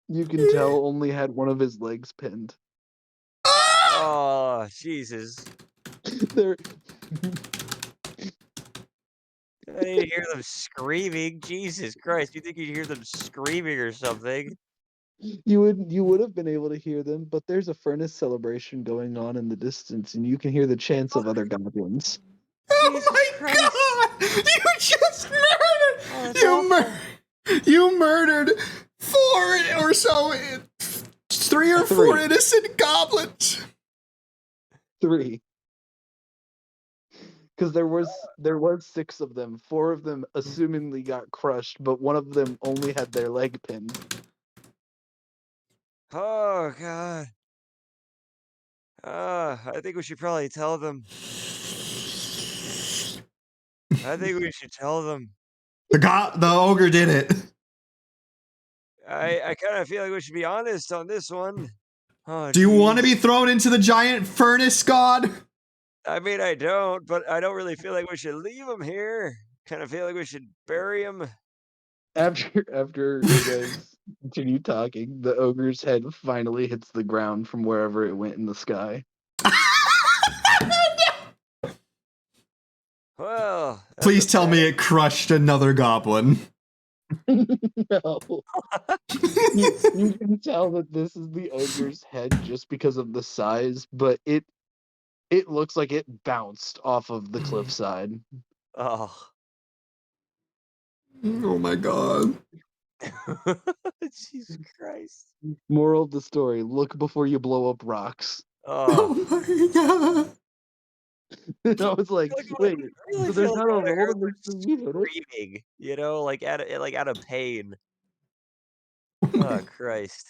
you can tell only had one of his legs pinned. Oh, Jesus. They're, I didn't hear them screaming. Jesus Christ. You think you'd hear them screaming or something? you would have been able to hear them, but there's a furnace celebration going on in the distance, and you can hear the chants of other goblins. Oh Jesus my Christ. god! You just murdered! Oh, that's awful. You murdered 4 or so, 3 or 4 3. innocent goblins. 3. Because there was 6 of them. 4 of them assumingly got crushed, but one of them only had their leg pinned. Oh, God. I think we should probably tell them. I think we should tell them. The ogre did it. I kind of feel like we should be honest on this one. Oh, Do you want to jeez. be thrown into the giant furnace, God? I mean, I don't, but I don't really feel like we should leave him here. Kind of feel like we should bury him. After you guys continue talking, the ogre's head finally hits the ground from wherever it went in the sky. Well, that's Please a tell me bad- it crushed another goblin. No. You can tell that this is the ogre's head just because of the size, but it looks like it bounced off of the cliffside. Oh. Oh my god. Jesus Christ. Moral of the story: look before you blow up rocks. Oh Oh. my god. And I was like, wait, I really so feel there's like not I a would have roll heard to them make sure you hit it? screaming, out of pain. Oh, Christ.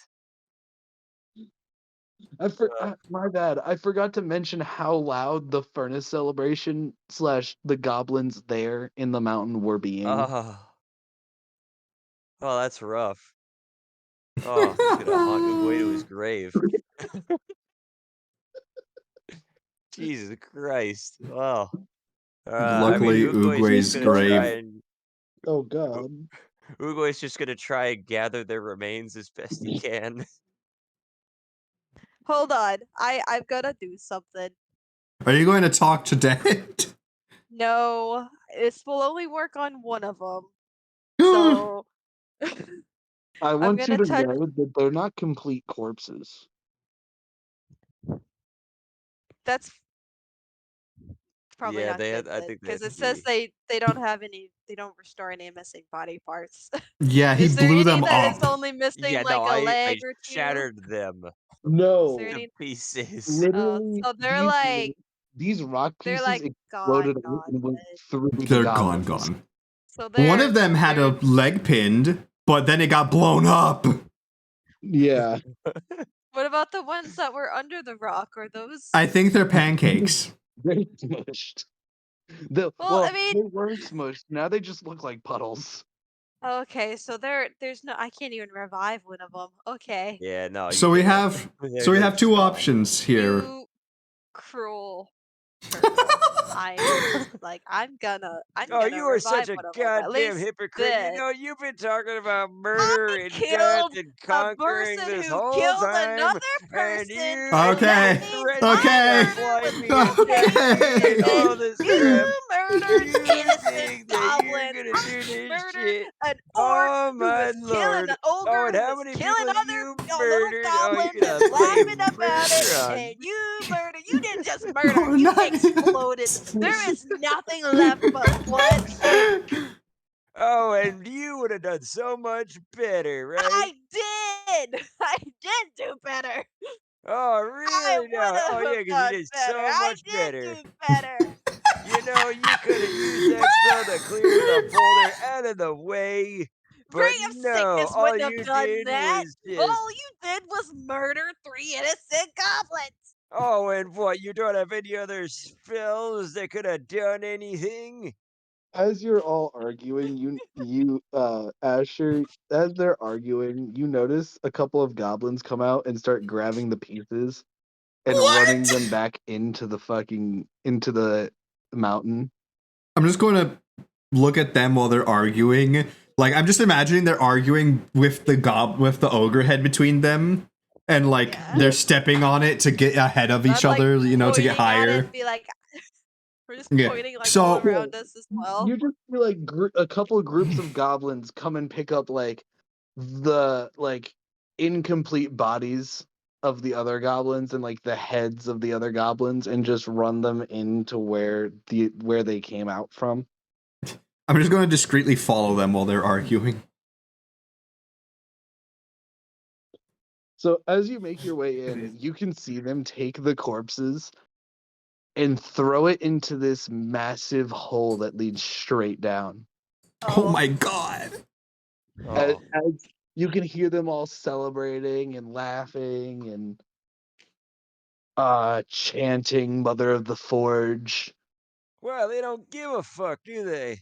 My bad. I forgot to mention how loud the furnace celebration / the goblins there in the mountain were being. Oh. Oh, that's rough. Oh, he's gonna haunt him way to his grave. Jesus Christ. Well, I mean, Luckily, Uguay's just Uguay's gonna try grave. and Oh God. Uguay's just gonna try and gather their remains as best he can. Hold on. I'm gonna do something. Are you going to talk to dead? No, this will only work on one of them. So I want you gonna to touch. know that they're not complete corpses. That's probably Yeah, not good I think they because have it to says be. they don't have any. They don't restore any missing body parts. Yeah, he Is there blew any them that is up. only missing Yeah, no, like a I leg or two? shattered them Is there No, to any? pieces. Oh, literally, so these rock they're pieces like gone, exploded out gone. and went through the They're gone, goblins. gone. So One of them had a leg pinned, but then it got blown up. Yeah, What about the ones that were under the rock? Are those? I think they're pancakes. they smushed. Well, I mean, They were smushed. Now they just look like puddles. okay, so there's no. I can't even revive one of them. Okay. Yeah, no, you So we can't. have They're just two gone. options here. You cruel turtle. I'm gonna Oh, you are such revive a one of them. At goddamn least hypocrite. You this. know, you've been talking about I murder and death killed and a conquering person this who whole killed time, another and person, you and that Okay. means threatened my to Okay. murder blind was me and okay. death me and And all this crap. you murdered You innocent think that you're goblins. gonna do I this murdered shit? an orc Oh who my was killing lord! an ogre Oh, and who how was many killing people other you little murdered? Oh, goblins you're and gonna blame laughing about it. murder And on you murder. You didn't just murder. Or You not. exploded. There is nothing left but blood. Oh, and you would have done so much better, right? I did. I did do better. Oh, I really? would No. Oh, yeah, have because you done did better. so I much did better. do better. You know, you could have used that spell to clear the boulder out of the way. Ray But of no, Sickness all wouldn't have you done did that. was just. All you did was murder 3 innocent goblins. Oh, and what? You don't have any other spells that could have done anything? As you're all arguing, Asher, as they're arguing, you notice a couple of goblins come out and start grabbing the pieces and running them What? back into the mountain. I'm just going to look at them while they're arguing. Like, I'm just imagining they're arguing with the ogre head between them, and like Yeah. they're stepping on it to get ahead of each other, you know, to get Pointing at it higher. and be like, we're just Yeah. pointing like So- all around us as well. You just feel like a couple of groups of goblins come and pick up the incomplete bodies of the other goblins and like the heads of the other goblins and just run them into where they came out from. I'm just going to discreetly follow them while they're arguing. So as you make your way in, you can see them take the corpses and throw it into this massive hole that leads straight down. Oh my god. As Oh. you can hear them all celebrating and laughing and chanting Mother of the Forge. Well, they don't give a fuck, do they?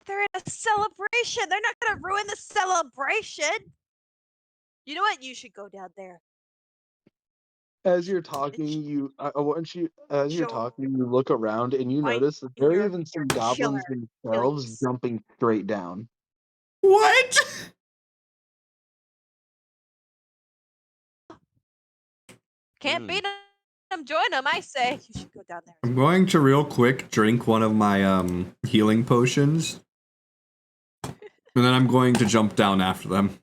They're in a celebration. They're not gonna ruin the celebration. You know what? You should go down there. As you're talking, you look around and you Find notice that there are your even some killer goblins themselves Achilles. jumping straight down. What? Can't beat them. Join them. I say you should go down there. I'm going to real quick drink one of my healing potions. And then I'm going to jump down after them.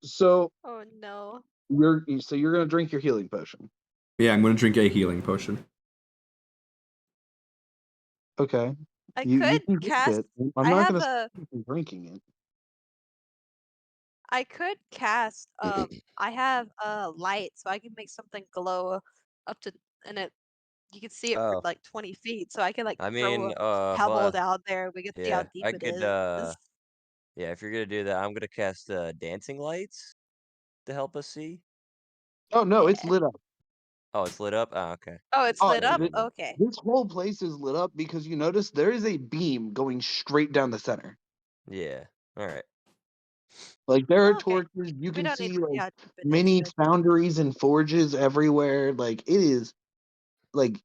So Oh no. you're gonna drink your healing potion. Yeah, I'm going to drink a healing potion. Okay. I You could can drink cast. it. I'm I not have gonna a. stop you from drinking it. I could cast. I have a light, so I can make something glow up to, and it. You can see it for Oh. like 20 feet, so I can like I throw mean, a pebble well, down there. We can see how yeah, deep I it could, is. yeah, if you're gonna do that, I'm gonna cast dancing lights to help us see. Oh no, it's Yeah. lit up. Oh, it's lit up. Oh, okay. Oh, it's Oh, lit up. Never mind. Okay. This whole place is lit up because you notice there is a beam going straight down the center. Yeah. All right. Like there are Okay. torches. You We can don't need see to see like how deep it is, mini but- foundries and forges everywhere. Like it is, like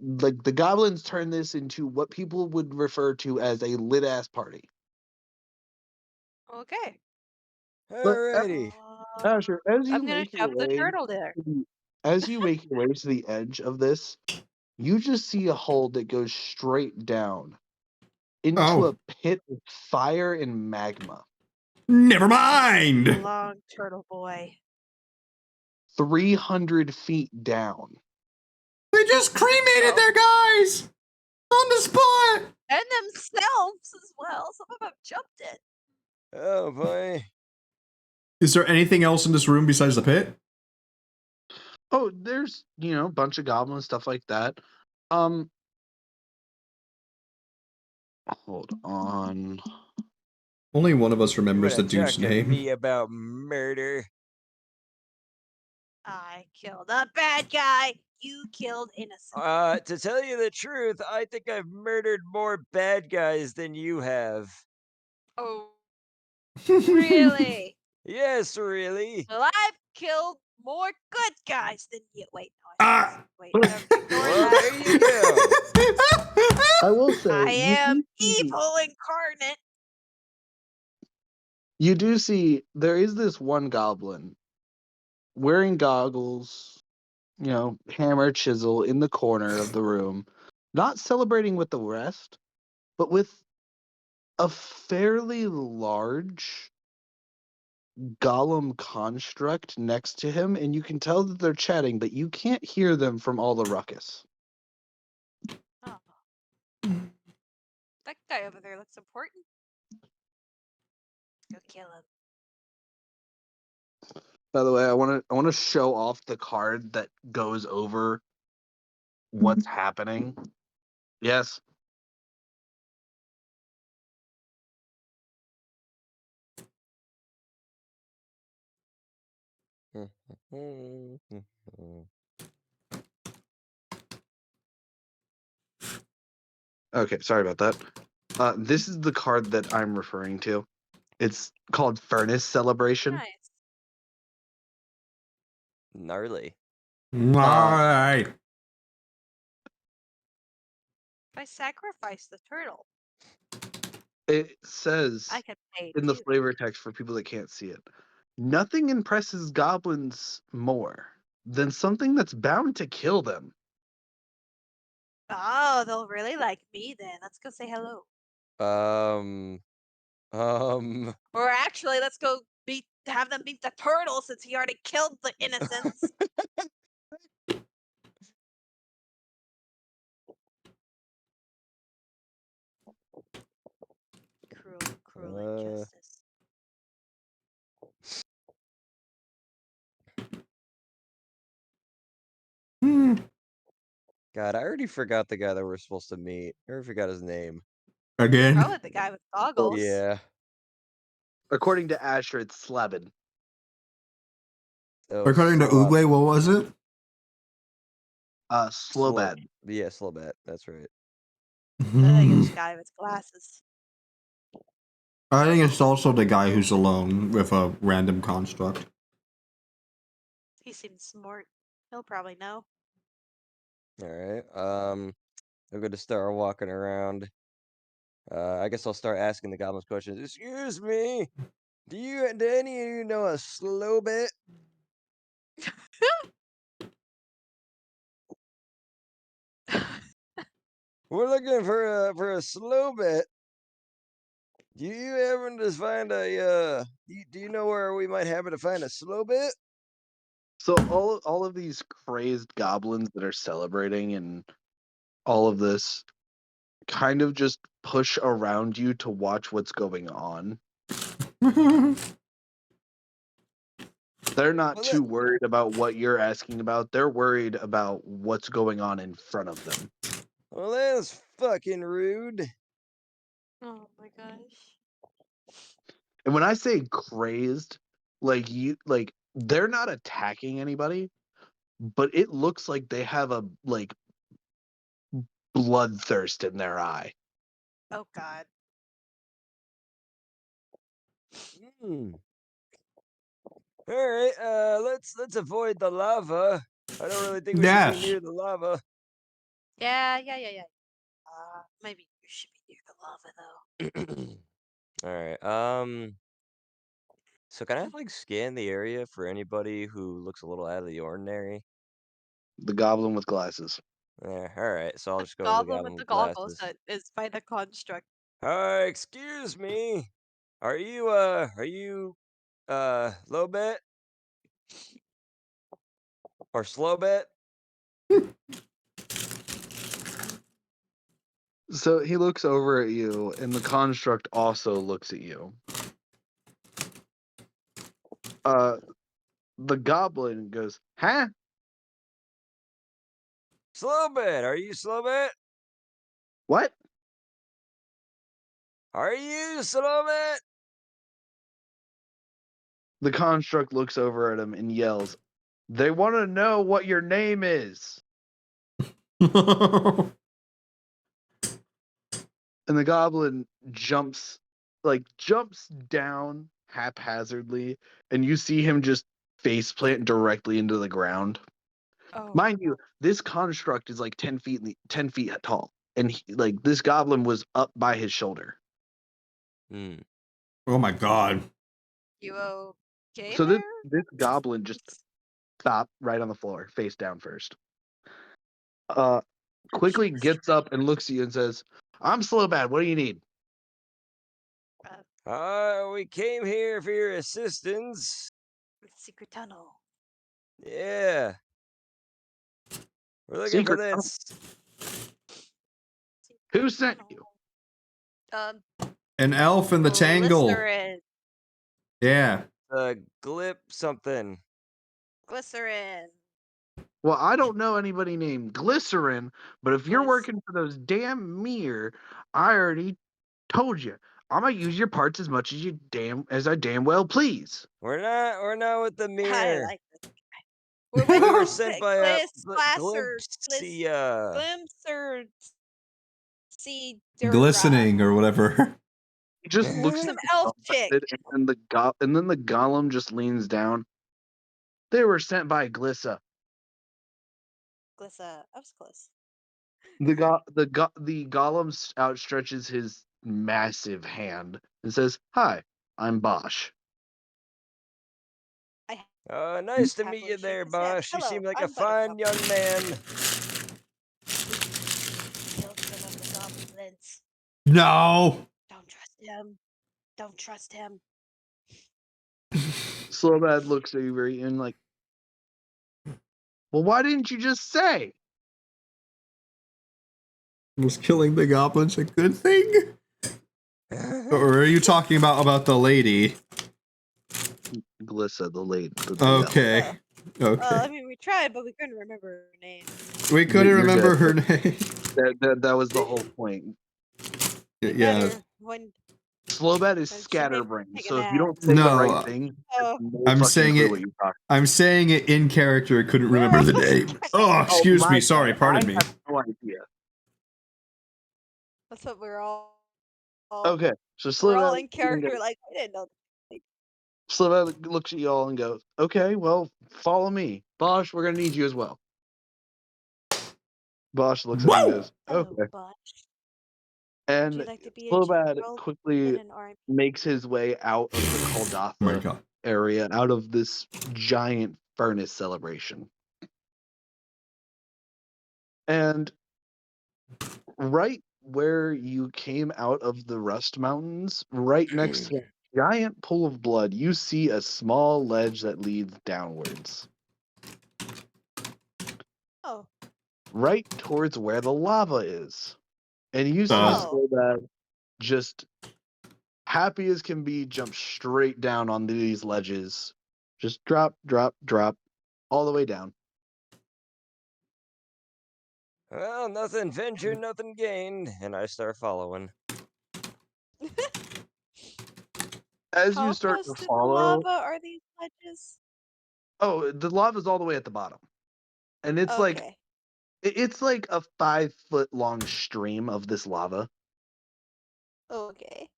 like the goblins turn this into what people would refer to as a lit ass party. Okay. But Alrighty. Asher, as you I'm gonna make your shove the way, turtle there. as you make your way to the edge of this, you just see a hole that goes straight down into a pit of fire and magma. Never mind. Long turtle boy. 300 feet down. They just cremated their guys on the spot. And themselves as well. Some of them jumped it. Oh boy. Is there anything else in this room besides the pit? Oh, there's, a bunch of goblins, stuff like that. Hold on. Only one of us You remembers the wanna dude's talk to name. me about murder? I killed a bad guy. You killed innocent. To tell you the truth, I think I've murdered more bad guys than you have. Oh, really? Yes, really. Well, I've killed more good guys than you. Wait, no. Wait, Well, ignore Well, that. there you go. I will say, I you am do see- evil incarnate. You do see there is this one goblin wearing goggles, hammer, chisel in the corner of the room, not celebrating with the rest, but with a fairly large golem construct next to him, and you can tell that they're chatting, but you can't hear them from all the ruckus. Oh. That guy over there looks important. Go kill him. By the way, I want to show off the card that goes over what's happening. Yes. Okay, sorry about that. This is the card that I'm referring to. It's called Furnace Celebration. Nice. Gnarly. Alright. If I sacrifice the turtle, It says I can pay in the too. flavor text for people that can't see it, nothing impresses goblins more than something that's bound to kill them. Oh, they'll really like me then. Let's go say hello. Or actually, let's go have them beat the turtle since he already killed the innocents. Cruel injustice. God, I already forgot the guy that we're supposed to meet. I already forgot his name. Again. Probably the guy with goggles. Yeah. According to Asher, it's Slabin. Oh, According to Oogway, what was it? Slobad. Yeah, Slowbat. That's right. I think it's the guy with glasses. I think it's also the guy who's alone with a random construct. He seems smart. He'll probably know. All right. I'm going to start walking around. I guess I'll start asking the goblins questions. Excuse me. Do any of you know a slow bit? We're looking for a slow bit. Do you happen to find a do you know where we might happen to find a slow bit? So all of these crazed goblins that are celebrating and all of this kind of just push around you to watch what's going on. They're not too worried about what you're asking about. They're worried about what's going on in front of them. Well, that's fucking rude. Oh my gosh. And when I say crazed, they're not attacking anybody, but it looks like they have a bloodthirst in their eye. Oh god. Hmm. All right. Let's avoid the lava. I don't really think we should be Yes. near the lava. Yeah. Maybe you should be near the lava though. All right. So can I like scan the area for anybody who looks a little out of the ordinary? The goblin with glasses. All right. So I'll The just go with the goblin with goblin the with goggles glasses. that is by the construct. Excuse me. Are you low bet or slow bet? So he looks over at you, and the construct also looks at you. The goblin goes, "Huh? Slow bet. Are you slow bet? What?" Are you slow bet? The construct looks over at him and yells, "They want to know what your name is." And the goblin jumps down haphazardly, and you see him just faceplant directly into the ground. Oh, Mind you, this construct is like 10 feet tall, and this goblin was up by his shoulder. Hmm. Oh my god. you okay So there? this goblin just stopped right on the floor, face down first. Quickly gets up and looks at you and says, "I'm slow bad. What do you need?" We came here for your assistance. Secret tunnel. Yeah. We're looking for Secret tunnel? this. Who sent you? Um, An elf in the tangle. glycerin. Yeah. Glip something. Glycerin. Well, I don't know anybody named Glycerin, but if you're Gliss. working for those damn mirror, I already told you. I'm gonna use your parts as much as I damn well please. We're not with the I mirror. like this guy. We're We with were sent by a Glisser. glimpsia. Glimser. See, Glistening or whatever. He just looks at some you elf chick. and then the golem just leans down. They were sent by Glissa. Glissa. I was close. The golem outstretches his massive hand and says, "Hi, I'm Bosch." Nice to meet Happily you there, shake his hand. Bosch. You Hello, seem like a I'm fine young Buttercup. man. Children of the goblins. No. Don't trust him. Don't trust him. Slowbad looks at you very and like, "Well, why didn't you just say?" Was killing the goblins a good thing? Or are you talking about the lady? Glissa, the lady. Okay. Okay. I mean, we tried, but we couldn't remember her name. We couldn't You're remember dead. her name. That was the whole point. Yeah. Better when Slowbad is when she makes scatterbrained, take a so if you nap. don't say the right No. thing, Oh. no I'm fucking saying clue it- what you're talking. I'm saying it in character. Couldn't remember the name. Oh, excuse my me. Sorry. bad. Pardon I me. have no idea. That's what we're all. Okay, so We're all Slowbad in character. Like we didn't know. Slowbad looks at you all and goes, "Okay, well, follow me, Bosch. We're gonna need you as well." Bosch looks at him and Whoa! goes, Hello, "Okay." Bosch. And Would you like to be a Slowbad general in quickly an army? makes his way out of the Oh my Kaldatha god. area, out of this giant furnace celebration. And right where you came out of the Rust Mountains, right next to a giant pool of blood, you see a small ledge that leads downwards, Oh, right towards where the lava is. And you see Oh. Slowbad just happy as can be jump straight down on these ledges. Just drop, drop, drop, all the way down. Well, nothing ventured, nothing gained, and I start following. As how you start close to to the follow, lava are these ledges? oh, the lava's all the way at the bottom. And it's Okay. it's like a 5 foot long stream of this lava. Okay.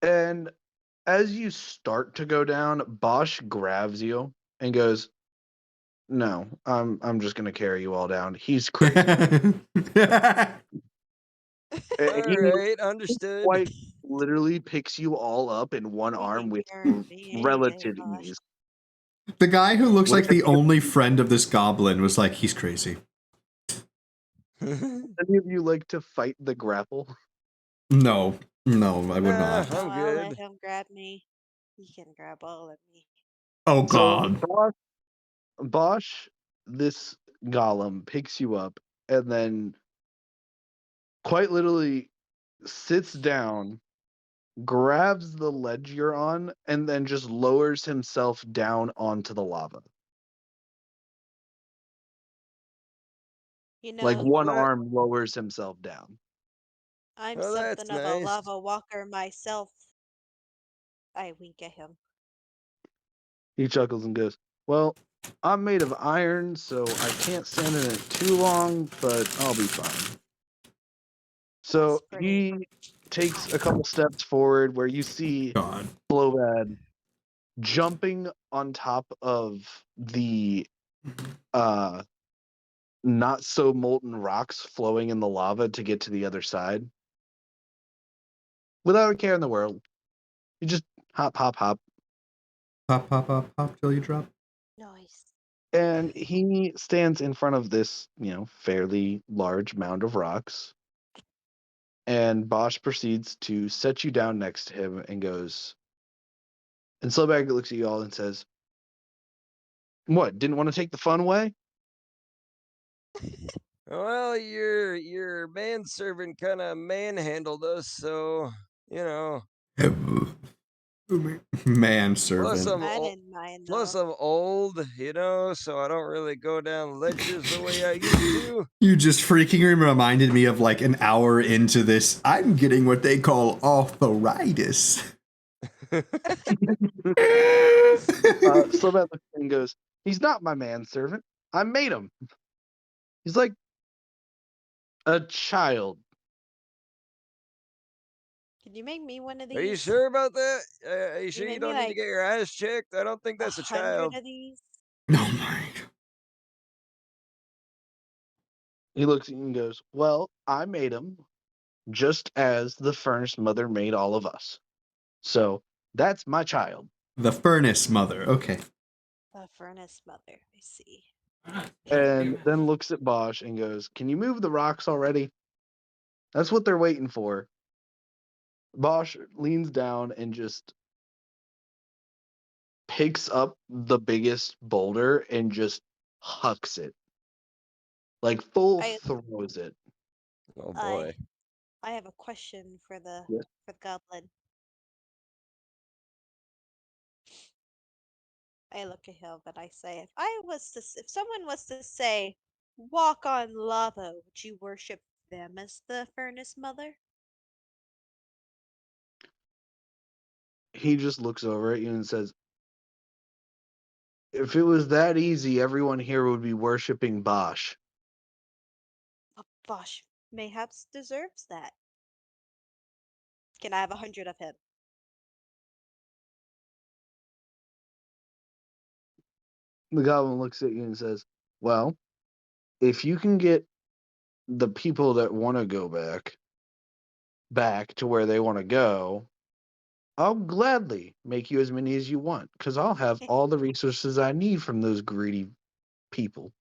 And as you start to go down, Bosch grabs you and goes, "No, I'm just gonna carry you all down. He's crazy." And All right, understood. quite literally picks you all up in one arm with relative ease. The guy who looks like Would the only friend of this goblin was like, he's crazy. any of you like to fight the grapple? No, I would Nah, not. No, I'm I'll let good. him grab me. He can grab all of me. Oh So god. Bosch, this golem picks you up and then quite literally sits down, grabs the ledge you're on, and then just lowers himself down onto the lava. You Like know, one Well, that, arm lowers himself down. I'm well, that's something of a nice. lava walker myself. I wink at him. He chuckles and goes, "Well, I'm made of iron, so I can't stand in it too long, but I'll be fine." That's So pretty he takes a kind. couple steps forward where you see God. Blowbad jumping on top of the uh not so molten rocks flowing in the lava to get to the other side without a care in the world. You just hop, hop, hop. Pop, pop, pop, pop till you drop. Nice. And he stands in front of this, fairly large mound of rocks. And Bosch proceeds to set you down next to him and goes, and Slowbag looks at you all and says, "What, didn't want to take the fun away?" Well, your manservant kind of manhandled us, so you know. Man Plus, servant. I didn't mind plus though. I'm old, so I don't really go down ledges the way I used to. You just freaking reminded me of like an hour into this. I'm getting what they call arthritis. Slowbag looks at him and goes, "He's not my manservant. I made him. He's like a child." Can you make me one of Are you these? sure about that? Are you Can you sure you make me don't need to like get your ass checked? I don't think that's a 100 child. of these? Oh my. He looks at you and goes, "Well, I made him just as the furnace mother made all of us. So that's my child." The furnace mother. Okay. The furnace mother. I see. And then looks at Bosch and goes, "Can you move the rocks already? That's what they're waiting for." Bosch leans down and just picks up the biggest boulder and just hucks it. Like full I throws it. Oh I boy. I have a question for the Yes. goblin. I look at him and I say, if someone was to say, walk on lava, would you worship them as the furnace mother? He just looks over at you and says, "If it was that easy, everyone here would be worshiping Bosch." Oh, Bosch mayhaps deserves that. Can I have 100 of him? The goblin looks at you and says, "Well, if you can get the people that want to go back to where they want to go, I'll gladly make you as many as you want, because I'll have all the resources I need from those greedy people."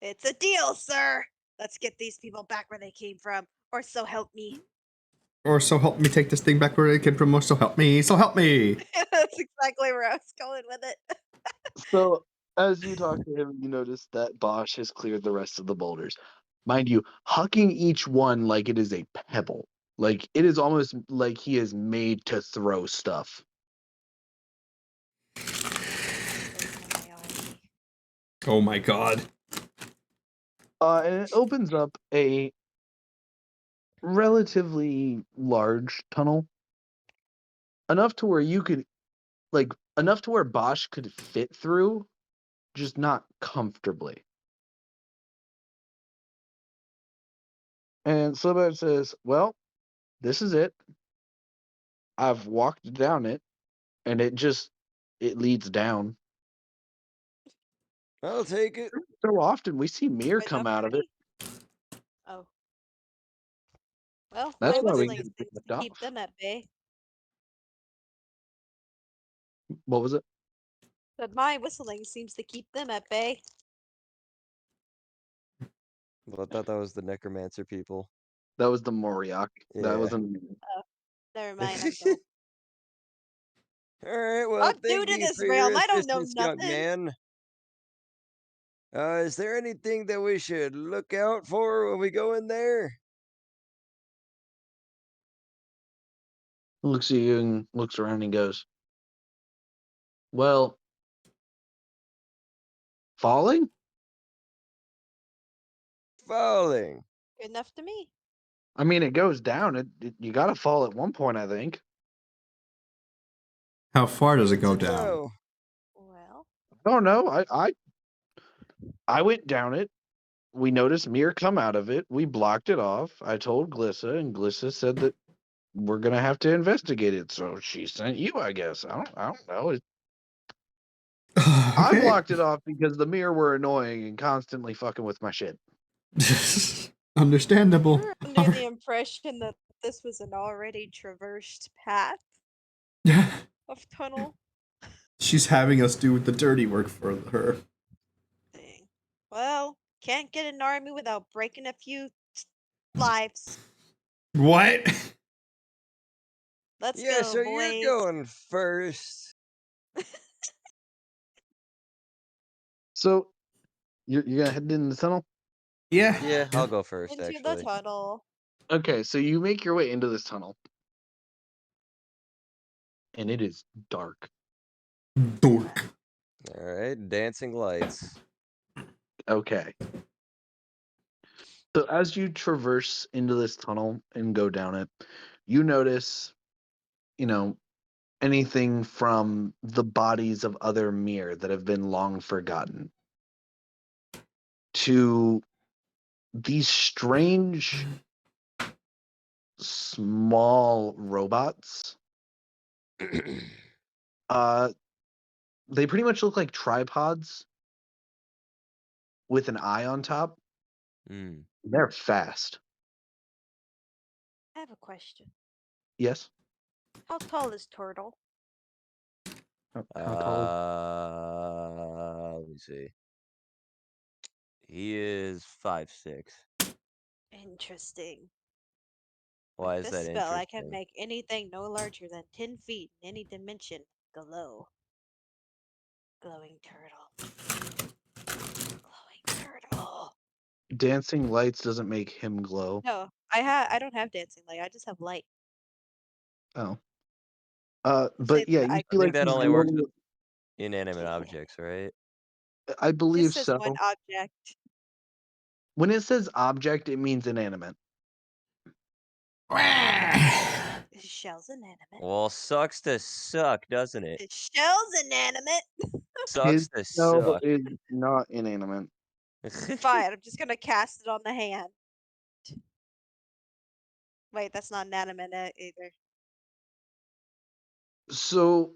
It's a deal, sir. Let's get these people back where they came from, or so help me. Or so help me take this thing back where it came from. Or so help me. So help me. That's exactly where I was going with it. So as you talk to him, you notice that Bosch has cleared the rest of the boulders. Mind you, hucking each one like it is a pebble. Like it is almost like he is made to throw stuff. There's no biology. Oh my god. And it opens up a relatively large tunnel, enough to where you could, like, enough to where Bosch could fit through, just not comfortably. And Slowbad says, "Well, this is it. I've walked down it. and it leads down. I'll take it. So often we see Mir Enough come for out of it. me? Oh. Well, That's my why we whistling get seems picked to keep off. them at bay. What was it? But my whistling seems to keep them at bay. Well, I thought that was the necromancer people. That was the Moriok. That Yeah. wasn't. Never mind, I'm dope. All right. Well, I'm new thank to you this for your realm. I don't know assistance, young nothing. man. Is there anything that we should look out for when we go in there? Looks at you and looks around and goes, "Well, falling? Falling. Good enough to me. I mean, it goes down. You got to fall at one point, I think. How far does it go Good to down? know. Well, Oh no, I went down it. We noticed Mir come out of it. We blocked it off. I told Glissa, and Glissa said that we're gonna have to investigate it. So she sent you, I guess. I don't know. I Okay. blocked it off because the Mir were annoying and constantly fucking with my shit. Understandable. we're under the impression that this was an already traversed path of tunnel. She's having us do the dirty work for her. Dang. Well, can't get an army without breaking a few lives. What? Let's Yeah, go, so boys. you're going first. So you're gonna head in the tunnel? Yeah. Yeah, I'll go first, Into the actually. tunnel. Okay, so you make your way into this tunnel, and it is dark. Dork. All right, dancing lights. Okay. So as you traverse into this tunnel and go down it, you notice, you know, anything from the bodies of other Mir that have been long forgotten to these strange small robots. They pretty much look like tripods with an eye on top. Mm. They're fast. I have a question. Yes. How tall is Turtle? How tall? Let me see. He is 5'6". Interesting. Why With is this that spell, I can interesting? make anything no larger than 10 feet in any dimension glow. Glowing turtle. Glowing turtle. Dancing lights doesn't make him glow. No, I don't have dancing light. I just have light. Oh. Say But yeah, that you I see I think like that these only works little. with inanimate objects, right? I It believe just says so. one object. When it says object, it means inanimate. His shell's inanimate. Well, sucks to suck, doesn't it? His shell's inanimate. Sucks to No suck. is not inanimate. Fine, I'm just gonna cast it on the hand. Wait, that's not inanimate either. So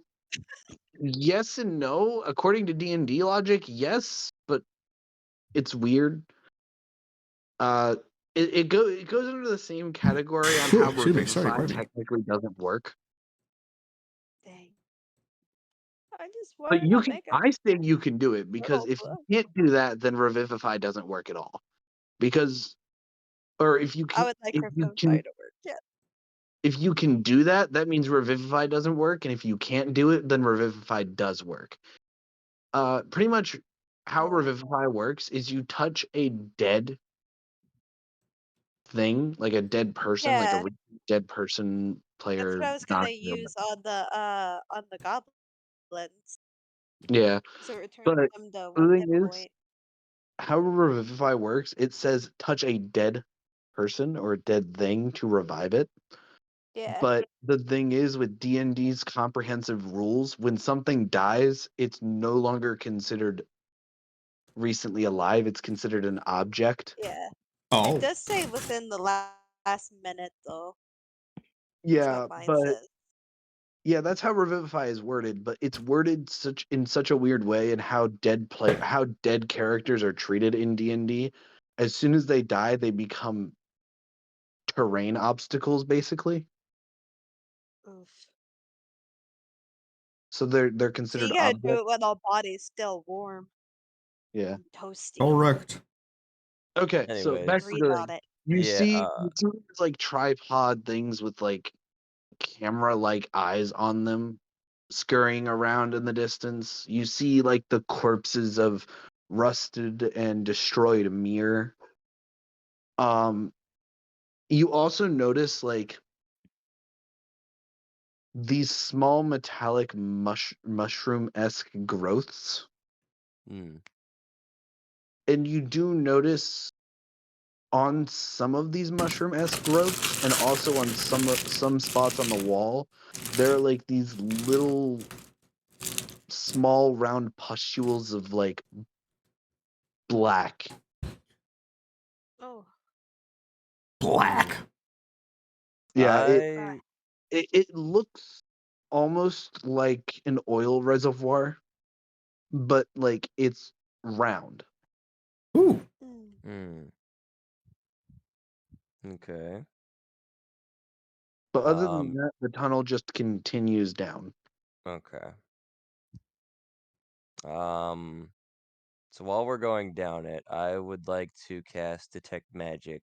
yes and no. According to D&D logic, yes, but it's weird. It goes under the same category on how Excuse me, sorry, Revivify pardon me. technically doesn't work. Dang. I just But wanted you to can. make a I say you can do it because little if you book. can't do that, then Revivify doesn't work at all. Because, or if you I can, would like if you Revivify can, to work. Yeah. if you can do that, that means Revivify doesn't work, and if you can't do it, then Revivify does work. Pretty much how Oh. Revivify works is you touch a dead thing, like a dead person, like Yeah. a dead person player. That's what I was not gonna use on the goblins. Yeah, So it returns but them to the one thing hit is, point. how Revivify works, it says touch a dead person or a dead thing to revive it. Yeah. But the thing is, with D&D's comprehensive rules, when something dies, it's no longer considered recently alive. It's considered an object. Yeah. Oh. It does say within the last minute though. That's Yeah, what mine but says. Yeah, that's how Revivify is worded, but it's worded in such a weird way, and how dead characters are treated in D&D. As soon as they die, they become terrain obstacles, basically. Oof. So they're So considered you gotta do objects. it when the body's still warm Yeah. and toasty. Correct. Okay, so back Anyways, to Read the about it. you yeah. see these, like, tripod things with like camera-like eyes on them scurrying around in the distance. You see like the corpses of rusted and destroyed mirror. You also notice like these small metallic mushroom-esque growths, Mm. and you do notice on some of these mushroom-esque growths, and also on some spots on the wall, there are like these little small round pustules of like black. Oh, Black. Yeah, right. it looks almost like an oil reservoir, but like it's round. Ooh. Mm. Okay. But other than Um. that, the tunnel just continues down. Okay. Um. So while we're going down it, I would like to cast Detect Magic.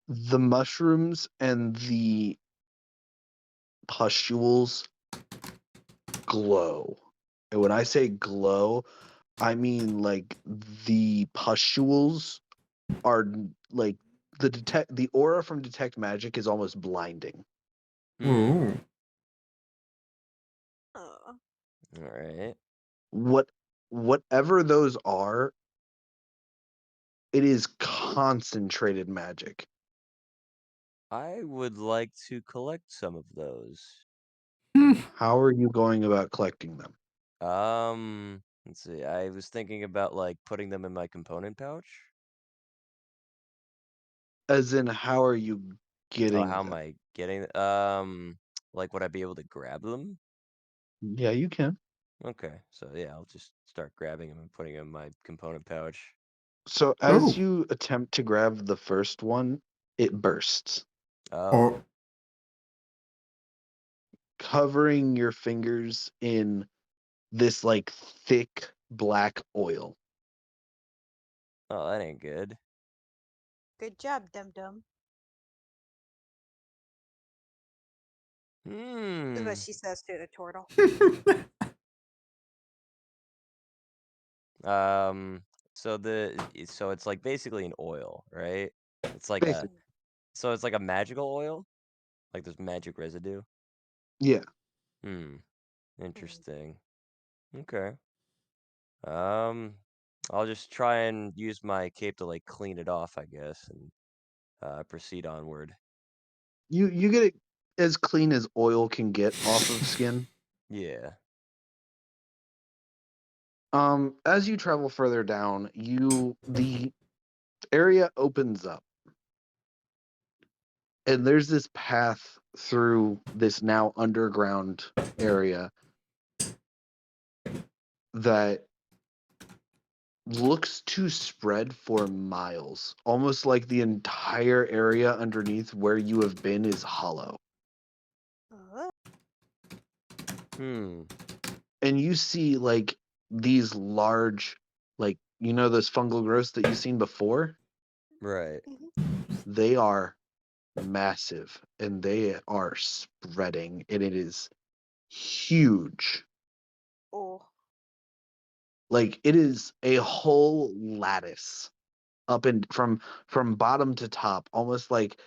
The mushrooms and the pustules glow. And when I say glow, I mean like the pustules are like the aura from detect magic is almost blinding. Hmm. Ooh. Oh. All right. Whatever those are, it is concentrated magic. I would like to collect some of those. How are you going about collecting them? Let's see. I was thinking about like putting them in my component pouch. As in, how are you Oh, getting how am them? I getting? Like would I be able to grab them? Yeah, you can. Okay, so yeah, I'll just start grabbing them and putting them in my component pouch. So as Oh. you attempt to grab the first one, it bursts, Oh, Or covering your fingers in this like thick black oil. oh, that ain't good. Good job, Dum Dum. Is what Hmm. she says to the turtle. Um. So it's like basically an oil, right? It's like a Basic. Mm. so it's like a magical oil, like there's magic residue. Yeah. Hmm. Mm. Interesting. Okay. Um, I'll just try and use my cape to like clean it off, I guess, and proceed onward. You get it as clean as oil can get off of skin. Yeah. As you travel further down, the area opens up, and there's this path through this now underground area that looks to spread for miles, almost like the entire area underneath where you have been is hollow. Oh. Hmm. And you see like these large, like, you know, those fungal growths that you've seen before? Right. Mhm. They are massive, and they are spreading, and it is huge. Oh. Like, it is a whole lattice up and from bottom to top, almost like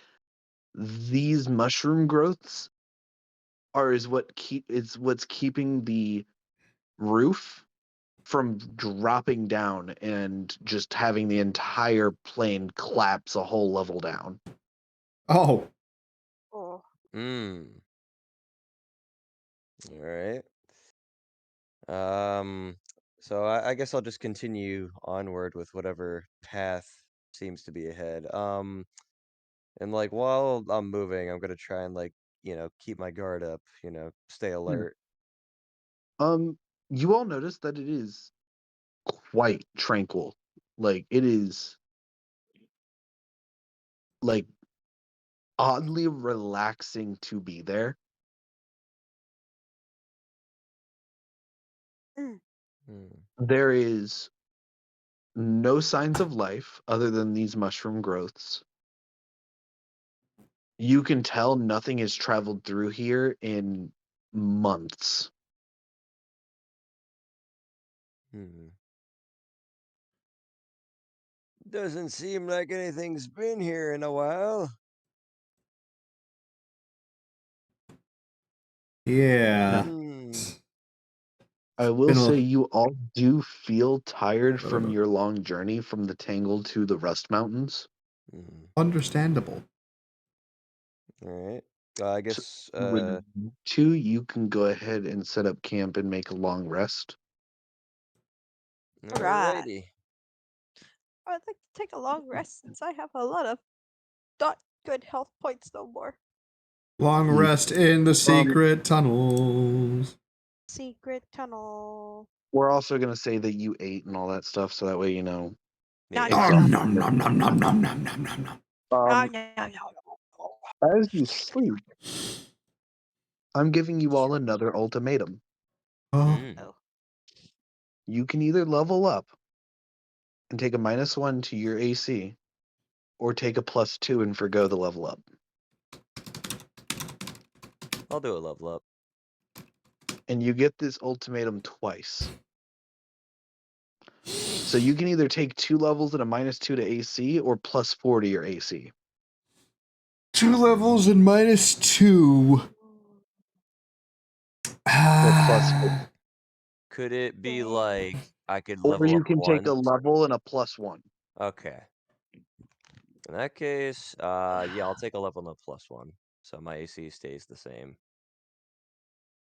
these mushroom growths is what's keeping the roof from dropping down and just having the entire plane collapse a whole level down. oh. Oh. Hmm. All right. Um. So I guess I'll just continue onward with whatever path seems to be ahead. And like while I'm moving, I'm gonna try and like, keep my guard up, stay alert. You all notice that it is quite tranquil. Like it is like oddly relaxing to be there. Mm. There is no signs of life other than these mushroom growths. You can tell nothing has traveled through here in months. Doesn't seem like anything's been here in a while. Yeah. I will Been say a- you all do feel tired from your long journey from the Tangle to the Rust Mountains. Understandable. All right. I So guess. with two, you can go ahead and set up camp and make a long rest. Alright. Alrighty. I'd like to take a long rest since I have a lot of not good health points no more. Long You- rest in the secret tunnels. Secret tunnel. We're also going to say that you ate and all that stuff, so that way you know. Nom, Yeah. nom, Nom nom nom nom nom nom nom nom nom nom. nom, nom, nom, nom. As you sleep, I'm giving you all another ultimatum. Oh, Oh. You can either level up and take a -1 to your AC, or take a +2 and forgo the level up. I'll do a level up. And you get this ultimatum twice. So you can either take 2 levels and a -2 to AC, or +4 to your AC. 2 levels and -2. Or +4. Could it be like I could Or level you up can take a once? level and a +1. Okay. In that case, yeah, I'll take a level and a +1. So my AC stays the same.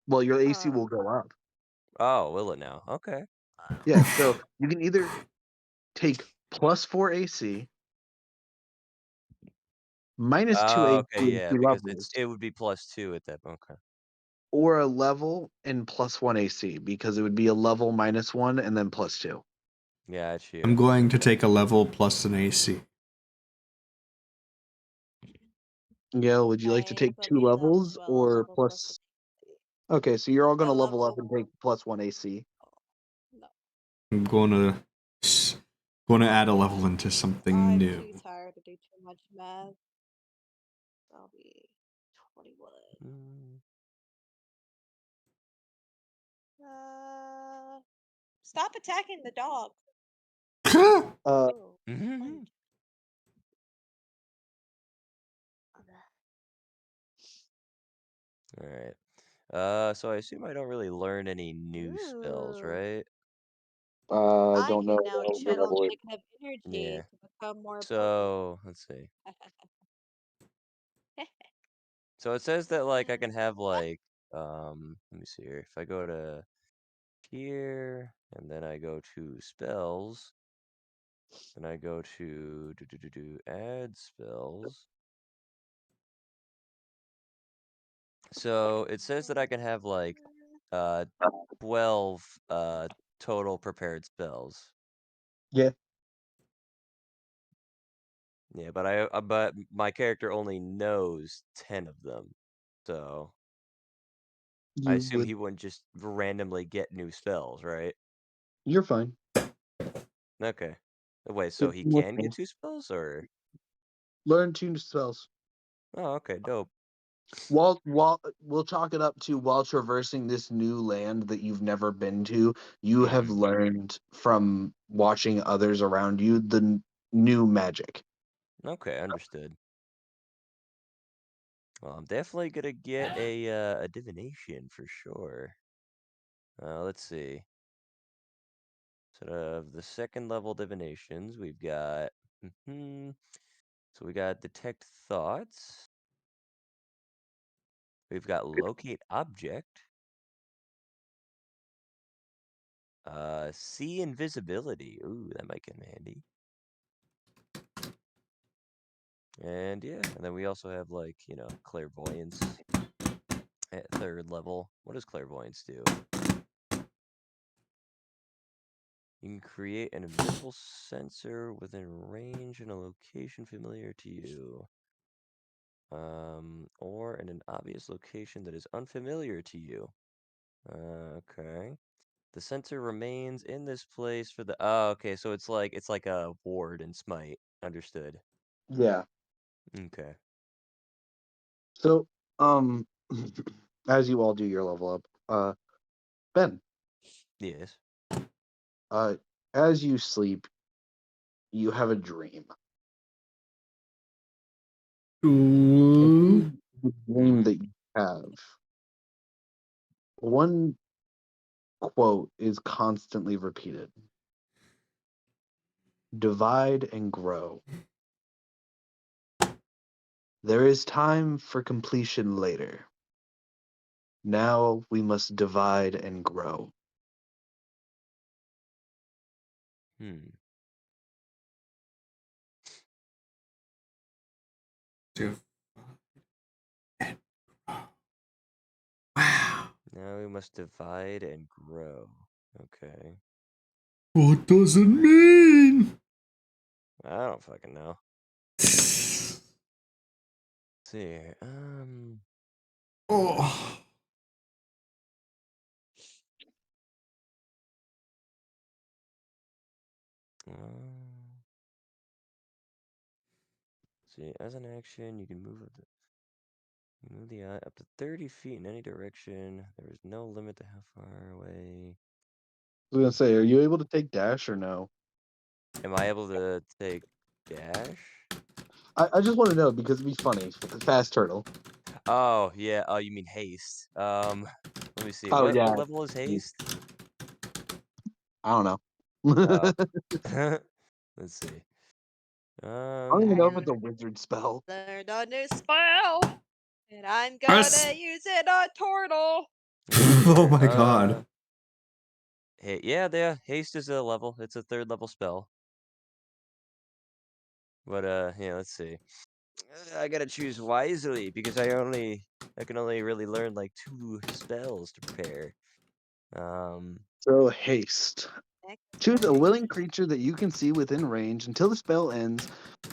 Well, your AC will go up. Oh, will it now? Okay. Yeah, so you can either take +4 AC, -2 AC Okay, in yeah, 2 because levels, it would be +2 at that. Okay. or a level and +1 AC, because it would be a level -1 and then +2. Yeah, it's you. I'm going to take a level plus an AC. Gail, would you like to take 2 levels or plus? Okay, so you're all going to level up and take +1 AC. No. I'm going to add a level into something I'm new. too tired to do too much math. I'll be 21. Stop attacking the dog. Oh. All right. So I assume I don't really learn any new spells, Ooh. right? I I don't know. can now channel negative energy Yeah. to become more So let's see. So it says that like I can have like let me see here. If I go to here and then I go to spells, then I go to add spells. So it says that I can have like 12 total prepared spells. Yeah. Yeah, but my character only knows 10 of them. So I You assume would. he wouldn't just randomly get new spells, right? You're fine. Okay. Wait, so he More can get spells. 2 spells or? Learn 2 spells. Oh, okay, dope. While we'll chalk it up to, while traversing this new land that you've never been to, you have learned from watching others around you the new magic. Okay, understood. Well, I'm definitely gonna get a divination for sure. Let's see. So of the second level divinations, we've got so we got detect thoughts. We've got locate object. See invisibility. Ooh, that might come in handy. And yeah, and then we also have like, clairvoyance at 3rd level. What does clairvoyance do? You can create an invisible sensor within range in a location familiar to you. Or in an obvious location that is unfamiliar to you. Okay. The sensor remains in this place for the. Oh, okay. So it's like a ward in Smite. Understood. Yeah. Okay. So, um, as you all do your level up, Ben, Yes. as you sleep, you have a dream. Ooh. The dream that you have, one quote is constantly repeated: divide and grow. There is time for completion later. Now we must divide and grow. Hmm. Wow. Now we must divide and grow. Okay. What does it mean? I don't fucking know. Let's see here. Oh. See, as an action, you can move the eye up to 30 feet in any direction. There is no limit to how far away. I was gonna say, are you able to take dash or no? Am I able to take dash? I just want to know because it'd be funny. Fast turtle. Oh, yeah. Oh, you mean haste. Let me see. Oh What yeah. level is haste? I don't know. Oh. Let's see. I don't even know if it's a wizard spell. Learned a new spell, and I'm Us. gonna use it on Turtle. Let's see Oh here. my god. Hey, yeah, haste is a level. It's a 3rd level spell. But yeah, let's see. I gotta choose wisely because I can only really learn like 2 spells to prepare. So haste. Choose a Okay. willing creature that you can see within range until the spell ends.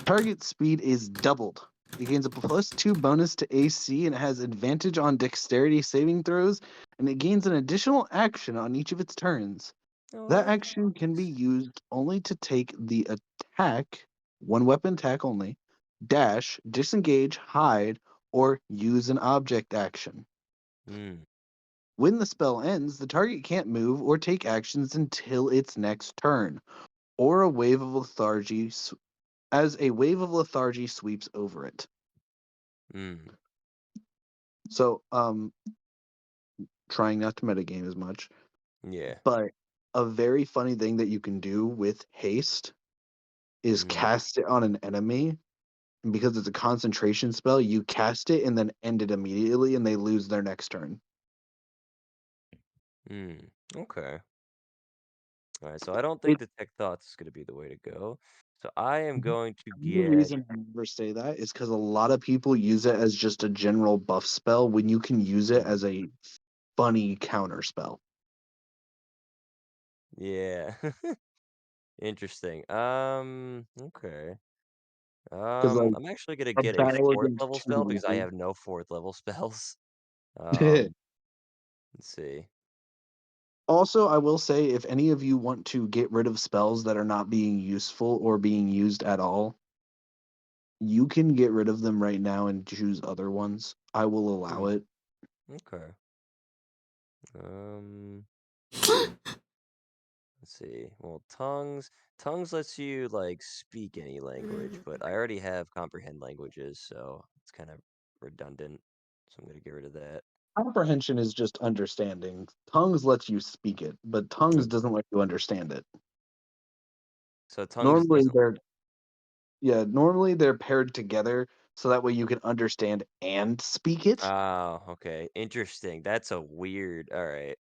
Target speed is doubled. It gains a +2 bonus to AC and it has advantage on dexterity saving throws, and it gains an additional action on each of its turns. Oh, That that's action can be nice. used only to take the attack, one weapon attack only, dash, disengage, hide, or use an object action. Hmm. When the spell ends, the target can't move or take actions until its next turn, or a wave of lethargy as a wave of lethargy sweeps over it. Hmm. So, trying not to metagame as much, Yeah. but a very funny thing that you can do with haste is Hmm. cast it on an enemy, and because it's a concentration spell, you cast it and then end it immediately, and they lose their next turn. Hmm. Okay. All right. So I don't think It, Detect Thoughts is gonna be the way to go. So I am going to the get. reason I never say that is because a lot of people use it as just a general buff spell when you can use it as a funny counter spell. Yeah. Interesting. Okay. Because like I'm actually gonna a get a battle 4th against level two spell because I monsters. have no 4th level spells. Um, let's see. Also, I will say if any of you want to get rid of spells that are not being useful or being used at all, you can get rid of them right now and choose other ones. I will allow Hmm. it. Okay. Let's see. Well, tongues lets you like speak any language, but I already have comprehend languages, so it's kind of redundant. So I'm gonna get rid of that. Comprehension is just understanding. Tongues lets you speak it, but tongues Okay. doesn't let you understand it. So tongues Normally doesn't. they're normally they're paired together so that way you can understand and speak it. Oh, okay. Interesting. That's a weird. All right.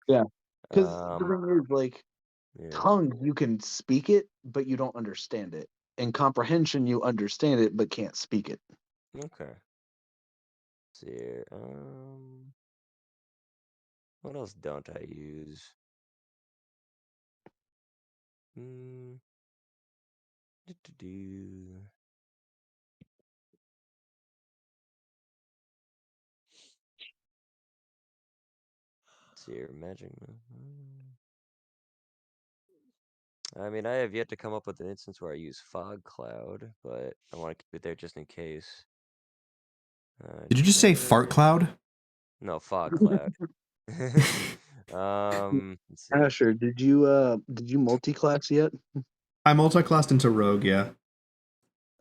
Yeah. Because the Um. thing is, like, Yeah. tongue, you can speak it, but you don't understand it. In comprehension, you understand it but can't speak it. Okay. Let's see here. What else don't I use? Hmm. Do. Let's see here. Magic. I mean, I have yet to come up with an instance where I use fog cloud, but I want to keep it there just in case. Did you just say fart cloud? No, fog cloud. Let's see. Asher, did you multi-class yet? I multi-classed into rogue, yeah.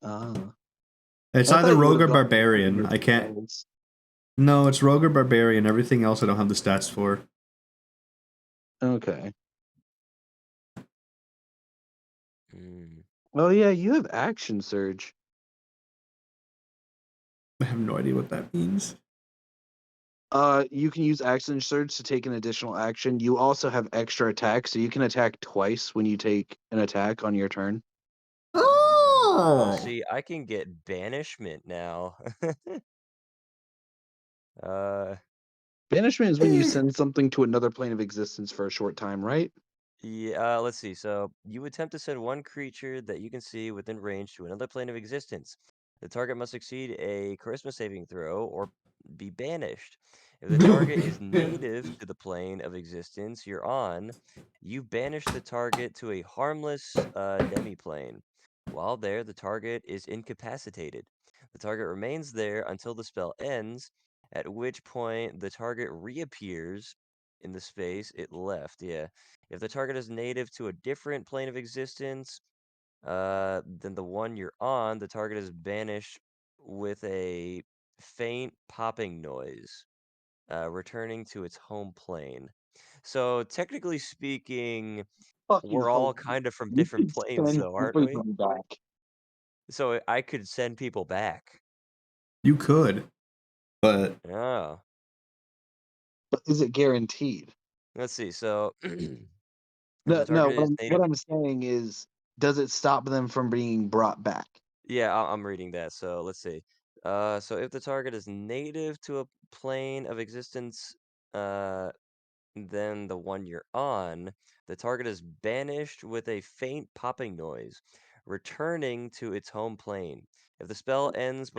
It's I thought either you rogue would've or gone barbarian. with I can't. spells. No, it's rogue or barbarian. Everything else I don't have the stats for. Okay. Hmm. Oh yeah, you have action surge. I have no idea what that means. You can use action surge to take an additional action. You also have extra attack, so you can attack twice when you take an attack on your turn. Oh! See, I can get banishment now. Banishment is when you send something to another plane of existence for a short time, right? Yeah, let's see. So you attempt to send one creature that you can see within range to another plane of existence. The target must succeed a charisma saving throw or be banished. If the target is native to the plane of existence you're on, you banish the target to a harmless demi-plane. While there, the target is incapacitated. The target remains there until the spell ends, at which point the target reappears in the space it left. Yeah. If the target is native to a different plane of existence than the one you're on, the target is banished with a faint popping noise, returning to its home plane. So, technically speaking, Fucking we're all hell. kind of from You different could planes, send though, aren't we? everyone back. So, I could send people back. You could, but Oh, But is it guaranteed? let's see. So, if the No, no. target is What native. I'm saying is, does it stop them from being brought back? Yeah, I'm reading that. So let's see. So if the target is native to a plane of existence, uh, than the one you're on, the target is banished with a faint popping noise, returning to its home plane. If the spell ends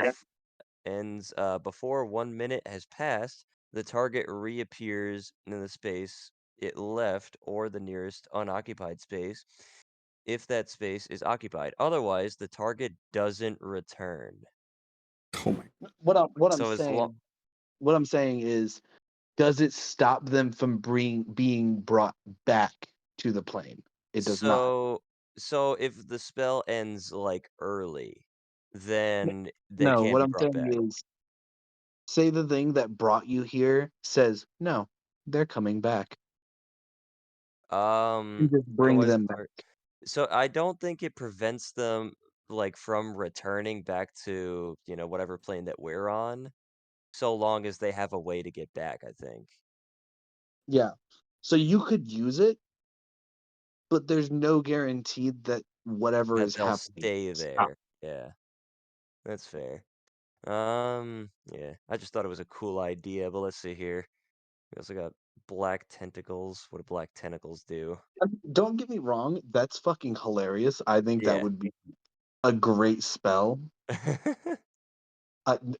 before 1 minute has passed, the target reappears in the space it left or the nearest unoccupied space if that space is occupied. Otherwise, the target doesn't return. oh my! What I'm So as long saying is, does it stop them from being brought back to the plane? It does not. so so if the spell ends like early, then they No, can what be I'm brought saying back. is, say the thing that brought you here says no, they're coming back. You just bring Otherwise them back. so I don't think it prevents them like from returning back to, whatever plane that we're on, so long as they have a way to get back, I think. Yeah. So you could use it, but there's no guarantee that whatever That is they'll happening stay stop. there. Yeah, that's fair. Yeah, I just thought it was a cool idea, but let's see here. We also got black tentacles. What do black tentacles do? Don't get me wrong, that's fucking hilarious. I think that Yeah. would be a great spell.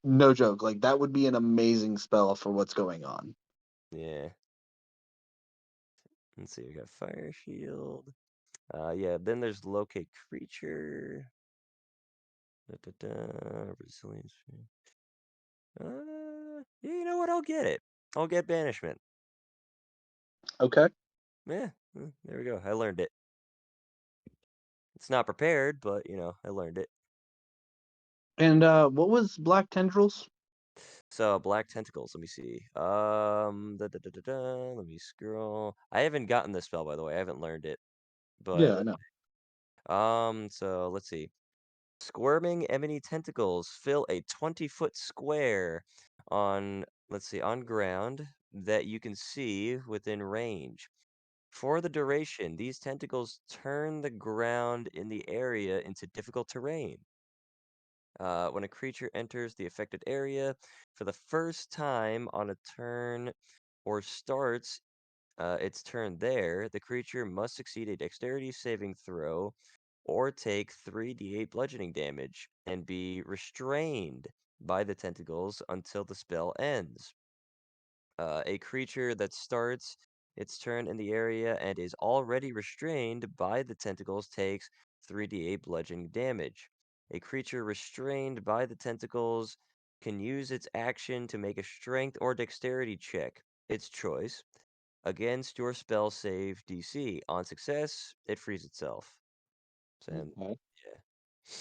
No joke, like that would be an amazing spell for what's going on. Yeah. Let's see, we got fire shield. Yeah, then there's locate creature. Resilience. Yeah, you know what? I'll get it. I'll get banishment. Okay. Yeah, there we go. I learned it. It's not prepared, but I learned it. And what was Black Tendrils? So black tentacles. Let me see. Let me scroll. I haven't gotten this spell, by the way. I haven't learned it, but Yeah, I know. So let's see. Squirming ebony tentacles fill a 20-foot square on, let's see, on ground that you can see within range. For the duration, these tentacles turn the ground in the area into difficult terrain. When a creature enters the affected area for the first time on a turn or starts its turn there, the creature must succeed a dexterity saving throw or take 3d8 bludgeoning damage and be restrained by the tentacles until the spell ends. A creature that starts its turn in the area and is already restrained by the tentacles takes 3d8 bludgeoning damage. A creature restrained by the tentacles can use its action to make a strength or dexterity check, its choice, against your spell save DC. On success, it frees itself. So, Okay. yeah.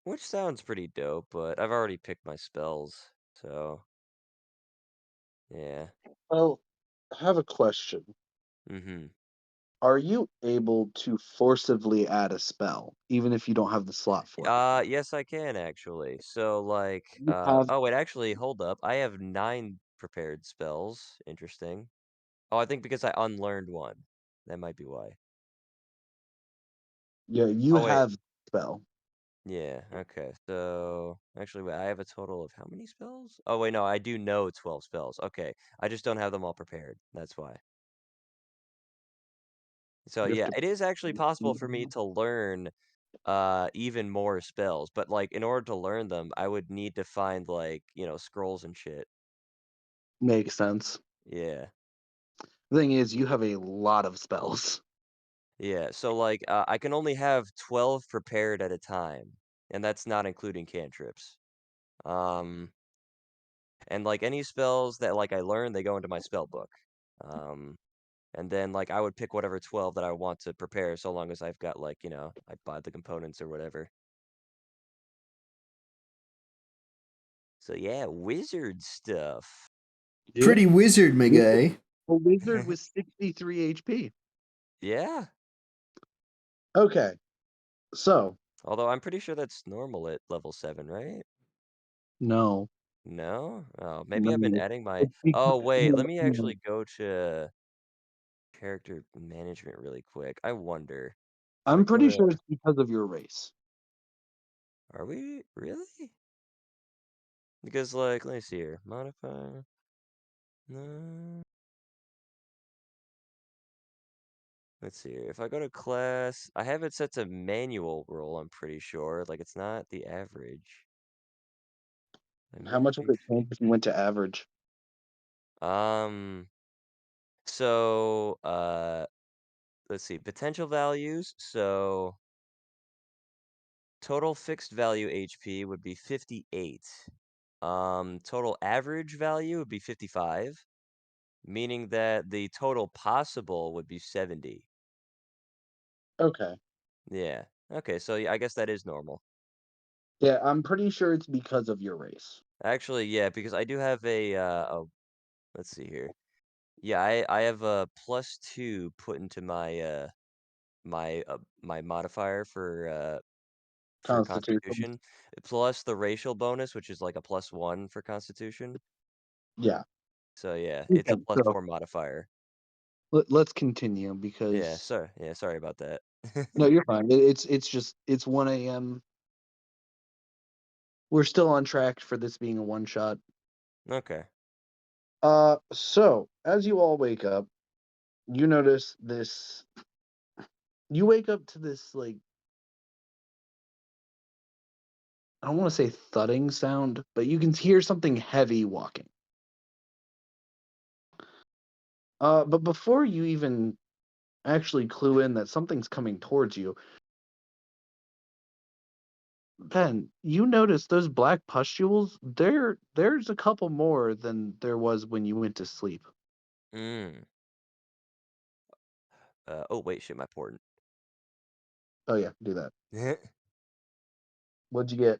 Which sounds pretty dope, but I've already picked my spells, so yeah. Well, I have a question. Mm-hmm. Are you able to forcibly add a spell, even if you don't have the slot for it? Yes, I can actually. So like, You have, oh wait, actually, hold up. I have 9 prepared spells. Interesting. Oh, I think because I unlearned one. That might be why. yeah, you Oh wait, have spell. yeah, okay. So actually, wait, I have a total of how many spells? Oh wait, no, I do know 12 spells. Okay, I just don't have them all prepared. That's why. So You have yeah, to. it is actually possible for me to learn even more spells, but like in order to learn them, I would need to find like, scrolls and shit. Makes sense. Yeah. The thing is, you have a lot of spells. Yeah, so like I can only have 12 prepared at a time, and that's not including cantrips. Um and like any spells that like I learn, they go into my spell book. Um and then like I would pick whatever 12 that I want to prepare so long as I've got like, I buy the components or whatever. So yeah, wizard stuff. Yeah. Pretty wizard, my guy. A wizard with 63 HP. Yeah. Okay, so Although I'm pretty sure that's normal at level 7, right? no, No? Oh, maybe I've been no. adding my. It's because, Oh, wait, let no, me no. actually go to character management really quick. I wonder. If I I'm go pretty to. sure it's because of your race. Are we really? Because, like, let me see here. Modify. No. Let's see here. If I go to class, I have it set to manual roll, I'm pretty sure. Like, it's not the average. I How might much be. would it change if you went to average? Um, so, let's see. Potential values. So. Total fixed value HP would be 58. Total average value would be 55, meaning that the total possible would be 70. Okay. Yeah. Okay, so yeah, I guess that is normal. Yeah, I'm pretty sure it's because of your race. Actually, yeah, because I do have let's see here. Yeah, I have a +2 put into my modifier for Constitution. Constitution, plus the racial bonus, which is like a +1 for Constitution. Yeah. So yeah, it's a Okay, so +4 modifier. let's continue Yeah, because sorry about that. no, you're fine. It's just it's 1 a.m. We're still on track for this being a one shot. Okay. So as you all wake up, you notice this. You wake up to this like I don't want to say thudding sound, but you can hear something heavy walking. But before you even actually clue in that something's coming towards you, Ben, you notice those black pustules? There's a couple more than there was when you went to sleep. Mm. Oh wait, shit, my port. Oh yeah, do that. What'd you get?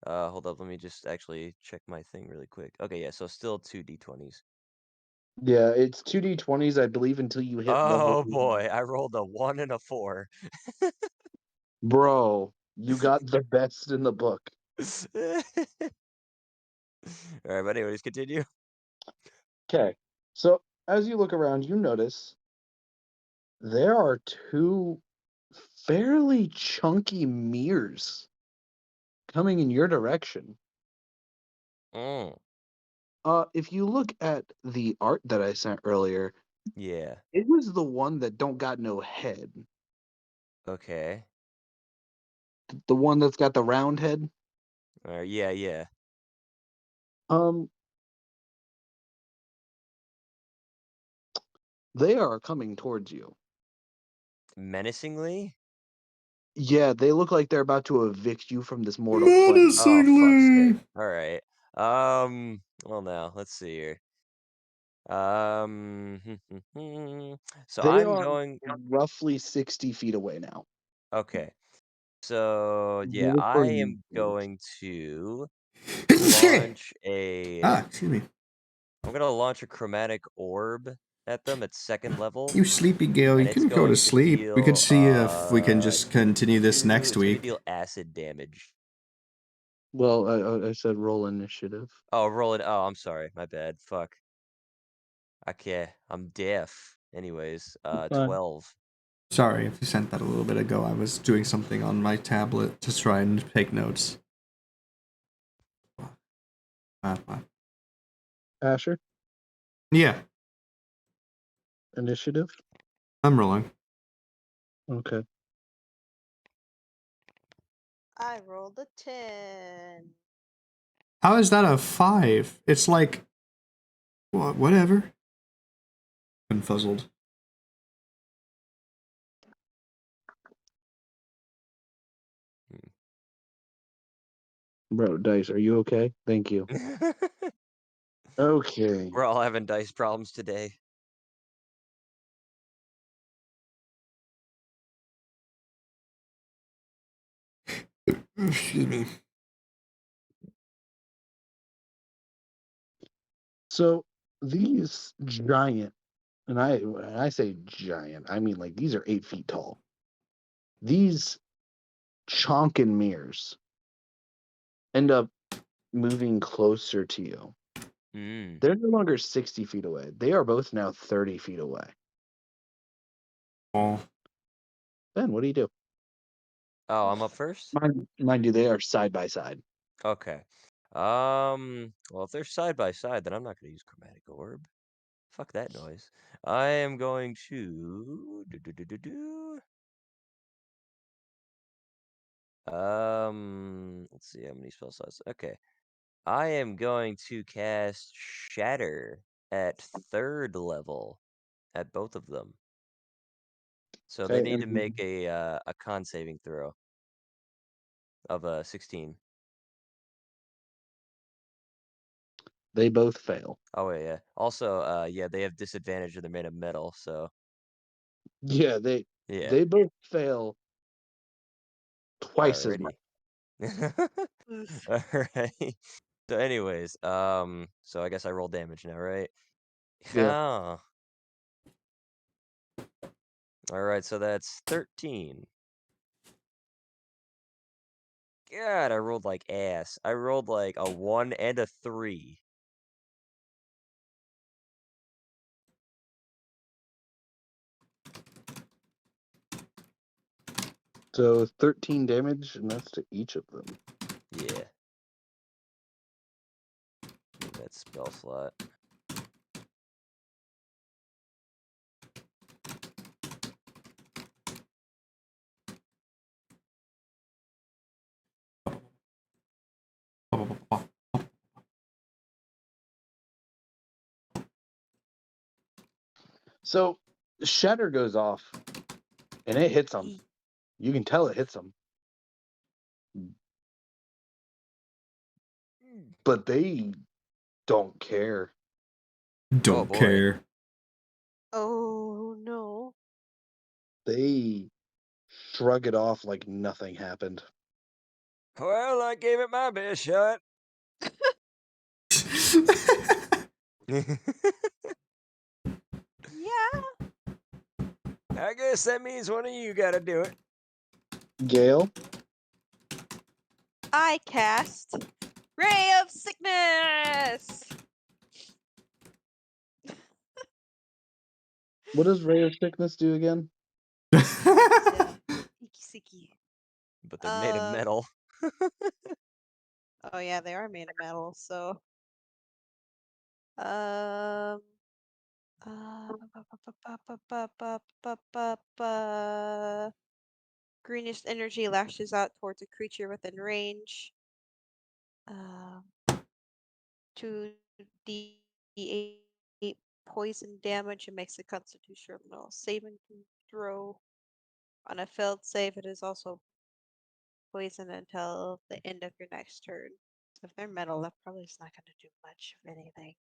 Hold up, let me just actually check my thing really quick. Okay, yeah, so still 2d20s. Yeah, it's 2d20s, I believe, until you hit level. Oh boy, I rolled a 1 and a 4. Bro, you got the best in the book. All right, but anyways, continue. Okay, so as you look around, you notice there are two fairly chunky mirrors coming in your direction. Mm. If you look at the art that I sent earlier, Yeah. it was the one that don't got no head. Okay. The one that's got the round head. Yeah, yeah. Um, they are coming towards you. Menacingly? Yeah, they look like they're about to evict you from this mortal plane. Oh, fuck's sake. Menacingly. All right. Well, now, let's see here. So They I'm are going. roughly 60 feet away now. Okay. So, yeah, Roll I for you, am please. going to launch a. Excuse me. I'm going to launch a chromatic orb at them at second level. You sleepy Gale, you And it's can go to going to sleep. We could deal, see if we can just continue this next it's going to week. deal acid damage. Well, I said roll initiative. Oh, roll it. Oh, I'm sorry. My bad. Fuck. Okay. I'm deaf. Anyways, 12. Sorry if you sent that a little bit ago. I was doing something on my tablet to try and take notes. Asher, Yeah, initiative. I'm rolling. Okay. I rolled a 10. How is that a 5? It's like, whatever. Confuzzled. Bro, Dice, are you okay? Thank you. Okay. We're all having dice problems today. Excuse me. So these giant, and when I say giant, I mean like these are 8 feet tall. These chonkin mirrors end up moving closer to you. Mm. They're no longer 60 feet away. They are both now 30 feet away. Oh. Ben, what do you do? Oh, I'm up first? Mind you, they are side by side. Okay. Well, if they're side by side, then I'm not going to use chromatic orb. Fuck that noise. I am going to let's see how many spell slots. Okay. I am going to cast Shatter at third level at both of them. So they Okay, need to and make a con saving throw of a 16. they both fail. Oh wait, yeah. Also, yeah, they have disadvantage and they're made of metal, so Yeah, yeah. they both fail twice as much. Alrighty. Alright. So anyways, so I guess I roll damage now, right? Yeah. Yeah. Alright, so that's 13. God, I rolled like ass. I rolled like a 1 and a 3. So 13 damage, and that's to each of them. Yeah. That spell slot. So Shatter goes off, and it hits them. You can tell it hits them. But they don't care. Don't boy. care. Oh no. They shrug it off like nothing happened. Well, I gave it my best shot. Yeah. I guess that means one of you gotta do it. Gale, I cast Ray of Sickness. What does Ray of Sickness do again? Ikisiki. But they're made of metal. Oh yeah, they are made of metal. So, uh, greenish energy lashes out towards a creature within range. 2d8 poison damage and makes a constitutional saving throw. On a failed save, it is also poison until the end of your next turn. So if they're metal, that probably is not going to do much of anything.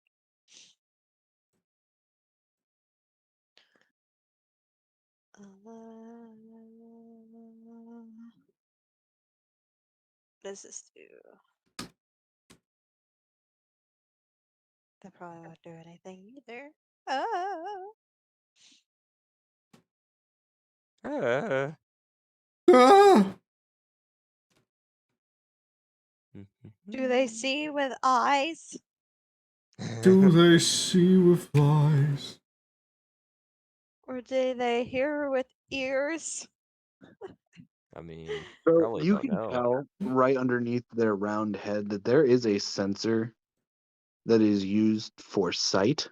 What does this do? That probably won't do anything either. Oh. Do they see with eyes? Do they see with eyes? Or do they hear with ears? I mean, So probably you don't can know. tell right underneath their round head that there is a sensor that is used for sight,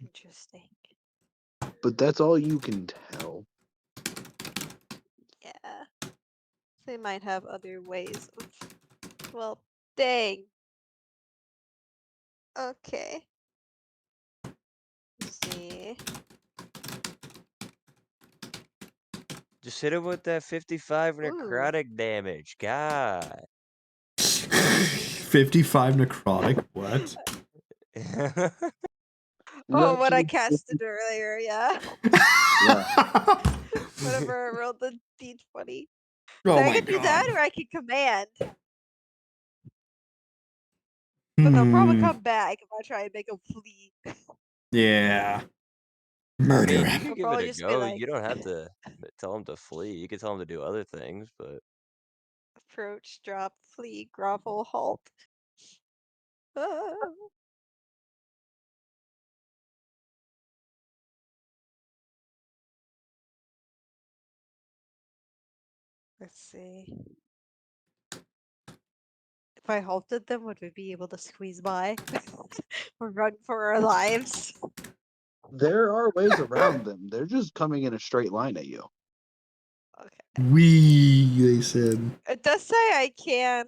Interesting. but that's all you can tell. Yeah. They might have other ways of. Well, dang. Okay. Let's see. Just hit him with that 55 Ooh. necrotic damage. God. 55 necrotic? What? Oh, what I Actually, casted earlier, yeah. yeah. Whenever I rolled the d20. Oh So I my could do that god. or I could command. But they'll probably Hmm. come back if I try and make them flee. Yeah. I Murder mean, you him. can They'll give it probably a just be go. like, You don't have to tell him to flee. You can tell him to do other things, but approach, drop, flee, grovel, halt. Ah. Let's see. If I halted them, would we be able to squeeze by? Or run for our lives? There are ways around them. They're just coming in a straight line at you. Okay. They said. It does say I can,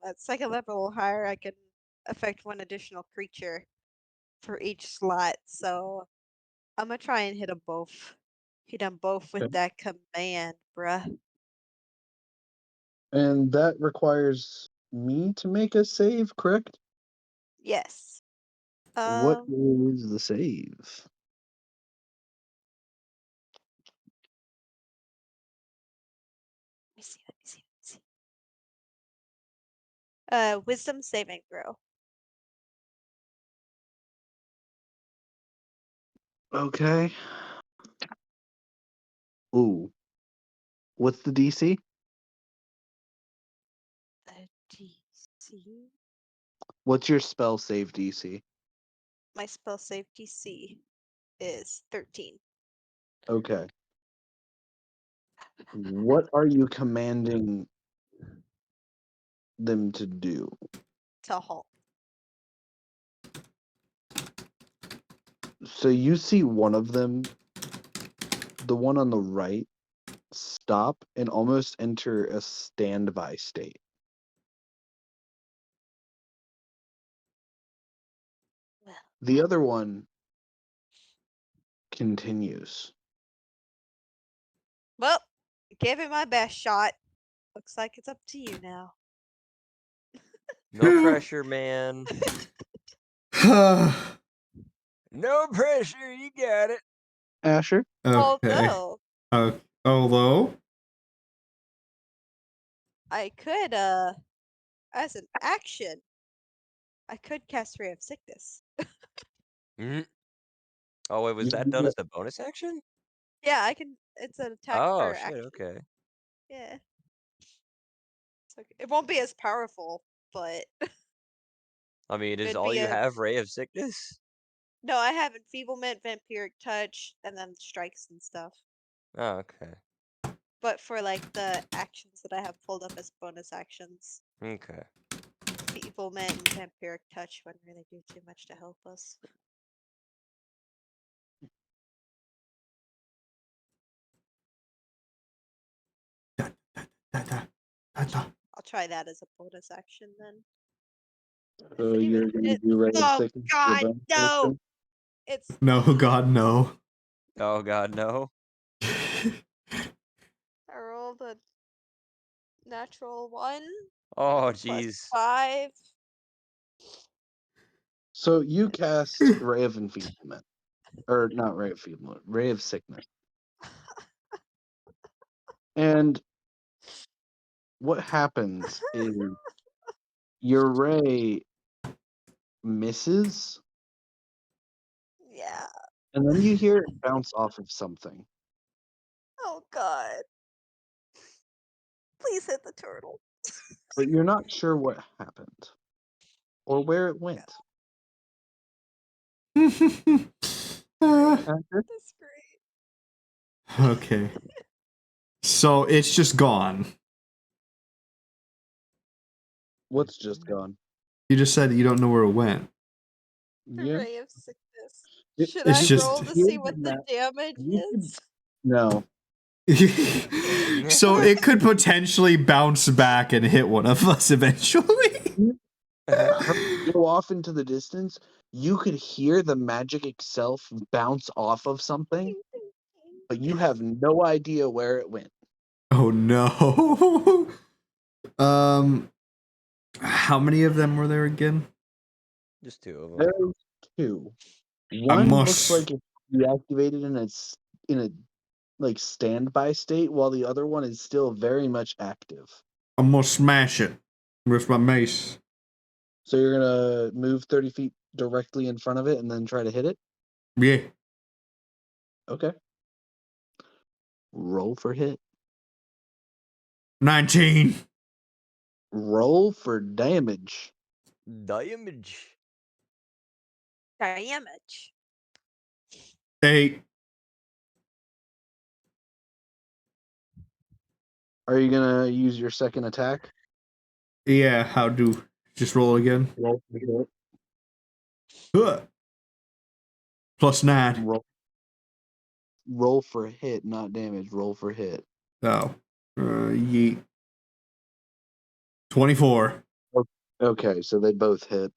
at second level or higher, I can affect one additional creature for each slot. So I'm gonna try and hit them both. Hit them both with Okay. that command, bruh. And that requires me to make a save, correct? Yes. What Um, is the save? let me see. Let me see. Let me see. Wisdom saving throw. Okay. Ooh. What's the DC? DC. What's your spell save DC? My spell save DC is 13. Okay. What are you commanding them to do? To halt. So you see one of them, the one on the right, stop and almost enter a standby state. Well, The other one continues. well, gave it my best shot. Looks like it's up to you now. no pressure, man. No pressure. You got it. Asher? Okay. Although Although. I could, as an action, I could cast Ray of Sickness. Mhm. Oh, wait, was You that can done do as a bonus action? Yeah, I can. It's an attack Oh, per shit, action. okay. Yeah. So it won't be as powerful, but I mean, is it'd all be you a. have Ray of Sickness? No, I have enfeeblement, vampiric touch, and then strikes and stuff. Oh, okay. But for like the actions that I have pulled up as bonus actions, Okay. enfeeblement and vampiric touch wouldn't really do too much to help us. I'll try that as a bonus action then. So you're going to do Ray of Oh Sickness? God, no! It's No, God, no. Oh God, no. I rolled a natural 1. Oh plus jeez. 5. So you cast Ray of Enfeeblement. Or not Ray of Enfeeblement, Ray of Sickness. And what happens is your ray misses, Yeah. and then you hear it bounce off of something. Oh God. Please hit the turtle. But you're not sure what happened or where it went. Actor? That's great. Okay. So it's just gone. What's just gone? You just said you don't know where it went. The Yeah. ray of sickness. It- Should It's I just- roll to see what the damage You could- is? No. So it could potentially bounce back and hit one of us eventually. Go off into the distance. You could hear the magic itself bounce off of something, but you have no idea where it went. Oh no. How many of them were there again? Just 2 of them. There's two. One looks must- like it's deactivated in a like standby state, while the other one is still very much active. I'm gonna smash it with my mace. So you're gonna move 30 feet directly in front of it and then try to hit it? Yeah. Okay. Roll for hit. 19. Roll for damage. Damage. Damage. 8. Are you gonna use your second attack? Yeah, how do? Just roll again. Roll for hit. Huh. Plus 9. Roll for hit, not damage. Roll for hit. Oh. Yeet. 24. Okay, so they both hit.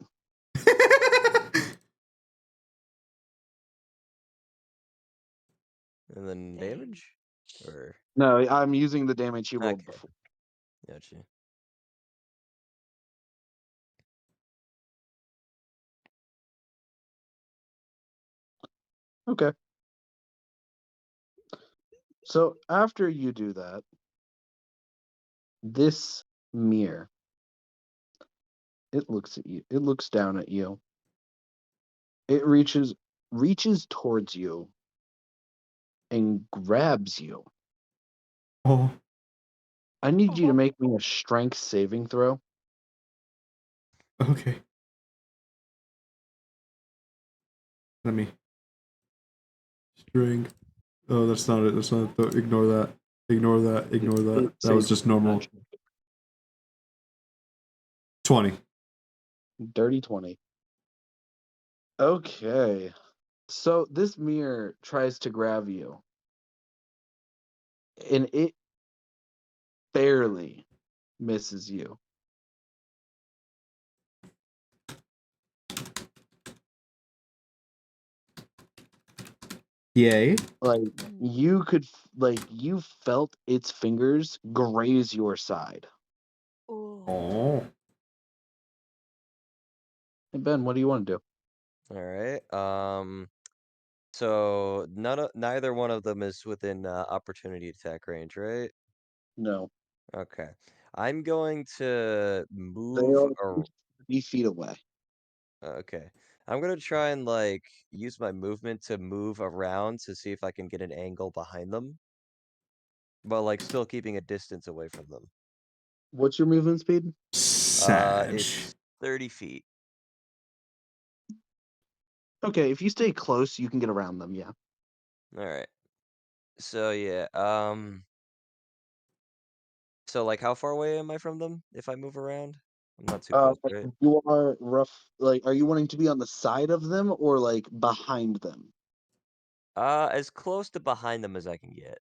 And then damage? Or No, I'm using the damage he rolled Okay. before. Gotcha. Okay. So after you do that, this mirror, it looks at you. It looks down at you. It reaches towards you and grabs you. Oh. I need you to make me a strength saving throw. Okay. Let me. String. Oh, that's not it. That's not it. Ignore that. Ignore that. Ignore that. That was just normal. 20. Dirty 20. Okay. So this mirror tries to grab you. And it barely misses you. Yay. Like you felt its fingers graze your side. Ooh. Oh. Hey Ben, what do you want to do? All right. So neither one of them is within opportunity attack range, right? No. Okay. I'm going to They move. are 30 feet away. Okay. I'm gonna try and like use my movement to move around to see if I can get an angle behind them, but like still keeping a distance away from them. What's your movement speed? Sag. It's 30 feet. Okay, if you stay close, you can get around them. Yeah. All right. So yeah. So like, how far away am I from them if I move around? I'm not too close, right? You are rough. Like, are you wanting to be on the side of them or like behind them? As close to behind them as I can get,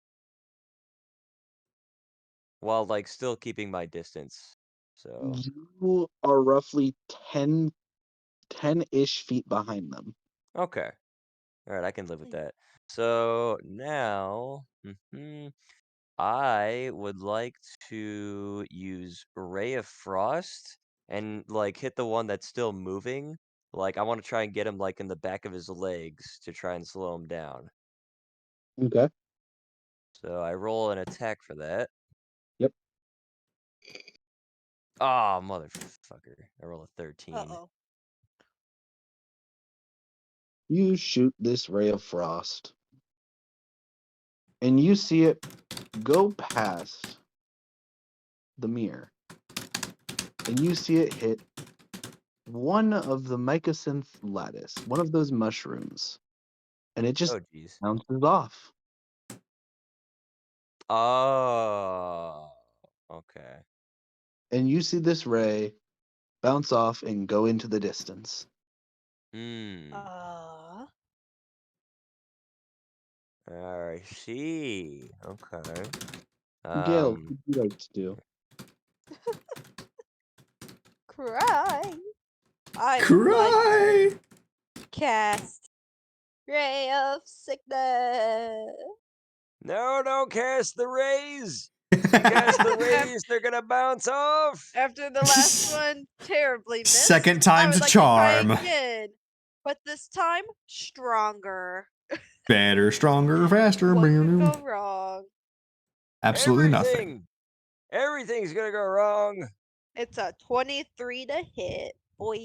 while like still keeping my distance. So You are roughly 10-ish feet behind them. okay. All right, I can live with that. So now, I would like to use Ray of Frost and like hit the one that's still moving. Like I want to try and get him like in the back of his legs to try and slow him down. Okay. So I roll an attack for that. Yep. Oh, motherfucker. I roll a 13. Uh-oh. You shoot this ray of frost, and you see it go past the mirror, and you see it hit one of the mycosynth lattice, one of those mushrooms, and it just Oh, jeez. bounces off. Oh, okay. And you see this ray bounce off and go into the distance. Uh, I see. Okay. Gail, what would you like to do? cry. I would like Cry. to cast Ray of Sickness. No, don't cast the rays. If you cast the rays, they're gonna bounce off. After the last one terribly missed, Second I time's would a like charm. to try again, but this time stronger. Better, stronger, faster. What could go wrong? Absolutely nothing. Everything's gonna go wrong. It's a 23 to hit, boy.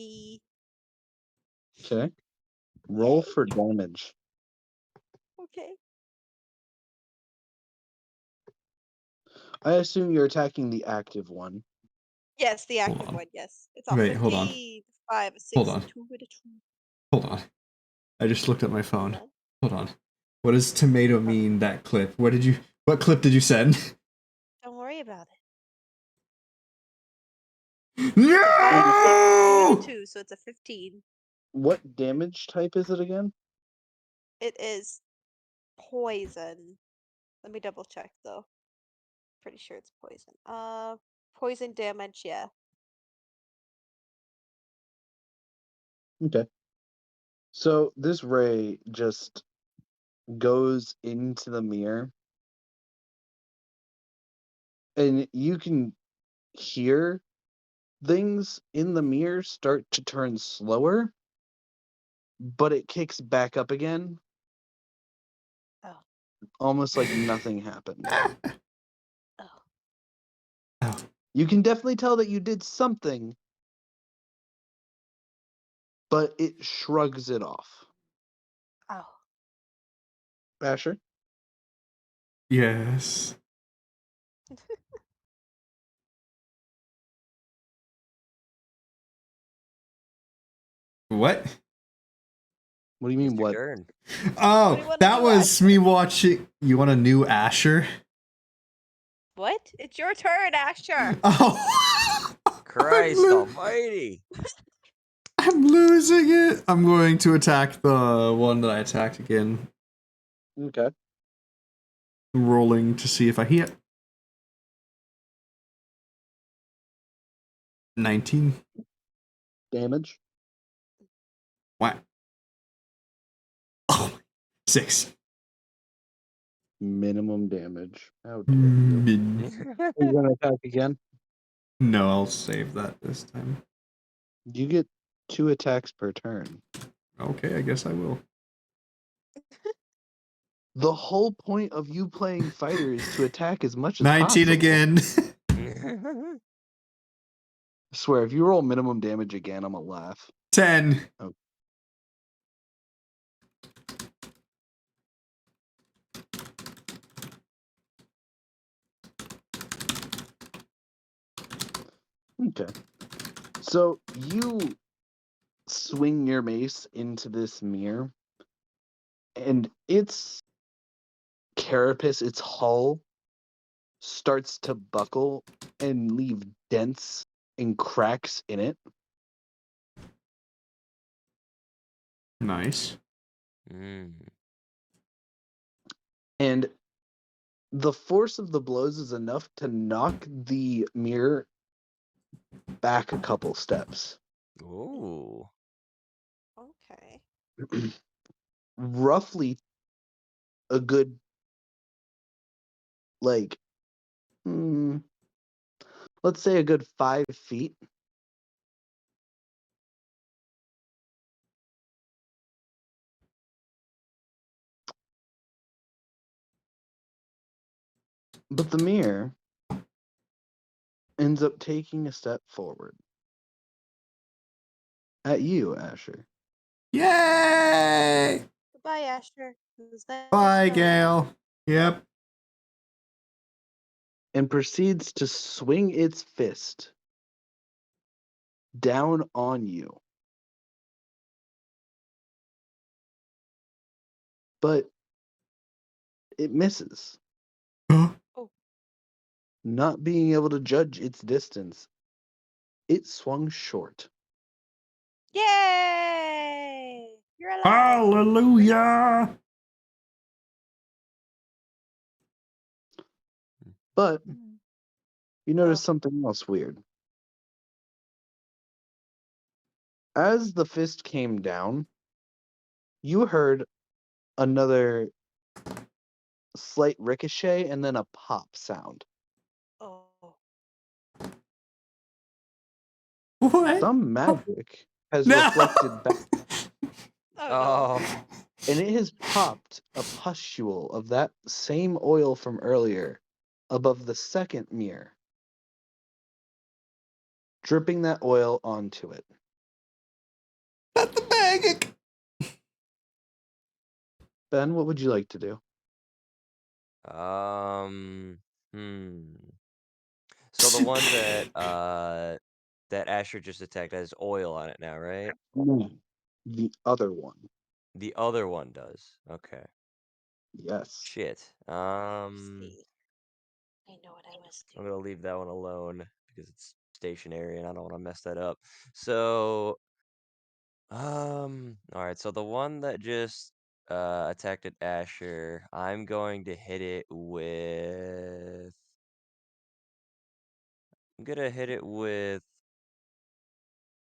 Okay. Roll for damage. Okay. I assume you're attacking the active one. Yes, the Hold active on. one, yes. It's a Wait, hold on. 15, 5, a 6, Hold a on. 2, and a 2. Hold on. I just looked at my phone. Hold on. Hold on. What does tomato mean, that clip? What clip did you send? Don't worry about it. No! 2, so it's a 15. What damage type is it again? It is poison. Let me double check though. Pretty sure it's poison. Poison damage, yeah. Okay. So this ray just goes into the mirror, and you can hear things in the mirror start to turn slower, but it kicks back up again, Oh. almost like nothing happened. Oh. Oh. You can definitely tell that you did something, but it shrugs it off. Oh. Asher? Yes. What? What do you It's mean, your what? turn. What do you Oh, wanna that do, was Asher? me watching. You want a new Asher? What? It's your turn, Asher. Oh. Christ almighty. I'm losing it. I'm going to attack the one that I attacked again. Okay. Rolling to see if I hit. 19. Damage? What? Oh, 6. Minimum damage. How dare you? Are you gonna attack again? No, I'll save that this time. You get 2 attacks per turn. Okay, I guess I will. The whole point of you playing fighter is to attack as much as 19 possible. again. I swear, if you roll minimum damage again, I'm gonna laugh. 10. Oh. Okay. So you swing your mace into this mirror, and its carapace, its hull, starts to buckle and leave dents and cracks in it. Nice. And the force of the blows is enough to knock the mirror back a couple steps. Ooh. Okay. Roughly a good, like, let's say a good 5 feet. But the mirror ends up taking a step forward. At you, Asher. Yay! Goodbye, Asher. It was nice Bye, knowing you. Gale. Yep. And proceeds to swing its fist down on you. But it misses. Huh? Not being able to judge its distance, it swung short. Yay! You're alive. Hallelujah! But you notice Oh. something else weird. As the fist came down, you heard another slight ricochet and then a pop sound. Oh. What? Some magic has No! reflected back, Oh, Oh. and it has popped a pustule of that same oil from earlier above the second mirror, dripping that oil onto it. Not the magic! Ben, what would you like to do? So the one that Asher just attacked has oil on it now, right? No, the other one. The other one does. Okay. Yes. Shit. see. I know what I was I'm doing. gonna leave that one alone because it's stationary and I don't want to mess that up. So, all right. So the one that just attacked at Asher, I'm going to hit it with. I'm gonna hit it with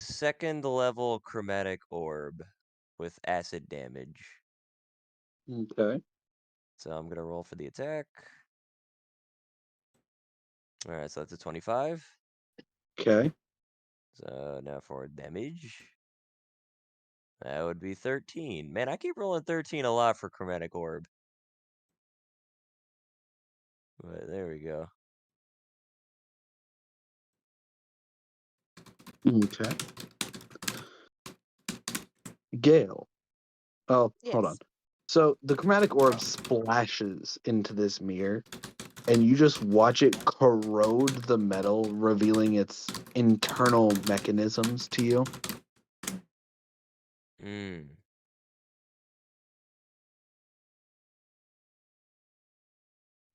second level chromatic orb with acid damage. Okay. So I'm gonna roll for the attack. All right, so that's a 25. Okay. So now for damage, that would be 13. Man, I keep rolling 13 a lot for chromatic orb. But there we go. Okay. Gale. Oh, hold on. Yes. So the chromatic orb splashes into this mirror, and you just watch it corrode the metal, revealing its internal mechanisms to you. Mm.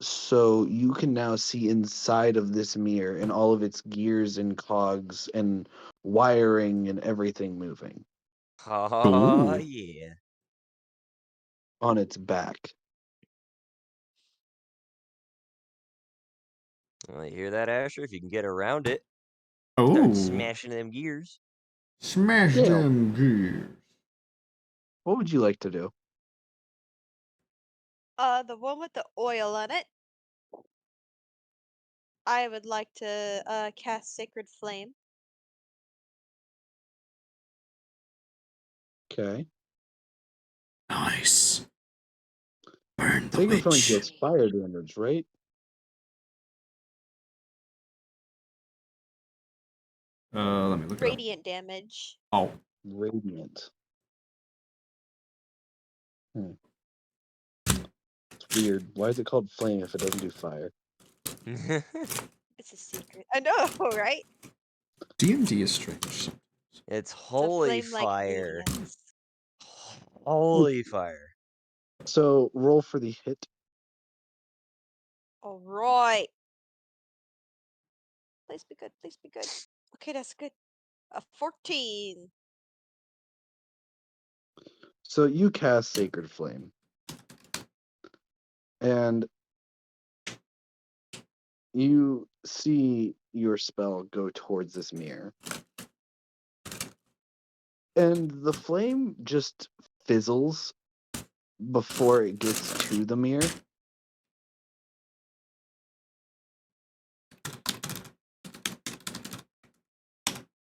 So you can now see inside of this mirror and all of its gears and cogs and wiring and everything moving Oh, Ooh. yeah. on its back. Well, you hear that, Asher? If you can get around it, Oh. start smashing them gears. Smash Gale. them gears. What would you like to do? The one with the oil on it. I would like to cast Sacred Flame. Okay. Nice. Burn the Sacred Flame witch. deals fire damage, right? Let me look it up. Radiant damage. Oh. Radiant. It's weird. Why is it called flame if it doesn't do fire? It's a secret. I know, right? D&D is strange. It's The holy flame-like fire. radiance. Holy fire. So roll for the hit. All right. Please be good. Please be good. Okay, that's good. A 14. So you cast Sacred Flame. And you see your spell go towards this mirror. And the flame just fizzles before it gets to the mirror.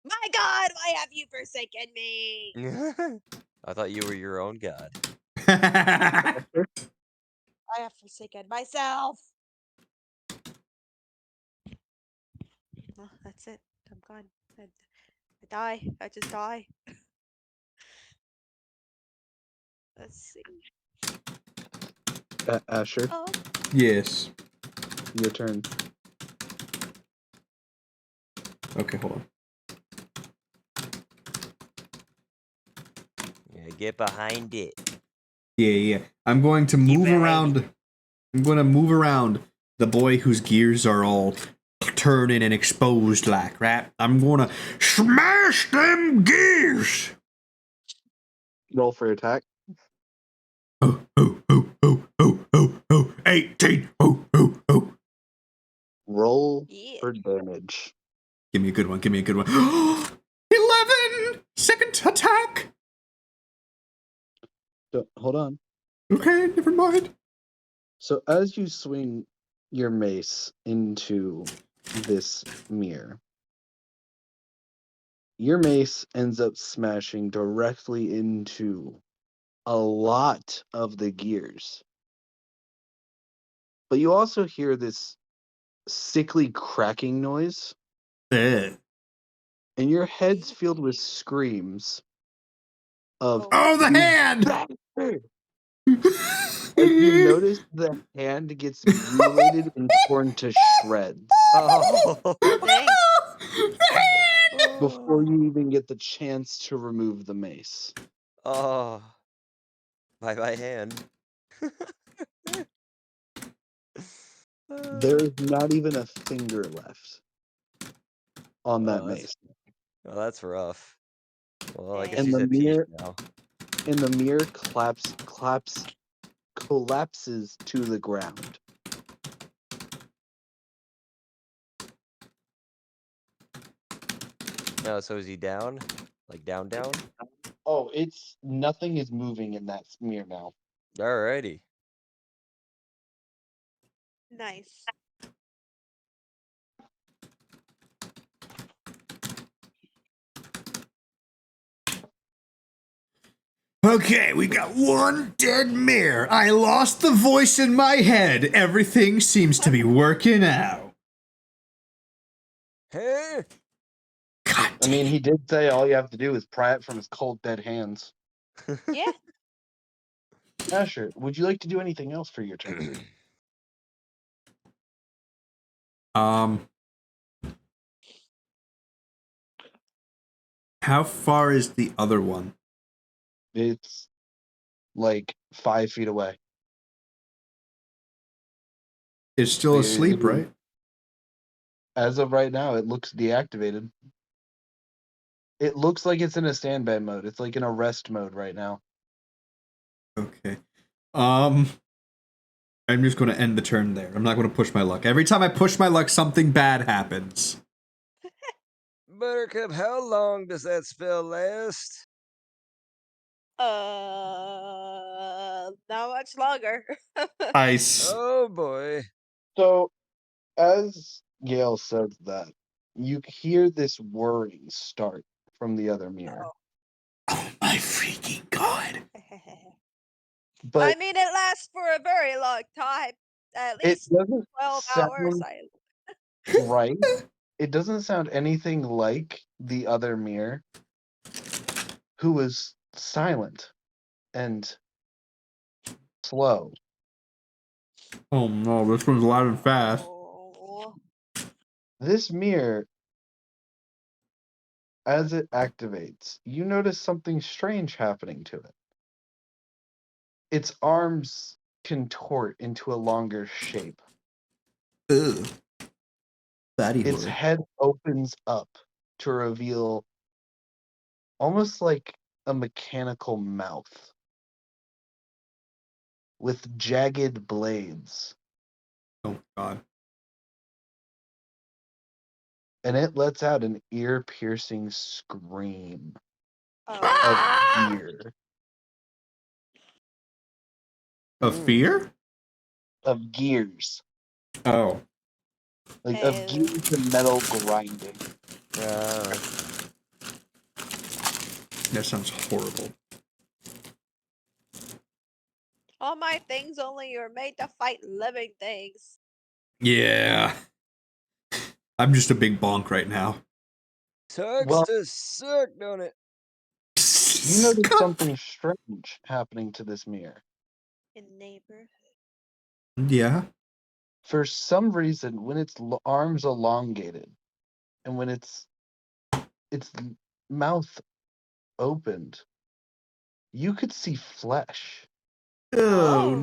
My God, why have you forsaken me? I thought you were your own god. I have forsaken myself. Oh, that's it. I'm gone. I die. I just die. Let's see. Asher, Oh, Yes. your turn. Okay, hold on. Yeah, get behind it. Yeah. I'm going to move around. I'm going to move around the boy whose gears are all turning and exposed like, right? I'm going to smash them gears. Roll for attack. Oh. 18. Oh. Roll yeah. for damage. Give me a good one. 11! Second attack! So, hold on. Okay, never mind. So as you swing your mace into this mirror, your mace ends up smashing directly into a lot of the gears. But you also hear this sickly cracking noise, and your head's filled with screams of Oh, the "You hand! bastard!" As you notice the hand gets mutilated and torn to shreds Oh. Dang. The hand! before you even get the chance to remove the mace. Oh. By hand. There's not even a finger left on that Oh, mace. that's rough. Well, I guess Dang. And he's the at peace mirror now. collapses to the ground. Oh, so is he down? Like down? Oh, it's nothing is moving in that mirror now. Alrighty. Nice. Okay, we got one dead mirror. I lost the voice in my head. Everything seems to be working out. Hey. God I mean, he did say all you have to do is pry it from his cold, dead hands. Yeah. Asher, would you like to do anything else for your turn? How far is the other one? It's like 5 feet away. It's still asleep, right? As of right now, it looks deactivated. It looks like it's in a standby mode. It's like in a rest mode right now. Okay. I'm just going to end the turn there. I'm not going to push my luck. Every time I push my luck, something bad happens. Buttercup, how long does that spell last? Not much longer. Ice. Oh boy. So, as Gail says that, you hear this whirring start from the other mirror. Oh my freaking god. But I mean, it lasts for a very long time. At it least doesn't 12 hours. sound right. It doesn't sound anything like the other mirror, who was silent and slow. Oh no, this one's loud and fast. Oh. This mirror as it activates, you notice something strange happening to it. Its arms contort into a longer shape. Ugh. Fatty Its horror. head opens up to reveal almost like a mechanical mouth with jagged blades. Oh god. And it lets out an ear-piercing scream Oh. of fear. Of fear? Of gears. Oh. Like of gears and metal grinding. That sounds horrible. All my things only are made to fight living things. Yeah. I'm just a big bonk right now. Sucks Well, to suck, don't it? you notice something strange happening to this mirror. In neighborhood. Yeah. For some reason, when its arms elongated and when its mouth opened, you could see flesh. Oh, Oh.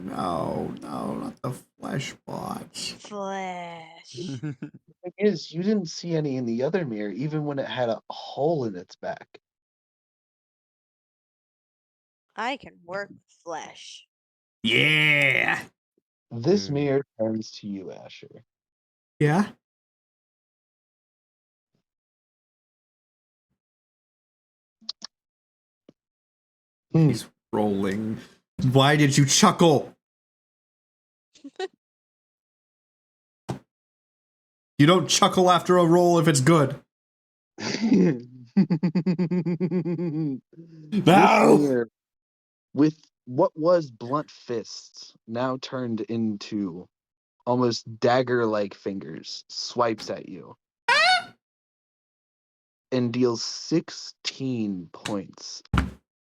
no, not the flesh bots. Flesh. The thing is, you didn't see any in the other mirror, even when it had a hole in its back. I can work with flesh. Yeah. This mirror turns to you, Asher. Yeah. He's rolling. Why did you chuckle? You don't chuckle after a roll if it's good. This No. mirror, with what was blunt fists, now turned into almost dagger-like fingers, swipes at you and deals 16 points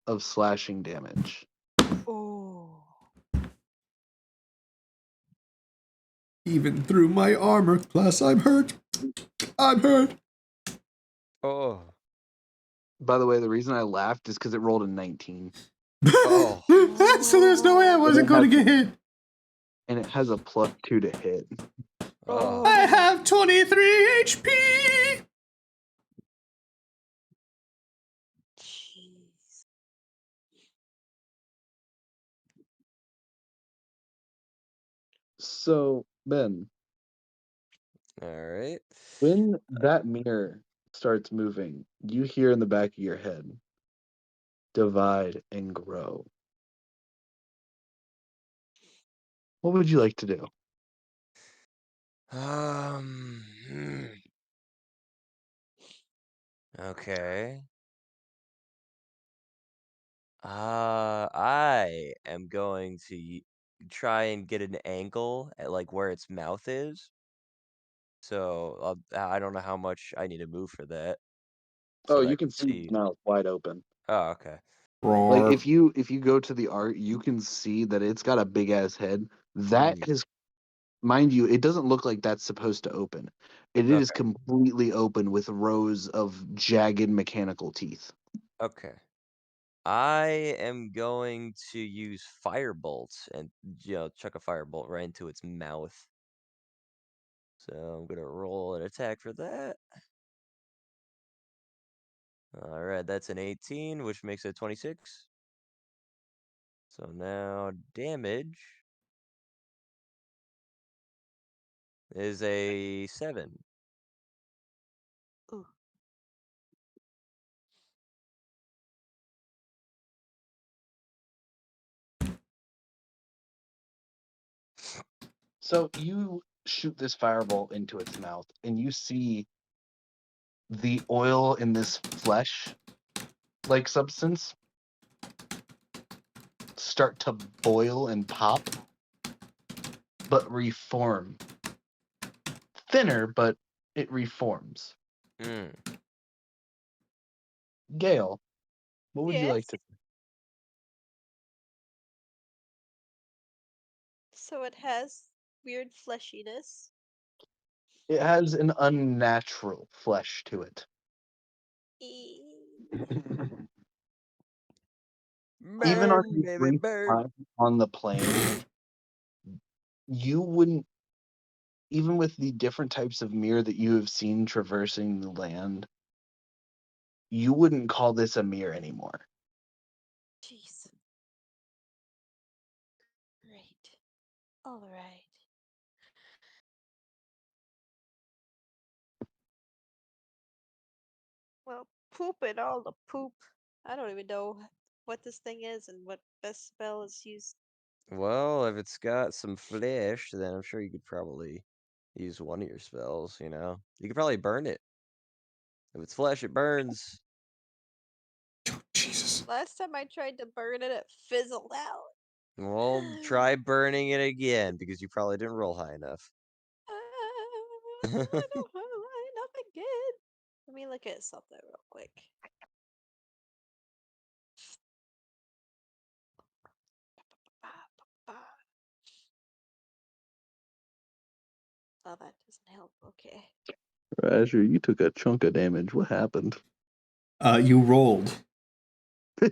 of slashing damage. Oh. Even through my armor class, I'm hurt. I'm hurt. Oh. By the way, the reason I laughed is because it rolled a 19. Oh. So there's no way I wasn't going to get hit. And it has a +2 to hit. Oh. I have 23 HP. Jeez. So, Ben, Alright. when that mirror starts moving, you hear in the back of your head, divide and grow. What would you like to do? Hmm. Okay. I am going to try and get an angle at like where its mouth is. So I don't know how much I need to move for that, Oh, so that I you can can see see. its mouth wide open. Oh, okay. Like Roar. if you go to the art, you can see that it's got a big ass head. That is, mind you, it doesn't look like that's supposed to open. It is Okay. completely open with rows of jagged mechanical teeth. Okay. I am going to use firebolt and chuck a firebolt right into its mouth. So I'm gonna roll an attack for that. All right, that's an 18, which makes it 26. So now damage is a 7. Ooh. So you shoot this firebolt into its mouth, and you see the oil in this flesh-like substance start to boil and pop, but reform. Thinner, but it reforms. Mm. Gale, what would you like Yes. to? So it has weird fleshiness. It has an unnatural flesh to it. Even on Burn, your baby, brief burn. time on the plane, you wouldn't, even with the different types of mirror that you have seen traversing the land, you wouldn't call this a mirror anymore. Jeez. Great. All right. Well, poop and all the poop. I don't even know what this thing is and what best spell is used. Well, if it's got some flesh, then I'm sure you could probably use one of your spells, you know? You could probably burn it. If it's flesh, it burns. Oh, Jesus. Last time I tried to burn it, it fizzled out. Well, try burning it again, because you probably didn't roll high enough. I don't know enough again. Let me look at something real quick. Oh, that doesn't help. Okay. Asher, you took a chunk of damage. What happened? You rolled. I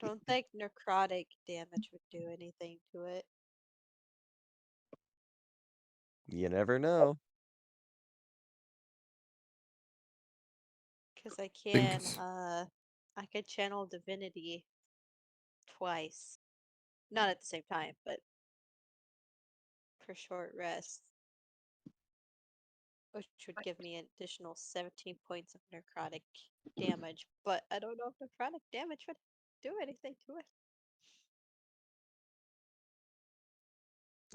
don't think necrotic damage would do anything to it. You never know. Because I Think can, it's- I could channel divinity twice. Not at the same time, but for short rest. Which would give me an additional 17 points of necrotic damage. But I don't know if necrotic damage would do anything to it.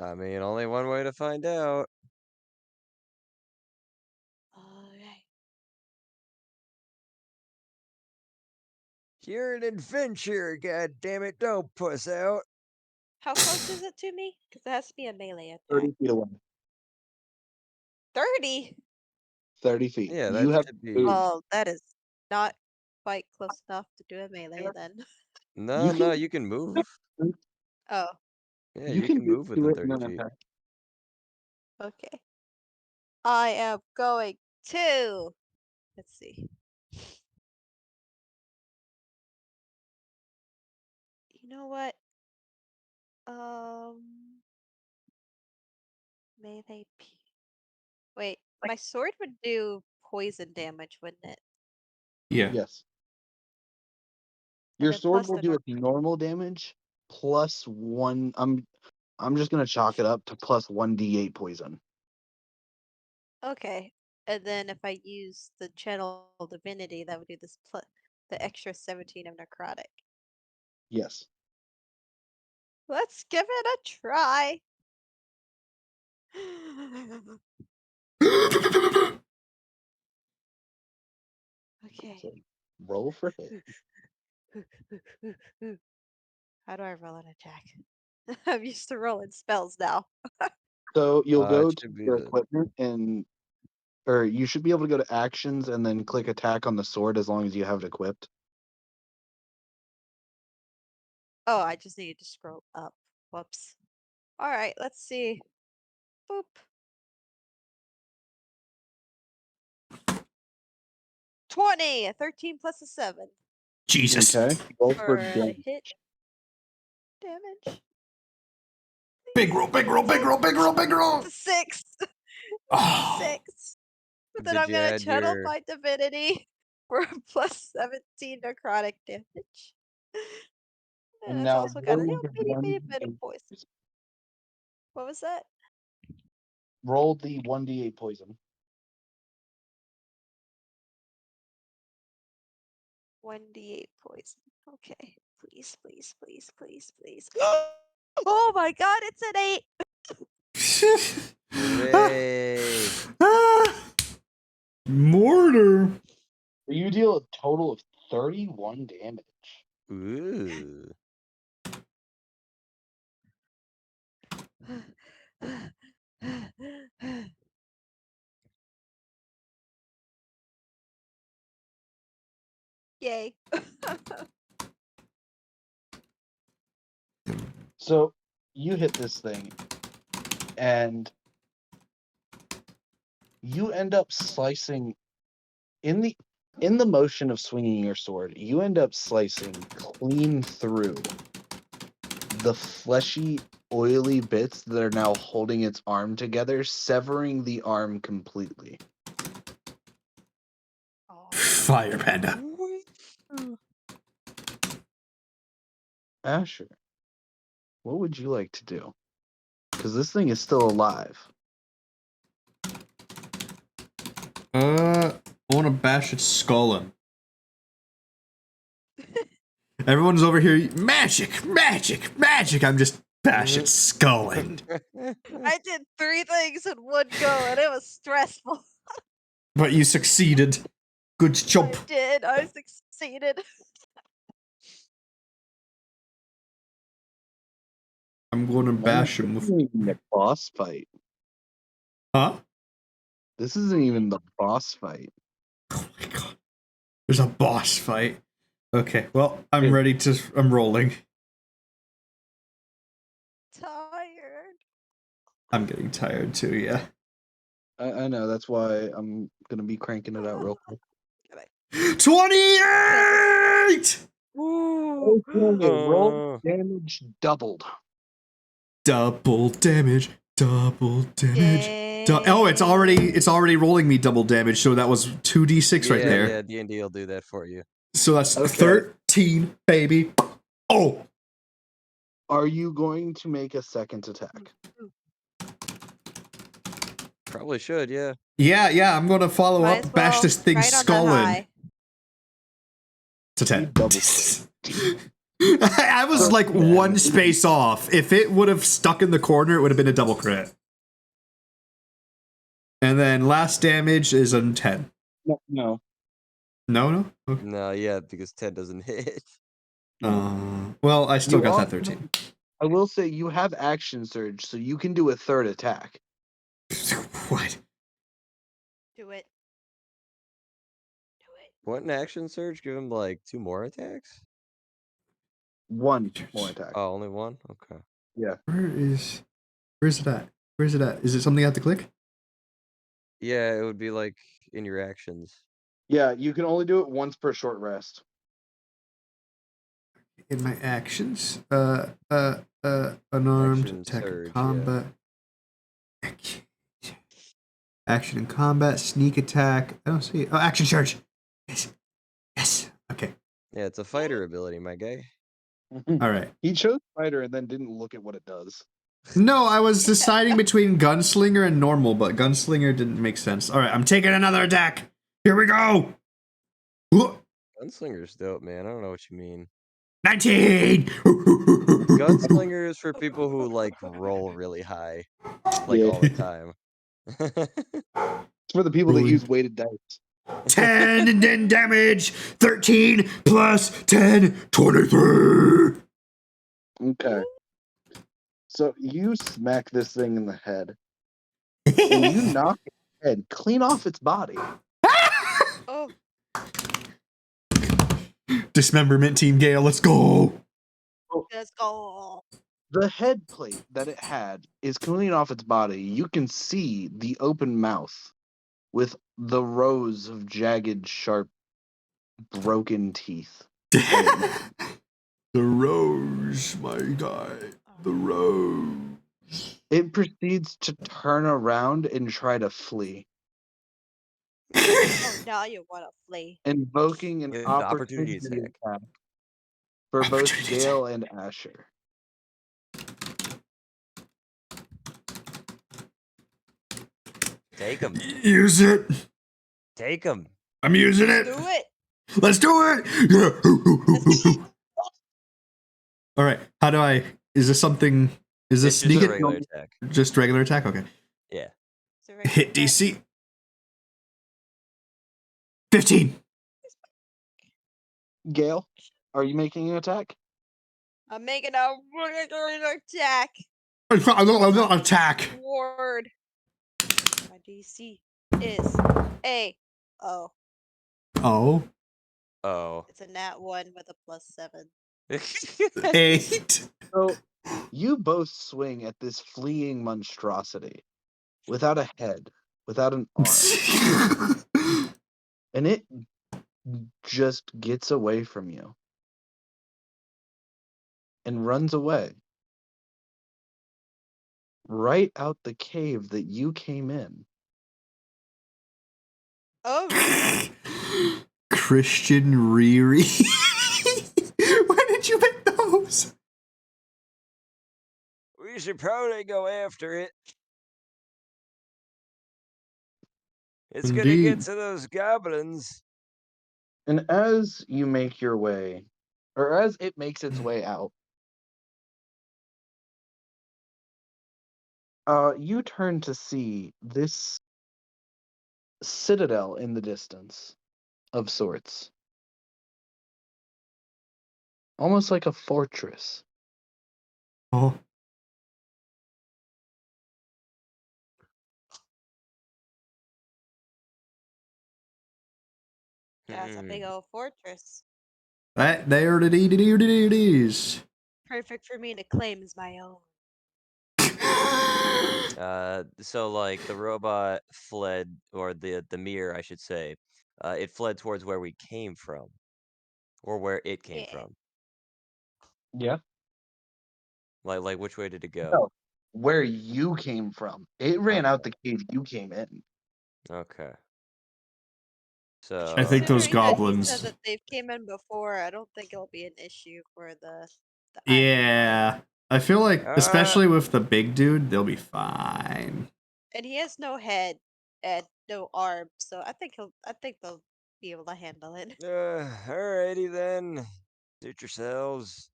I mean, only one way to find out. Alright. You're an adventurer, goddammit, don't puss out. How close is it to me? Because it has to be a melee attack. 30 feet away. 30? 30 feet. Yeah, You that have should be. moved. Well, that is not quite close enough to do a melee then. No, no, you can move. Oh, Yeah, You you can can move do within it in 30 an feet. attack. okay. I am going to. Let's see. You know what? Melee. Wait, my sword would do poison damage, wouldn't it? Yeah. Yes. And Your then sword plus will the do its normal damage plus one. I'm just gonna chalk it up to plus 1d8 poison. Okay. And then if I use the channel divinity, that would do this the extra 17 of necrotic. Yes. Let's give it a try. Okay. So roll for hit. How do I roll an attack? I'm used to rolling spells now. So you'll go It to should be your the. equipment or you should be able to go to actions and then click attack on the sword as long as you have it equipped. Oh, I just needed to scroll up. Whoops. All right, let's see. Boop. 20, a 13 plus a 7 Jesus. Okay. Roll for for damage. hit damage. Big roll, big roll, big roll, big roll, big roll. It's a 6. Oh. 6. But then Did I'm you gonna add channel your? my divinity for a plus 17 necrotic damage. And And it's now also got a roll little the bitty bit of 1d8 poison. What was that? Roll the 1d8 poison. 1d8 poison. Okay. Please, please, please, please, please. Oh my god, it's an 8! Hooray! Mortar. You deal a total of 31 damage. Ooh. Yay. So you hit this thing and you end up slicing in the In the motion of swinging your sword, you end up slicing clean through the fleshy, oily bits that are now holding its arm together, severing the arm completely. Fire Panda. Asher, what would you like to do? Because this thing is still alive. I want to bash its skull in. Everyone's over here, magic, magic, magic. I'm just bash its skull in. I did 3 things in one go, and it was stressful. But you succeeded. Good job. I did. I succeeded. I'm going to bash him This with. isn't even a boss fight. Huh? This isn't even the boss fight. Oh my god. There's a boss fight. Okay, well, I'm ready to. I'm rolling. Tired. I'm getting tired too, yeah. I know, that's why I'm going to be cranking it out real quick. 28! Ooh. Roll damage doubled. Double damage. Double damage. Oh, it's already rolling me double damage, so that was 2d6 right there. Yeah, D&D will do that for you. So that's 13, baby. Oh! Are you going to make a second attack? Probably should, yeah. Yeah, I'm gonna follow Might up, as bash well. this thing's Right on the skull in. high. It's a 10. Double. I was like one space off. If it would have stuck in the corner, it would have been a double crit. And then last damage is a 10. No. No? Okay. No, yeah, because 10 doesn't hit. Well, I still got that 13. I will say you have action surge, so you can do a third attack. What? Do it. What an action surge? Give him like 2 more attacks? One more attack. Oh, only 1? Okay. Yeah. Where's it at? Where's it at? Is it something I have to click? Yeah, it would be like in your actions. Yeah, you can only do it once per short rest. In my actions? Unarmed, Action attack surge, and combat. Action and combat, sneak attack. I don't see it. Oh, action charge. Yes. Okay. Yeah, it's a fighter ability, my guy. All right. He chose fighter and then didn't look at what it does. No, I was deciding between gunslinger and normal, but gunslinger didn't make sense. All right, I'm taking another attack. Here we go. Gunslinger's dope, man. I don't know what you mean. 19. Gunslinger is for people who like roll really high, like all the time. It's for the people that use weighted dice. 10 and then damage. 13 plus 10, 23. Okay. So you smack this thing in the head, and you knock its head clean off its body. Oh. Dismemberment team Gale, let's go. Let's go. The head plate that it had is clean off its body. You can see the open mouth with the rows of jagged, sharp, broken teeth. The rose, my guy. The rose. It proceeds to turn around and try to flee, Oh, now you want to flee. invoking an An opportunity opportunity attack for both Gale and Asher. Take him. Use it. Take him. I'm using it. Do it. Let's do it. Yeah. All right. How do I? Is this something? Is this It's just sneak a it? regular attack. Just regular attack. Okay. Yeah. Hit DC. 15. Gale, are you making an attack? I'm making a regular attack. Attack. Ward. My DC is a oh. Oh. Oh. It's a nat 1 with a +7. 8. So you both swing at this fleeing monstrosity without a head, without an arm, and it just gets away from you and runs away right out the cave that you came in. Oh no. Christian Riri. Where did you make those? We should probably go after it. It's gonna get Indeed. to those goblins. And as you make your way, or as it makes its way out, you turn to see this citadel in the distance of sorts. Almost like a fortress. Oh. Yeah, it's a big old fortress. That there it is. Perfect for me to claim as my own. So like the robot fled, or the mirror, I should say, it fled towards where we came from, or where it came Yeah. from. Yeah. Like which way did it go? No, where you came from. It ran out the cave you came in. Okay. I think those Considering that he goblins. said that they've came in before, I don't think it'll be an issue for the Yeah. I feel like, especially with the big dude, they'll be fine. And he has no head and no arms, so I think they'll be able to handle it. Alrighty then. Suit yourselves.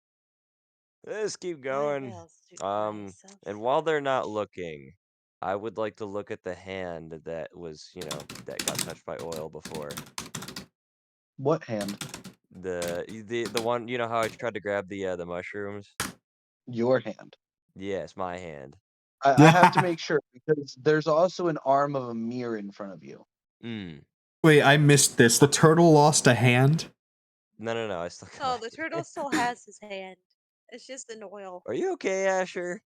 Let's keep going. And while they're not looking, I would like to look at the hand that was, that got touched by oil before. What hand? The one, you know how I tried to grab the mushrooms? Your hand. Yes, my hand. I have to make sure because there's also an arm of a mirror in front of you. Wait, I missed this. The turtle lost a hand? No, I still got No, the turtle still has his hand. It's just in oil. Are you okay, Asher?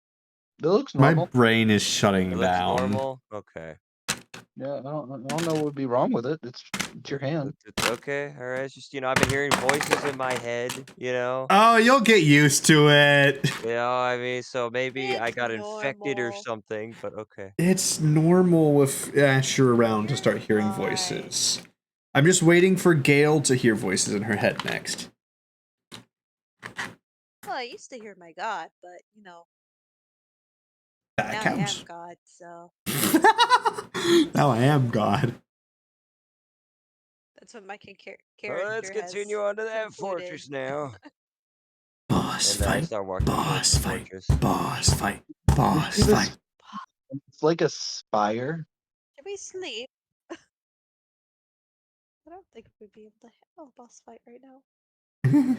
It looks My normal. brain is shutting It looks down. normal? Okay. Yeah, I don't know what would be wrong with it. It's your hand. Okay, alright. It's just, I've been hearing voices in my head, Oh, you'll get used to it. I mean, so maybe I It's got infected or normal. something, but okay. It's normal with Asher around to start hearing voices. I'm just waiting for Gail to hear voices in her head next. Well, I used to hear my God, but That now counts. I am God, so Now I am God. that's what my character Let's continue on to that fortress now. Boss fight. Start walking Boss fight. fortress. Boss fight. Boss fight. It's like a spire. Can we sleep? I don't think we'd be able to handle a boss fight right now.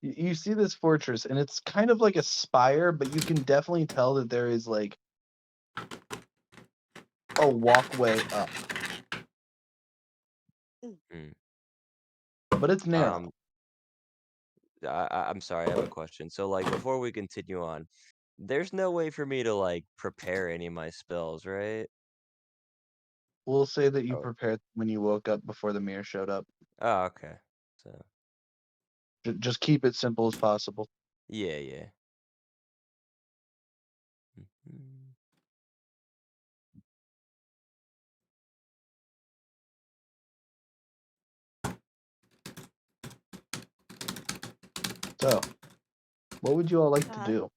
You see this fortress, and it's kind of like a spire, but you can definitely tell that there is like a walkway up. But it's narrow. I'm sorry, I have a question. So, like, before we continue on, there's no way for me to, like, prepare any of my spells, right? We'll say that you prepared when you woke up before the mirror showed up. Oh, okay. So. Just keep it simple as possible. Yeah. So, what would you all like to do?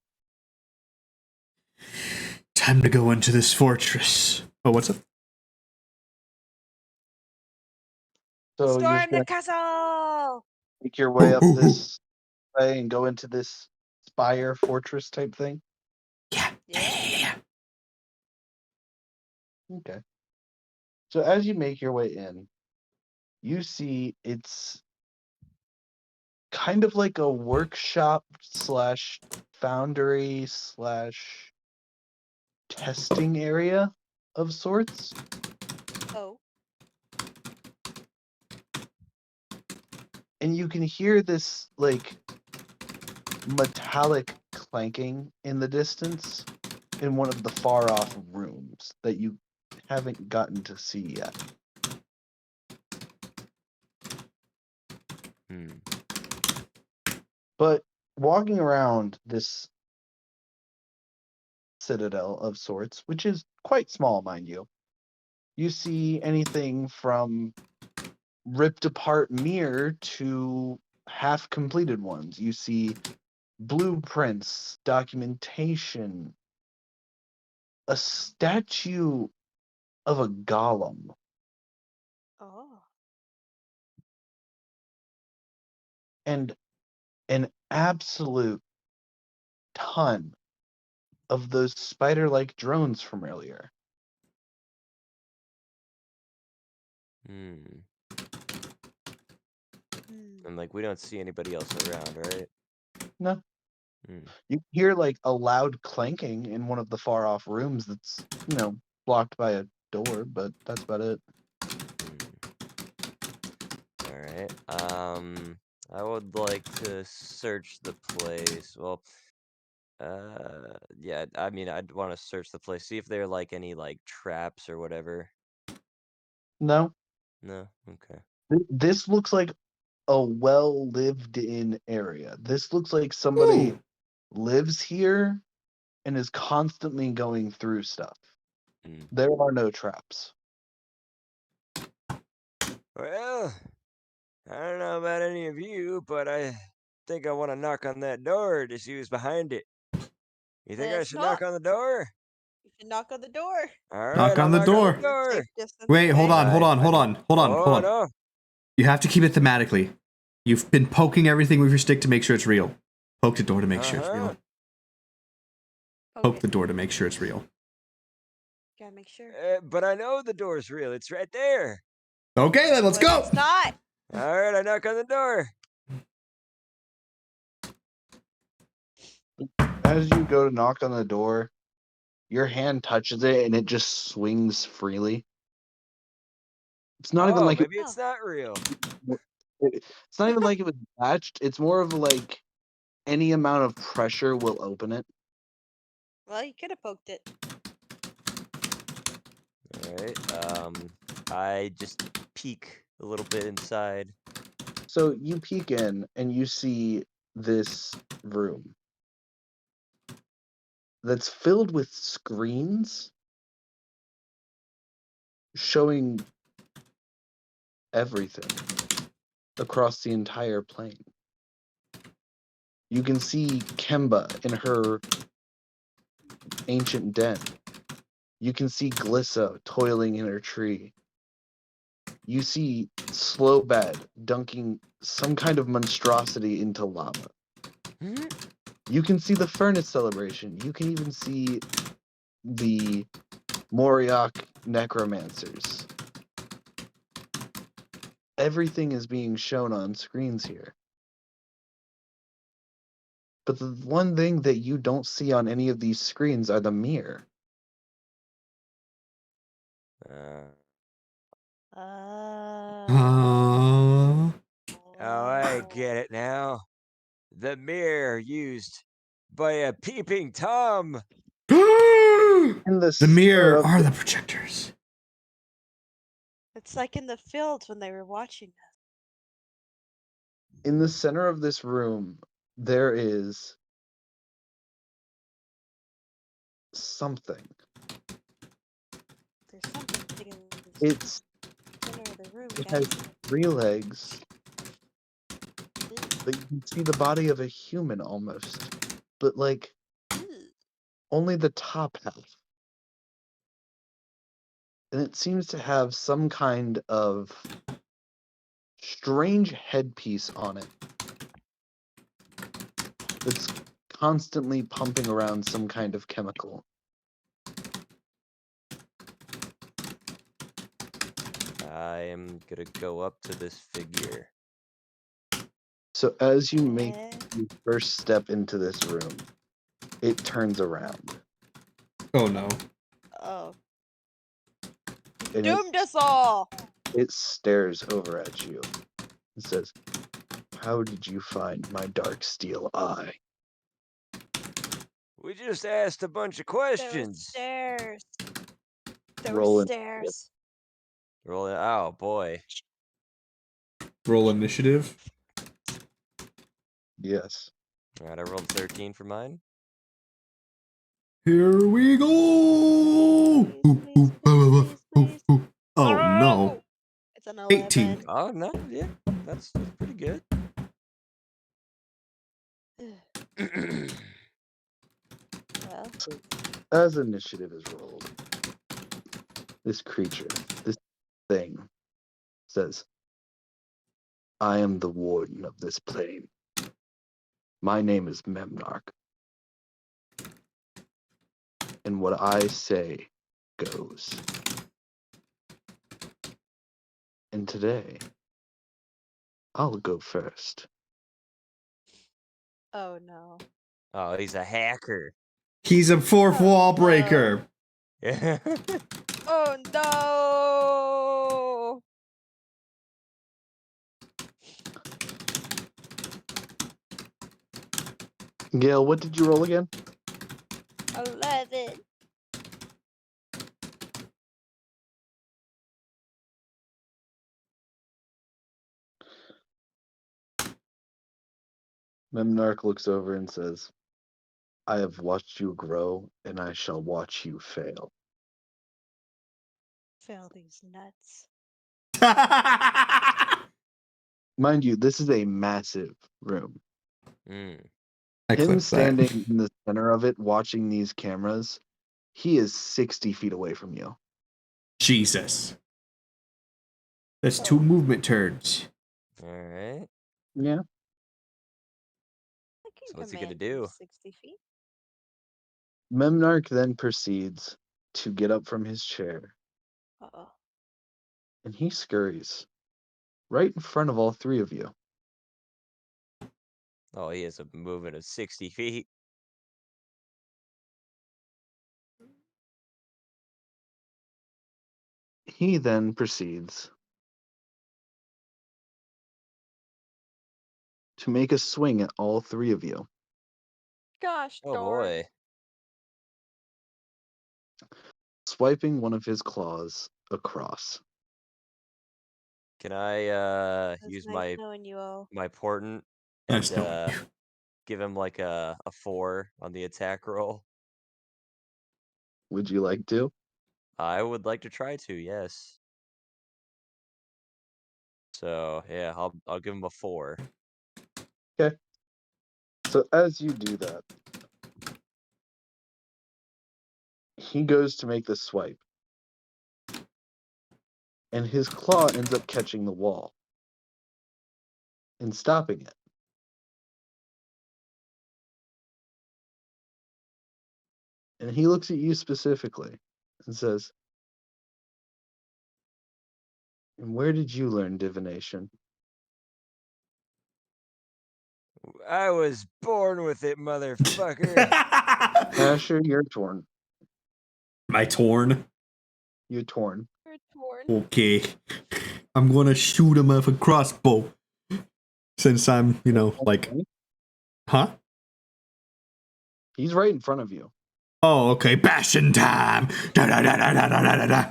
Time to go into this fortress. Oh, what's up? So Storm the castle! Make your way up this way and go into this spire fortress type thing? Yeah. Okay. So as you make your way in, you see it's kind of like a workshop slash foundry slash testing area of sorts. Oh. And you can hear this like metallic clanking in the distance in one of the far off rooms that you haven't gotten to see yet. But walking around this citadel of sorts, which is quite small, mind you, you see anything from ripped apart mirror to half completed ones. You see blueprints, documentation, a statue of a golem, Oh. and an absolute ton of those spider-like drones from earlier. Hmm. Hmm. And like we don't see anybody else around, right? No. Hmm. You hear like a loud clanking in one of the far off rooms that's, blocked by a door, but that's about it. All right. I would like to search the place. Well, yeah. I mean, I'd want to search the place, see if there are like any like traps or whatever. No. No. Okay. This looks like a well lived in area. This looks like somebody Ooh. lives here and is constantly going through stuff. Hmm. There are no traps. Well, I don't know about any of you, but I think I want to knock on that door to see who's behind it. You think I Let's should knock knock. on the door? You should knock on the door. All right, Knock I'll on the knock on the door. door. Safe distance Wait, hold away. on. Oh, no. You have to keep it thematically. You've been poking everything with your stick to make sure it's real. Poke the door to make sure it's real. Poke the door to make sure it's real. Gotta make sure. But I know the door's real. It's right there. Okay, then let's go. It's not. All right, I knock on the door. As you go to knock on the door, your hand touches it and it just swings freely. It's not even like maybe it's not real. it's not even like it was attached. It's more of like any amount of pressure will open it. Well, you could have poked it. All right. I just peek a little bit inside. So you peek in and you see this room that's filled with screens showing everything across the entire plane. You can see Kemba in her ancient den. You can see Glissa toiling in her tree. You see Slowbad dunking some kind of monstrosity into lava. You can see the furnace celebration. You can even see the Moriok necromancers. Everything is being shown on screens here. But the one thing that you don't see on any of these screens are the mirror. Oh, I get it now. The mirror used by a peeping Tom. The mirror are the projectors. It's like in the fields when they were watching us. In the center of this room, there is something. There's something in the center of the room, It guys. has 3 legs, but you can see the body of a human almost. But like only the top half. And it seems to have some kind of strange headpiece on it that's constantly pumping around some kind of chemical. I am gonna go up to this figure. So as you make your first step into this room, it turns around. Oh no. Oh. And Doomed us all! it stares over at you and says, "How did you find my dark steel eye?" We just asked a bunch of questions. There were Roll stairs. Roll it. Oh boy. Roll initiative. Yes. All right, I rolled 13 for mine. Here we go. Please, please, please. Oh no. It's an 18. 11. Oh no, yeah, that's pretty good. Well, So, as initiative is rolled, this creature, this thing, says, I am the warden of this plane. My name is Memnarch. And what I say goes. And today, I'll go first. oh no. Oh, he's a hacker. He's a fourth Oh, wall no. breaker. Yeah. Oh no. Gail, what did you roll again? 11. Memnarch looks over and says, I have watched you grow, and I shall watch you fail. Fail these nuts. Mind you, this is a massive room. Mm. I Him clipped that. standing in the center of it, watching these cameras, he is 60 feet away from you. Jesus. That's 2 movement turns. All right. Yeah. I can So what's he command gonna do? 60 feet. Memnarch then proceeds to get up from his chair, Uh-oh. and he scurries right in front of all three of you. Oh, he has a movement of 60 feet. He then proceeds to make a swing at all three of you, Gosh Oh darn. boy. swiping one of his claws across. Can I It's use nice knowing you all. my portent That's and no. give him like a 4 on the attack roll? Would you like to? I would like to try to, yes. So yeah, I'll give him a 4. Okay. So as you do that, he goes to make the swipe, and his claw ends up catching the wall and stopping it. And he looks at you specifically and says, and where did you learn divination? I was born with it, motherfucker. Asher, you're torn. Am I torn? You're torn. You're torn. Okay. I'm gonna shoot him with a crossbow. Since I'm, like, huh? He's right in front of you. Oh, okay. Bashing time. Da, da, da, da, da, da, da, da.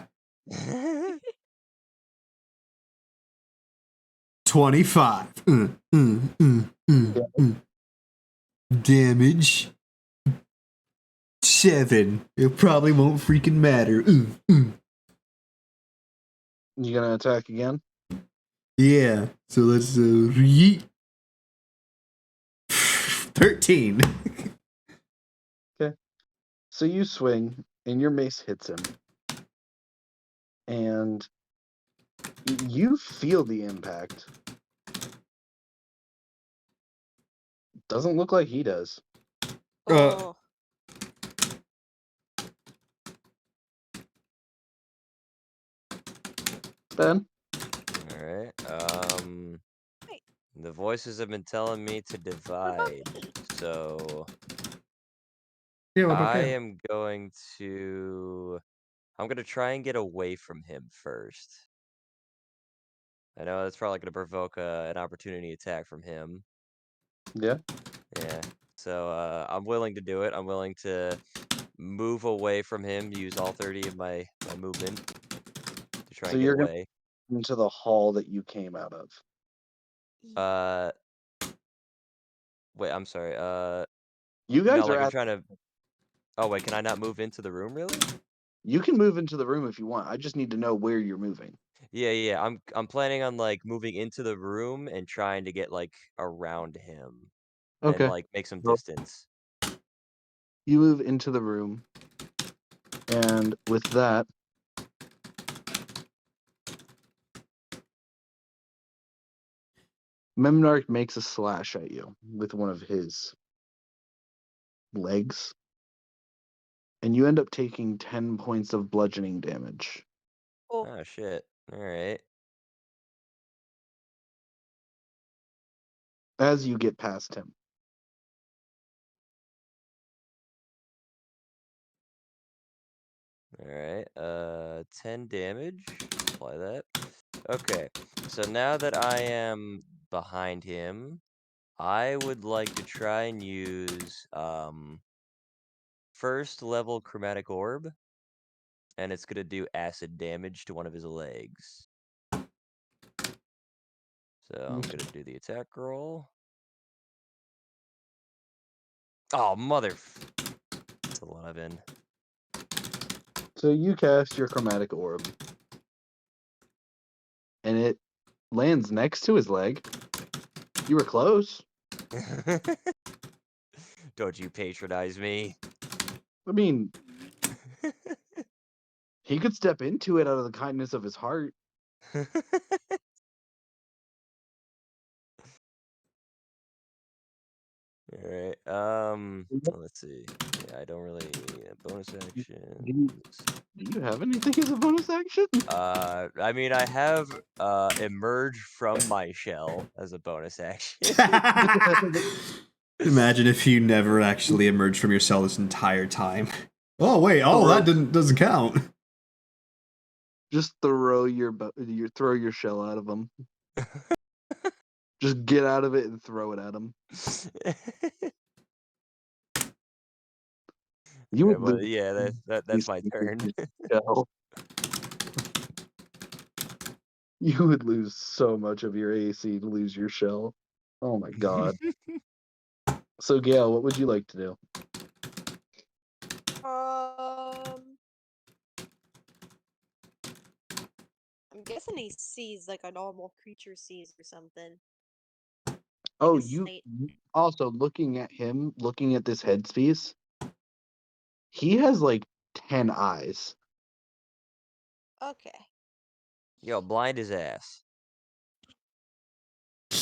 25. Damage. 7. It probably won't freaking matter. You gonna attack again? Yeah. So let's yeet. 13. So you swing, and your mace hits him, and you feel the impact. Doesn't look like he does. Oh. Ben? Alright. Wait. The voices have been telling me to What about divide, me? so Yeah, what about I that? am going to try and get away from him first. I know that's probably gonna provoke an opportunity attack from him. Yeah. Yeah. So I'm willing to do it. I'm willing to move away from him, use all 30 of my movement to try So and get you're going away. into the hall that you came out of. Uh Wait, I'm sorry. You No, guys are like I'm at. trying to. Oh wait, can I not move into the room really? You can move into the room if you want. I just need to know where you're moving. Yeah. I'm planning on like moving into the room and trying to get like around him and Okay. like make some Well, distance. you move into the room, and with that, Memnarch makes a slash at you with one of his legs, and you end up taking 10 points of bludgeoning damage. Oh, Oh shit. All right. As you get past him. All right. 10 damage. Apply that. Okay. So now that I am behind him, I would like to try and use first level chromatic orb, and it's gonna do acid damage to one of his legs. So I'm gonna do the attack roll. Oh mother! It's 11. So you cast your chromatic orb, and it lands next to his leg. You were close. Don't you patronize me? I mean, he could step into it out of the kindness of his heart. All right. Let's see. Yeah, I don't really bonus Do actions. you have anything as a bonus action? I mean, I have emerge from my shell as a bonus action. Imagine if you never actually emerged from your cell this entire time. Oh wait, that doesn't count. Just throw your shell out of him. Just get out of it and throw it at him. You Okay, would well, lose. yeah, that's my turn. Shell. You would lose so much of your AC to lose your shell. Oh my god. So Gail, what would you like to do? I'm guessing he sees like a normal creature sees or something. Oh, a you snake. also looking at him, looking at this headspace. He has like 10 eyes. Okay. Yo, blind his ass.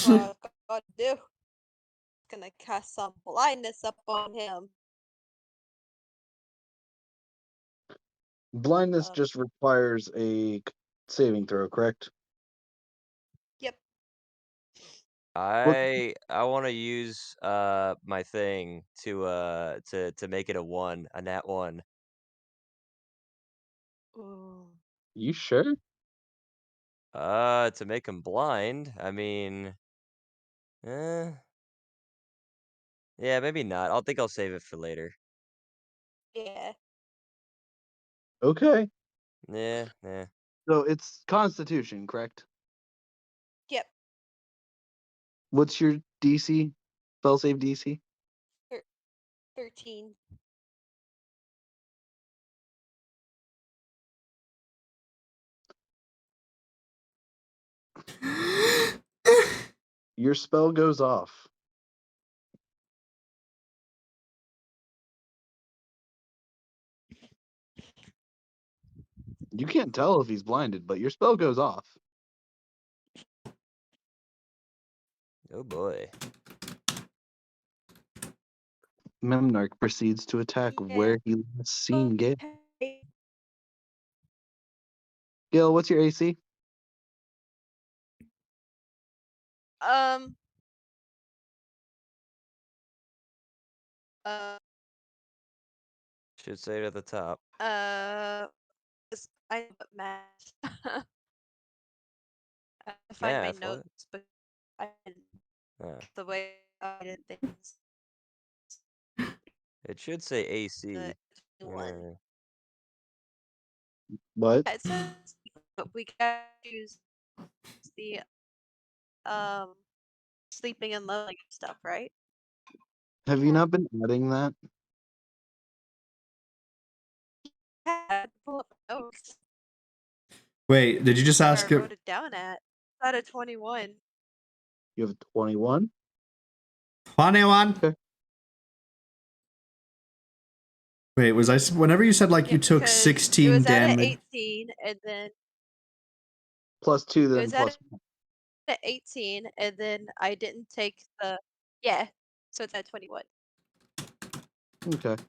What I've got to do. Gonna cast some blindness up on him. Blindness just requires a saving throw, correct? Yep. I want to use my thing to make it a nat 1. Ooh. You sure? To make him blind. I mean, yeah, maybe not. I'll save it for later. Yeah. Okay. Yeah. So it's Constitution, correct? Yep. What's your DC? Spell save DC? 13. Your spell goes off. You can't tell if he's blinded, but your spell goes off. Oh boy. Memnarch proceeds to attack where he last seen Gale. Okay. Gale, what's your AC? Um. Uh. Should say it at the top. I but math. I find my Math, what? notes, but I didn't. Oh. The way I did things. It should say AC. The one. What? It says we can choose the sleeping and leveling stuff, right? Have you not been adding that? Pull up my notes. Wait, did you just Where I ask if wrote it down at. It's out of 21. You have 21? anyone? Okay. Wait, was I whenever you said like Yeah, you took because 16 it was at damage? 18, and then Plus 2, it then was plus at 18, and then I didn't take the so it's at 21. 1. Okay.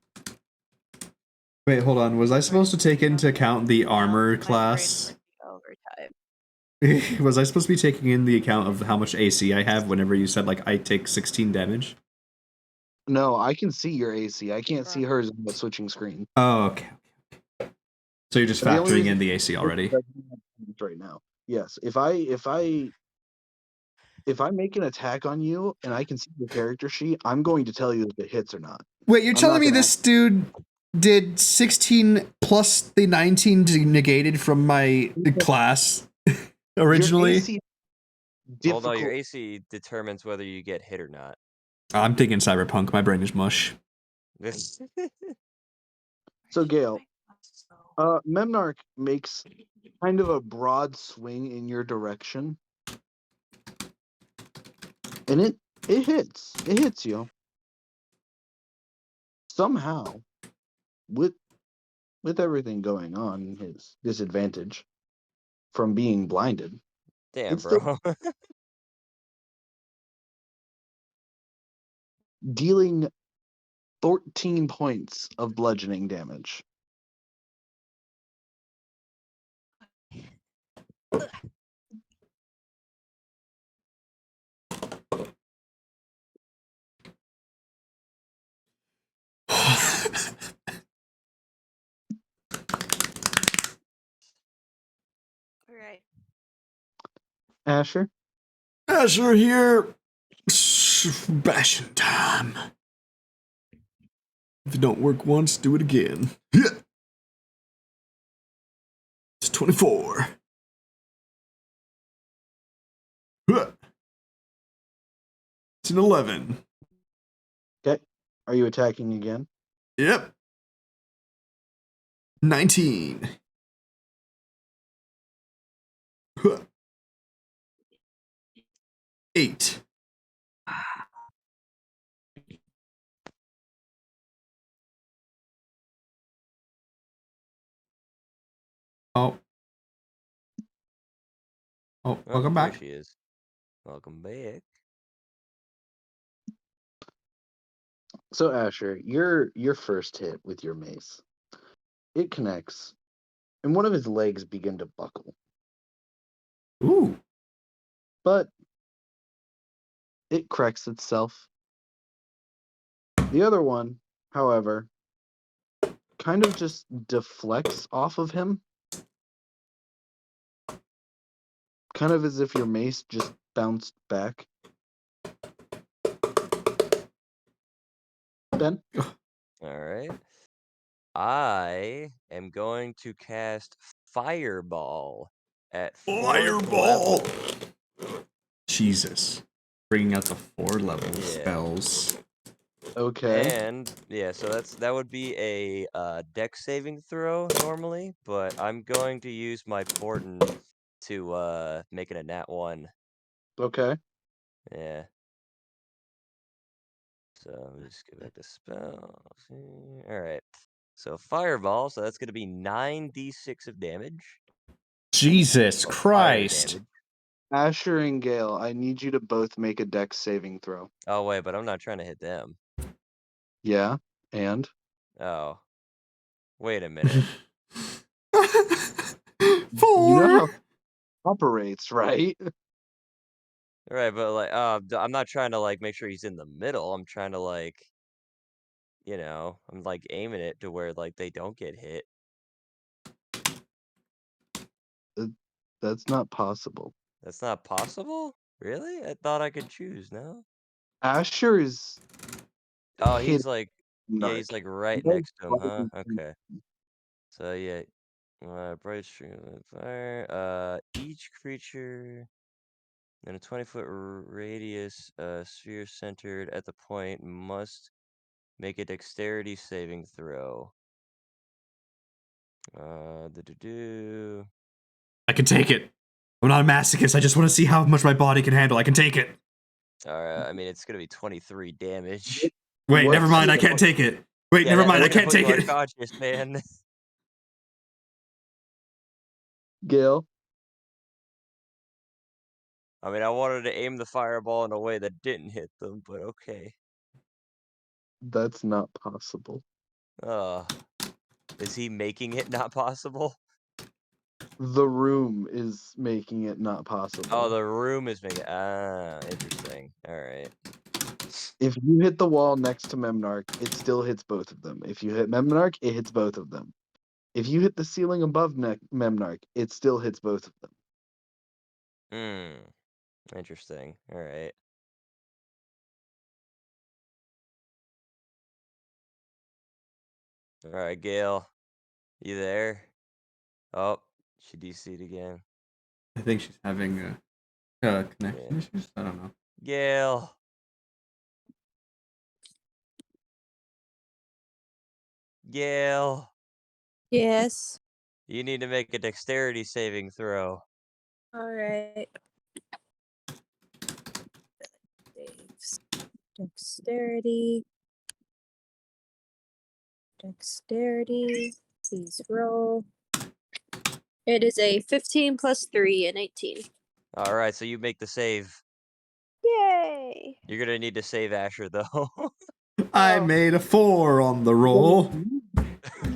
Wait, hold on. Was I supposed to take into account the armor My class? brain overtime. Was I supposed to be taking in the account of how much AC I have whenever you said like I take 16 damage? No, I can see your AC. I can't see hers on the switching screen. Oh, okay. So you're just The only factoring reason in the AC already. right now. Yes. If I make an attack on you and I can see the character sheet, I'm going to tell you if it hits or not. Wait, you're I'm telling not me gonna this dude did 16 plus the 19 negated from my class originally? Your AC Well, no, your difficult. AC determines whether you get hit or not. I'm thinking Cyberpunk. My brain is mush. So Gale, Memnarch makes kind of a broad swing in your direction. And it hits. It hits you. Somehow, with everything going on, his disadvantage from being blinded. Damn, It's still bro. dealing 14 points of bludgeoning damage. Alright. Asher? Asher here. Bashing time. If it don't work once, do it again. It's 24. It's an 11. Okay. Are you attacking again? Yep. 19. 8. Oh. Oh, welcome There back. she is. Welcome back. So Asher, your first hit with your mace. It connects, and one of his legs begin to buckle. Ooh. But it corrects itself. The other one, however, kind of just deflects off of him. Kind of as if your mace just bounced back. Ben? Alright. I am going to cast Fireball at 4th level. Jesus. Bringing out the 4-level Yeah. spells. Okay. And yeah, so that would be a dex saving throw normally, but I'm going to use my Portent to make it a nat 1. Okay. Yeah. So let's get back to spells. Alright. So Fireball, so that's gonna be 9d6 of damage. Jesus Or fire Christ. damage. Asher and Gale, I need you to both make a dex saving throw. Oh wait, but I'm not trying to hit them. Yeah, and? Oh. Wait a minute. You know how 4. it operates, right? Right, but like I'm not trying to like make sure he's in the middle. I'm trying to like I'm like aiming it to where like they don't get hit. That's not possible. That's not possible? Really? I thought I could choose, no? Asher is Oh, hit yeah, Narc. he's like right No next to him, huh? fighting. Okay. So yeah, bright stream of fire. Each creature In a 20-foot radius, sphere centered at the point must make a dexterity saving throw. Do-do-do. I can take it. I'm not a masochist. I just want to see how much my body can handle. I can take it. Alright, I mean, it's gonna be 23 damage. Wait, What never mind. I ceiling- can't take it. Wait, Yeah, never mind. I that's gonna can't put take you it. unconscious, man. Gil, I mean, I wanted to aim the fireball in a way that didn't hit them, but okay. that's not possible. Is he making it not possible? The room is making it not possible. Oh, the room is making. Interesting. All right. If you hit the wall next to Memnarch, it still hits both of them. If you hit Memnarch, it hits both of them. If you hit the ceiling above Memnarch, it still hits both of them. Interesting. All right. All right, Gail. You there? Oh, she DC'd again. I think she's having connection issues. I don't know. Gail. Gail. Yes. You need to make a dexterity saving throw. All right. Saves. Dexterity. Dexterity. Please roll. It is a 15 plus 3 and 18. All right, so you make the save. Yay! You're gonna need to save Asher though. I Oh. made a 4 on the roll.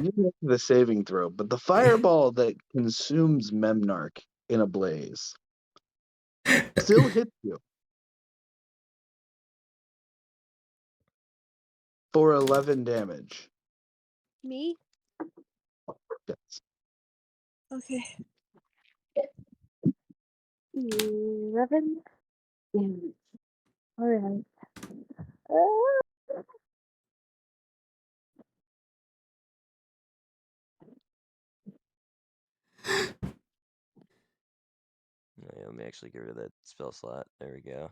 You make the saving throw, but the fireball that consumes Memnarch in a blaze still hits you for 11 damage. Me? Yes. Okay. 11 damage. All right. Let me actually get rid of that spell slot. There we go.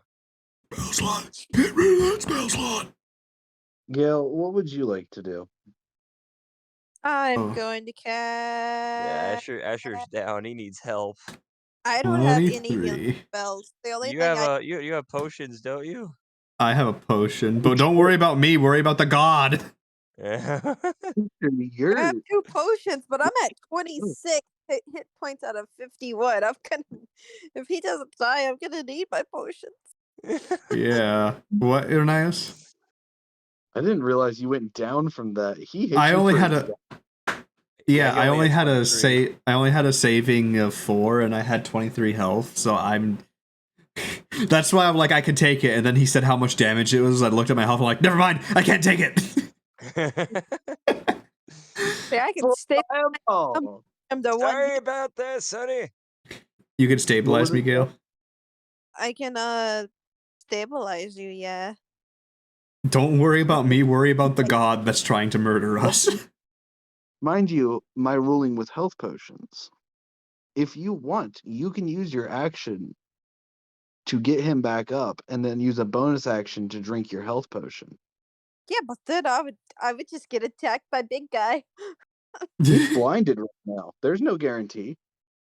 Spell slot. Get rid of that spell slot. Gail, what would you like to do? I'm Oh. going to Yeah, cast. Asher's down. He needs help. I don't have any healing 23. spells. The only You thing have you have potions, don't you? I have a potion, but don't worry about me. Worry about the god. I You're have 2 potions, but I'm at 26 hit points out of 51. I'm gonna, if he doesn't die, I'm gonna need my potions. Yeah. What, Ornias? I didn't realize you went down from that. He hit I you only for had his a. he Yeah, I only had 23. I only had a saving of 4, and I had 23 health. So I'm. That's why I'm like, I can take it. And then he said how much damage it was. I looked at my health. I'm like, never mind. I can't take it. Yeah, I can stay. fireball. I'm the one. Sorry about this, honey. You can What stabilize was me, it? Gail. I can stabilize you. Yeah. Don't worry about me. Worry about the god that's trying to murder us. Mind you, my ruling with health potions. If you want, you can use your action to get him back up and then use a bonus action to drink your health potion. Yeah, but then I would just get attacked by big guy. He's blinded right now. There's no guarantee.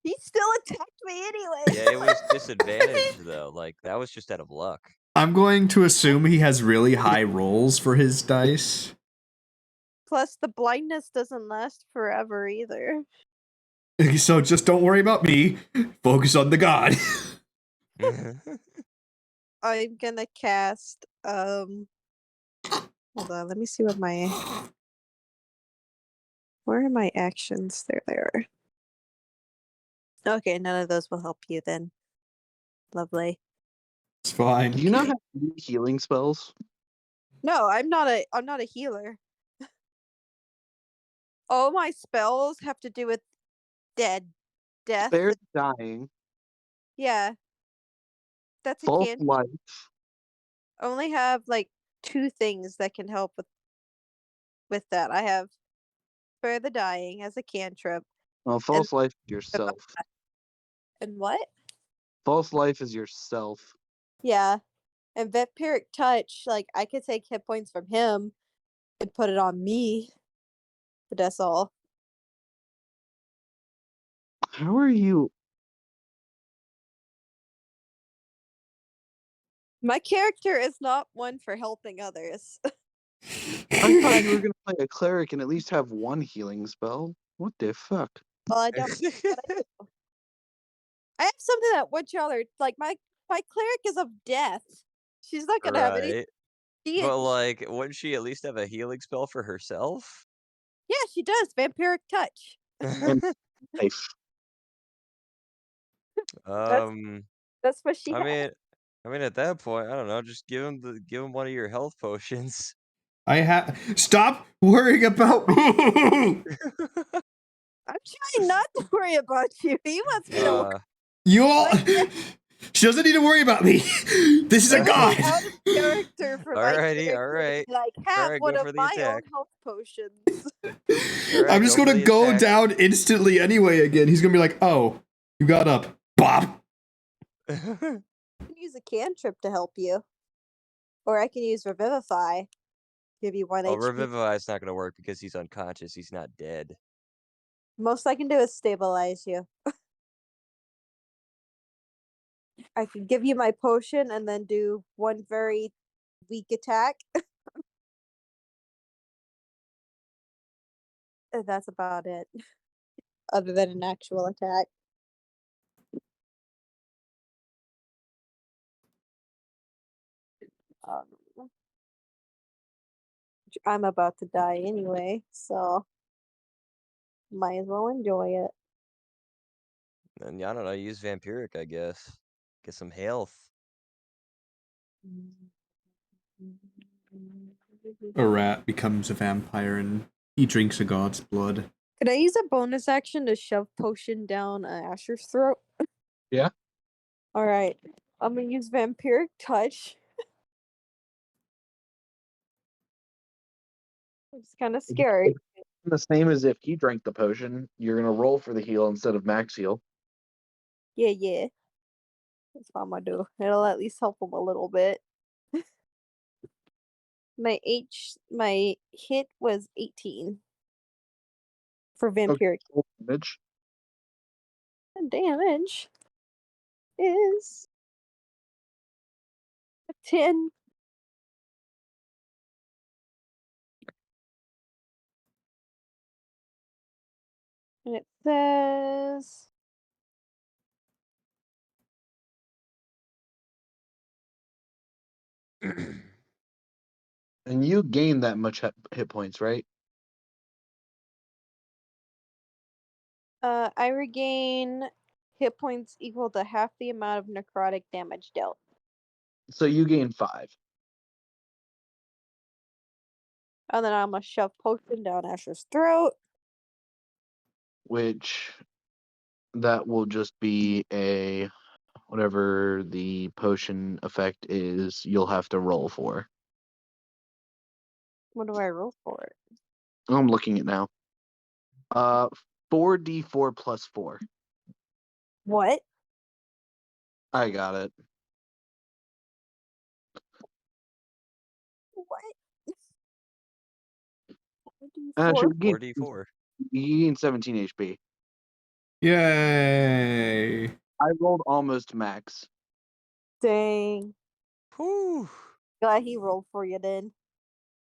He still attacked me anyway. Yeah, it was disadvantaged though. Like that was just out of luck. I'm going to assume he has really high rolls for his dice. Plus, the blindness doesn't last forever either. So just don't worry about me. Focus on the god. I'm gonna cast. Hold on. Let me see what my. Where are my actions? There they are. Okay, none of those will help you then. Lovely. It's fine. Do you not have any healing spells? No, I'm not a healer. All my spells have to do with death. Spare the dying, Yeah. That's a false cantrip. life. I only have like 2 things that can help with that. I have Spare the Dying as a cantrip. False life yourself. And what? False life is yourself. Yeah. And vampiric touch, like I could take hit points from him and put it on me. But that's all. How are you? My character is not one for helping others. I thought you were gonna play a cleric and at least have one healing spell. What the fuck? Well, I don't. But I do. I have something that what y'all are like. My cleric is of death. She's not gonna have any. Right. She, But, like, wouldn't she at least have a healing spell for herself? yeah, she does. Vampiric touch. And life. Um, That's what she I has. mean, at that point, I don't know, just give him one of your health potions. Stop worrying about me. I'm trying not to worry about you. He wants me to worry. You all. Like, She doesn't need to worry about me. This is a god. out of character for my Alrighty, character. alright. Like have Alright, one go of for the my own attack. health potions. Alright, I'm just go for gonna the go attack. down instantly anyway again. He's gonna be like, oh, you got up. Bop. I can use a cantrip to help you, or I can use revivify. Give you 1 Oh, HP. Revivify's not gonna work because he's unconscious. He's not dead. Most I can do is stabilize you. I can give you my potion and then do one very weak attack. And that's about it. Other than an actual attack. I'm about to die anyway, so might as well enjoy it. And I don't know, use Vampiric, I guess. Get some health. A rat becomes a vampire and he drinks a god's blood. Could I use a bonus action to shove potion down Asher's throat? Yeah. Alright. I'm gonna use vampiric touch. It's kind of scary. The same as if he drank the potion, you're gonna roll for the heal instead of max heal. Yeah. That's what I'm gonna do. It'll at least help him a little bit. My hit was 18 for vampiric. Damage. The damage is 10. And it says And you gain that much hit points, right? I regain hit points equal to half the amount of necrotic damage dealt. So you gain 5. And then I'm gonna shove potion down Asher's throat. Which that will just be a whatever the potion effect is, you'll have to roll for. What do I roll for it? I'm looking it now. 4d4 plus 4. What? I got it. What? Actually, 4d4. you gain 17 HP. Yay. I rolled almost max. Dang. Whew. Glad he rolled for you then.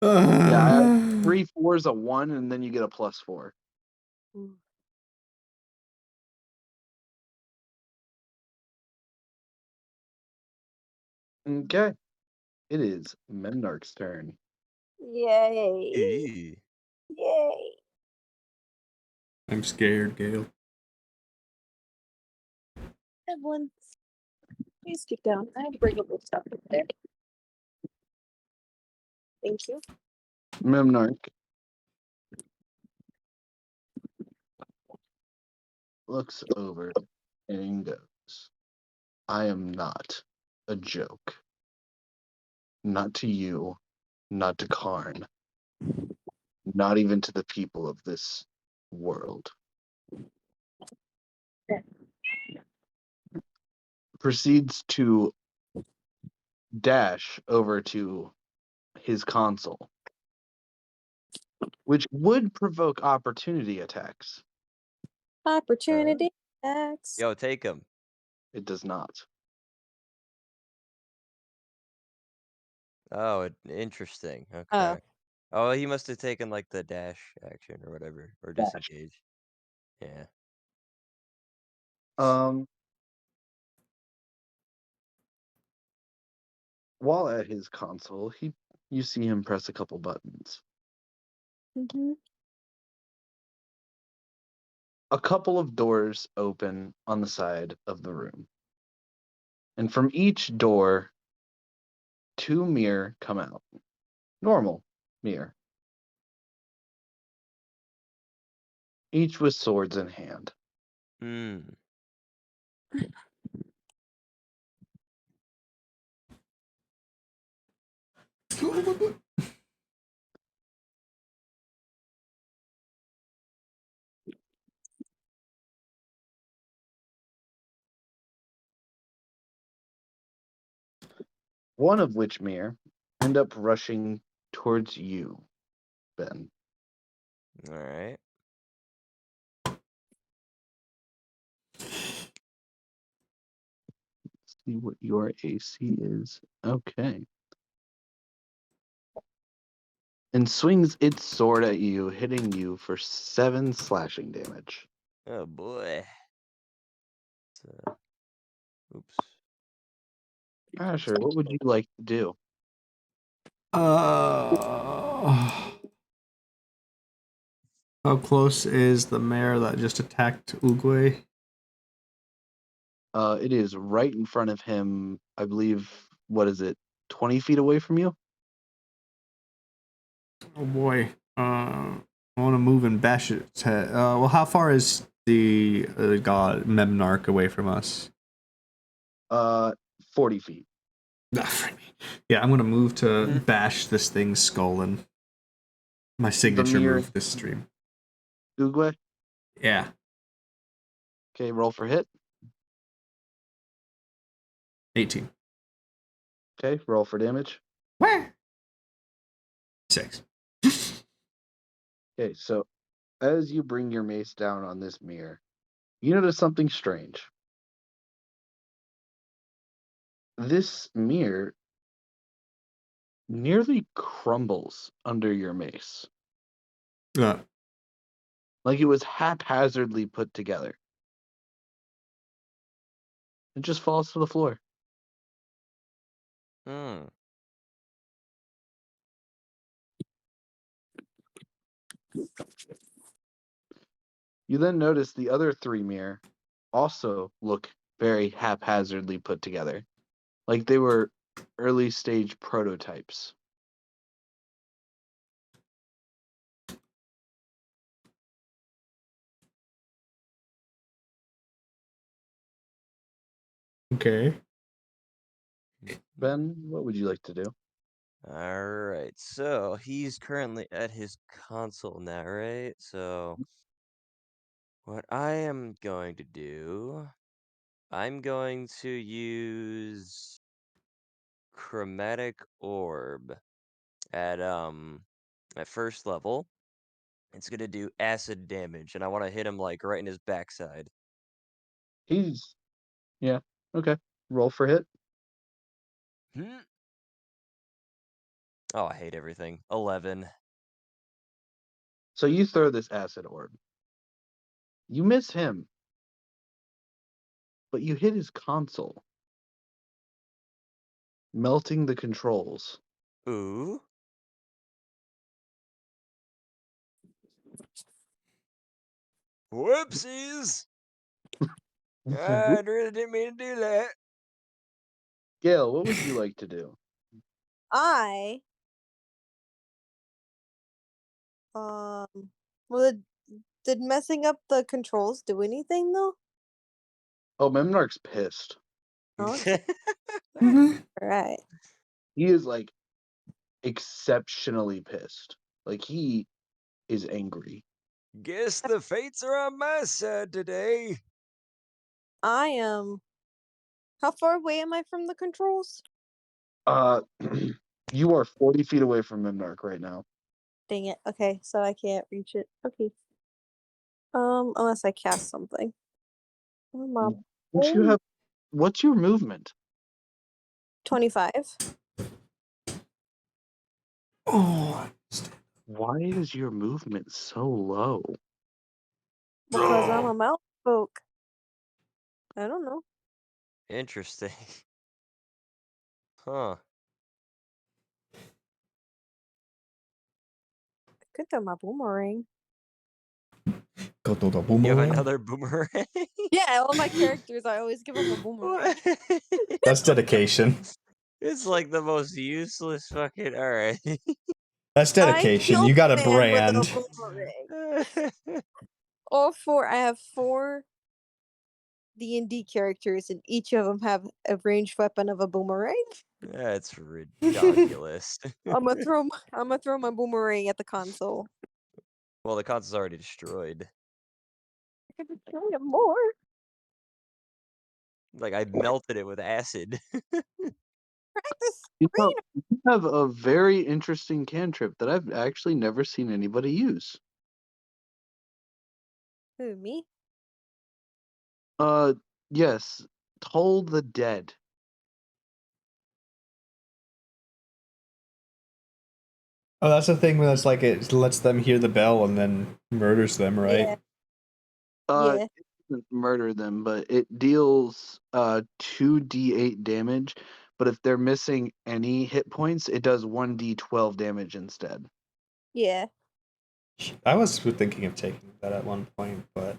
Yeah, 3 4s a 1, and then you get a plus 4. Okay. It is Memnarch's turn. Yay. Eee. Yay. I'm scared, Gale. Evelyn, please get down. I have breakable stuff up there. Thank you. Memnarch looks over and goes, I am not a joke. Not to you, not to Karn, not even to the people of this world. proceeds to dash over to his console, which would provoke opportunity attacks. Opportunity attacks. Yo, take him. It does not. Oh, interesting. Oh. Okay. Oh, he must have taken like the dash action or whatever, or Dash. disengage. Yeah. While at his console, you see him press a couple buttons. Mm-hmm. A couple of doors open on the side of the room. And from each door, 2 mirror come out. Normal mirror. Each with swords in hand. Hmm. One of which mirror end up rushing towards you, Ben. All right. See what your AC is. Okay. And swings its sword at you, hitting you for 7 slashing damage. Oh boy. Oops. Asher, what would you like to do? How close is the mare that just attacked Uguay? It is right in front of him, I believe, 20 feet away from you? Oh boy. I want to move and bash its head. Well, how far is the god Memnarch away from us? 40 feet. Yeah, I'm gonna move to bash this thing's skull in. My signature mirror- move this stream. Uguay? Yeah. Okay, roll for hit. 18. Okay, roll for damage. Where? 6. Okay, so as you bring your mace down on this mirror, you notice something strange. This mirror nearly crumbles under your mace. Like it was haphazardly put together. It just falls to the floor. Hmm. You then notice the other 3 mirror also look very haphazardly put together. Like they were early stage prototypes. Okay. Ben, what would you like to do? All right. So he's currently at his console now, right? So what I am going to do, I'm going to use chromatic orb at first level. It's gonna do acid damage, and I want to hit him like right in his backside. Yeah, okay. Roll for hit. Hmm. Oh, I hate everything. 11. So you throw this acid orb. You miss him, but you hit his console, melting the controls. Ooh. Whoopsies! I really didn't mean to do that. Gail, what would you like to do? I well, did messing up the controls do anything though? Oh, Memnarch's pissed. Okay. Mhm. All right. He is like exceptionally pissed. Like he is angry. Guess the fates are on my side today. I am How far away am I from the controls? You are 40 feet away from Mimnark right now. Dang it. Okay, so I can't reach it. Okay. Unless I cast something. Oh, my Don't you have? What's your movement? 25. Oh, Why is your movement so low? Because I'm a mouse folk. I don't know. Interesting. Huh. I could throw my boomerang. go to the You have boomerang. another boomerang? Yeah, all my characters, I always give them a boomerang. That's dedication. It's like the most useless fucking. Alright. That's dedication. I You got a killed man with brand. a boomerang. All four. I have 4 D&D characters, and each of them have a ranged weapon of a boomerang. That's ridiculous. I'm gonna throw my boomerang at the console. Well, the console's already destroyed. I could destroy it more. Like, I melted it with acid. Practice. You have a very interesting cantrip that I've actually never seen anybody use. Who, me? Yes, Toll the Dead. Oh, that's the thing where it's like it lets them hear the bell and then murders them, right? Yeah. Yeah. Yeah. It doesn't murder them, but it deals 2d8 damage. But if they're missing any hit points, it does 1d12 damage instead. Yeah. I was thinking of taking that at one point, but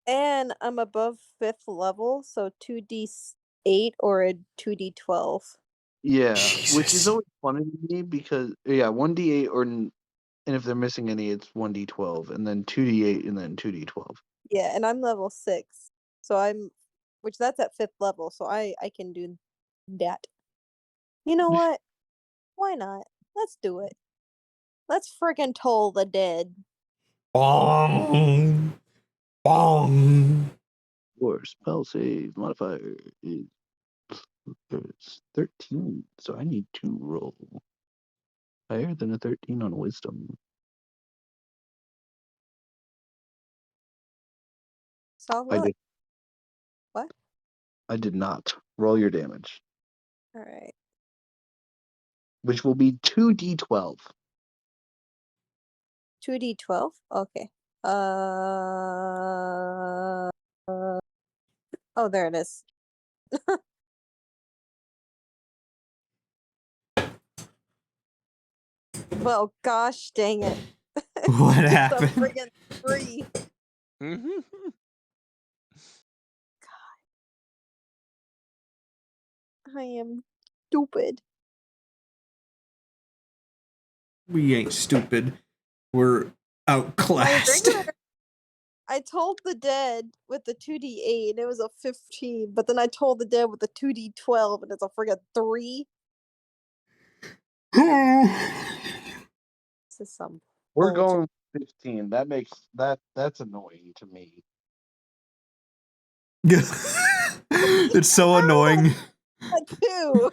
And I'm above 5th level, so 2d8 or a 2d12. Yeah, which is Jesus. always funny to me because 1d8 and if they're missing any, it's 1d12, and then 2d8 and then 2d12. Yeah, and I'm level 6. So which that's at 5th level, so I can do that. You know what? Why not? Let's do it. Let's friggin' Toll the Dead. Bong. Bong. Your spell save modifier is 13, so I need to roll higher than a 13 on wisdom. Solve I what? did. What? I did not. Roll your damage, Alright. which will be 2d12. 2d12? Okay. Oh, there it is. Well, gosh dang it. What Just happened? a friggin' 3. I am stupid. We ain't stupid. We're My outclassed. regular I told the dead with the 2d8 and it was a 15, but then I told the dead with the 2d12 and it's a friggin' 3. This is some We're bullshit. going 15. That's annoying to me. It's so annoying. A 2.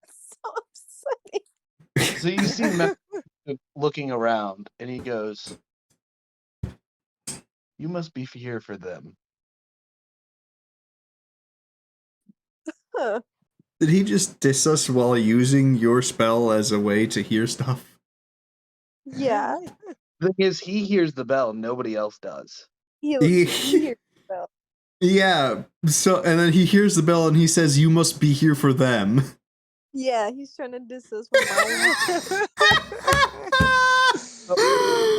So upsetting. So you see Mem looking around, and he goes, "You must be here for them." Huh. Did he just diss us while using your spell as a way to hear stuff? Yeah. The thing is, he hears the bell, nobody else does. He He- hears the bell. Yeah, so and then he hears the bell and he says, "You must be here for them." Yeah, he's trying to diss us with mine.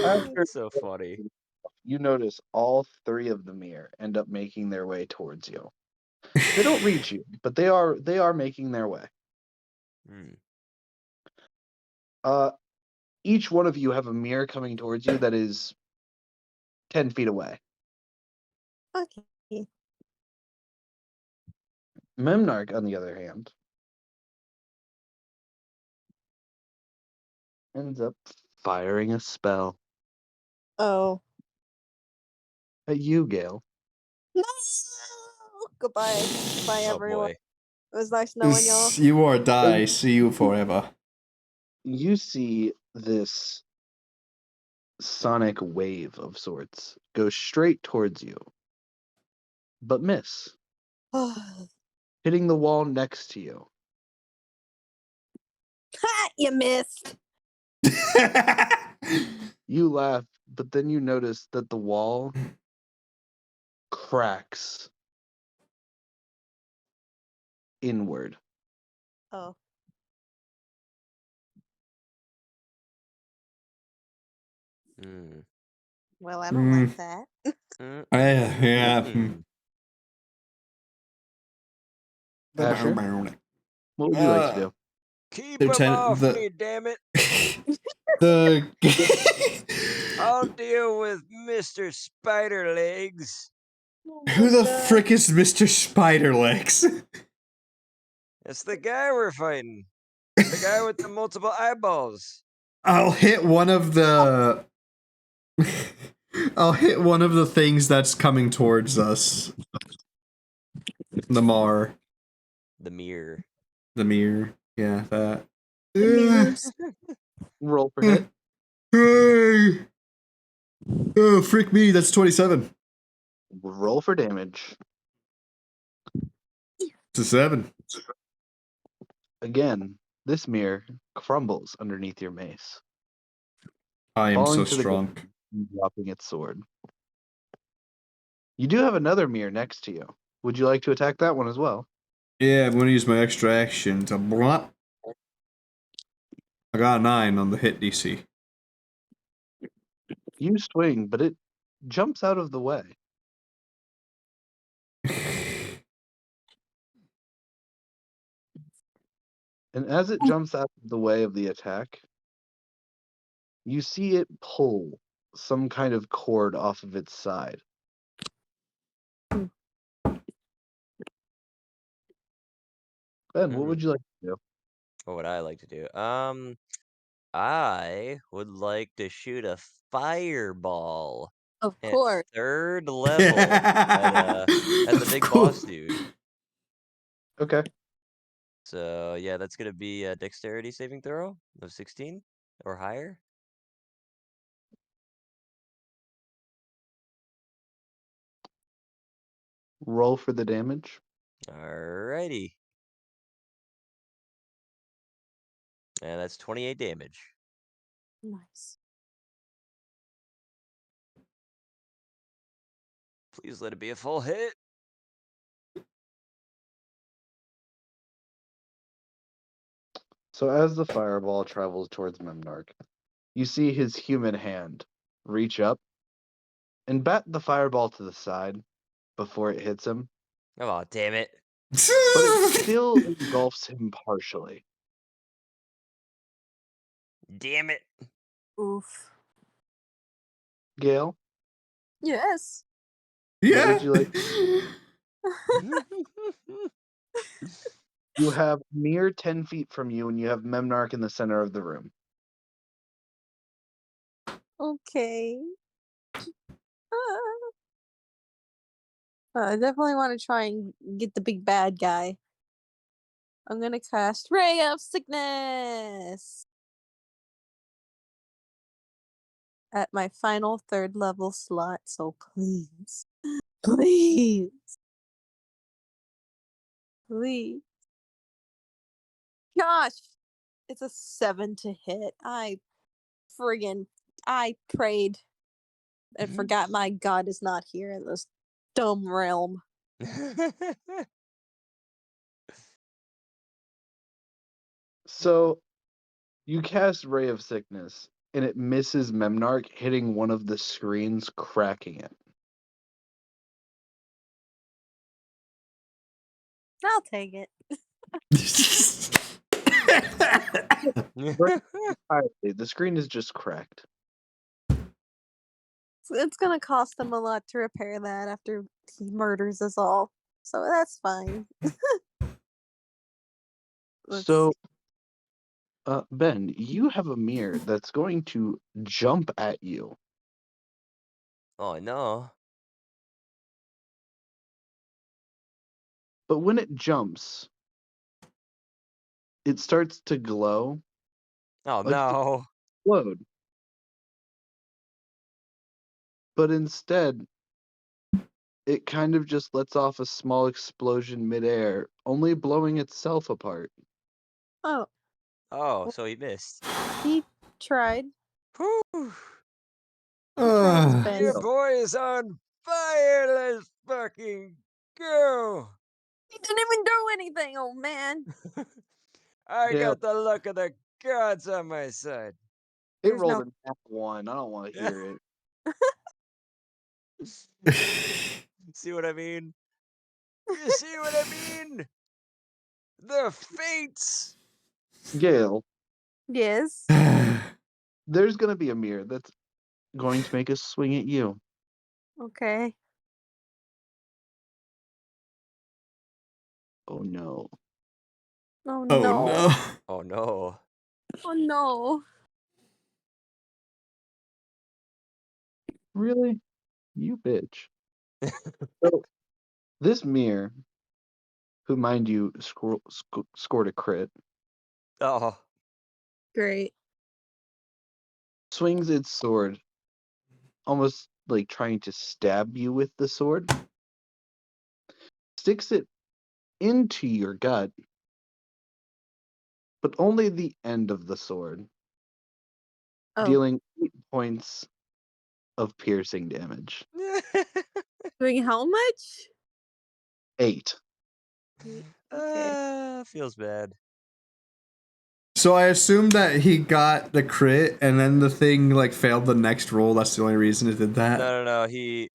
After So funny. you notice all 3 of the mirror end up making their way towards you. They don't reach you, but they are making their way. Hmm. Each one of you have a mirror coming towards you that is 10 feet away. Okay. Memnarch, on the other hand, ends up firing a spell. Oh. At you, Gale. No! Goodbye. Bye, Oh everyone. boy. It was nice knowing y'all. You or die. See you forever. You see this sonic wave of sorts go straight towards you, but miss, hitting the wall next to you. Ha! You missed. You laugh, but then you notice that the wall cracks inward. Oh. Mm. Well, I don't like that. Yeah. Asher, what would you like to do? Keep him Lieutenant, off the- me, damn it! The I'll deal with Mr. Spider Legs. who the frick is Mr. Spiderlegs? It's the guy we're fighting. The guy with the multiple eyeballs. I'll hit one of the. I'll hit one of the things that's coming towards us. The Mar. The mirror. The mirror. Yeah, that. The mirrors. Roll for hit. Hey! Oh, frick me, that's 27. Roll for damage. It's a 7. Again, this mirror crumbles underneath your mace, I am falling so to the strong. ground and dropping its sword. You do have another mirror next to you. Would you like to attack that one as well? Yeah, I'm gonna use my extra action to blunt. I got a 9 on the hit DC. You swing, but it jumps out of the way. And as it jumps out of the way of the attack, you see it pull some kind of cord off of its side. Ben, what would you like to do? What would I like to do? I would like to shoot a fireball Of at course. 3rd level at the big boss dude. Okay. So yeah, that's gonna be a dexterity saving throw of 16 or higher. Roll for the damage. Alrighty. And that's 28 damage. Nice. Please let it be a full hit. So as the fireball travels towards Memnarch, you see his human hand reach up and bat the fireball to the side before it hits him, Oh, damn it. but it still engulfs him partially. Damn it. Oof. Gale, Yes. Yeah. what would you like? You have mere 10 feet from you, and you have Memnarch in the center of the room. Okay. I definitely want to try and get the big bad guy. I'm gonna cast Ray of Sickness at my final 3rd level slot. So please, please, please. Gosh, it's a 7 to hit. I prayed and forgot my god is not here in this dumb realm. So you cast Ray of Sickness, and it misses Memnarch, hitting one of the screens, cracking it. I'll take it. Entirely. The screen is just cracked. It's gonna cost him a lot to repair that after he murders us all. So that's fine. So, Ben, you have a mirror that's going to jump at you Oh no. But when it jumps, it starts to glow Oh like it no. explode. But instead, it kind of just lets off a small explosion midair, only blowing itself apart. Oh, Oh, so he missed. he tried. Whew. He tried his Uh, best. Your boy is on fire. Let's fucking go. He didn't even do anything, old man. I Dale, got the luck of the gods on my side. it There's rolled no. an F1. I don't want to hear it. See what I mean? You see what I mean? The fates. Gail, Yes. there's going to be a mirror that's going to make us swing at you. Okay. Oh no. Oh oh no. no. Oh no. Oh no. Really? You bitch. So, this mirror, who mind you scored a crit, Oh. Great. swings its sword, almost like trying to stab you with the sword, sticks it into your gut, but only the end of the sword, Oh, dealing 8 points of piercing damage. doing how much? 8. Okay. Feels bad. So I assume that he got the crit and then the thing like failed the next roll. That's the only reason it did that. No. He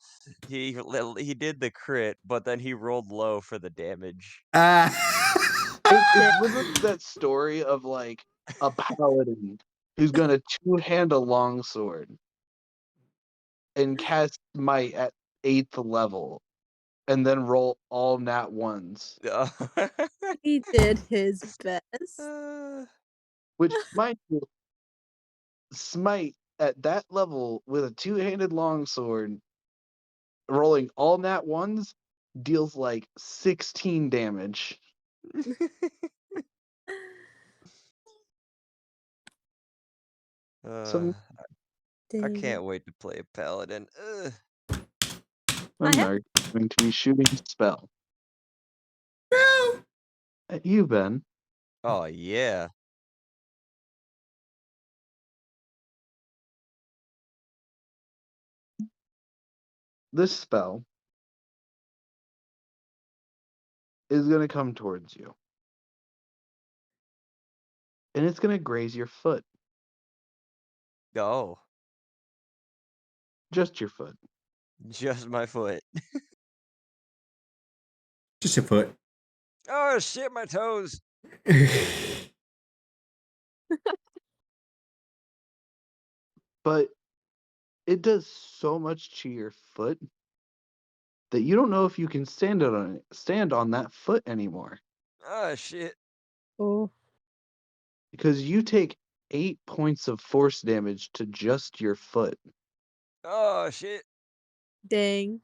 did the crit, but then he rolled low for the damage. It's literally that story of like a paladin who's gonna two-hand a longsword and cast might at 8th level and then roll all nat ones. He did his best. Which, mind you, smite at that level with a two-handed longsword, rolling all nat ones, deals like 16 damage. So I Dang can't it. wait to play a paladin. I I'm have- now going to be shooting a spell at you, Ben. Oh yeah. This spell is going to come towards you, and it's going to graze your foot. Oh, Just your foot. just my foot. Just your foot. Oh shit, my toes. But it does so much to your foot that you don't know if you can stand on that foot anymore, Oh shit. Oh, because you take 8 points of force damage to just your foot. Oh shit. dang.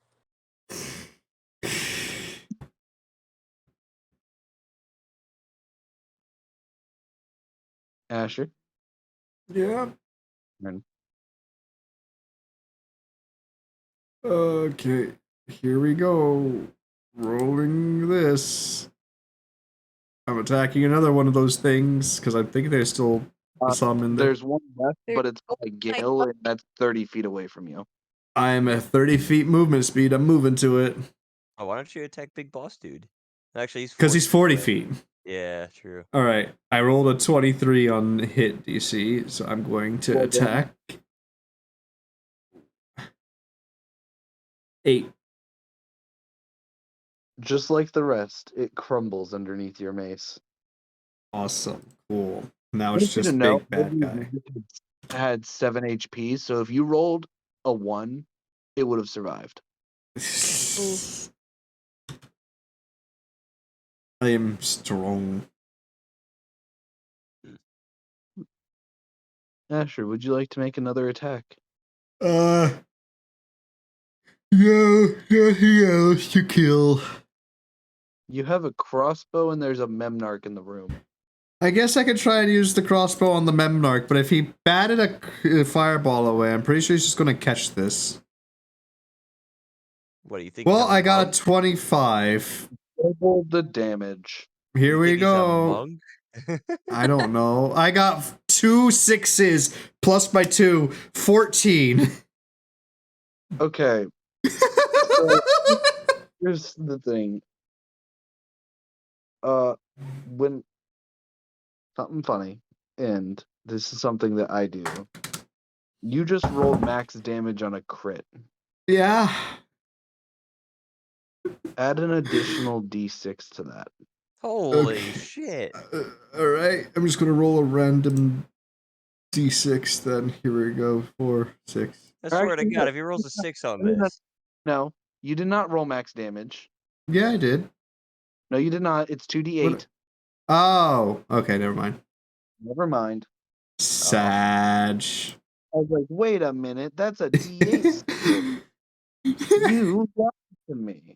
Asher, Yeah. turn. Okay. Here we go. Rolling this. I'm attacking another one of those things because I think there's still some in there. There's one left, but it's by my Gale, and that's 30 feet away from you. I'm at 30 feet movement speed. I'm moving to it. Oh, why don't you attack Big Boss Dude? Actually, he's 40 Because he's 40 away. feet. Yeah, true. All right. I rolled a 23 on hit DC, so I'm going to Well done. attack. 8. Just like the rest, it crumbles underneath your mace. Awesome. Cool. Now I it's want you to just know big bad guy. had 7 HP, so if you rolled a 1, it would have survived. I am strong. Asher, would you like to make another attack? Yeah, nothing else to kill. You have a crossbow and there's a Memnarch in the room. I guess I could try and use the crossbow on the Memnarch, but if he batted a fireball away, I'm pretty sure he's just gonna catch this. What do you think? Well, He's a I got monk? a 25. Double the damage. Here You we think he's a go. monk? I don't know. I got 2 6s plus my 2, 14. Okay, so here's the thing. When something funny, and this is something that I do. You just rolled max damage on a crit. Yeah. Add an additional d6 to that. Holy shit. Alright, I'm just gonna roll a random d6 then. Here we go. 4, 6. I swear to Actually, God, if he rolls a 6 on no, this. no, you did not roll max damage. Yeah, I did. No, you did not. It's 2d8. What? Oh, okay, never mind. Never mind. Sag. I was like, wait a minute, that's a d8. You lied to me.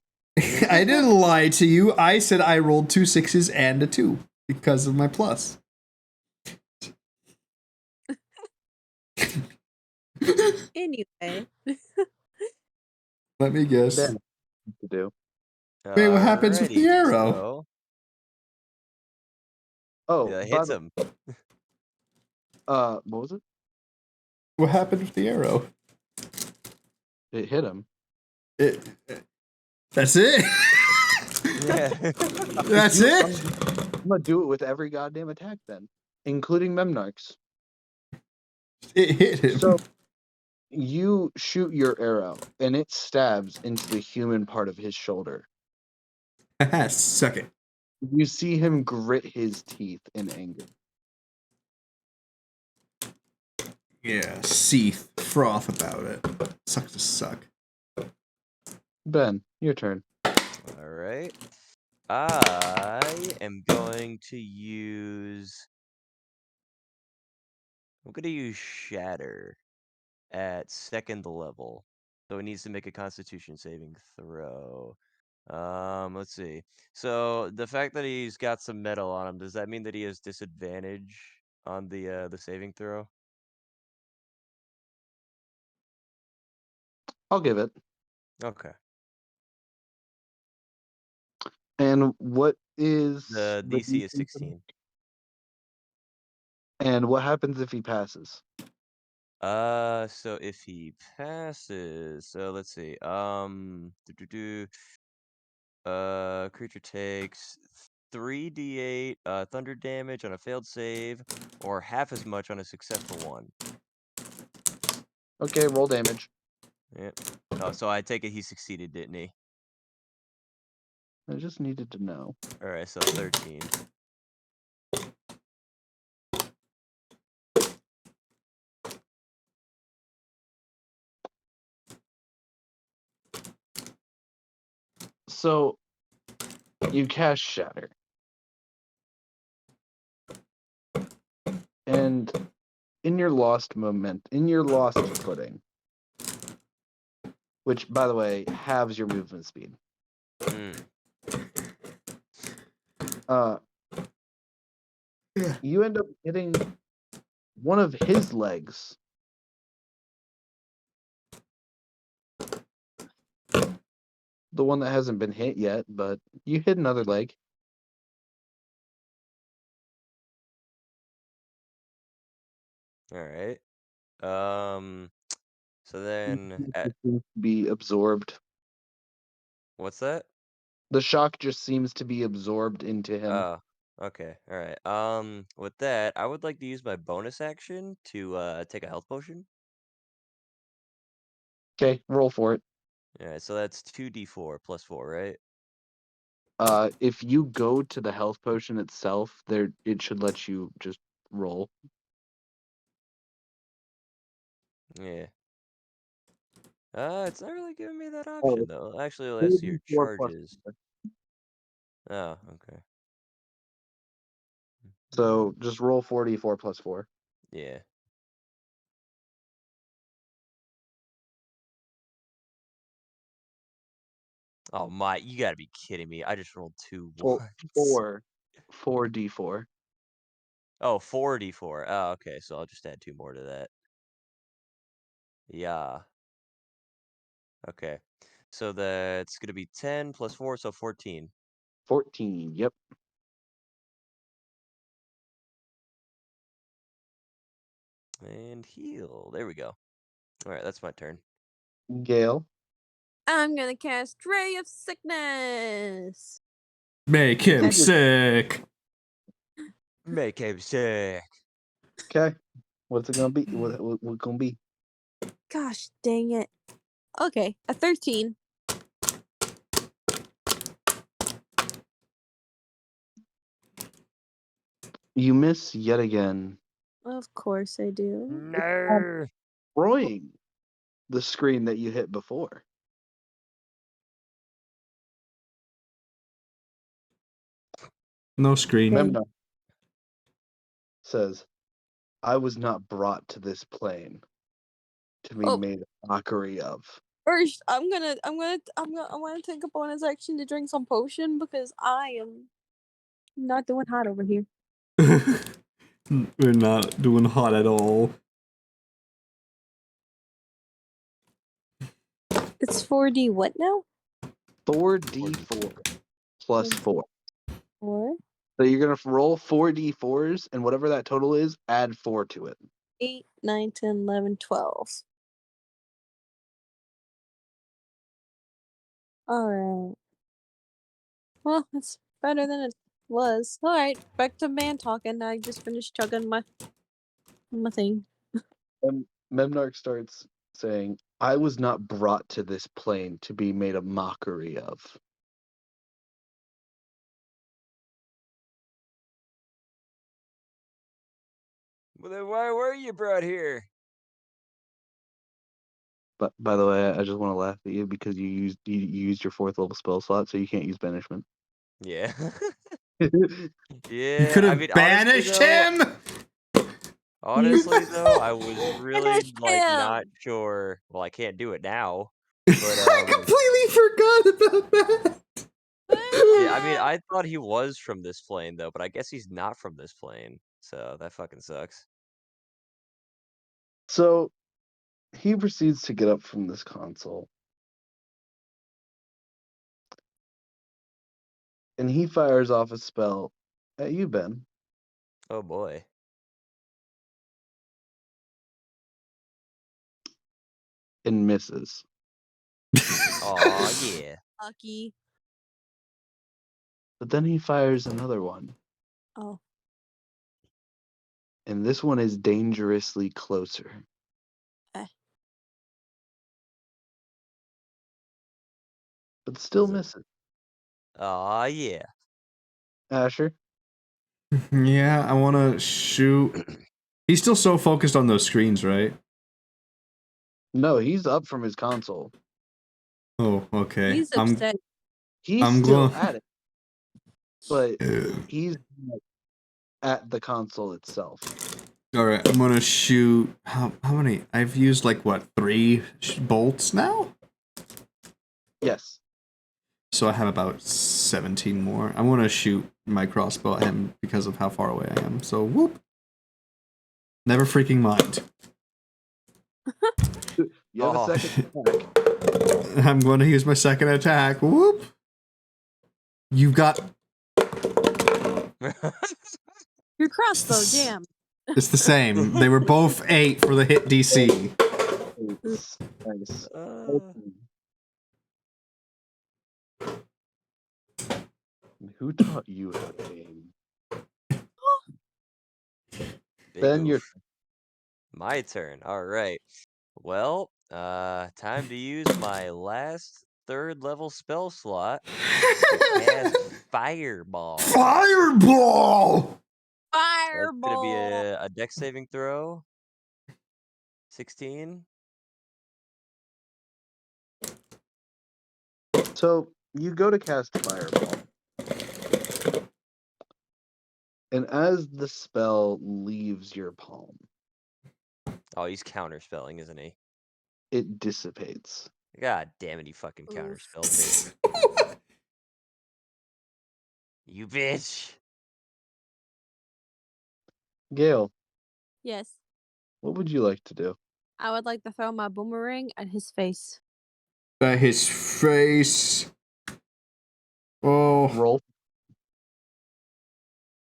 I didn't lie to you. I said I rolled 2 6s and a 2 because of my plus. Anyway. Let me guess. Ben, what to do? Wait, what happens with the Alrighty, arrow? so, Oh, yeah, by hits the- him. what was it? What happened with the arrow? It hit him. That's it? Yeah. That's it? I'm gonna do it with every goddamn attack then, including Memnarchs. It hit him. So you shoot your arrow, and it stabs into the human part of his shoulder. Suck it. You see him grit his teeth in anger. Yeah, seeth, froth about it. Sucks to suck. Ben, your turn. Alright. I am going to use... I'm going to use Shatter at 2nd level. So it needs to make a Constitution saving throw. Let's see. So the fact that he's got some metal on him, does that mean that he has disadvantage on the saving throw? I'll give it. Okay. And what is The DC is 16. And what happens if he passes? So if he passes, so let's see. Creature takes 3d8 thunder damage on a failed save, or half as much on a successful one. Okay, roll damage. Yep. Oh, so I take it he succeeded, didn't he? I just needed to know. All right, so 13. So you cast Shatter. And in your lost footing, which by the way halves your movement speed. You end up hitting one of his legs. The one that hasn't been hit yet, but you hit another leg. All right. So then, Be absorbed. what's that? The shock just seems to be absorbed into him. Oh, okay. All right. With that, I would like to use my bonus action to take a health potion. Okay, roll for it. All right, so that's 2d4 plus 4, right? If you go to the health potion itself, it should let you just roll. Yeah. It's not really giving me that Oh, option though. Actually, let's see your 4d4 plus charges. 4. Oh, okay. So just roll 4d4 plus 4. Yeah. Oh my, you gotta be kidding me. I just rolled 2 Four, ones. 4d4. Oh, 4d4. Oh, okay, so I'll just add 2 more to that. Yeah. Okay. So that's gonna be 10 plus 4, so 14. 14. Yep. And heal. There we go. Alright, that's my turn. Gale. I'm gonna cast Ray of Sickness. Make him Okay. sick. Make him sick. Okay. What's it gonna be? What gonna be? Gosh dang it. Okay, a 13. You miss yet again, Of course I do. No. destroying the screen that you hit before. No screen. Okay. Memnon says, "I was not brought to this plane to be Oh. made a mockery of." First, I'm gonna take a bonus action to drink some potion because I am not doing hot over here. We're not doing hot at all. It's 4D what now? 4d4 plus 4. 4, So you're gonna roll 4d4s, and whatever that total is, add 4 to it. 8, 9, 10, 11, 12. Alright. Well, it's better than it was. Alright, back to man talking. I just finished chugging my thing. And Memnarch starts saying, "I was not brought to this plane to be made a mockery of." Well, then why were you brought here? But by the way, I just want to laugh at you because you used your 4th level spell slot, so you can't use banishment. Yeah. You Yeah, could I have mean, banished him. honestly though, I was really Finish not him! sure. Well, I can't do it now, but I completely forgot about that. yeah, I mean, I thought he was from this plane though, but I guess he's not from this plane. So that fucking sucks. So he proceeds to get up from this console, and he fires off a spell at you, Ben, Oh boy. and misses. Aw, yeah. Lucky. But then he fires another one, Oh. and this one is dangerously closer. Eh. But still Is it? misses. Aw, yeah. Asher? Yeah, I want to shoot. He's still so focused on those screens, right? No, he's up from his console. Oh, okay. He's upset. He's I'm still going. at it, but he's not at the console itself. All right, I'm gonna shoot. How many? I've used like what 3 bolts now. Yes. So I have about 17 more. I want to shoot my crossbow at him because of how far away I am. So whoop. Never freaking mind. You have Oh. a second attack. I'm going to use my second attack. Whoop. You've got. Your crossbow, damn. It's the same. They were both 8 for the hit DC. Nice. Who taught you how to aim? Big Ben, oof. My turn. All right. Well, time to use my last 3rd level spell slot to cast Fireball. Fireball! That's gonna be Fireball! a dex saving throw. 16. So you go to cast Fireball, and as the spell leaves your palm, Oh, he's counterspelling, isn't he? it dissipates. God damn it, you fucking Oof. counterspelled me. You bitch. Gail, Yes. what would you like to do? I would like to throw my boomerang at his face. At his face. Oh. Roll.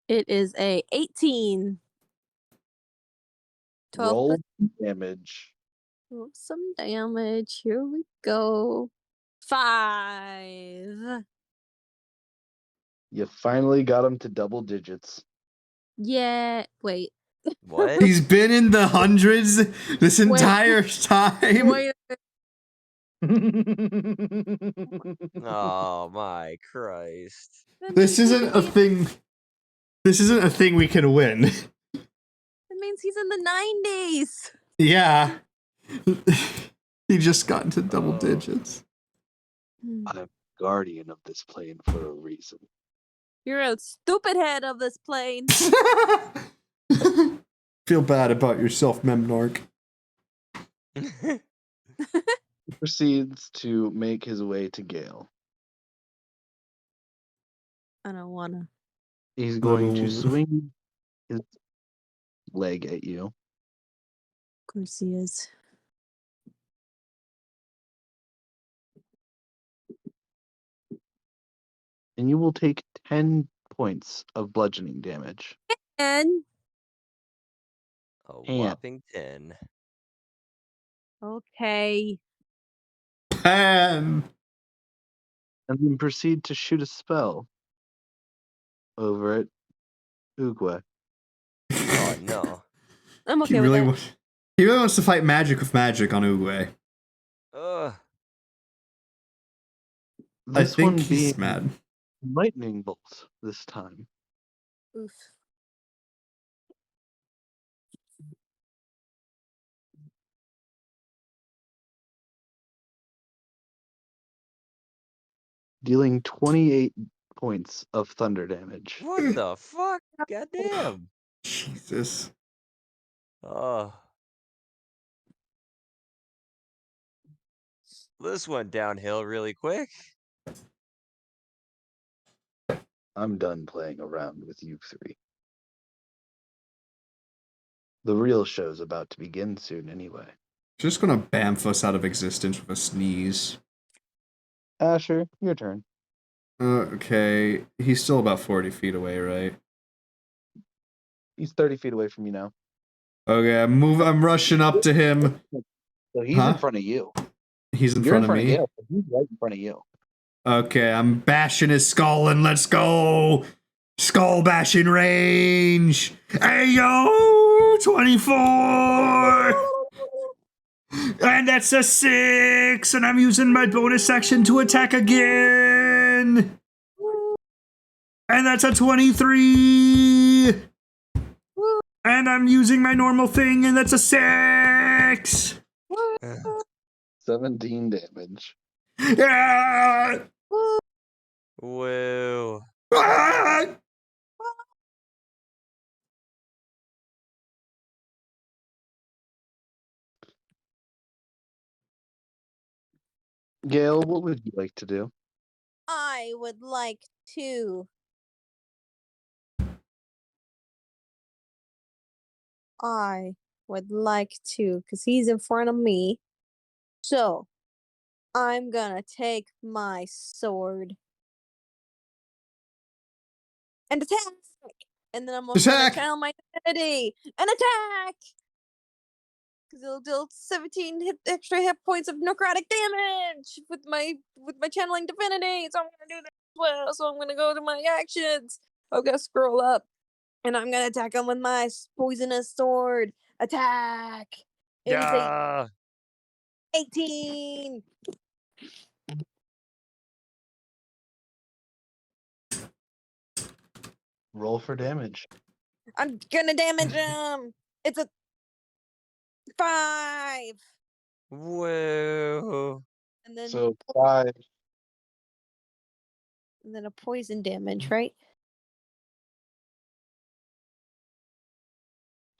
It is a 18. 12 Roll plus damage. some damage. Here we go. 5. You finally got him to double digits. Yeah. Wait. What? He's been in the hundreds this entire time. Wait. Oh my Christ. That This means isn't a thing. This isn't a thing we can win. That means he's in the 90s. Yeah. He just got into double digits. I'm guardian of this plane for a reason. You're a stupid head of this plane. Feel bad about yourself, Memnarch. He proceeds to make his way to Gale. I don't wanna. He's going to Oh. swing his leg at you. Of course he is. And you will take 10 points of bludgeoning damage. And A And- whopping 10. okay. Pan. And then proceed to shoot a spell over at Oogway. Oh no. I'm okay He with really, that. he really wants to fight magic with magic on Uguay. Ugh. I This think one he's being mad. lightning bolt this time. Oof. Dealing 28 points of thunder damage. What the fuck? Goddamn. Jesus. Oh. This went downhill really quick. I'm done playing around with you three. The real show's about to begin soon anyway. Just gonna bamf us out of existence with a sneeze. Asher, your turn. Okay, he's still about 40 feet away, right? He's 30 feet away from you now. Okay, I'm rushing up to him. So he's Huh? in front of you. He's in You're front in front of of me. Gale. So he's right in front of you. Okay, I'm bashing his skull and let's go! Skull bashing range! Ayo! 24! And that's a 6! And I'm using my bonus action to attack again! And that's a 23! And I'm using my normal thing, and that's a 6! 17 damage. Ah! Whoa. Ah! Gale, what would you like to do? I would like to. Because he's in front of me. So, I'm gonna take my sword and attack. And then I'm also gonna Attack! channel my divinity and attack. Because it'll deal 17 extra hit points of necrotic damage with my channeling divinity. So I'm gonna do that as well. So I'm gonna go to my actions. I'm gonna scroll up, and I'm gonna attack him with my poisonous sword. Attack. It is a Yeah. 18. Roll for damage. I'm gonna damage him. It's a 5. Whoa. And then So 5. a poison damage, right?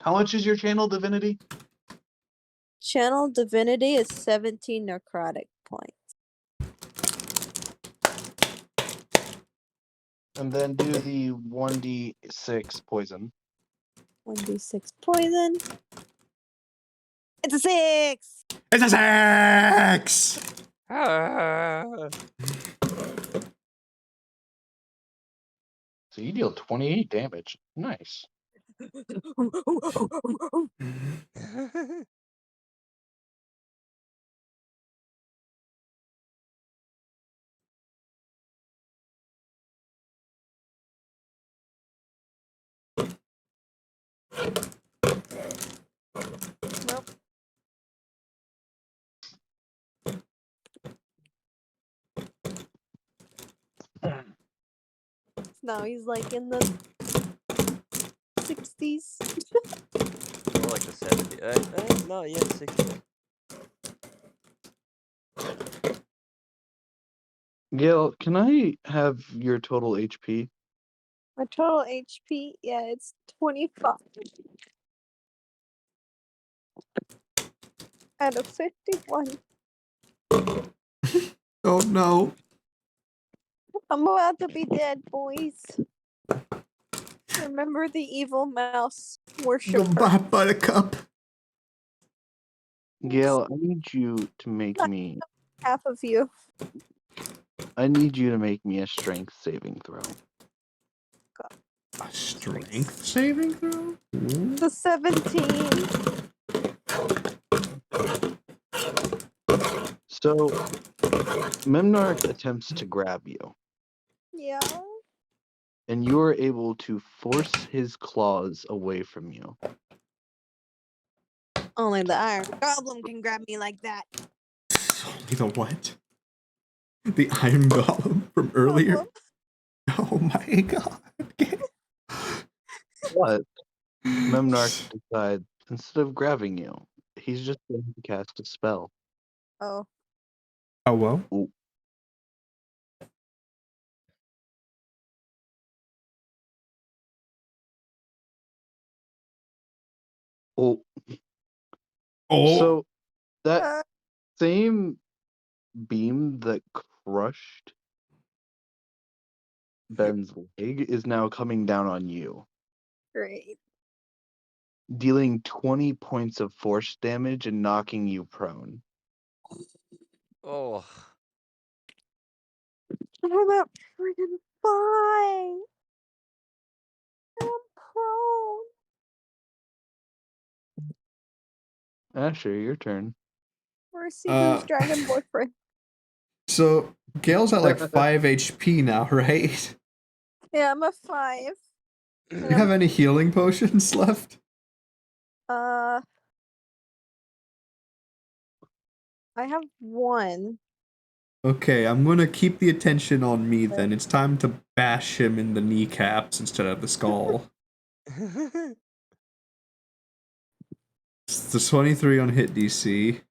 How much is your channel divinity? Channel divinity is 17 necrotic points. And then do the 1d6 poison. 1d6 poison. It's a 6! It's a 6! Ah. So you deal 28 damage. Nice. Nope. No, he's like in the 60s. More like the 70s. No, yeah, 60s. Gail, can I have your total HP? My total HP, yeah, it's 25 out of 51. Oh no. I'm about to be dead, boys. Remember the evil mouse worshiper. Goodbye, Buttercup. Gail, I need you to make me. Half of you. I need you to make me a strength saving throw. A strength saving throw? Ooh. The 17. So, Memnarch attempts to grab you, Yeah. and you are able to force his claws away from you. Only the Iron Goblin can grab me like that. Only the what? The Iron Golem from earlier? Oh my god. But Memnarch decides, instead of grabbing you, he's just going to cast a spell. Oh. Oh well. Ooh. Oh, Oh. so that same beam that crushed Ben's leg is now coming down on you, Great. dealing 20 points of force damage and knocking you prone. Oh. I'm at freaking 5. I'm prone. Asher, your turn. Where's Sigu's dragon boyfriend? So Gail's at like 5 HP now, right? Yeah, I'm at 5. Do you have any healing potions left? I have 1. Okay, I'm gonna keep the attention on me then. It's time to bash him in the kneecaps instead of the skull. It's the 23 on hit DC.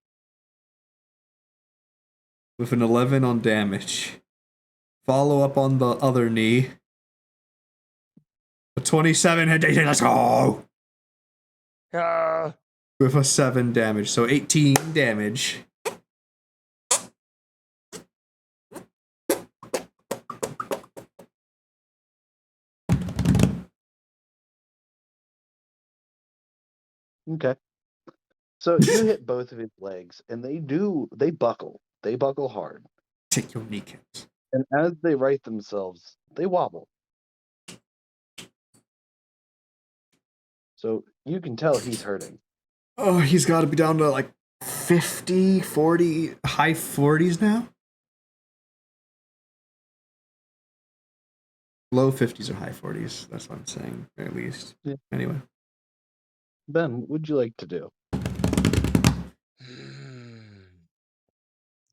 With an 11 on damage. Follow up on the other knee. A 27 hit DC, let's go! Ah. With a 7 damage, so 18 damage. Okay. So you hit both of his legs, and they buckle. They buckle hard. Take your kneecaps. And as they right themselves, they wobble. So you can tell he's hurting. Oh, he's got to be down to like 50, 40, high 40s now? Low 50s or high 40s. That's what I'm saying, at least. Yeah. Anyway. Ben, what would you like to do?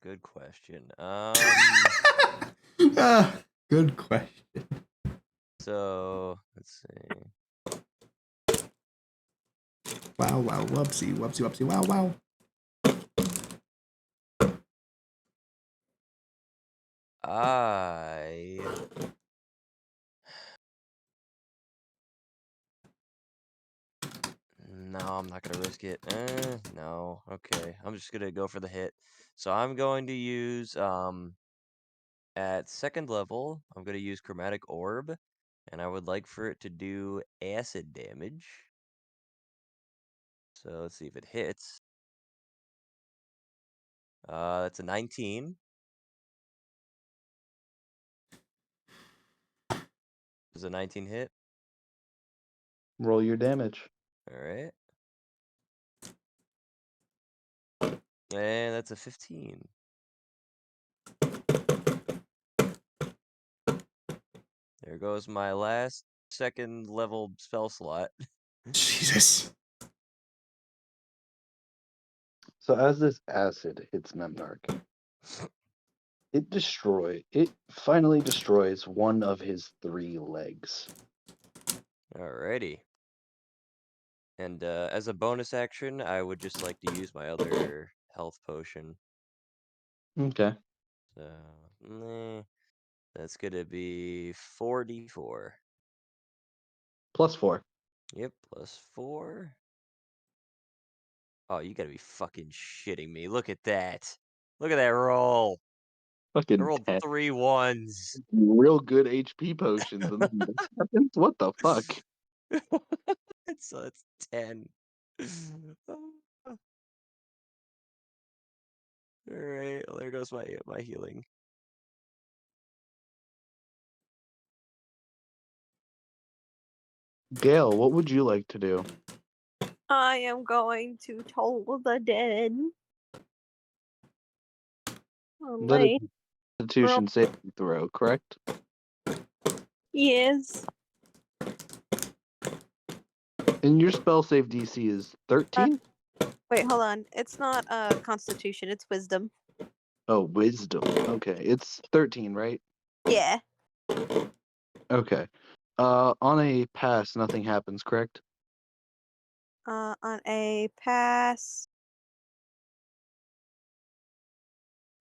Good question. Good question. So let's see. Wow, wow, whoopsie, whoopsie, whoopsie, wow, wow. I No, I'm not gonna risk it. No. Okay, I'm just gonna go for the hit. So I'm going to use at second level, I'm gonna use Chromatic Orb, and I would like for it to do acid damage. So let's see if it hits. That's a 19. Does a 19 hit? Roll your damage. All right. And that's a 15. There goes my last second level spell slot. Jesus. So as this acid hits Memnarch, it finally destroys one of his 3 legs. Alrighty. And as a bonus action, I would just like to use my other health potion. Okay. So, that's gonna be 4d4. +4. Yep, +4. Oh, you gotta be fucking shitting me. Look at that. Look at that roll. I Fucking rolled 10. 3 1s. Real good HP potions. And then this happens? What the fuck? So it's 10. Alright, well, there goes my healing. Gail, what would you like to do? I am going to toll the dead. That is Only a Constitution saving throw, correct? yes. And your spell save DC is 13? Wait, hold on. It's not Constitution. It's Wisdom. Oh, Wisdom. Okay, it's 13, right? Yeah. Okay. On a pass, nothing happens, correct? On a pass.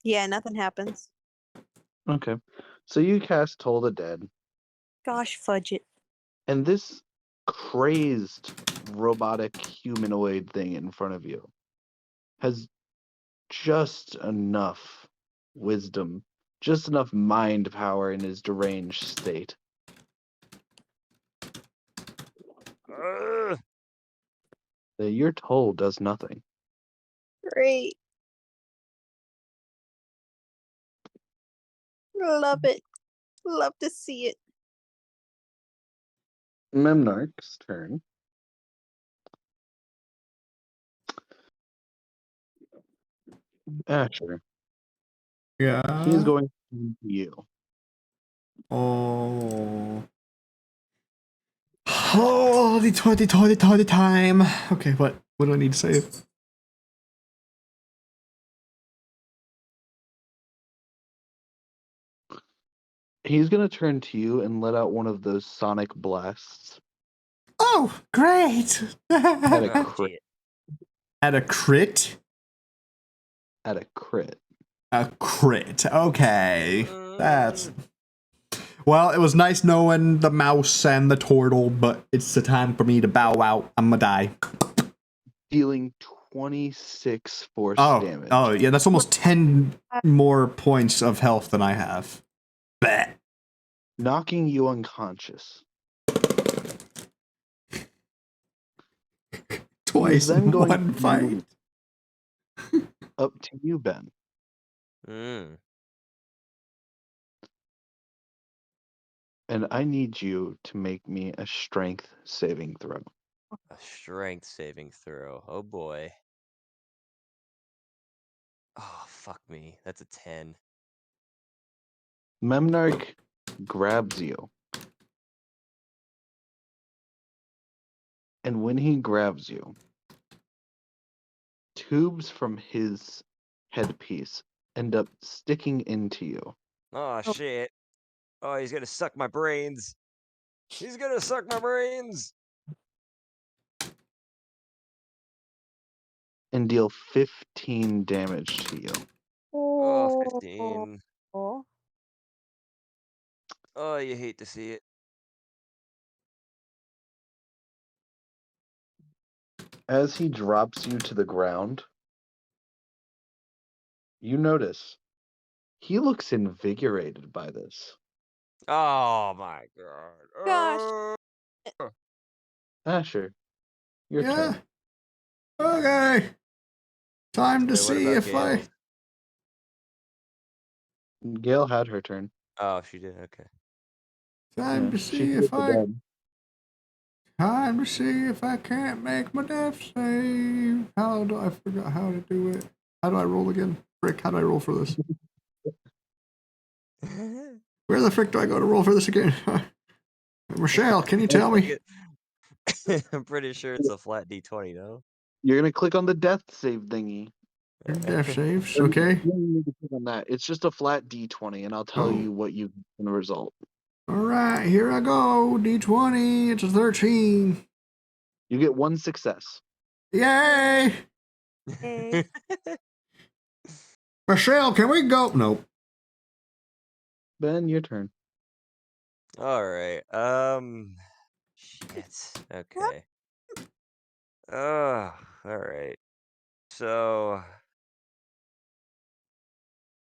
Yeah, nothing happens. Okay. So you cast Toll the Dead, Gosh, fudge it. and this crazed robotic humanoid thing in front of you has just enough wisdom, just enough mind power in his deranged state. Ugh. That your toll does nothing. Great. Love it. Love to see it. Memnarch's turn. Asher, Yeah. he is going to you. Oh. Oh, the time. Okay, what do I need to save? He's going to turn to you and let out one of those sonic blasts. Oh, great! At a Oh, crit. shit. At a crit? At a crit. A crit. Okay. That's... Mm. Well, it was nice knowing the mouse and the turtle, but it's the time for me to bow out. I'm gonna die. Dealing 26 force damage. Oh, yeah, that's almost 10 more points of health than I have. Bleh. Knocking you unconscious. Twice then in going one to fight. Up to you, Ben. Mm. And I need you to make me a strength saving throw. A strength saving throw. Oh boy. Oh, fuck me. That's a 10. Memnarch grabs you. And when he grabs you, tubes from his headpiece end up sticking into you. Oh, shit. Oh, he's gonna suck my brains. He's gonna suck my brains. And deal 15 damage to you. Oh, 15. Oh. Oh, you hate to see it. As he drops you to the ground, you notice he looks invigorated by this. Oh my god. Gosh. Asher, your Yeah. turn. Okay. Time to Wait, what see about if I. Gale? Gail had her turn. Oh, she did. Okay. Time to She see hit if the I. bed. Time to see if I can't make my death save. How do I forgot how to do it? How do I roll again? Frick, how do I roll for this? Where the frick do I go to roll for this again? Michelle, can you tell me? I'm pretty sure it's a flat D20, no? You're gonna click on the death save thingy. Death saves, Or okay. you don't need to click on that. It's just a flat D20, and I'll tell Oh. you what you can result. Alright, here I go. D20, it's a 13. You get one success. Yay! Hey. Michelle, can we go? Nope. Ben, your turn. All right. Shit. Okay. All right. So.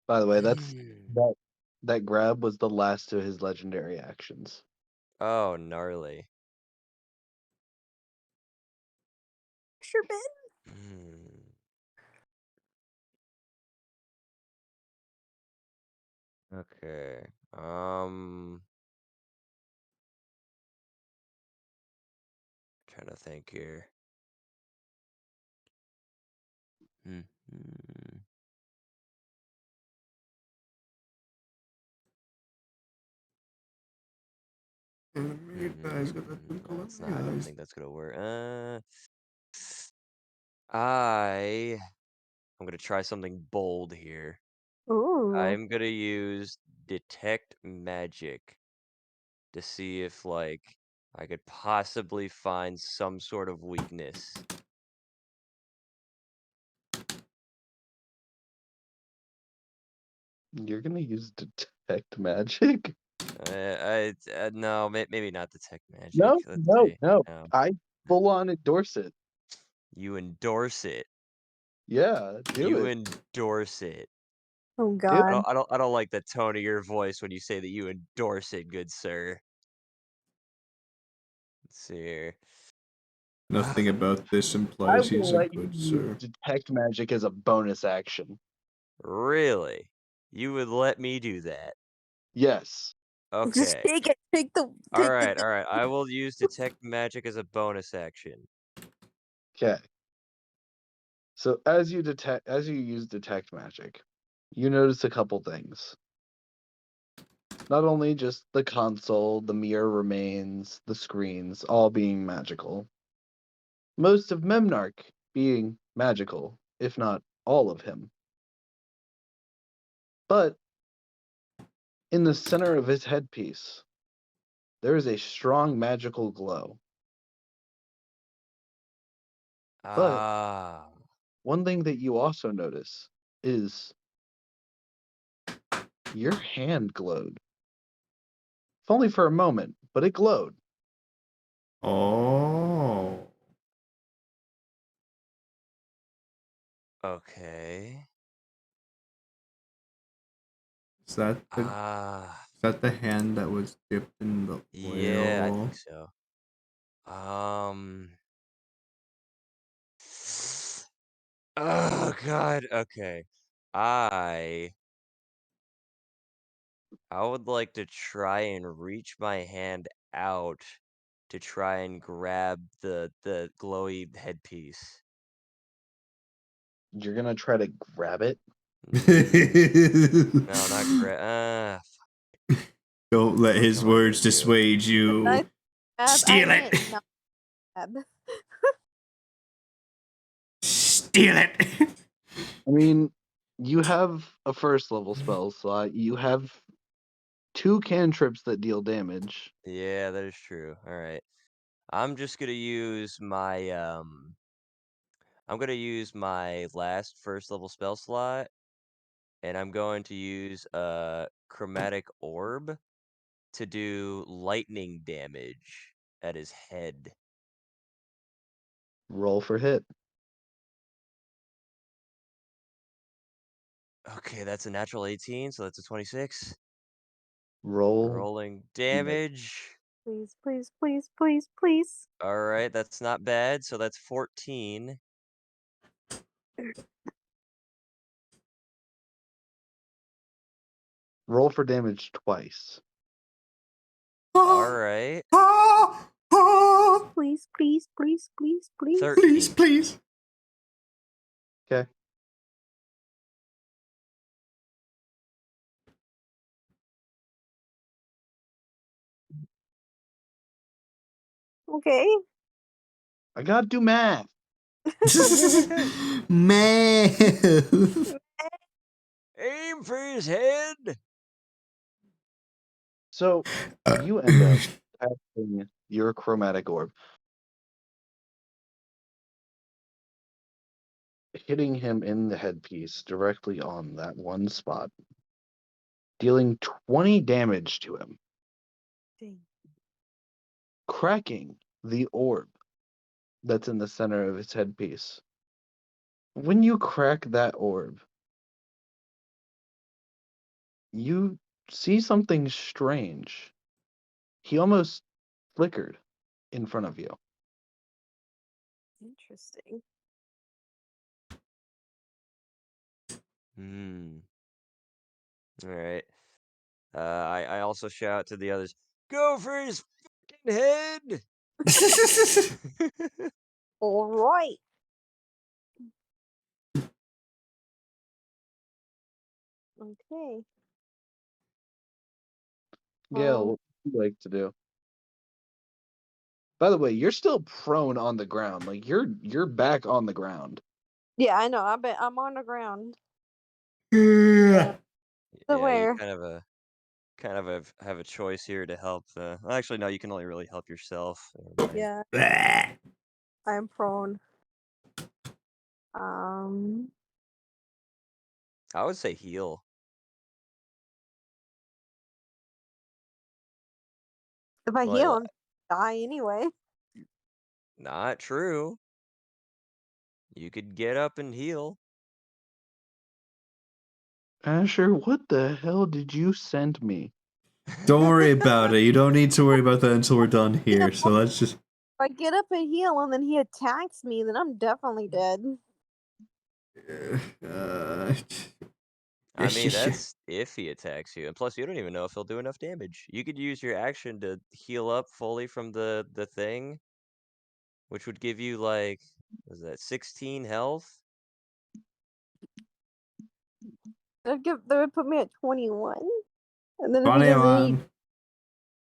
By the way, that grab was the last of his legendary actions. Oh, gnarly. Sure, Ben. Hmm. Okay. Trying to think here. Hmm. That's not. I don't think that's gonna work. I'm gonna try something bold here. Ooh. I'm gonna use detect magic to see if like I could possibly find some sort of weakness. You're gonna use detect magic? No, maybe not detect magic. No, Let's no, see. no. No. I full on endorse it. You endorse it. Yeah, do You it. endorse it. Oh Do it. God. I don't like the tone of your voice when you say that you endorse it, good sir. Let's see here. Nothing about this I implies he's will a let you good use sir. detect magic as a bonus action. Really? You would let me do that? Yes. Just Okay. take it. Take the. All Take right, the. all right. I will use detect magic as a bonus action. Okay. So as you use detect magic, you notice a couple things. Not only just the console, the mirror remains, the screens, all being magical. Most of Memnarch being magical, if not all of him. But in the center of his headpiece, there is a strong magical glow. But Ah. one thing that you also notice is your hand glowed. If only for a moment, but it glowed. Oh. Okay. Is that the hand that was dipped in the Yeah, I oil? think so. Oh God. Okay. I would like to try and reach my hand out to try and grab the glowy headpiece. You're gonna try to grab it. No, not grab. Don't let What his am I gonna words do? dissuade you. Nice grab. Steal I it. meant not grab. Steal it. I mean, you have a first level spell slot. You have 2 cantrips that deal damage. Yeah, that is true. All right. I'm just gonna use my I'm gonna use my last first level spell slot, and I'm going to use a chromatic orb to do lightning damage at his head. Roll for hit. Okay, that's a natural 18, so that's a 26. Roll. Rolling damage. Please, please, please, please, please. All right, that's not bad. So that's 14. Roll for damage twice. All right. Please, please, please, please, please. 13. Please. Okay. Okay. I gotta do math. Man. Aim for his head. So you end up casting your chromatic orb, hitting him in the headpiece directly on that one spot, dealing 20 damage to him, Dang. cracking the orb that's in the center of his headpiece. When you crack that orb, you see something strange. He almost flickered in front of you. Interesting. All right. I also shout to the others, go for his fucking head. All right. Okay. Gail, what would you like to do? By the way, you're still prone on the ground. Like you're back on the ground. Yeah, I know. I'm on the ground. Yeah. So Yeah, you where? kind of have a choice here to help. Actually, no, you can only really help yourself. Never mind. Yeah, I'm prone. Um, I would say heal. if I Like, heal, I'm die anyway. not true. You could get up and heal. Asher, what the hell did you send me? Don't worry about it. You don't need to worry about that until we're done here. So let's just. If I get up and heal and then he attacks me, then I'm definitely dead. I mean, that's if he attacks you. And plus, you don't even know if he'll do enough damage. You could use your action to heal up fully from the thing, which would give you like, what is that, 16 health? That would put me at 21. And then if he Funny doesn't, one.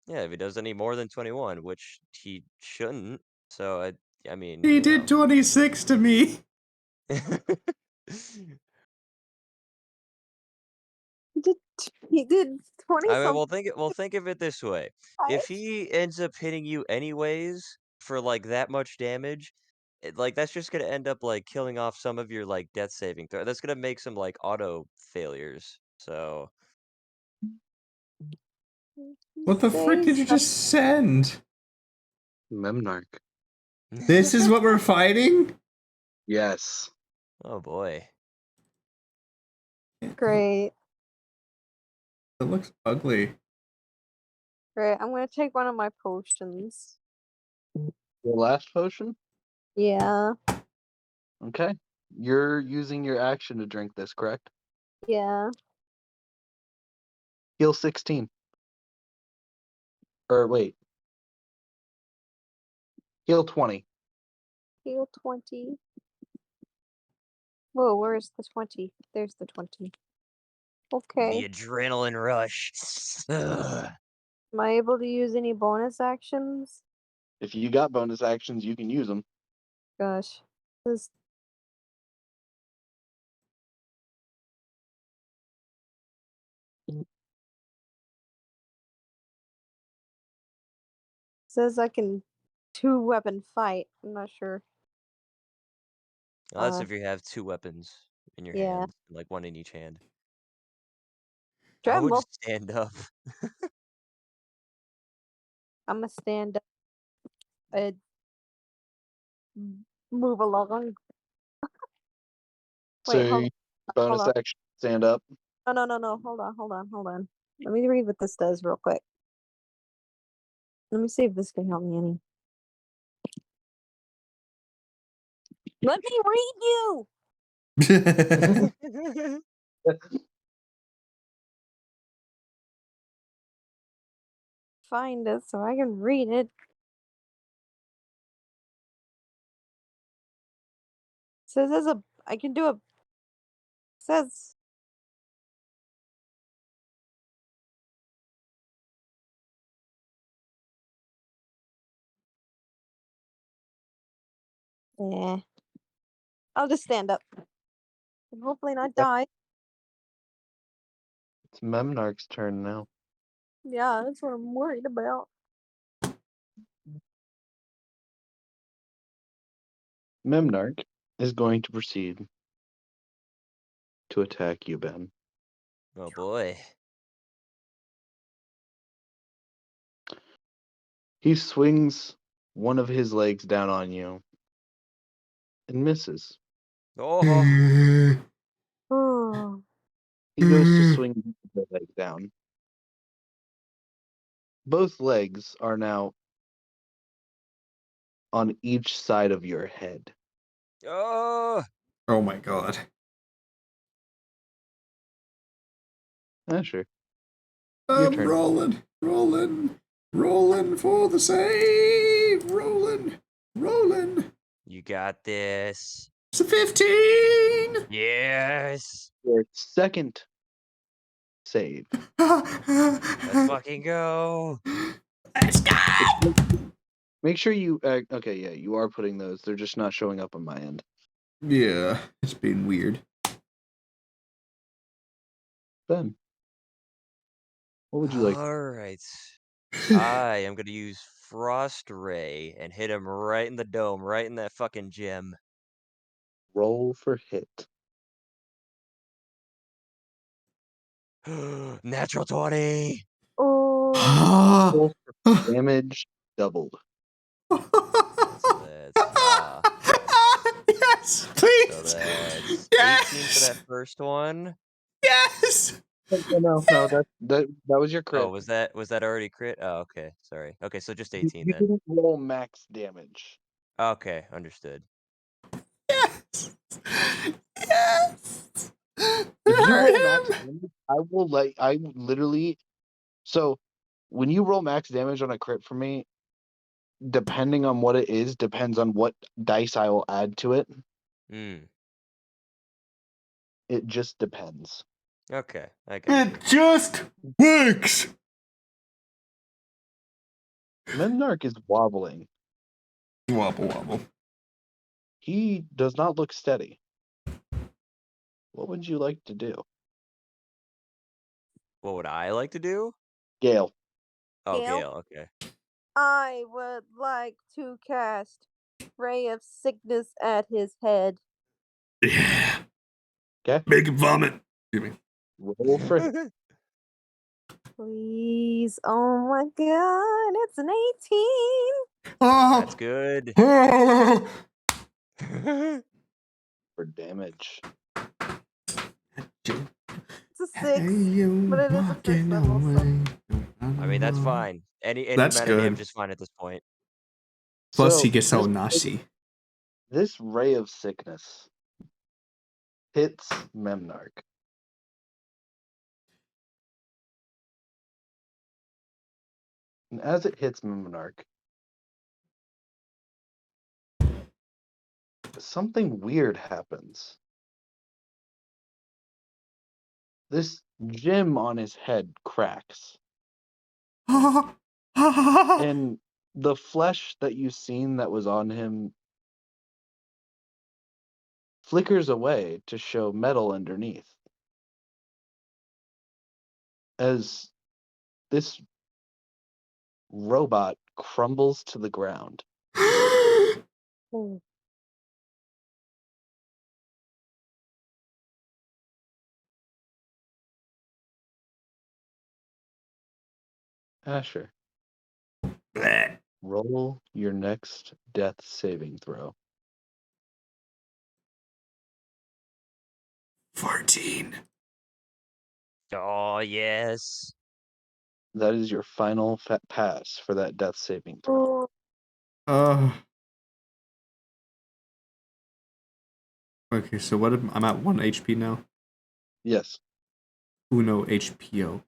Yeah, if he does any more than 21, which he shouldn't. So I mean, He you did 26 to me. know. he did 20 I mean, something. we'll think of it this way. If he ends up hitting you anyways for like that much damage, like that's just gonna end up like killing off some of your like death saving throw. That's gonna make some like auto failures. So What the frick did you just send? Memnarch. This is what we're fighting? Yes. Oh boy. Great. It looks ugly. Great. I'm gonna take one of my potions. Your last potion? Yeah. Okay. You're using your action to drink this, correct? Yeah. Heal 16. Or wait. Heal 20. Heal 20. Whoa, where's the 20? There's the 20. Okay. The adrenaline rush. Ugh. Am I able to use any bonus actions? If you got bonus actions, you can use them. Gosh. This says I can 2-weapon fight. I'm not sure. Well, that's if you have two weapons in your Yeah. hands, like one in each hand. Do I I have would mul- stand up. I'm gonna stand up. move along. So Wait, hold bonus on. action, stand up. No. Hold on. Let me read what this does real quick. Let me see if this can help me any. Let me read you. Find it so I can read it. Says I can do a. Says. Eh. I'll just stand up. And hopefully not die. It's Memnarch's turn now. Yeah, that's what I'm worried about. Memnarch is going to proceed to attack you, Ben. Oh boy. He swings one of his legs down on you and misses. Oh. Oh. He goes to swing the leg down. Both legs are now on each side of your head. Oh. Oh my god. Sure. Your I'm turn. rolling for the save. Rolling. You got this. It's a 15. Yes. Your second save. Let's fucking go. Let's go. Make sure you. Okay, yeah, you are putting those. They're just not showing up on my end. Yeah, it's been weird. Ben, what would you like? All right. I am gonna use Frost Ray and hit him right in the dome, right in that fucking gem. Roll for hit. Natural 20. Oh. Roll for damage doubled. So that's Yes, so please. that's 18 for Yes. that first one. Yes. No, that was your Oh, crit. was that already crit? Oh, okay. Sorry. Okay, so just You 18 then. didn't roll max damage. Okay, understood. Yes. Yes. If you roll Hurt max him. damage, I literally. So when you roll max damage on a crit for me, depending on what it is, depends on what dice I will add to it. Hmm. It just depends. Okay, I got you. It just works. Memnarch is wobbling. Wobble. He does not look steady. What would you like to do? What would I like to do? Gale. Oh, Gale? Gale, okay. I would like to cast Ray of Sickness at his head. Yeah. Okay. Make him vomit. Excuse me. Roll for hit. Please. Oh my god, it's an 18. Oh. That's good. Oh. For damage. It's a 6, but it is a first level, so. I mean, that's fine. Any That's amount of good. damage is fine at this point. Plus, So he gets all nasty. this ray of sickness hits Memnarch. And as it hits Memnarch, something weird happens. This gem on his head cracks. And the flesh that you've seen that was on him flickers away to show metal underneath. As this robot crumbles to the ground. Oh. Asher, Bleh. roll your next death saving throw. 14. Oh, yes. That is your final pass for that death saving throw. Oh, Okay, so what? I'm at 1 HP now. Yes. Uno HPO.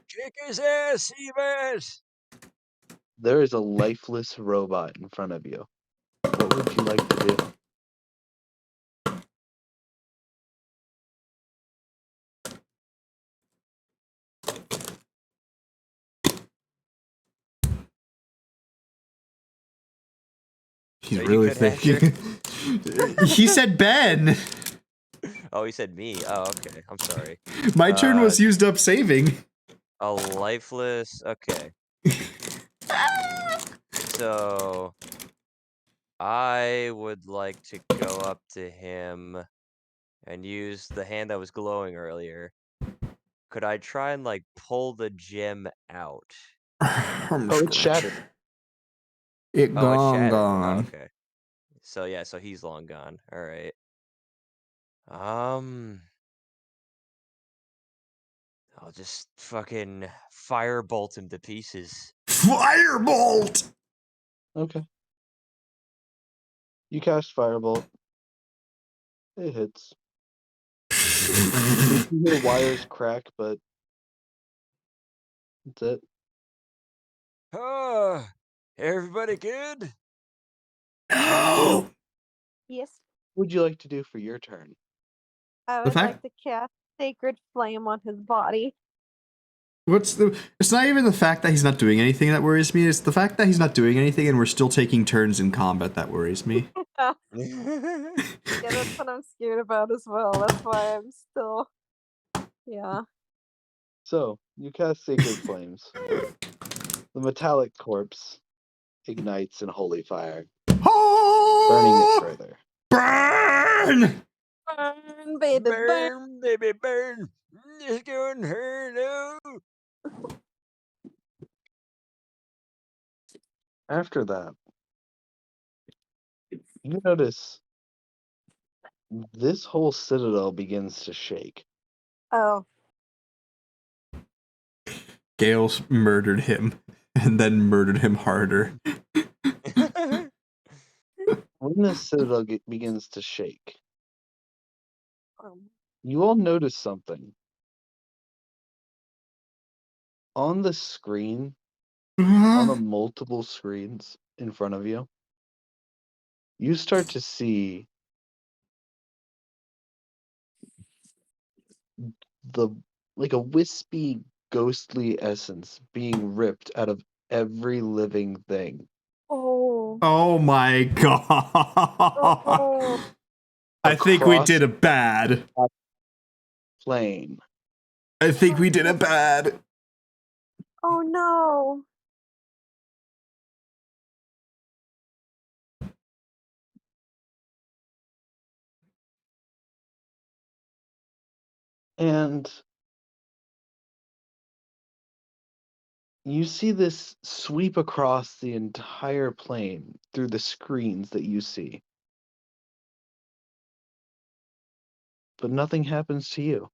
Kick his ass, Seabass! There is a lifeless robot in front of you. What would you like to do? He's So you really could have thinking. He said Ben. Oh, he said me. Oh, okay. I'm sorry. My turn was used up saving. A lifeless. Okay. So I would like to go up to him and use the hand that was glowing earlier. Could I try and like pull the gem out? Oh, it's shattered. It Oh, it's gone shattered. Oh, gone. okay. So yeah, so he's long gone. All right. I'll just fucking firebolt him to pieces. Firebolt. Okay. You cast Firebolt. It hits. You hear wires crack, but that's it. Oh, everybody good? No. yes. What would you like to do for your turn? I The would like fact- to cast Sacred Flame on his body. It's not even the fact that he's not doing anything that worries me. It's the fact that he's not doing anything and we're still taking turns in combat that worries me. Yeah, that's what I'm scared about as well. That's why I'm still. Yeah. So, you cast Sacred Flames. The metallic corpse ignites in holy fire, burning it further. Burn! Burn, baby, burn. Burn, baby, burn. It's going to hurt. Oh. After that, you notice this whole citadel begins to shake. Oh. Gale's murdered him and then murdered him harder. When the citadel begins to shake, Um, you all notice something. On the screen, on the multiple screens in front of you, you start to see the like a wispy, ghostly essence being ripped out of every living thing. oh. Oh my god. Oh. I think we Across did a bad. plane. I think we did a bad. Oh no. And you see this sweep across the entire plane through the screens that you see. But nothing happens to you.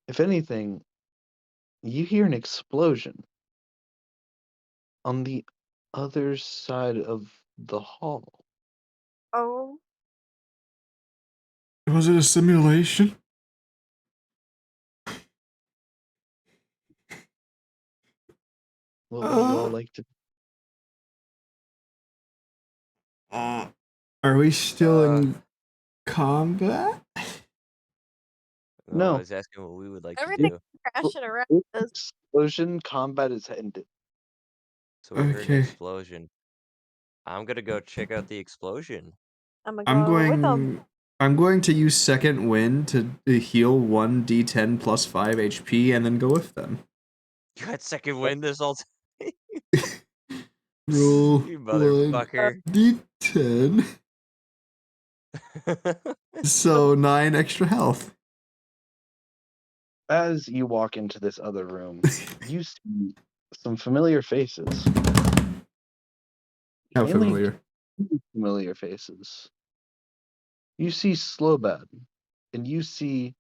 If anything, you hear an explosion on the other side of the hall. Oh. Was it a simulation? What would you all like to? Are we still in combat? No, I No. was asking what we would like to Everything's do. crashing around This us. explosion combat is ended. So we heard an Okay. explosion. I'm gonna go check out the explosion. I'm gonna I'm go with them. going to use second wind to heal 1d10 plus 5 HP and then go with them. You had second wind this whole time. Roll You motherfucker. 1d10. So 9 extra health. As you walk into this other room, you see some familiar faces. How Mainly familiar? familiar faces. You see Slowbad, and you see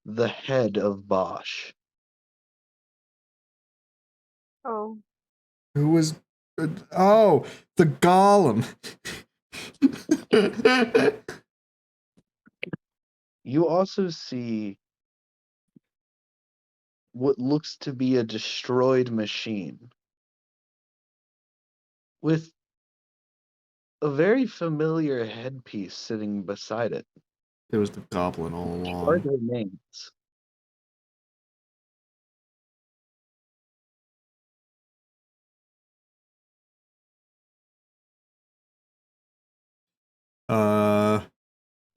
the head of Bosch. Oh. Who was? Oh, the golem. You also see what looks to be a destroyed machine with a very familiar headpiece sitting beside it. It was the goblin all Hard along. names.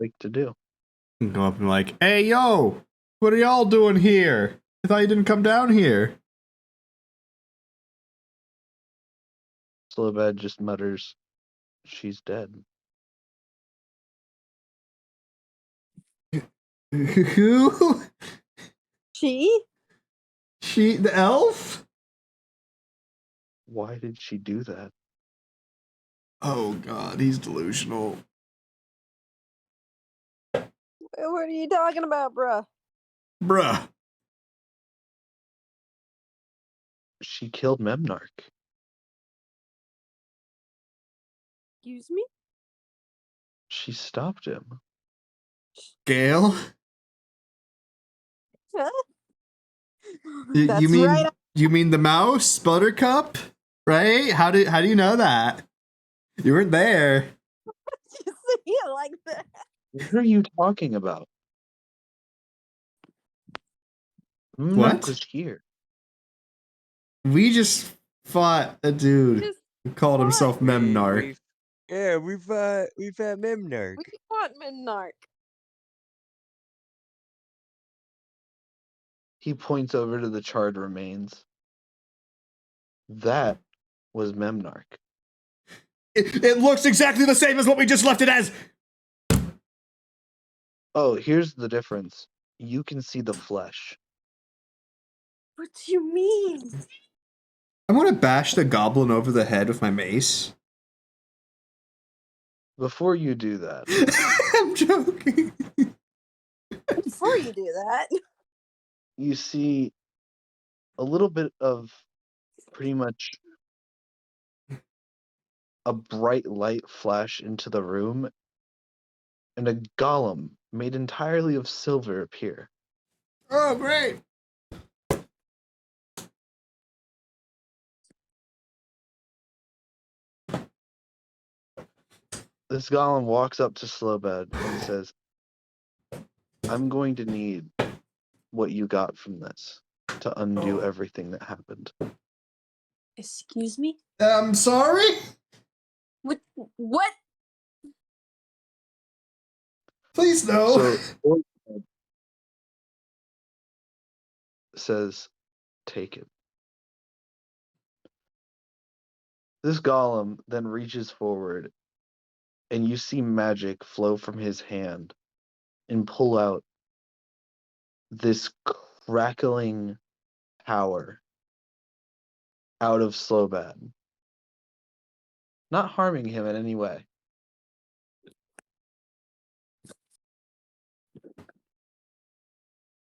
Like to do. Go up and like, hey yo, what are y'all doing here? I thought you didn't come down here. Slowbad just mutters, "She's dead." Who? She? She, the elf? Why did she do that? Oh god, he's delusional. What are you talking about, bruh? Bruh. She killed Memnarch. Excuse me? She stopped him. Gale? Huh? You That's mean right. you mean the mouse, Buttercup? Right? How do you know that? You weren't there. Just say it like that. What are you talking about? Memnarch What? was here. We just fought a dude Just who called himself fought. Memnarch. We've had Memnarch. We fought Midnarch. He points over to the charred remains. That was Memnarch. It looks exactly the same as what we just left it as. Oh, here's the difference. You can see the flesh. What do you mean? I want to bash the goblin over the head with my mace. Before you do that, I'm joking. Before you do that, you see a little bit of pretty much a bright light flash into the room, and a golem made entirely of silver appear. Oh, great. This golem walks up to Slowbad and says, "I'm going to need what you got from this to undo everything that happened." excuse me? I'm sorry? What? What? Please no. So Ornias says, "Take it." This golem then reaches forward, and you see magic flow from his hand and pull out this crackling power out of Slowbad, not harming him in any way.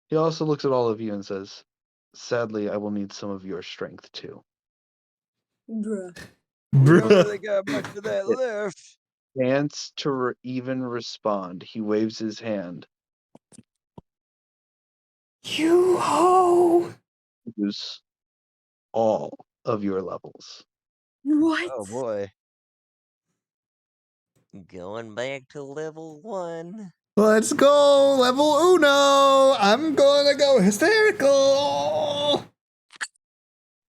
He also looks at all of you and says, "Sadly, I will need some of your strength too." Bruh. We don't Bruh. really got much of that left. Chance to even respond, he waves his hand. You ho. Use all of your levels. What? Oh boy. Going back to level 1. Let's go, level uno. I'm gonna go hysterical.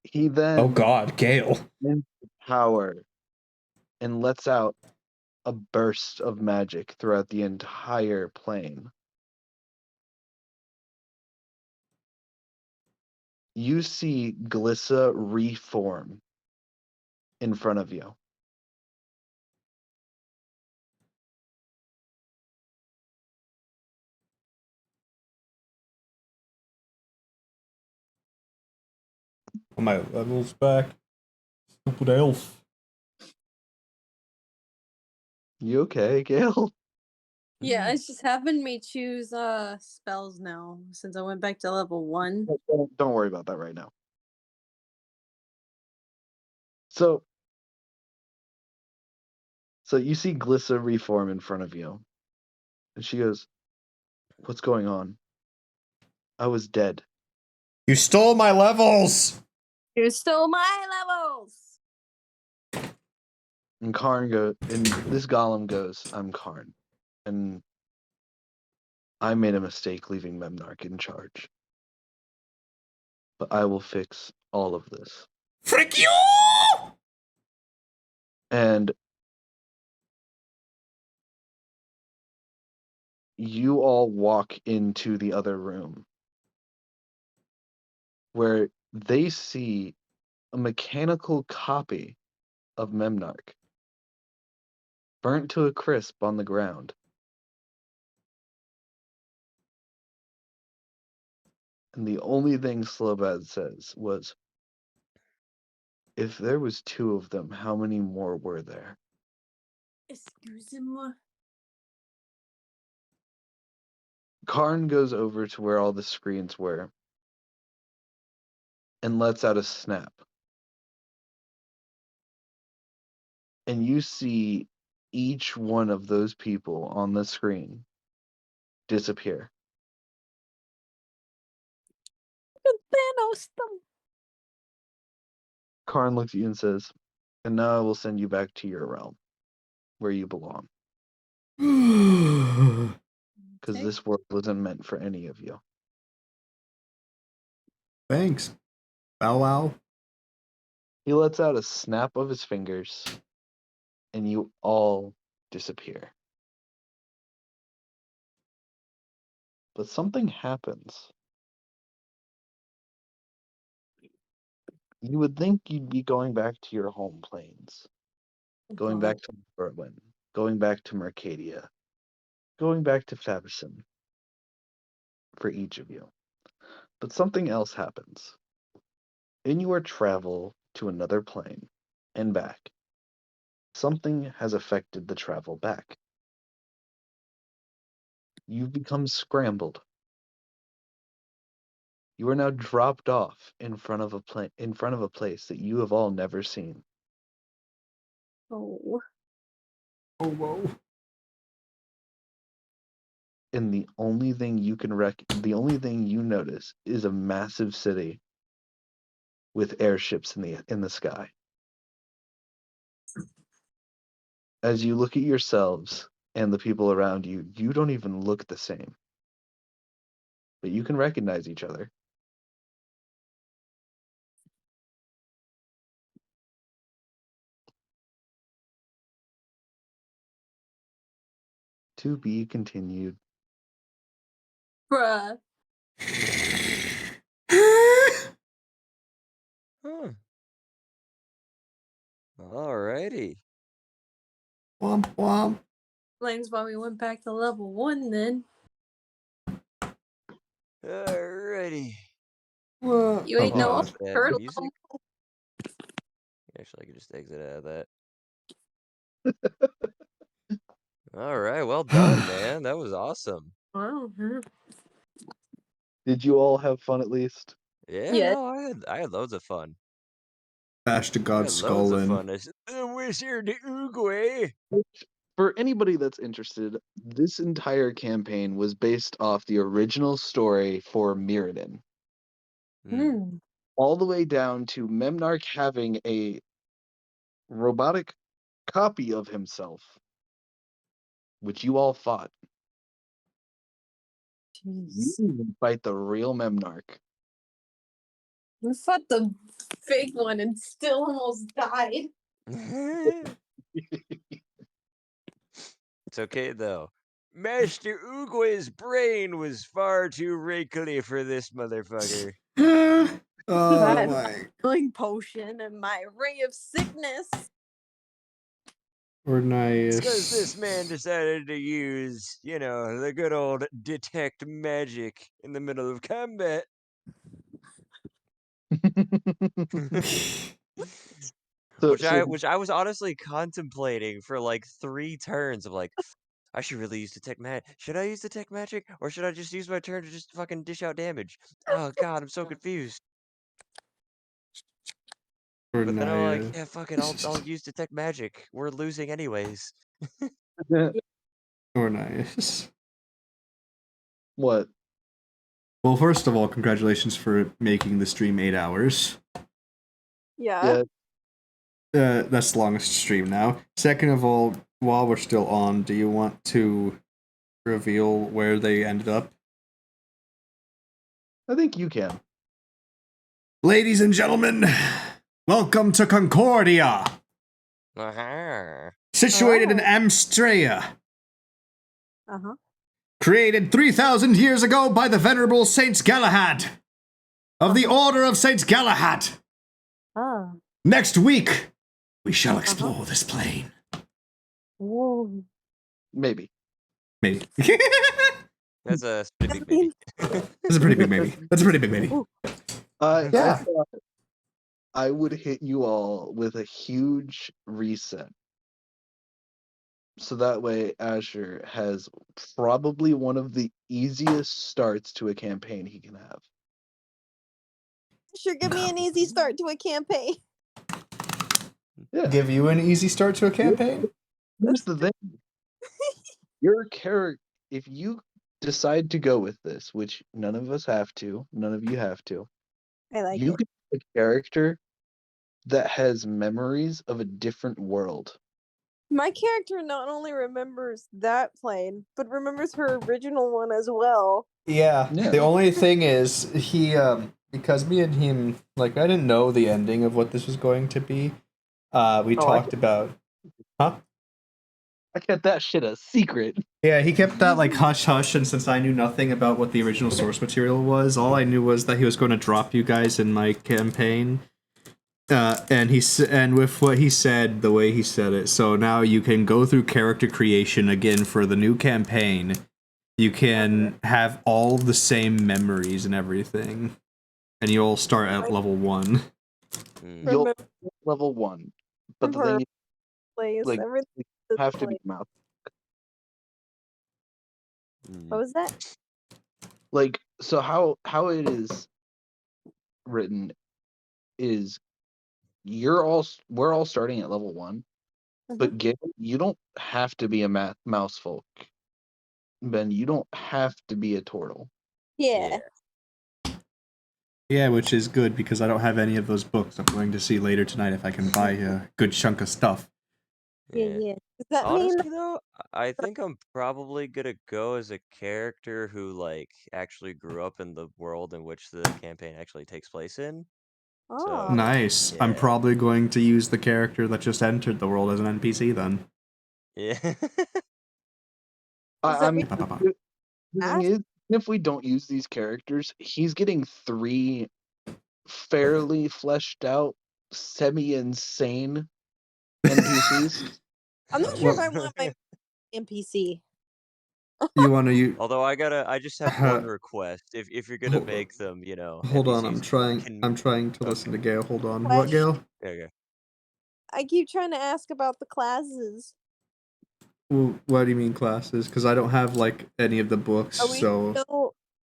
He then Oh god, Gale. wins the power and lets out a burst of magic throughout the entire plane. You see Glissa reform in front of you. My levels back. Stupid elf. You okay, Gail? Yeah, it's just having me choose spells now since I went back to level 1. Don't worry about that right now. So you see Glissa reform in front of you, and she goes, "What's going on? I was dead." You stole my levels! You stole my levels! And Karn goes, and this golem goes, "I'm Karn, and I made a mistake leaving Memnarch in charge. But I will fix all of this." Frick you! And you all walk into the other room where they see a mechanical copy of Memnarch burnt to a crisp on the ground. And the only thing Slobad says was, "If there was 2 of them, how many more were there?" Excusez-moi. Karn goes over to where all the screens were and lets out a snap. And you see each one of those people on the screen disappear. Thanos them. Karn looks at you and says, "And now I will send you back to your realm, where you belong, because Okay. this world wasn't meant for any of you." Thanks. Bow wow. He lets out a snap of his fingers, and you all disappear. But something happens. You would think you'd be going back to your home plains, going back to Berlin, going back to Mercadia, going back to Faberson for each of you. But something else happens. In your travel to another plane and back, something has affected the travel back. You've become scrambled. You are now dropped off in front of a place that you have all never seen. Oh. Oh, whoa. And the only thing you notice is a massive city with airships in the sky. As you look at yourselves and the people around you, you don't even look the same. But you can recognize each other. To be continued. Bruh. Huh. Alrighty. Womp womp. Explains why we went back to level 1 then. Alrighty. What? You ain't Get no off that turtle. music. Actually, I could just exit out of that. All right, well done, man. That was awesome. Wow. Did you all have fun at least? Yeah, Yeah. no, I had loads of fun. Bash the I god's had loads skull of in. fun. The Wizard Oogway. For anybody that's interested, this entire campaign was based off the original story for Mirrodin, Hmm. all the way down to Memnarch having a robotic copy of himself, which you all fought. You Jeez. didn't even fight the real Memnarch. We fought the fake one and still almost died. It's okay though. Master Oogway's brain was far too wrinkly for this motherfucker. Oh That my. healing potion and my ray of sickness. It's because this Ornias. man decided to use, the good old detect magic in the middle of combat. So, Which I was honestly contemplating for like 3 turns of like, I should really use detect magic. Should I use detect magic, or should I just use my turn to just fucking dish out damage? Oh god, I'm so confused. But then I'm like, Ornias. yeah, fuck it, I'll use detect magic. We're losing anyways. Ornias. what? Well, first of all, congratulations for making the stream 8 hours. Yeah. Yeah. That's the longest stream now. Second of all, while we're still on, do you want to reveal where they ended up? I think you can. Ladies and gentlemen, welcome to Concordia, Uh-huh. situated in Oh. Amstrea, Uh-huh. created 3,000 years ago by the venerable Saints Galahad of the Order of Saints Galahad. Oh. Next week, we shall explore this plane. Whoa. Maybe. Maybe. That's a pretty big maybe. That's a pretty big maybe. That's a pretty big maybe. I Yeah. thought I would hit you all with a huge reset. So that way Asher has probably one of the easiest starts to a campaign he can have. Sure, give me an easy start to a campaign. Yeah. Give you an easy start to a campaign? Here's the thing. Your character, if you decide to go with this, which none of us have to, none of you have to, I like you it. can have a character that has memories of a different world. My character not only remembers that plane, but remembers her original one as well. Yeah. Yeah. The only thing is, he, because me and him, like, I didn't know the ending of what this was going to be. We talked about. Huh? I kept that shit a secret. Yeah, he kept that, like, hush-hush, and since I knew nothing about what the original source material was, all I knew was that he was going to drop you guys in my campaign. And with what he said, the way he said it, so now you can go through character creation again for the new campaign. You can have all the same memories and everything, and you'll start at level 1. You'll Remember level 1, but the her thing is, place, like, everything. you have to be mouth. What was that? Like, so how it is written is we're all starting at level 1, but you don't have to be a mouse folk. Ben, you don't have to be a turtle. Yeah. Yeah, which is good because I don't have any of those books. I'm going to see later tonight if I can buy a good chunk of stuff. Yeah. Does that Honestly, mean though, I think I'm probably gonna go as a character who, like, actually grew up in the world in which the campaign actually takes place in. Oh. Nice. I'm Yeah. probably going to use the character that just entered the world as an NPC then. Yeah. Does that I mean mean, the thing is, if we don't use these characters, he's getting 3 fairly fleshed out, semi-insane NPCs. I'm not sure if I want my NPC. You want to use? Although I just have one request. If you're gonna make them, you know, Hold on, NPCs, I'm trying to listen to Gail. Hold on. Question. What, Gail? Okay. I keep trying to ask about the classes. Well, what do you mean classes? Because I don't have like any of the books, Are we so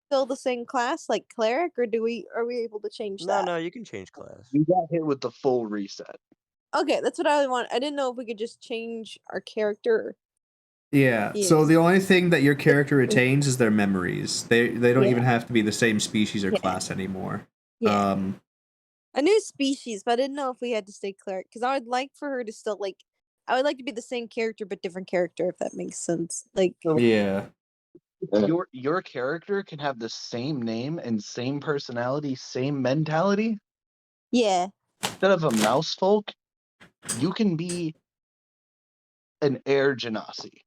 still the same class, like cleric, or are we able to change that? No, you can change class. You got hit with the full reset. Okay, that's what I want. I didn't know if we could just change our character. yeah. Yes. So the only thing that your character retains is their memories. They don't Yeah. even have to be the same species or Yeah. class anymore. Yeah. I knew species, but I didn't know if we had to stay cleric because I would like for her to still like. I would like to be the same character but different character, if that makes sense. Like, Yeah. Your character can have the same name and same personality, same mentality. yeah, Instead of a mouse folk, you can be an air genasi.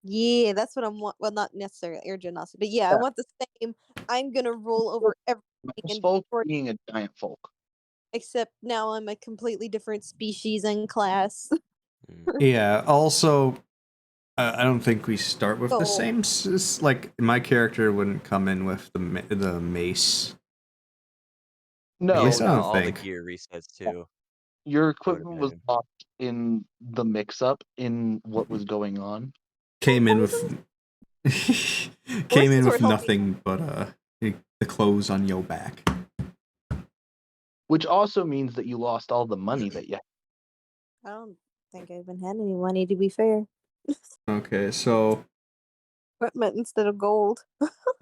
yeah, that's what I'm want. Well, not necessarily air genocide, but yeah, I want the same. I'm gonna roll over everything Mouse and folk destroy- being a giant folk. except now I'm a completely different species and class. Yeah. Also, I don't think we start with the Oh. same. Like my character wouldn't come in with the mace. No, Yes, I don't all the think. gear resets too. Your I would equipment was imagine. lost in the mix-up in what was going on. Came in Poisons? with came Poisons in were with healthy. nothing but the clothes on your back. Which also means that you lost all the money that you had. I don't think I even had any money, to be fair. Okay, so Equipment instead of gold.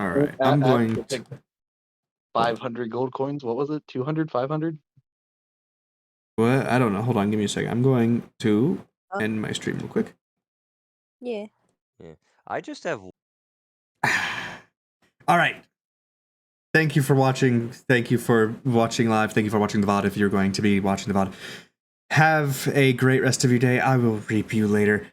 all right, I'm going to 500 gold coins. What was it? 200, 500? what? I don't know. Hold on, give me a second. I'm going to Huh? end my stream real quick. Yeah. Yeah. I just have All right. Thank you for watching. Thank you for watching live. Thank you for watching the VOD if you're going to be watching the VOD. Have a great rest of your day. I will reap you later.